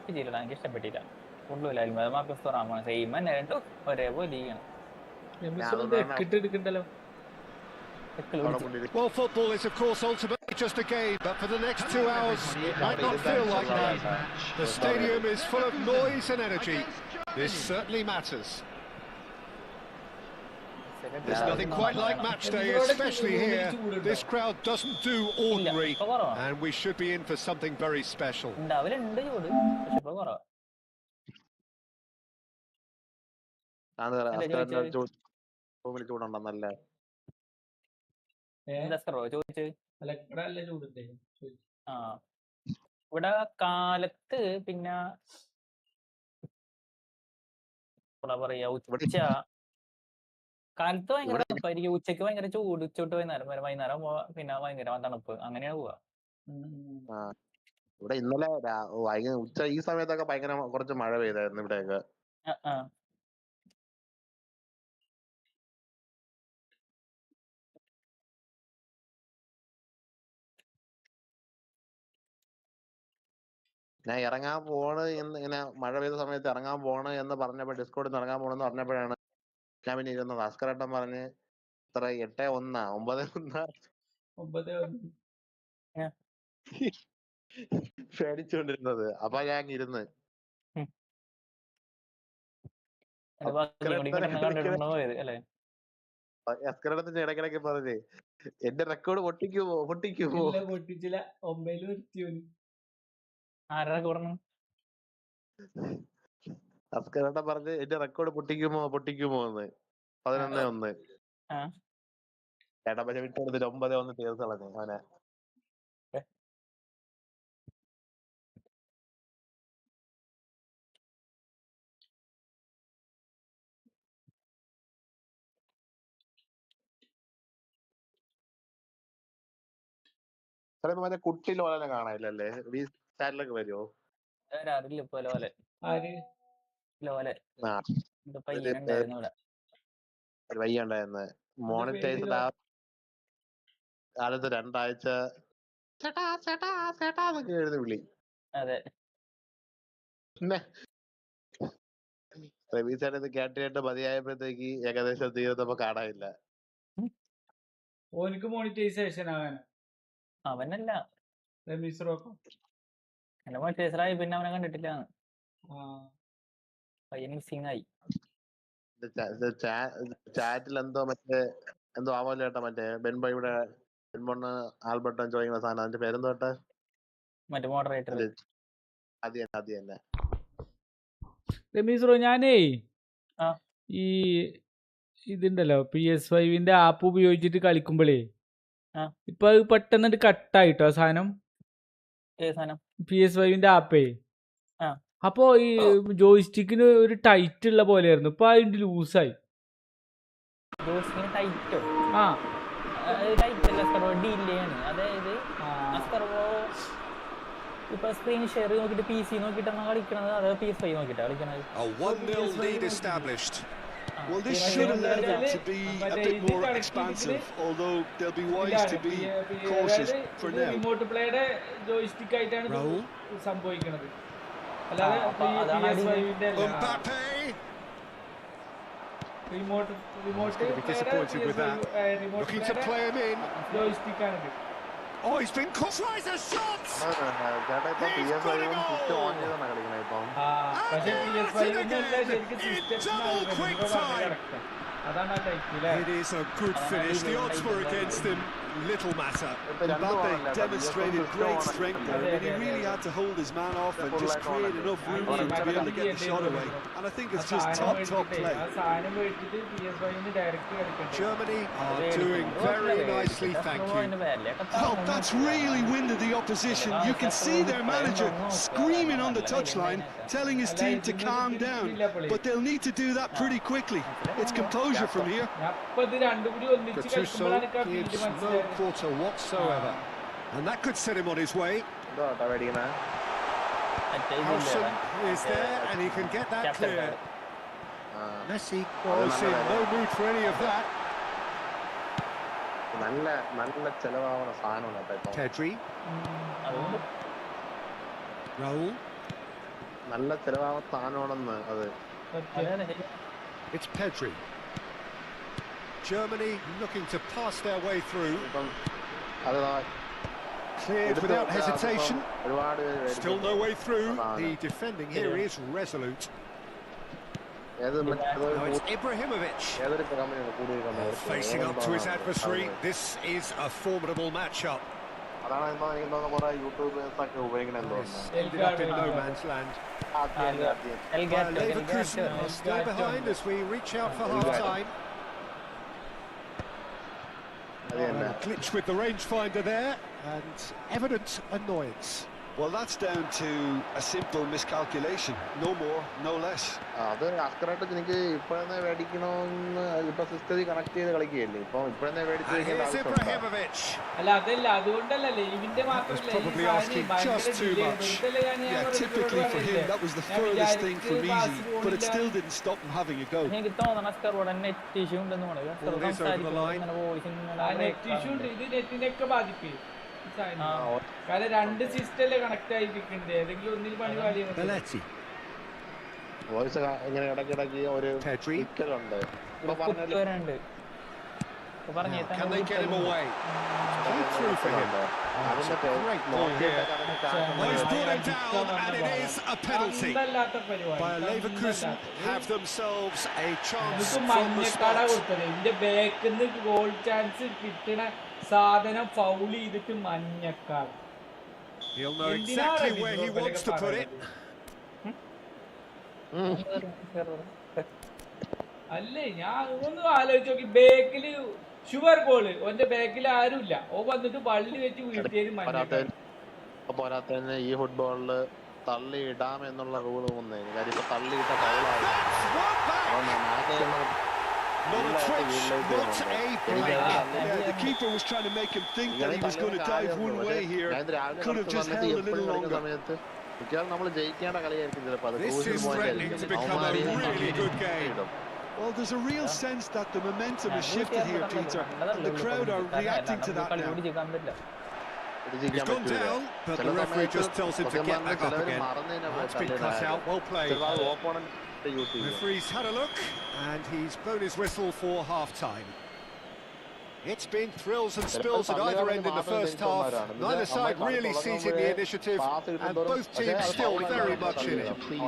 എനിക്ക് ഇഷ്ടപ്പെട്ടില്ല. മാർക്കസ് തുറാമാണ് സെയിം തന്നെ. രണ്ടും ഒരേപോലെ ഇരിക്കണം. Well, football is of course ultimately just a game, but for the next 2 hours it might not feel like that. The stadium is full of noise and energy. This certainly matters. There's nothing quite like match day, especially here. This crowd doesn't do ordinary, and we should be in for something very special. ചൂടുണ്ടെന്നല്ലേ? ഇവിടെ കാലത്ത് പിന്നെ എന്താ പറയാ കാലത്ത് ഭയങ്കര തണുപ്പായിരിക്കും. ഉച്ചക്ക് ഭയങ്കര ചൂട്. ഉച്ചോട്ട് വൈകുന്നേരം പിന്നെ ഭയങ്കര തണുപ്പ്. അങ്ങനെയാണ് പോവാ. ഇവിടെ ഇന്നലെ ഉച്ച ഈ സമയത്തൊക്കെ ഭയങ്കര കുറച്ച് മഴ പെയ്തായിരുന്നു ഇവിടെയൊക്കെ. ഞാൻ ഇറങ്ങാൻ പോണ് ഇങ്ങനെ മഴ പെയ്ത സമയത്ത് ഇറങ്ങാൻ പോണ് എന്ന് പറഞ്ഞപ്പോ ഡിസ്കോഡിൽ നിന്ന് ഇറങ്ങാൻ പോണെന്ന് പറഞ്ഞപ്പോഴാണ് ഞാൻ പിന്നെ ഇരുന്നത്. ഭാസ്കരേട്ടൻ പറഞ്ഞ് ഇത്ര 8-1 പേടിച്ചോണ്ടിരുന്നത്. അപ്പൊ ഞാൻ ഇരുന്ന് ഭാസ്കരേട്ടന്റെ ഇടയ്ക്കിടയ്ക്ക് പറഞ്ഞേ എന്റെ റെക്കോർഡ് പൊട്ടിക്കുമോ. പൊട്ടിച്ചില്ല. 9 ഭാസ്കരേട്ടൻ പറഞ്ഞ് എന്റെ റെക്കോർഡ് പൊട്ടിക്കുമോ എന്ന്. 11-1 ചേട്ടാ. പക്ഷെ വിട്ടെടുത്തിട്ട് 9-1 തീർത്ത് കളഞ്ഞു അവനെ. ചിലപ്പോ മറ്റേ കുട്ടി ലോലനെ കാണാനില്ലല്ലേ? ഈ ചാനലൊക്കെ വരുമോ? വരാറില്ല ഇപ്പൊ ലോലെ ആര് ലോലെ ആ ഇത് പയ്യനുണ്ടായിരുന്നു ഇവിടെ. വയ്യണ്ടായിരുന്നു മോണിറ്റൈസ്ഡ് കാലത്ത് 2 ആഴ്ച ചേട്ടാ ചേട്ടാ ചേട്ടാ എന്നൊക്കെ എഴുതി വിളി. അതെ പിന്നെ റബീസേട്ടൻ ഇത് കേട്ട് കേട്ട് മതിയായപ്പോഴത്തേക്ക് ഏകദേശം തീർന്നപ്പോ കാണാനില്ല. ഓനിക്ക് മോണിറ്റൈസേഷൻ ആവാൻ അവനല്ല റമീസ് റോക്കോ എന്റെ മോണിറ്റൈസറായി പിന്നെ അവനെ കണ്ടിട്ടില്ല. പയ്യൻ മിസ്സിംഗ് ആയി. ചാറ്റിൽ എന്തോ എന്തോ ആവാലോ ചേട്ടാ മറ്റേ ബെൻബോയുടെ ബെൻബോണ് ആൽബർട്ടും ചോദിക്കുന്ന സാധനം അതിന്റെ പേരെന്തോ കേട്ടെ മറ്റേ മോഡറേറ്റർ അത് തന്നെ. റമീസ് റോ ഞാനേ ഈ ഇതുണ്ടല്ലോ PS5 ആപ്പ് ഉപയോഗിച്ചിട്ട് കളിക്കുമ്പോഴേ ഇപ്പൊ അത് പെട്ടെന്ന് കട്ടായിട്ടോ ആ സാധനം PS5 ആപ്പേ. അപ്പൊ ഈ ജോയ്സ്റ്റിക്കിന് ഒരു ടൈറ്റ് ഉള്ള പോലെയായിരുന്നു, ഇപ്പൊ അതിന്റെ ലൂസായി. അതായത് ഇപ്പൊ സ്ക്രീൻ ഷെയർ നോക്കിട്ട് PC നോക്കിട്ടാണ് കളിക്കണത്, അത് PS5 നോക്കിട്ടാ കളിക്കണത്. Well, this should allow them to be a bit more expansive, although they'll be wise to be cautious for now. Remote പ്ലേയുടെ ജോയ്സ്റ്റിക് ആയിട്ടാണ് സംഭവിക്കുന്നത്, അല്ലാതെ PS5-ന്റെ റിമോട്ട് ജോയ്സ്റ്റിക് ആണിത്. Oh, he's been caught. Tries a shot. Double quick time. It is a good finish. The odds were against him. Little matter. Mbappe demonstrated great strength there. I mean, he really had to hold his man off and just create enough room for him to be able to get the shot away. And I think it's just top play. Germany are doing very nicely, thank you. Oh, that's really winded the opposition. You can see their manager screaming on the touchline, telling his team to calm down. But they'll need to do that pretty quickly. It's composure from here. Gattuso gives no quarter whatsoever. And that could set him on his way. Howson is there and he can get that clear. Messi was in no mood for any of that. Pedri. Raul. It's Pedri. Germany looking to pass their way through. Cleared without hesitation. Still no way through. The defending here is resolute. Now it's Ibrahimovic. Facing up to his adversary. This is a formidable matchup. Ended up in no man's land. Leverkusen are still behind as we reach out for half-time. Glitch with the rangefinder there, and evident annoyance. Well, that's down to a simple miscalculation. No more, no less. Probably asking just too much. Yeah, typically for him, that was the furthest thing from easy, but it still didn't stop him having a go. Ball is over the line. Belletti. Pedri. Can they get him away? Straight through for him. Great ball here. Well, he's brought him down, and it is a penalty. Bayer Leverkusen have themselves a chance from the spot. He'll know exactly where he wants to put it. അല്ലേ ഞാൻ ഒന്ന് ആലോചിച്ച് നോക്കി, ബാക്കില് sure goal ഓന്റെ ബാക്കിൽ ആരുമില്ല, ഓ വന്നിട്ട് വള്ളി വെച്ച് വീഴ്ത്തിയത് പോരാത്തന്നെ ഈ ഫുട്ബോളില് തള്ളി ഇടാം എന്നുള്ള റൂള് വന്നേ. കാര്യം ഇപ്പൊ തള്ളിയിട്ട The keeper was trying to make him think that he was going to dive one way here. Could have just held a little longer. This is threatening to become a really good game. Well, there's a real sense that the momentum has shifted here, Peter, and the crowd are reacting to that now. He's gone down, but the referee just tells him to get back up again. That's been cut out, well played. The referee's had a look, and he's blown his whistle for half-time. It's been thrills and spills at either end in the first half. Neither side really seizing the initiative, and both teams still very much in it. No,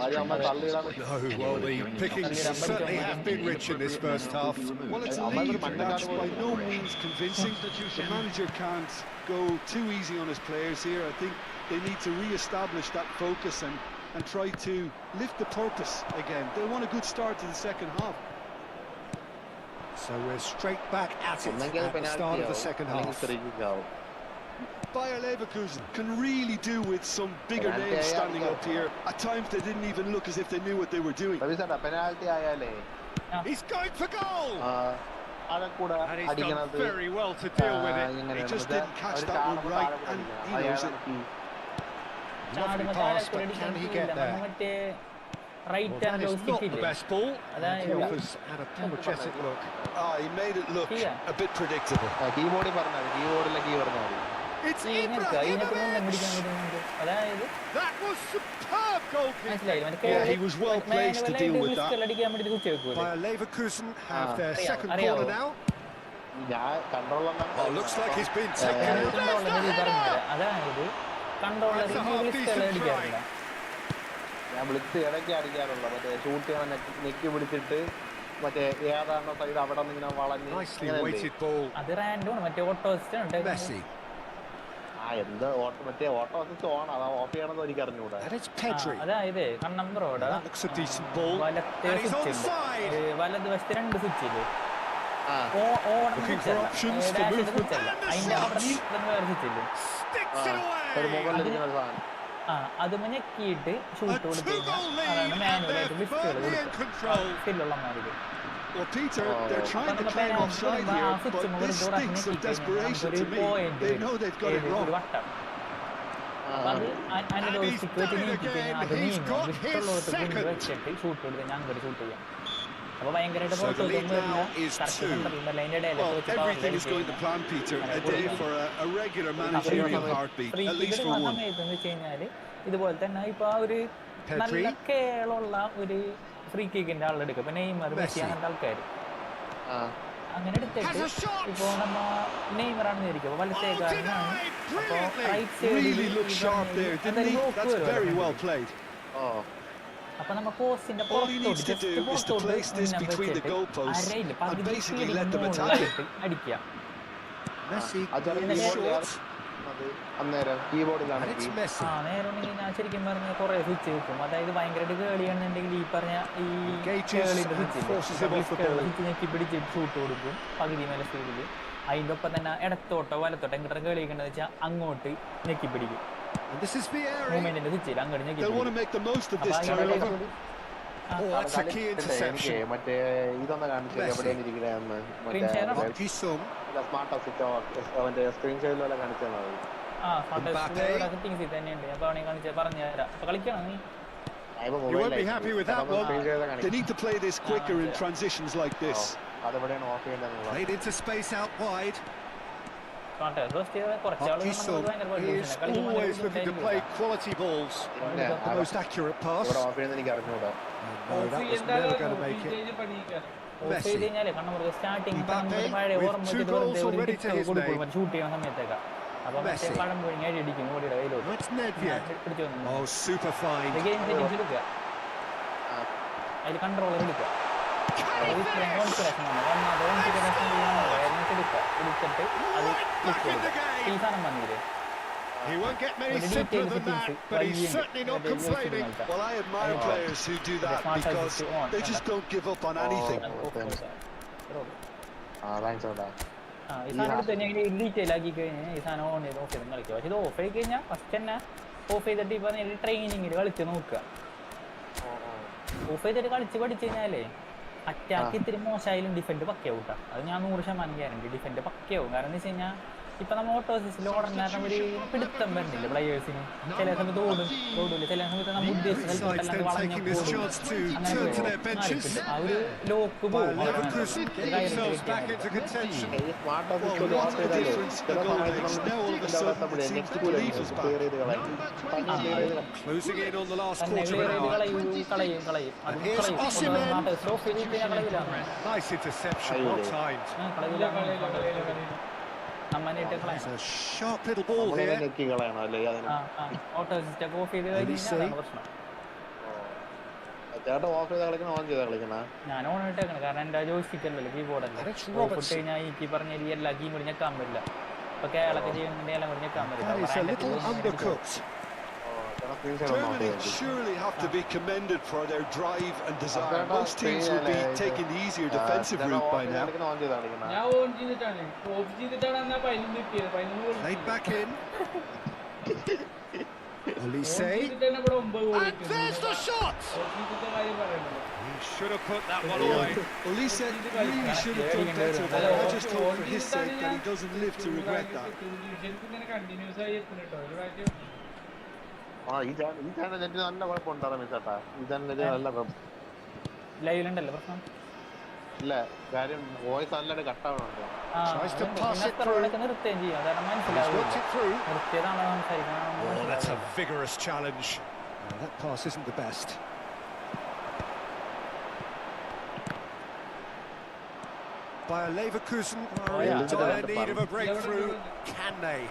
well, the pickings certainly have been rich in this first half. Well, it's a lead, and that's by no means convincing. The manager can't go too easy on his players here. I think they need to re-establish that focus and try to lift the purpose again. They want a good start to the second half. So we're straight back at it at the start of the second half. Bayer Leverkusen can really do with some bigger names standing up here. At times they didn't even look as if they knew what they were doing. He's going for goal! And he's done very well to deal with it. He just didn't catch that one right, and he knows it. Lovely pass, but can he get there? Well, that is not the best ball. He offers an apologetic look. He made it look a bit predictable. It's Ibrahimovic! That was superb goalkeeping. Yeah, he was well placed to deal with that. Bayer Leverkusen have their second corner now. Oh, looks like he's been taken out. That's a half-decent try. Nicely weighted ball. Messi. And it's Pedri. That looks a decent ball. And he's onside. Looking for options for movement. And the shot. Sticks it away. അത് ഞെക്കിയിട്ട് shoot കൊടുത്തു കഴിഞ്ഞാൽ മാനുവലായിട്ട് ലിഫ്റ്റുകൾ കൊടുക്കും. Well, Peter, they're trying to claim offside here, but this stinks of desperation to me. They know they've got it wrong. And he's done it again. He's got his second. So the lead now is 2. Well, everything is going to plan, Peter. A day for a regular managerial heartbeat, at least for one. ഇതുപോലെ തന്നെ ഇപ്പൊ ആ ഒരു നല്ല കേളുള്ള ഒരു free കിക്കിന്റെ ആളെടുക്കും. ഇപ്പൊ Neymar, Messi അങ്ങനത്തെ ആൾക്കാർ അങ്ങനെ എടുത്തിട്ട് ഇപ്പൊ നമ്മ നെയ്മറാണെന്ന് വിചാരിക്കും. അപ്പൊ വലത്തേക്കാരനാണ്. അപ്പൊ റൈറ്റ് സൈഡിൽ അപ്പൊ നമ്മ പോസ്റ്റിന്റെ പുറത്തോട്ട് അടിക്കുക. നേരം ഞാൻ ശരിക്കും പറഞ്ഞ കുറെ സ്വിച്ച് വെക്കും. അതായത് ഭയങ്കരമായിട്ട് കേളിയാണെന്നുണ്ടെങ്കിൽ ഈ പറഞ്ഞ ഈ സ്വിച്ച് ഞെക്കി പിടിച്ച് ഷൂട്ട് കൊടുക്കും പകുതി മേലെ സ്പീഡിൽ. അതിന്റെ ഒപ്പം തന്നെ ഇടത്തോട്ടോ വലത്തോട്ടോ എങ്ങോട്ട് കേളിക്കണ്ടെന്ന് വെച്ചാൽ അങ്ങോട്ട് ഞെക്കി പിടിക്കും. മൂവ്മെന്റിന്റെ സ്വിച്ചിൽ അങ്ങോട്ട് ഞെക്കി മറ്റേ ഇതൊന്ന് കാണിച്ചു എവിടെയാണ് ഇരിക്കണെന്ന് സ്ക്രീൻ ഷോയിലൂടെ കാണിച്ചാൽ മതി. തന്നെയുണ്ട്. അപ്പൊ അവനെ കാണിച്ച പറഞ്ഞു തരാം. അപ്പൊ കളിക്കണം നീ. You won't be happy with that one. They need to play this quicker in transitions like this. Played into space out wide. He is always looking to play quality balls. The most accurate pass. No, that was never going to make it. Messi. Mbappe with 2 goals already to his name. Messi. That's Nedved. Oh, super fine. He won't get many simpler than that, but he's certainly not complaining. Well, I admire players who do that because they just don't give up on anything. ഈ സാധനം തന്നെ detail ആക്കി കഴിഞ്ഞാൽ ഈ സാധനം on ചെയ്ത് of ചെയ്ത് കളിക്കുക. പക്ഷെ ഇത് ഓഫ് ആയി കഴിഞ്ഞാൽ ഫസ്റ്റ് തന്നെ ഓഫ് ചെയ്തിട്ട് ഈ പറഞ്ഞ ട്രെയിനിങ്ങിൽ കളിച്ച് നോക്കുക. ഓഫ് ചെയ്തിട്ട് കളിച്ച് പഠിച്ചു കഴിഞ്ഞാലേ അറ്റാക്ക് ഇത്തിരി മോശമായാലും ഡിഫെൻഡ് പക്കയാവും. അത് ഞാൻ 100% ഗ്യാരണ്ടി ഡിഫെൻഡ് പക്കയാവും. കാരണം എന്ന് വെച്ച് കഴിഞ്ഞാൽ ഇപ്പൊ നമ്മൾ ഓട്ടോസിൽ ഓടാൻ കാരണം ഒരു പിടുത്തം വരുന്നില്ല പ്ലെയേഴ്സിന്. ചില സമയത്ത് ഓടില്ല, ചില സമയത്ത് നമ്മൾ ഉദ്ദേശിച്ച സ്ഥലത്തോട്ടല്ലാണ്ട് വളഞ്ഞ ആ ഒരു ലോക്ക് പോകും. Sharp little ball here. ഞാൻ ഓൺ ഇട്ടേക്കണം കാരണം എന്റെ ജോയിസ്റ്റിക്കല്ലോ കീബോർഡല്ലേ. ഓഫിട്ട് കഴിഞ്ഞാൽ ഈ പറഞ്ഞ എല്ലാ കീ കൂടി ഞെക്കാൻ പറ്റില്ല. ഇപ്പൊ കേരളത്തിൽ ചെയ്യുന്നുണ്ടെങ്കിൽ എല്ലാം കൂടി ഞെക്കാൻ പറ്റില്ല. Germany surely have to be commended for their drive and desire. Most teams would be taking the easier defensive route by now. Laid back in. Olise. And there's the shot! He should have put that one away. Olise really should have done better, but I just hope for his sake that he doesn't live to regret that. ലൈവിലുണ്ടല്ലോ പ്രശ്നം. ഇല്ല കാര്യം voice നല്ലൊരു കട്ടാവുന്നുണ്ട്. നിർത്തുകയും ചെയ്യും, കാരണം മനസ്സിലാവും നിർത്തിയതാണോ സംസാരിക്കണം. That's a vigorous challenge. That pass isn't the best. Bayer Leverkusen are in dire need of a breakthrough. Can they?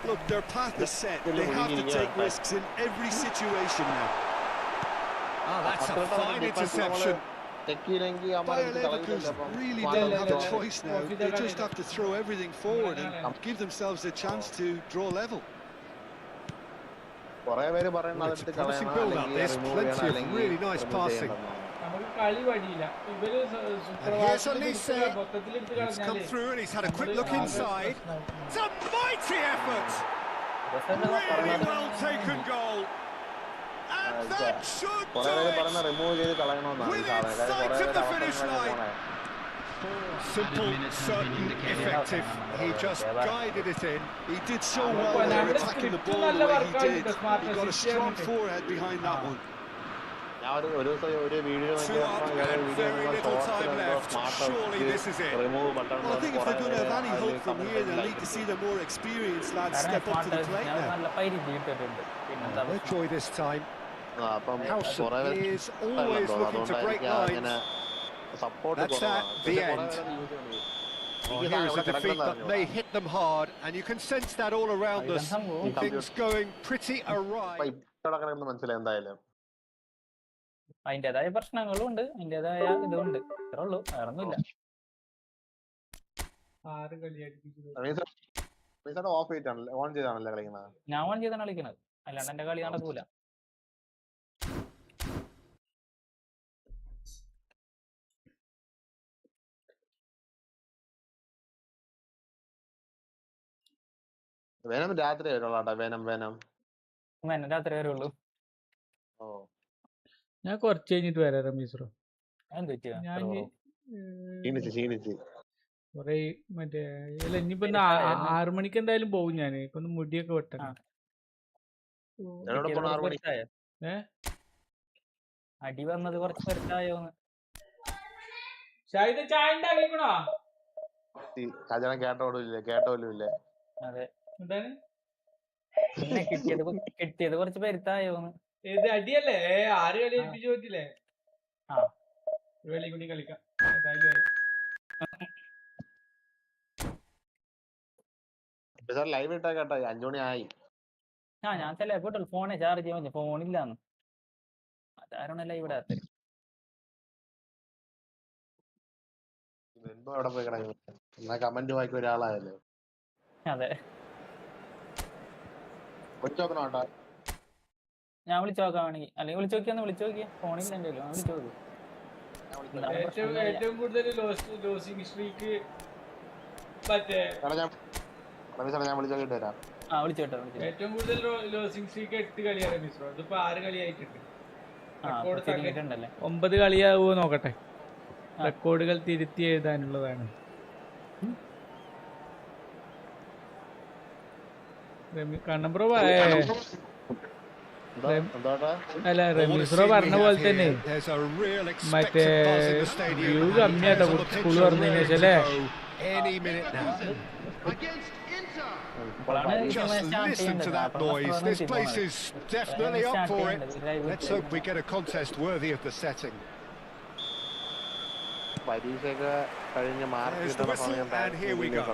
Look, their path is set. They have to take risks in every situation now. That's a fine interception. Bayer Leverkusen really don't have a choice now. They just have to throw everything forward and give themselves a chance to draw level. Promising build-up. There's plenty of really nice passing. And here's Olise. He's come through and he's had a quick look inside. It's a mighty effort. Really well taken goal. And that should do it. Within sight of the finish line. Simple, certain, effective. He just guided it in. He did so well there, attacking the ball the way he did. He got a strong forehead behind that one. ഒരു ദിവസം ഒരു video Surely this is it. Well, I think if they're going to have any hope from here, they'll need to see the more experienced lads step up to the plate now. No joy this time. Howson is always looking to break lines. That's that, the end. Here is a defeat that may hit them hard, and you can sense that all around us. Things going pretty awry. അതിന്റേതായ പ്രശ്നങ്ങളും ഉണ്ട്, അതിന്റേതായ ഇതുണ്ട്. അത്രേ ഉള്ളൂ, വേറൊന്നുമില്ല. ഞാൻ on ചെയ്താണ് കളിക്കുന്നത്, അല്ലാണ്ട് എന്റെ കളി നടക്കൂല. രാത്രി രാത്രി വരുള്ളൂ. ഞാൻ കുറച്ച് കഴിഞ്ഞിട്ട് വരാം റമീസ്രോ. കൊറേ മറ്റേ അല്ല ഇനിയിപ്പോ 6 മണിക്ക് എന്തായാലും പോകും. ഞാൻ ഇപ്പൊ മുടിയൊക്കെ വെട്ടണം. അടി വന്നത് കുറച്ച് പെരുത്തായോ? ചായ ഉണ്ടാക്കിക്കണോ? കേട്ടോലില്ല. അതെ, കിട്ടിയത് കുറച്ച് പെരുത്തായോന്ന്. ഏത് അടിയല്ലേ? 6 കളി ഏൽപ്പിച്ചു പറ്റില്ലേ? കളി കൂടി കളിക്കാം. ലൈവ് ഇട്ടാ കേട്ടോ, 5 മണി ആയി. ഞാൻ ചിലപ്പോട്ടോ ഫോണെ ചാർജ് ചെയ്യാൻ പറ്റും, ഫോണില്ലാന്ന്. അതാരാണ് ലൈവ് ഇടാത്ത? അവിടെ പോയി കിടക്കുന്നു, കമന്റ് വായിക്കുന്ന ഒരാളായല്ലോ. അതെ, ഞാൻ വിളിച്ചു നോക്കാൻ വേണമെങ്കിൽ, അല്ലെങ്കിൽ വിളിച്ചു നോക്കിയാ ഫോണിൽ എന്റെ വിളിച്ചു നോക്കി. ഏറ്റവും കൂടുതൽ ലോസിംഗ് സ്ട്രീക്ക് ഏറ്റവും കൂടുതൽ ലോസിംഗ് സ്ട്രീക്ക് 8 കളിയാണ് മിസ്രോ. ഇതിപ്പോ 6 കളിയായിട്ടുണ്ട്. 9 കളിയാവോ നോക്കട്ടെ. റെക്കോർഡുകൾ തിരുത്തി എഴുതാനുള്ളതാണ്. കണ്ണബ്രോ അല്ല റമീസ്രോ പറഞ്ഞ പോലെ തന്നെ മറ്റേ വ്യൂ കമ്മിയാട്ടോ സ്കൂള് പറഞ്ഞതിന് ശേഷം അല്ലേ? Just listen to that noise. This place is definitely up for it. Let's hope we get a contest worthy of the setting. There's the whistle, and here we go.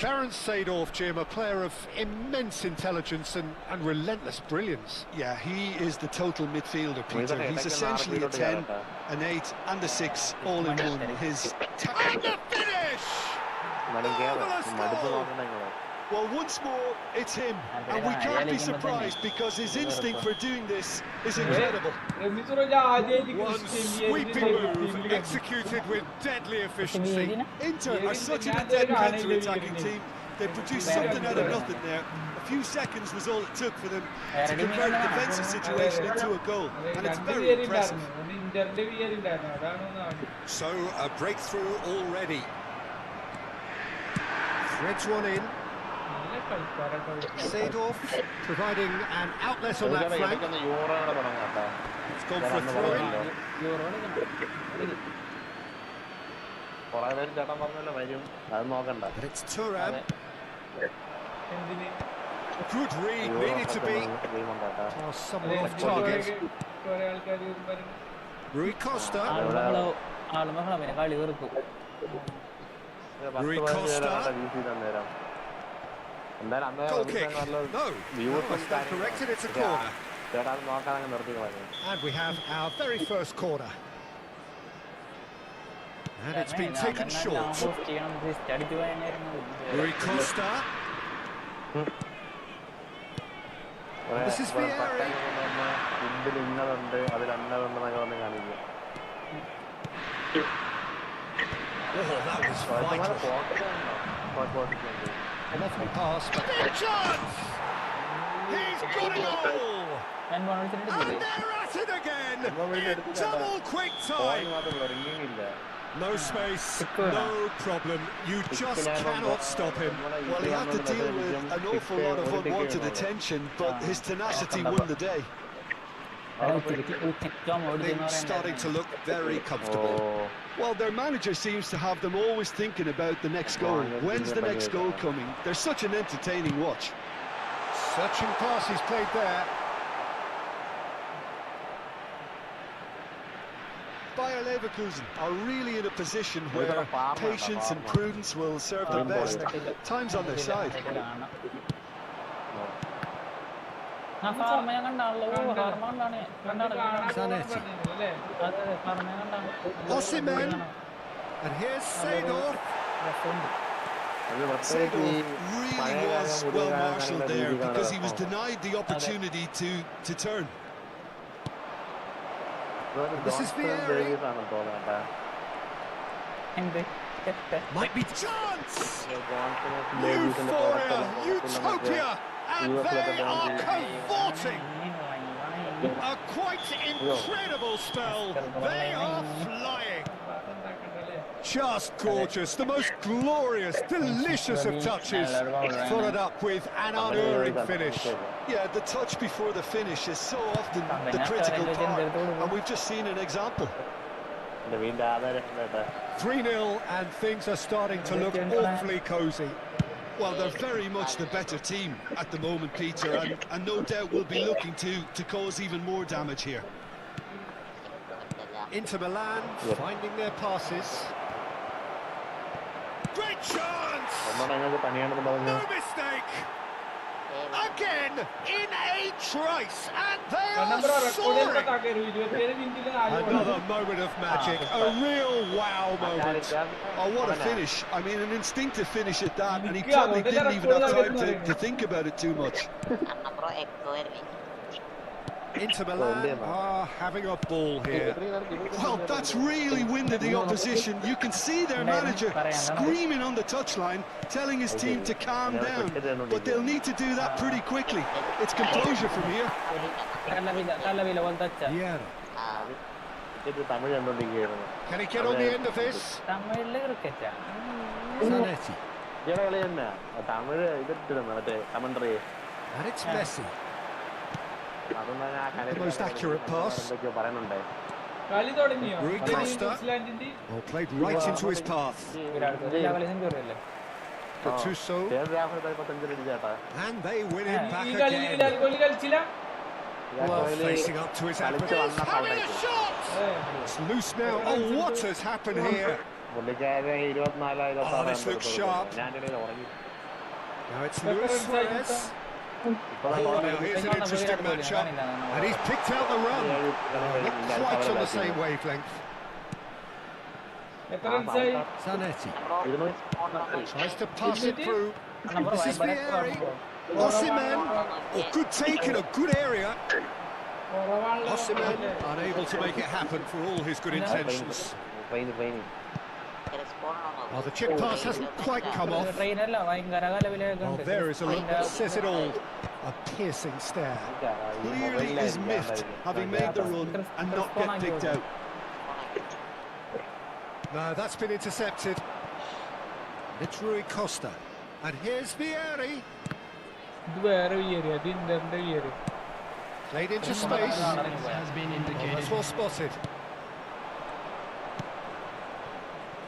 Clarence Seedorf, Jim, a player of immense intelligence and relentless brilliance. Yeah, he is the total midfielder, Peter. He's essentially a 10, an 8 and a 6 all in one. And the finish! Well, once more, it's him, and we can't be surprised because his instinct for doing this is incredible. One sweeping move executed with deadly efficiency. Inter are such an adept counter-attacking team. They produced something out of nothing there. A few seconds was all it took for them to convert a defensive situation into a goal, and it's very impressive. So, a breakthrough already. Threads one in. Seedorf providing an outlet on that flank. It's gone for a throw-in. But it's Thuram. Good read, needed to be. Oh, someone off target. Rui Costa. Rui Costa. Goal kick. No, it's not corrected, it's a corner. And we have our very first corner. And it's been taken short. Rui Costa. This is Vieri. Oh, that was vital. Lovely pass, but big chance! He's got it all! And they're at it again! In double quick time! No space, no problem. You just cannot stop him. Well, he had to deal with an awful lot of unwanted attention, but his tenacity won the day. Things starting to look very comfortable. Well, their manager seems to have them always thinking about the next goal. When's the next goal coming? They're such an entertaining watch. Searching pass is played there. Bayer Leverkusen are really in a position where patience and prudence will serve them best. Time's on their side. Osimhen, and here's Seedorf. Seedorf really was well marshalled there because he was denied the opportunity to turn. This is Vieri. Might be chance. Euphoria, utopia. And they are cavorting. A quite incredible spell. They are flying. Just gorgeous. The most glorious, delicious of touches. Followed up with an unerring finish. Yeah, the touch before the finish is so often the critical part, and we've just seen an example. 3-0, and things are starting to look awfully cosy. Well, they're very much the better team at the moment, Peter, and no doubt will be looking to cause even more damage here. Inter Milan finding their passes. Great chance! No mistake! Again, in a trice, and they are soaring! Another moment of magic, a real wow moment. Oh, what a finish. I mean, an instinctive finish at that, and he probably didn't even have time to think about it too much. Inter Milan are having a ball here. Well, that's really winded the opposition. You can see their manager screaming on the touchline, telling his team to calm down. But they'll need to do that pretty quickly. It's composure from here. Can he get on the end of this? Zanetti. And it's Messi. The most accurate pass. Rui Costa. Oh, played right into his path. Gattuso. And they win it back again. Oh, facing up to his adversaries. Having a shot! It's loose now. Oh, what has happened here? Oh, this looks sharp. Now it's Luis Suarez. Oh, now here's an interesting matchup. And he's picked out the run. Not quite on the same wavelength. Zanetti. Tries to pass it through. This is Vieri. Osimhen. Oh, good take in a good area. Osimhen unable to make it happen for all his good intentions. Oh, the chip pass hasn't quite come off. Oh, there is a look that says it all. A piercing stare. Clearly is miffed, having made the run and not get picked out. No, that's been intercepted. It's Rui Costa. And here's Vieri. Played into space. Has been indicated. That's well spotted.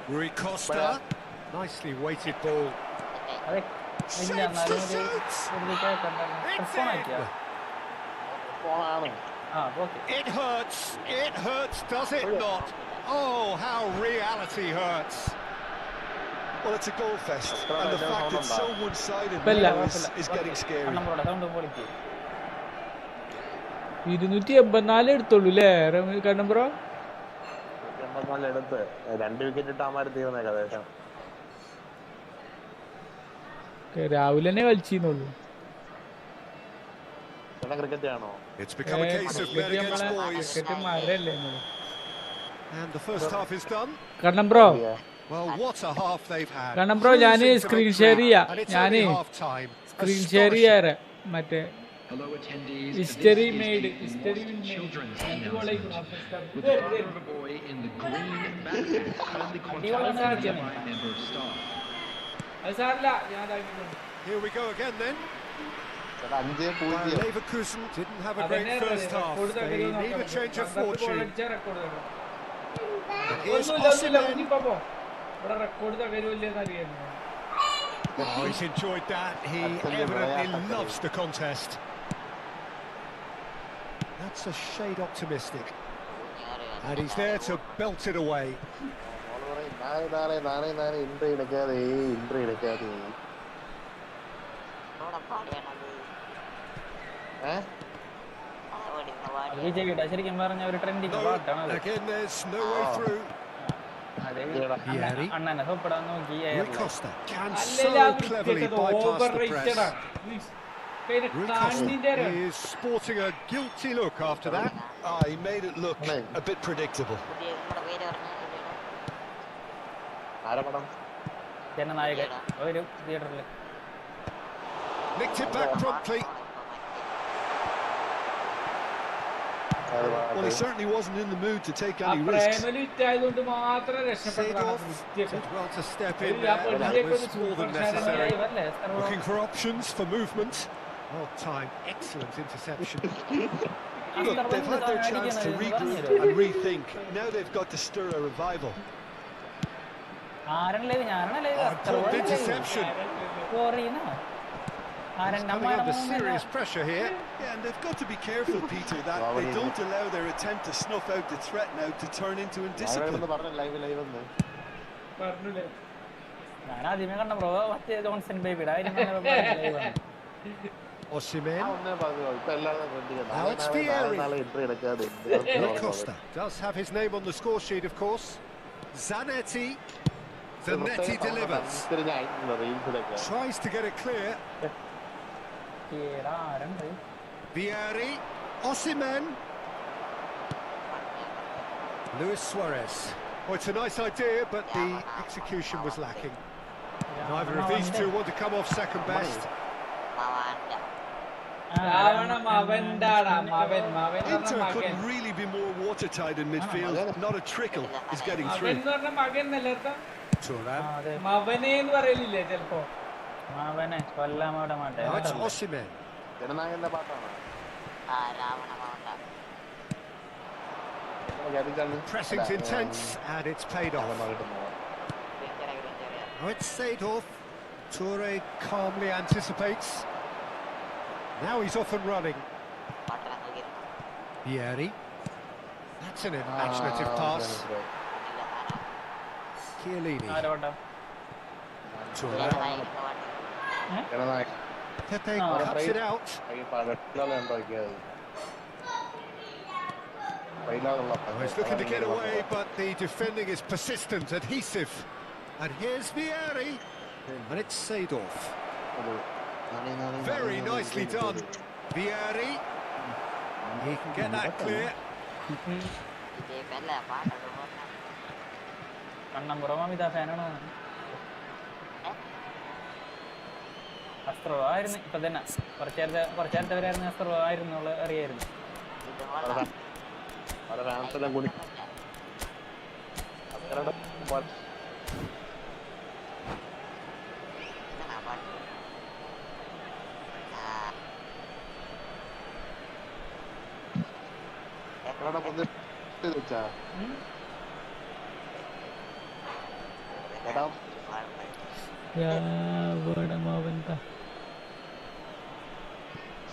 Rui Costa. Nicely weighted ball. Shapes to shoots. It hurts. It hurts, does it not? Oh, how reality hurts. Well, it's a goal fest, and the fact it's so one-sided now is getting scary. 284 എടുത്തോളൂ അല്ലേ കണ്ണം bro? രാവിലെ തന്നെ കളിച്ചിരുന്നുള്ളൂ. It's become a case of men against boys. And the first half is done. കണ്ണം bro, Well, what a half they've had. കണ്ണം bro, ഞാൻ screen share ചെയ്യാം. ഞാൻ സ്ക്രീൻ ഷെയർ ചെയ്യാറ് മറ്റേ history made children's announcement with the father of a boy in the green backpack kindly contacted by a member of staff. Here we go again then. Leverkusen didn't have a great first half. They need a change of fortune. Here's Osimhen. Oh, he's enjoyed that. He evidently loves the contest. That's a shade optimistic. And he's there to belt it away. again, there's no way through. Rui Costa can so cleverly bypass the press. Rui Costa is sporting a guilty look after that. He made it look a bit predictable. Nicked it back promptly. Well, he certainly wasn't in the mood to take any risks. Seedorf did well to step in there, but that was more than necessary. Looking for options for movement. Well timed, excellent interception. Look, they've had their chance to regroup and rethink. Now they've got to stir a revival. Important interception. Coming under serious pressure here. Yeah, and they've got to be careful, Peter, that they don't allow their attempt to snuff out the threat now to turn into indiscipline. Osimhen. Now it's Vieri. Rui Costa does have his name on the score sheet, of course. Zanetti. Zanetti delivers. Tries to get it clear. Vieri. Osimhen. Luis Suarez. Oh, it's a nice idea, but the execution was lacking. Neither of these two want to come off second best. Inter couldn't really be more watertight in midfield. Not a trickle is getting through. മവനെ എന്ന് പറയലില്ലേ ചെലപ്പോ. മാവനെ കൊല്ലാൻ മാട്ടെ മാട്ടെ. ജനനായകന്റെ പാട്ടാണ്. Pressing's intense and it's paid off. Now it's Seedorf. Toure calmly anticipates. Now he's off and running. Vieri. That's an imaginative pass. Chiellini. Toure. Pepe cuts it out. Oh, he's looking to get away, but the defending is persistent, adhesive. And here's Vieri. And it's Seedorf. Very nicely done. Vieri. He can get that clear. അസ്ത്രമായിരുന്നു ഇപ്പൊ തന്നെ. കുറച്ചേരത്തെ വരെയായിരുന്നു അസ്ത്രമായിരുന്നു അറിയായിരുന്നു.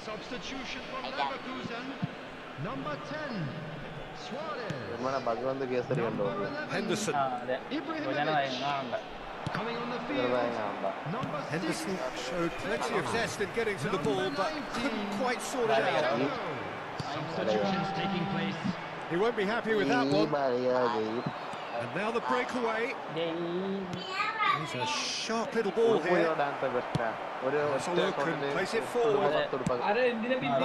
Substitution for Leverkusen. Number 10, Suarez. Henderson. Coming on the field. Number 6. Henderson showed plenty of zest in getting to the ball, but couldn't quite sort it out. Substitutions taking place. He won't be happy with that one. And now the breakaway. He's a sharp little ball here. Let's look and place it forward.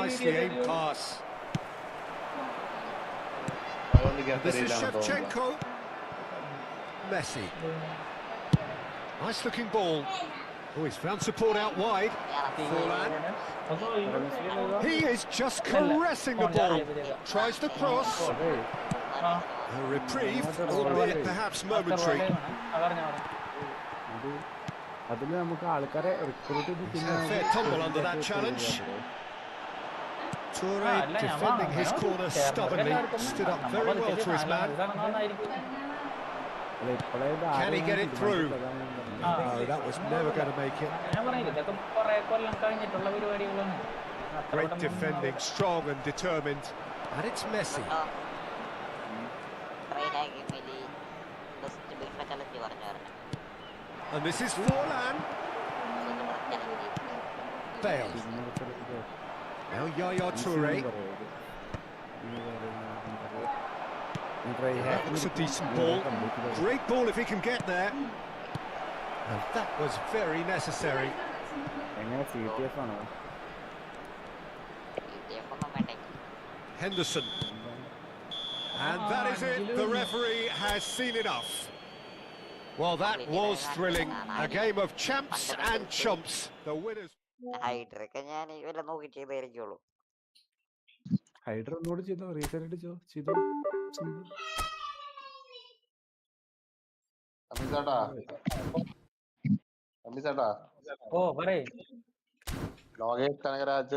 Nicely aimed pass. This is Shevchenko. Messi. Nice looking ball. Oh, he's found support out wide. Forlan. He is just caressing the ball. Tries to cross. A reprieve, albeit perhaps momentary. A fair tumble under that challenge. Toure defending his corner stubbornly, stood up very well to his man. Can he get it through? No, that was never going to make it. Great defending, strong and determined. And it's Messi. And this is Forlan. Bale. Now Yaya Toure. Looks a decent ball. Great ball if he can get there. And that was very necessary. Henderson. And that is it. The referee has seen enough. Well, that was thrilling. A game of champs and chumps. The winners. Lokesh Kanakaraj